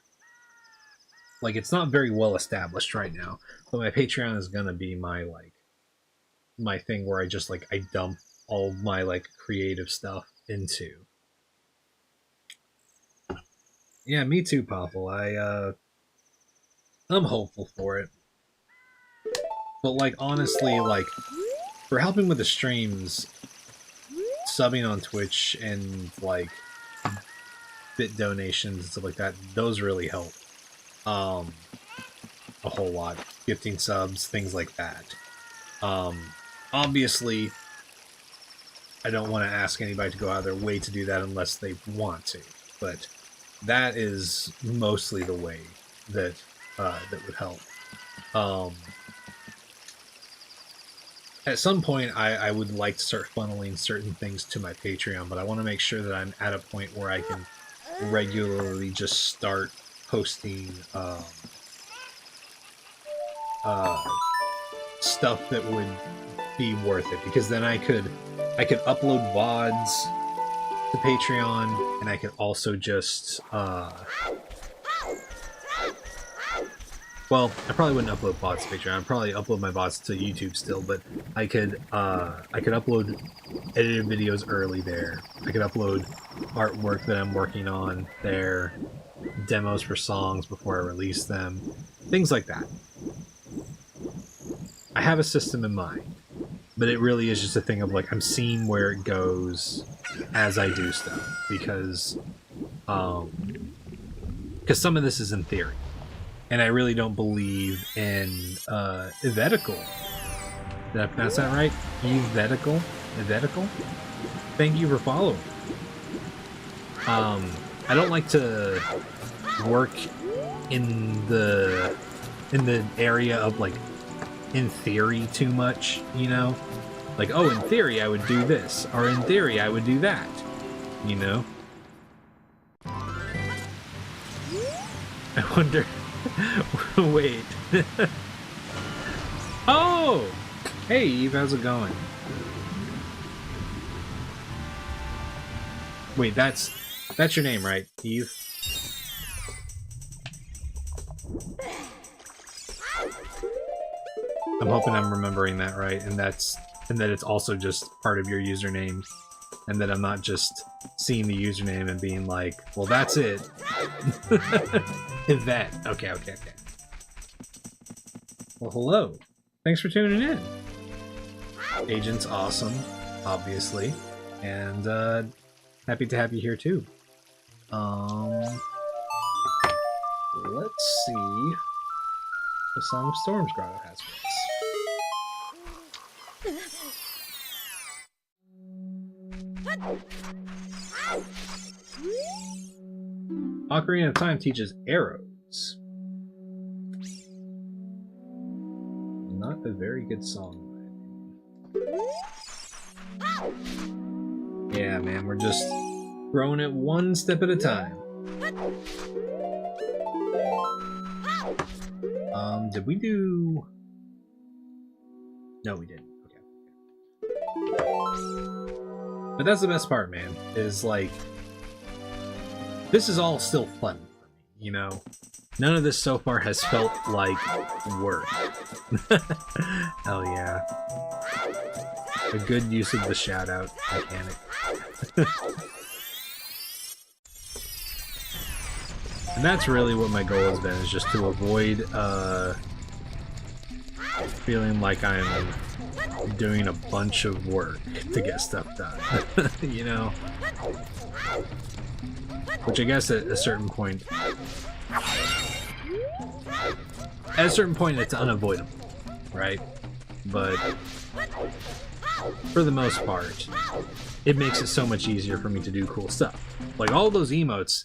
it's not very well established right now, but my Patreon is gonna be my thing where I just I dump all my creative stuff into. Yeah, me too, Poffle. I'm hopeful for it. But honestly, for helping with the streams, subbing on Twitch and bit donations and stuff like that, those really help. A whole lot. Gifting subs, things like that. Obviously, I don't want to ask anybody to go out of their way to do that unless they want to, but that is mostly the way that that would help. at some point I would like to start funneling certain things to my Patreon, but I want to make sure that I'm at a point where I can regularly just start posting stuff that would be worth it, because then I could upload VODs to Patreon, and I could also just well, I probably wouldn't upload VODs to Patreon. I'd probably upload my VODs to YouTube still, but I could upload edited videos early there. I could upload artwork that I'm working on there, demos for songs before I release them, things like that. I have a system in mind, but it really is just a thing of like, I'm seeing where it goes as I do stuff, because some of this is in theory. And I really don't believe in Evetical. Did I pronounce that right? Evetical? Evetical? Thank you for following. I don't like to work in the area of like in theory too much, you know? Like, oh, in theory I would do this, or in theory I would do that, you know? I wonder... Wait. Oh! Hey, Eve, how's it going? Wait, that's your name, right, Eve? I'm hoping I'm remembering that right, and that it's also just part of your username, and that I'm not just seeing the username and being like, well, that's it. Yvette. Okay. Well, hello. Thanks for tuning in. Agent's awesome, obviously, and happy to have you here too. Let's see what Song of Storms Grotto has for us. Ocarina of Time teaches arrows. Not a very good song. Yeah, man, we're just growing it one step at a time. Did we do... No, we didn't. Okay. But that's the best part, man, is like... This is all still fun for me, you know? None of this so far has felt like work. Hell yeah. A good use of the shout-out mechanic. And that's really what my goal has been, is just to avoid feeling like I'm doing a bunch of work to get stuff done. You know? Which I guess at a certain point... At a certain point it's unavoidable, right? But for the most part, it makes it so much easier for me to do cool stuff. Like all those emotes,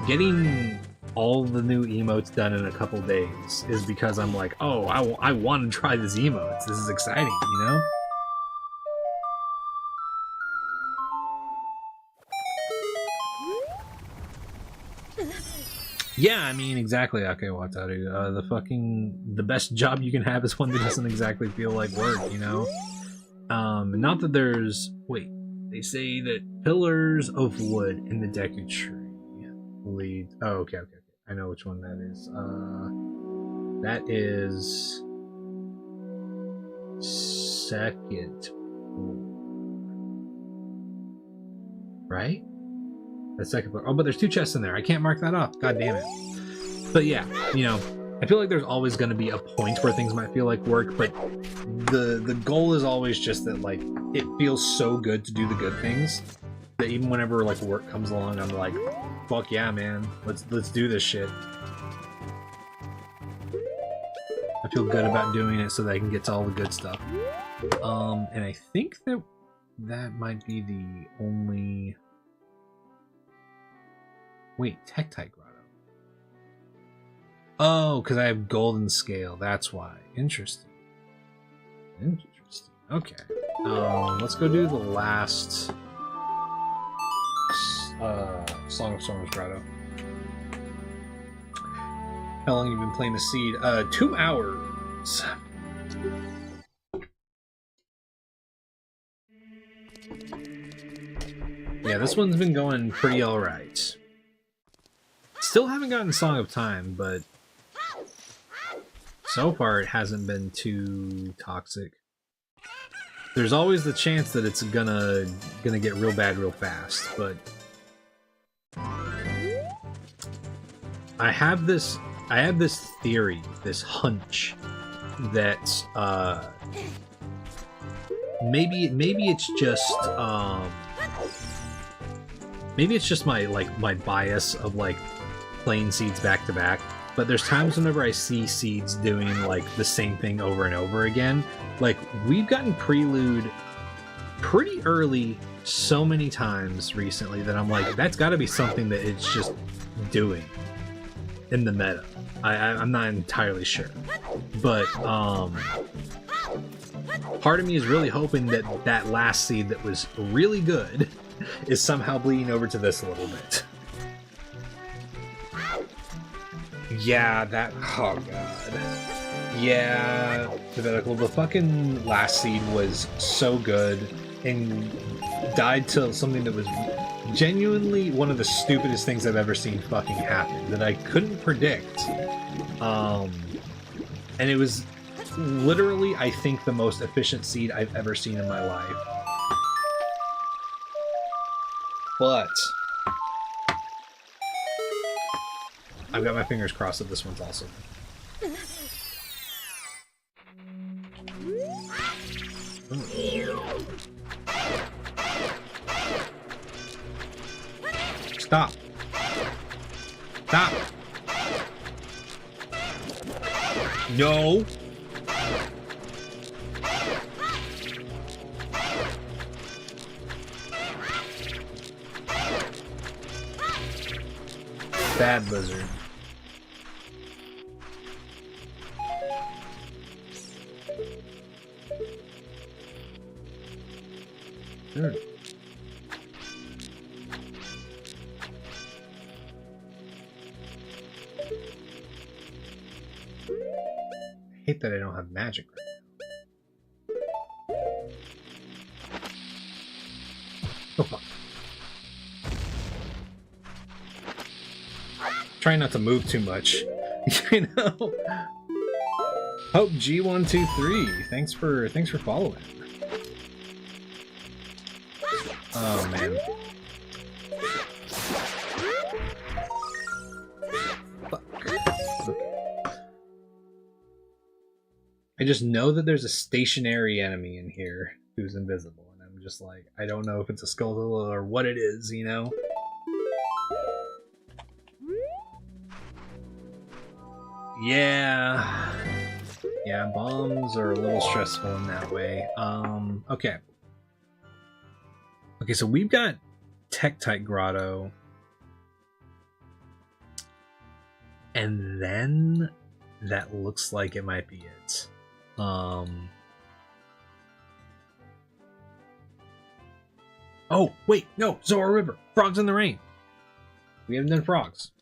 getting all the new emotes done in a couple days is because I'm like, oh, I want to try these emotes. This is exciting, you know? Yeah, I mean, exactly, Ake Wataru. The best job you can have is one that doesn't exactly feel like work, you know? Not that there's... Wait, they say that pillars of wood in the Deku Tree lead... Oh, okay. I know which one that is. That is... Second floor. Right? The second floor. Oh, but there's 2 chests in there. I can't mark that off. God damn it. But yeah, you know, I feel like there's always going to be a point where things might feel like work, but the goal is always just that, like, it feels so good to do the good things that even whenever, like, work comes along, I'm like, fuck yeah, man. Let's do this shit. I feel good about doing it so that I can get to all the good stuff. And I think that might be the only... Wait, Tektite Grotto. Oh, because I have Golden Scale. That's why. Interesting. Okay. Let's go do the last Song of Storms grotto. How long have you been playing the seed? 2 hours. Yeah, this one's been going pretty alright. Still haven't gotten Song of Time, but so far it hasn't been too toxic. There's always the chance that it's gonna get real bad real fast, but I have this theory, this hunch that maybe it's just my bias of like playing seeds back to back. But there's times whenever I see seeds doing like the same thing over and over again. Like we've gotten Prelude pretty early so many times recently that I'm like, that's got to be something that it's just doing in the meta. I'm not entirely sure, but part of me is really hoping that that last seed that was really good is somehow bleeding over to this a little bit. Yeah, that... oh god. Yeah, the fucking last seed was so good and died to something that was genuinely one of the stupidest things I've ever seen fucking happen that I couldn't predict. And it was literally, I think, the most efficient seed I've ever seen in my life. But I've got my fingers crossed that this one's also. Stop. Stop. No. Bad lizard. Sure. I hate that I don't have magic right now. Oh fuck. Try not to move too much. You know? Hope G123. Thanks for following. Oh man. Fuck. Okay. I just know that there's a stationary enemy in here who's invisible, and I'm just like, I don't know if it's a skeletal or what it is, you know? Yeah. Yeah, bombs are a little stressful in that way. Okay. Okay, so we've got Tektite Grotto. And then that looks like it might be it. Oh, wait, no, Zohar River. Frogs in the Rain. We haven't done frogs.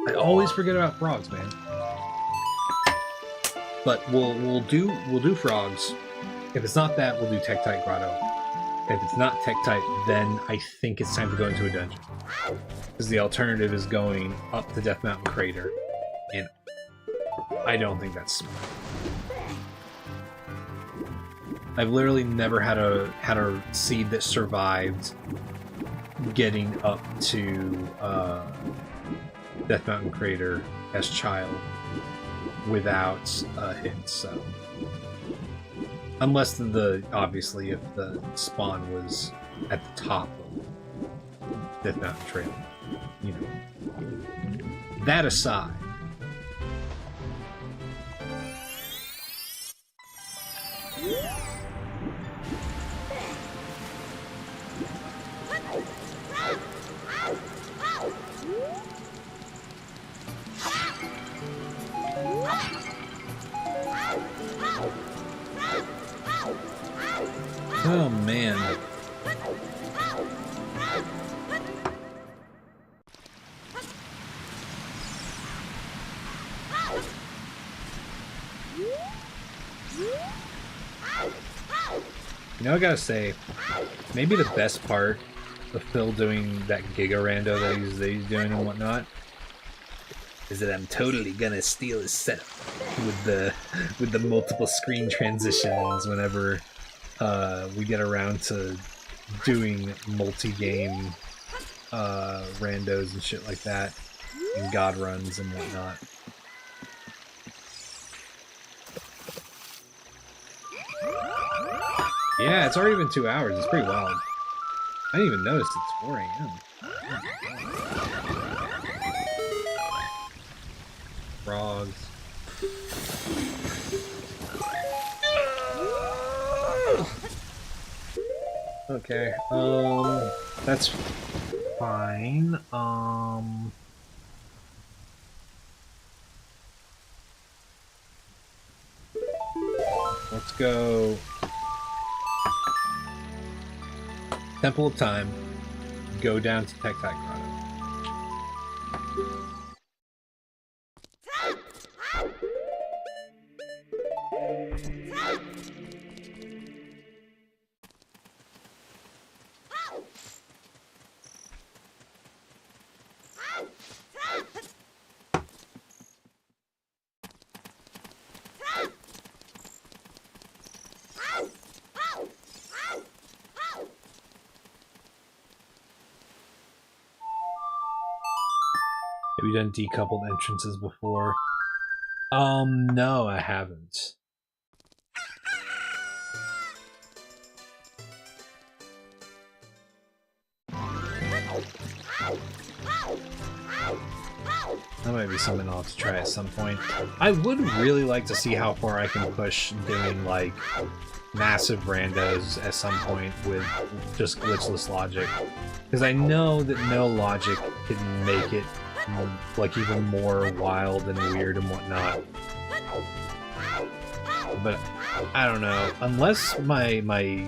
I always forget about frogs, man. But we'll do frogs. If it's not that, we'll do Tektite Grotto. If it's not Tektite, then I think it's time to go into a dungeon. Because the alternative is going up the Death Mountain Crater, and I don't think that's smart. I've literally never had a seed that survived getting up to Death Mountain Crater as child without a hit, so unless obviously if the spawn was at the top of Death Mountain Trail, you know. That aside, You know, I gotta say, maybe the best part of Phil doing that Giga Rando that he's doing and whatnot is that I'm totally gonna steal his setup with the multiple screen transitions whenever we get around to doing multi-game randos and shit like that, and god runs and whatnot. Yeah, it's already been 2 hours. It's pretty wild. I didn't even notice it's 4 a.m. Frogs. Okay, that's fine. Let's go Temple of Time, go down to Tech Grotto. Have you done decoupled entrances before? No, I haven't. That might be something I'll have to try at some point. I would really like to see how far I can push doing, like, massive randos at some point with just glitchless logic. Because I know that no logic can make it like even more wild and weird and whatnot. But I don't know. Unless my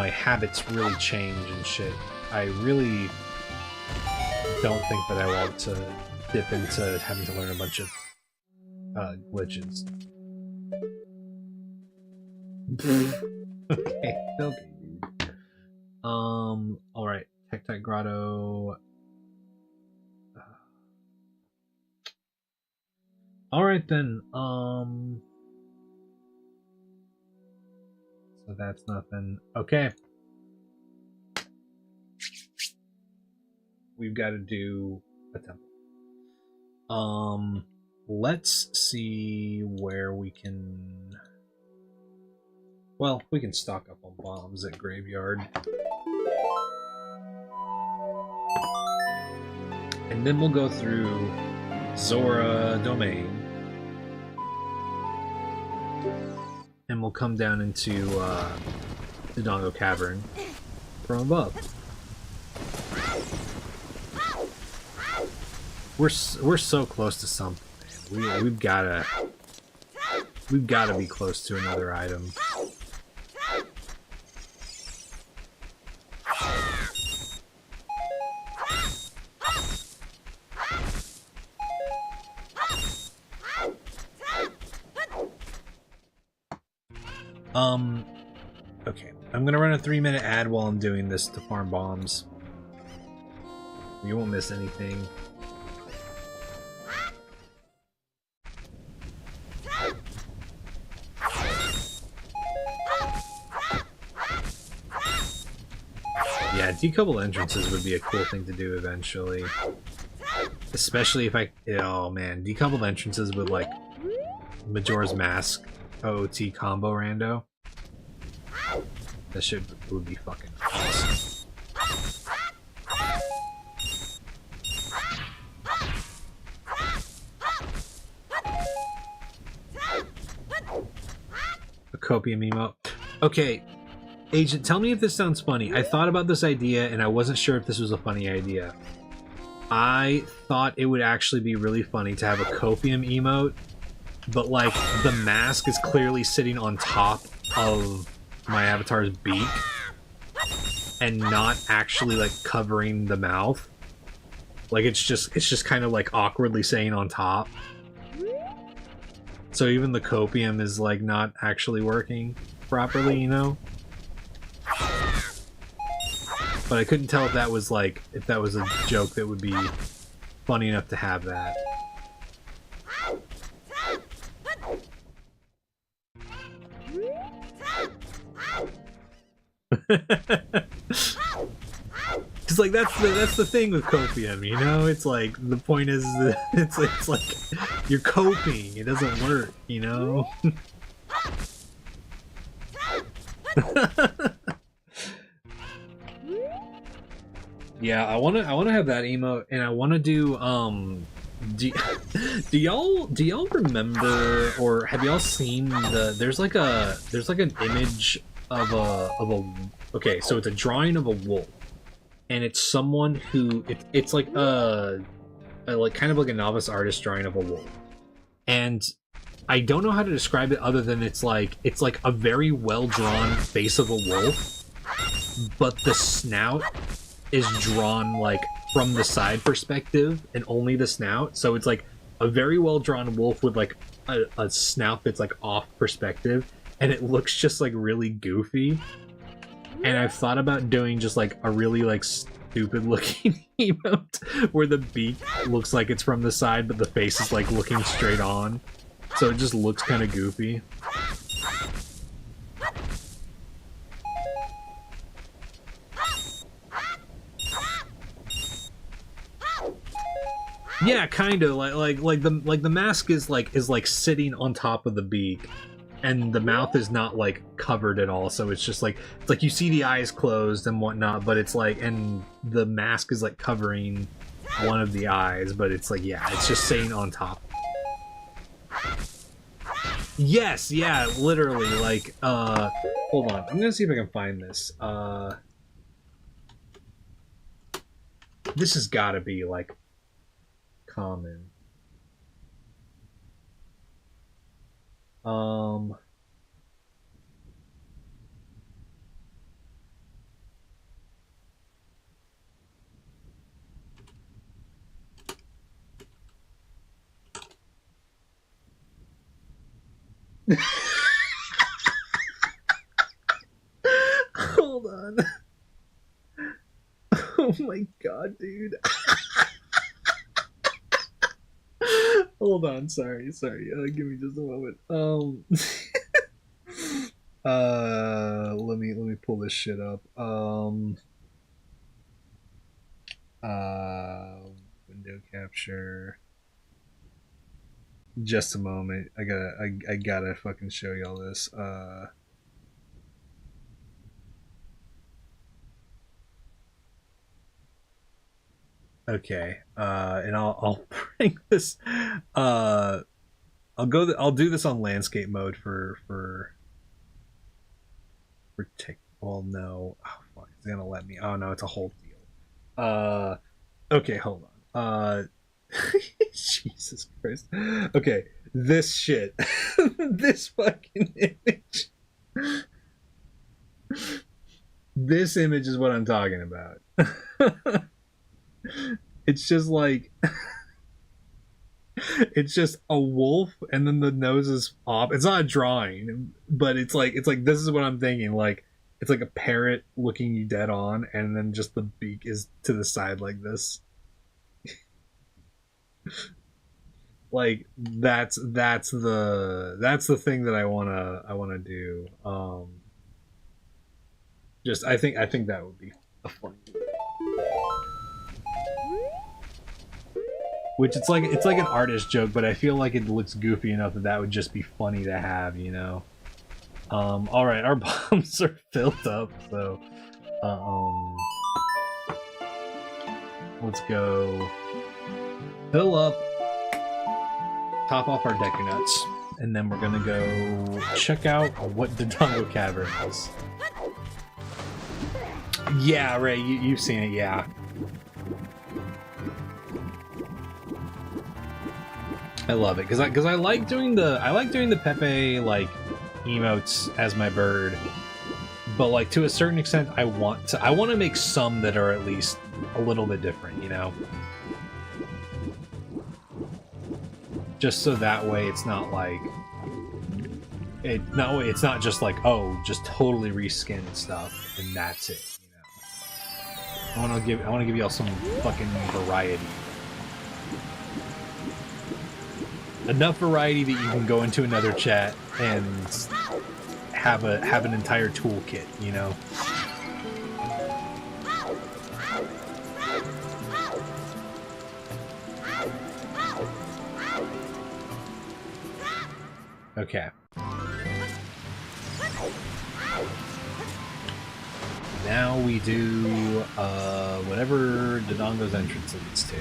habits really change and shit, I really don't think that I want to dip into having to learn a bunch of glitches. okay, dude. Alright. Tectite Grotto. Alright then, so that's nothing. Okay. We've got to do a temple. Let's see where we can... Well, we can stock up on bombs at Graveyard. And then we'll go through Zora Domain. And we'll come down into the Dongo Cavern from above. We're so close to something, man. We've gotta be close to another item. Okay. I'm gonna run a 3-minute ad while I'm doing this to farm bombs. You won't miss anything. Yeah, decoupled entrances would be a cool thing to do eventually. Especially if I... Oh man, decoupled entrances with like Majora's Mask OOT combo rando. That shit would be fucking awesome. A copium emote. Okay, Agent, tell me if this sounds funny. I thought about this idea and I wasn't sure if this was a funny idea. I thought it would actually be really funny to have a copium emote, but like the mask is clearly sitting on top of my avatar's beak and not actually like covering the mouth. Like it's just kind of like awkwardly saying on top. So even the copium is like not actually working properly, you know? but I couldn't tell if that was like a joke that would be funny enough to have that. Cause like that's the thing with copium, you know. It's like the point is that it's like you're coping. It doesn't work, you know. Yeah, I wanna have that emote, and I wanna do do y'all remember, or have y'all seen there's like an image of a okay, so it's a drawing of a wolf, and it's someone who it's like a like kind of like a novice artist drawing of a wolf, and I don't know how to describe it other than it's like a very well drawn face of a wolf, but the snout is drawn like from the side perspective and only the snout. So it's like a very well drawn wolf with like a snout that's like off perspective, and it looks just like really goofy. And I've thought about doing just like a really like stupid looking emote where the beak looks like it's from the side but the face is like looking straight on, so it just looks kind of goofy. Yeah, kind of like the mask is like sitting on top of the beak, and the mouth is not like covered at all. So it's just like you see the eyes closed and whatnot, but it's like, and the mask is like covering one of the eyes, but it's like, yeah, it's just sitting on top. Yes, yeah, literally. Like, hold on, I'm gonna see if I can find this. This has got to be like common. Hold on. Oh my god, dude. Hold on, sorry. Give me just a moment. Let me pull this shit up. Window capture. Just a moment. I gotta fucking show y'all this. Okay, and I'll bring this. I'll do this on landscape mode for tick. Well, no. Oh fuck, it's gonna let me. Oh no, it's a whole deal. Okay, hold on. Jesus Christ. Okay, this shit. This fucking image. This image is what I'm talking about. It's just like it's just a wolf and then the nose is off. It's not a drawing, but it's like this is what I'm thinking. Like it's like a parrot looking you dead on, and then just the beak is to the side like this. Like that's the thing that I wanna do. Just I think that would be a fun. Which it's like an artist joke, but I feel like it looks goofy enough that would just be funny to have, you know. All right, our bombs are filled up, so let's go fill up, top off our decker nuts, and then we're gonna go check out what the Dongo Cavern is. Yeah, Ray, you've seen it, yeah. I love it because I like doing the Pepe like emotes as my bird, but like to a certain extent I want to make some that are at least a little bit different, you know, just so that way it's not like it's not just like, oh, just totally reskin stuff and that's it, you know. I want to give y'all some fucking variety. Enough variety that you can go into another chat and have an entire toolkit, you know. Okay. Now we do whatever Dodongo's entrance leads to.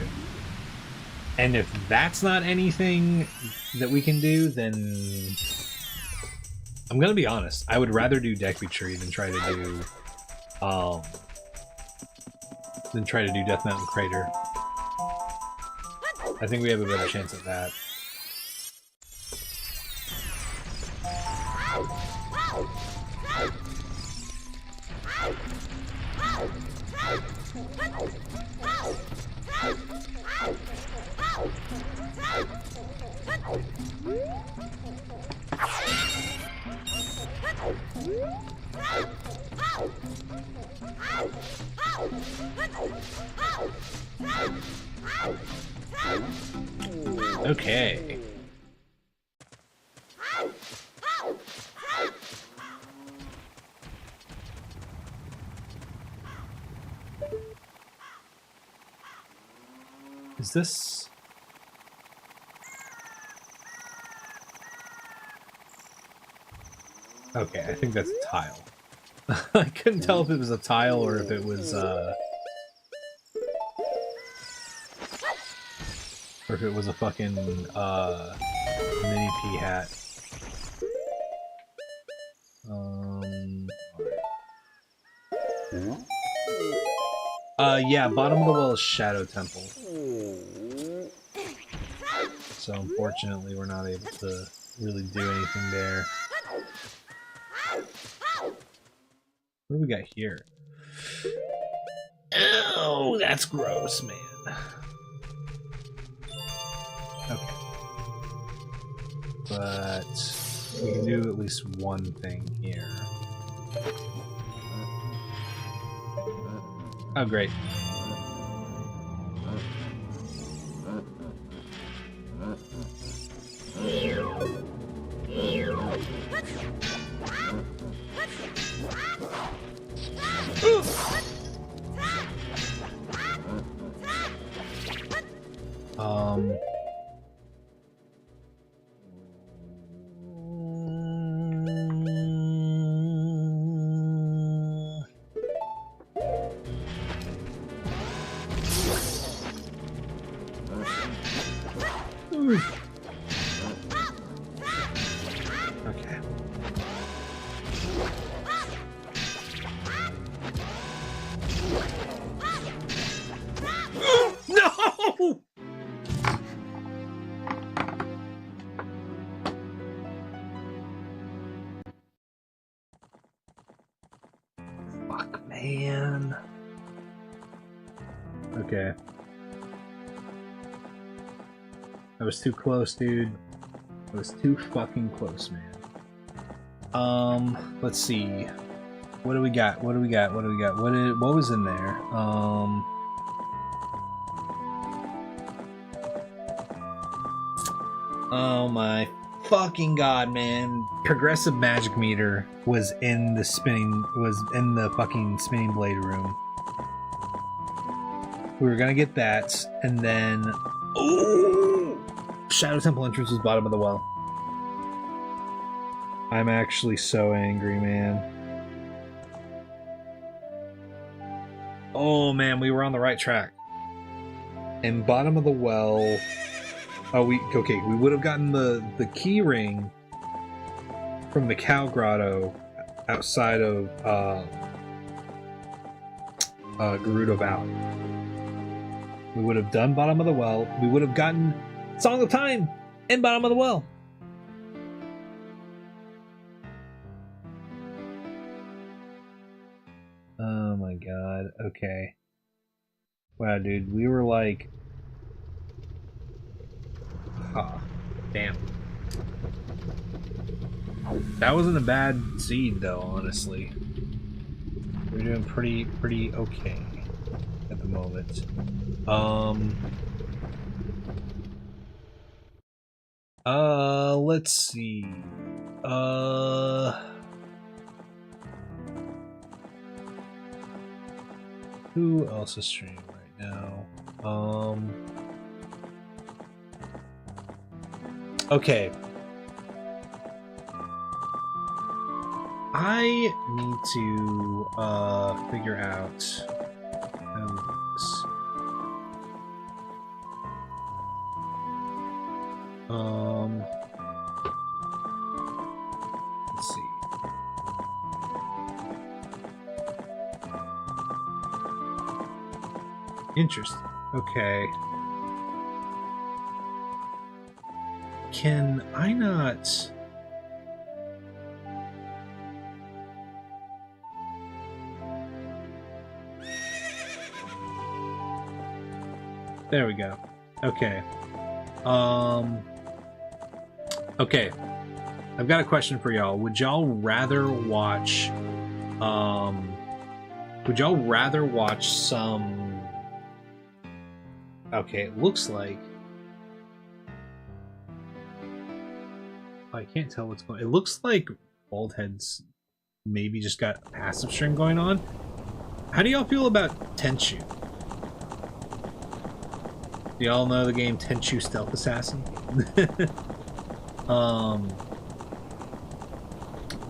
And if that's not anything that we can do, then I'm gonna be honest. I would rather do Deck Retreat than try to do Death Mountain Crater. I think we have a better chance at that. Okay. Is this... Okay, I think that's a tile. I couldn't tell if it was a tile or if it was, or if it was a fucking, mini pea hat. Yeah, bottom of the well is Shadow Temple. So unfortunately we're not able to really do anything there. What do we got here? Oh, that's gross, man. Okay. But we can do at least one thing here. Oh, great. Okay. No! Fuck, man. Okay. I was too close, dude. I was too fucking close, man. Let's see. What do we got? What do we got? What do we got? What was in there? Oh my fucking god, man. Progressive Magic Meter was in the fucking spinning blade room. We were gonna get that, and then oh, Shadow Temple entrance was bottom of the well. I'm actually so angry, man. Oh man, we were on the right track. And bottom of the well. Oh, we would have gotten the key ring from the Cow Grotto outside of Gerudo Valley. We would have done bottom of the well. We would have gotten Song of Time and bottom of the well. Oh my god. Okay. Wow, dude, we were like... Huh. Damn. That wasn't a bad seed, though, honestly. We're doing pretty okay. moment. Let's see. Who else is streaming right now? Okay. I need to figure out how to do this. Let's see. Interesting. Okay. Can I not... There we go. Okay. Okay. I've got a question for y'all. Would y'all rather watch some... Okay, it looks like... I can't tell what's going on. It looks like Baldhead's maybe just got a passive stream going on. How do y'all feel about Tenchu? Do y'all know the game Tenchu Stealth Assassin?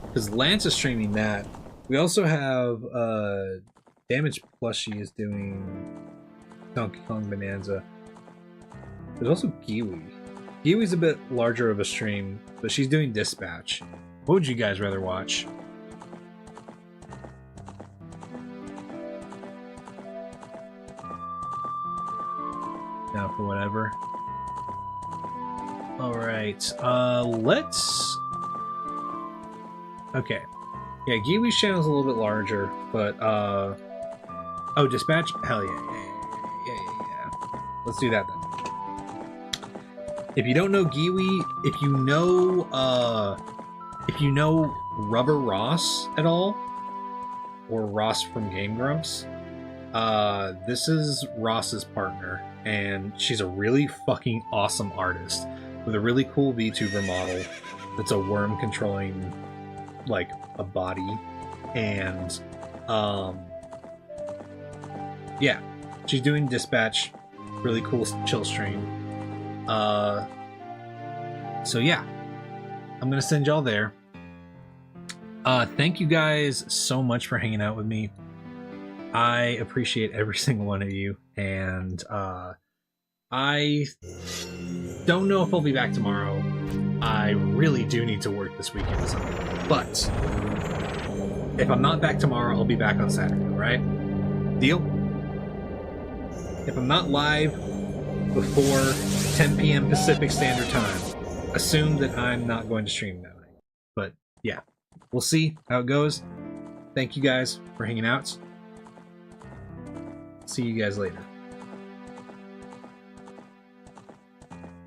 Because Lance is streaming that. We also have Damage Plushie is doing Donkey Kong Bonanza. There's also Giwi. Giwi's a bit larger of a stream, but she's doing Dispatch. What would you guys rather watch? Now for whatever. Alright, let's... Okay. Yeah, Giwi's channel's a little bit larger, but, oh, Dispatch? Hell yeah. Yeah. Let's do that then. If you don't know Giwi, if you know Rubber Ross at all, or Ross from Game Grumps, this is Ross's partner, and she's a really fucking awesome artist with a really cool VTuber model that's a worm controlling, like, a body, and, yeah, she's doing Dispatch, really cool chill stream. So yeah, I'm gonna send y'all there. Thank you guys so much for hanging out with me. I appreciate every single one of you, and I don't know if I'll be back tomorrow. I really do need to work this weekend, but if I'm not back tomorrow, I'll be back on Saturday, alright? Deal? If I'm not live before 10 p.m. Pacific Standard Time, assume that I'm not going to stream that night. But yeah, we'll see how it goes. Thank you guys for hanging out. See you guys later.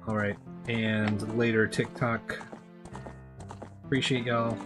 Alright, and later TikTok. Appreciate y'all.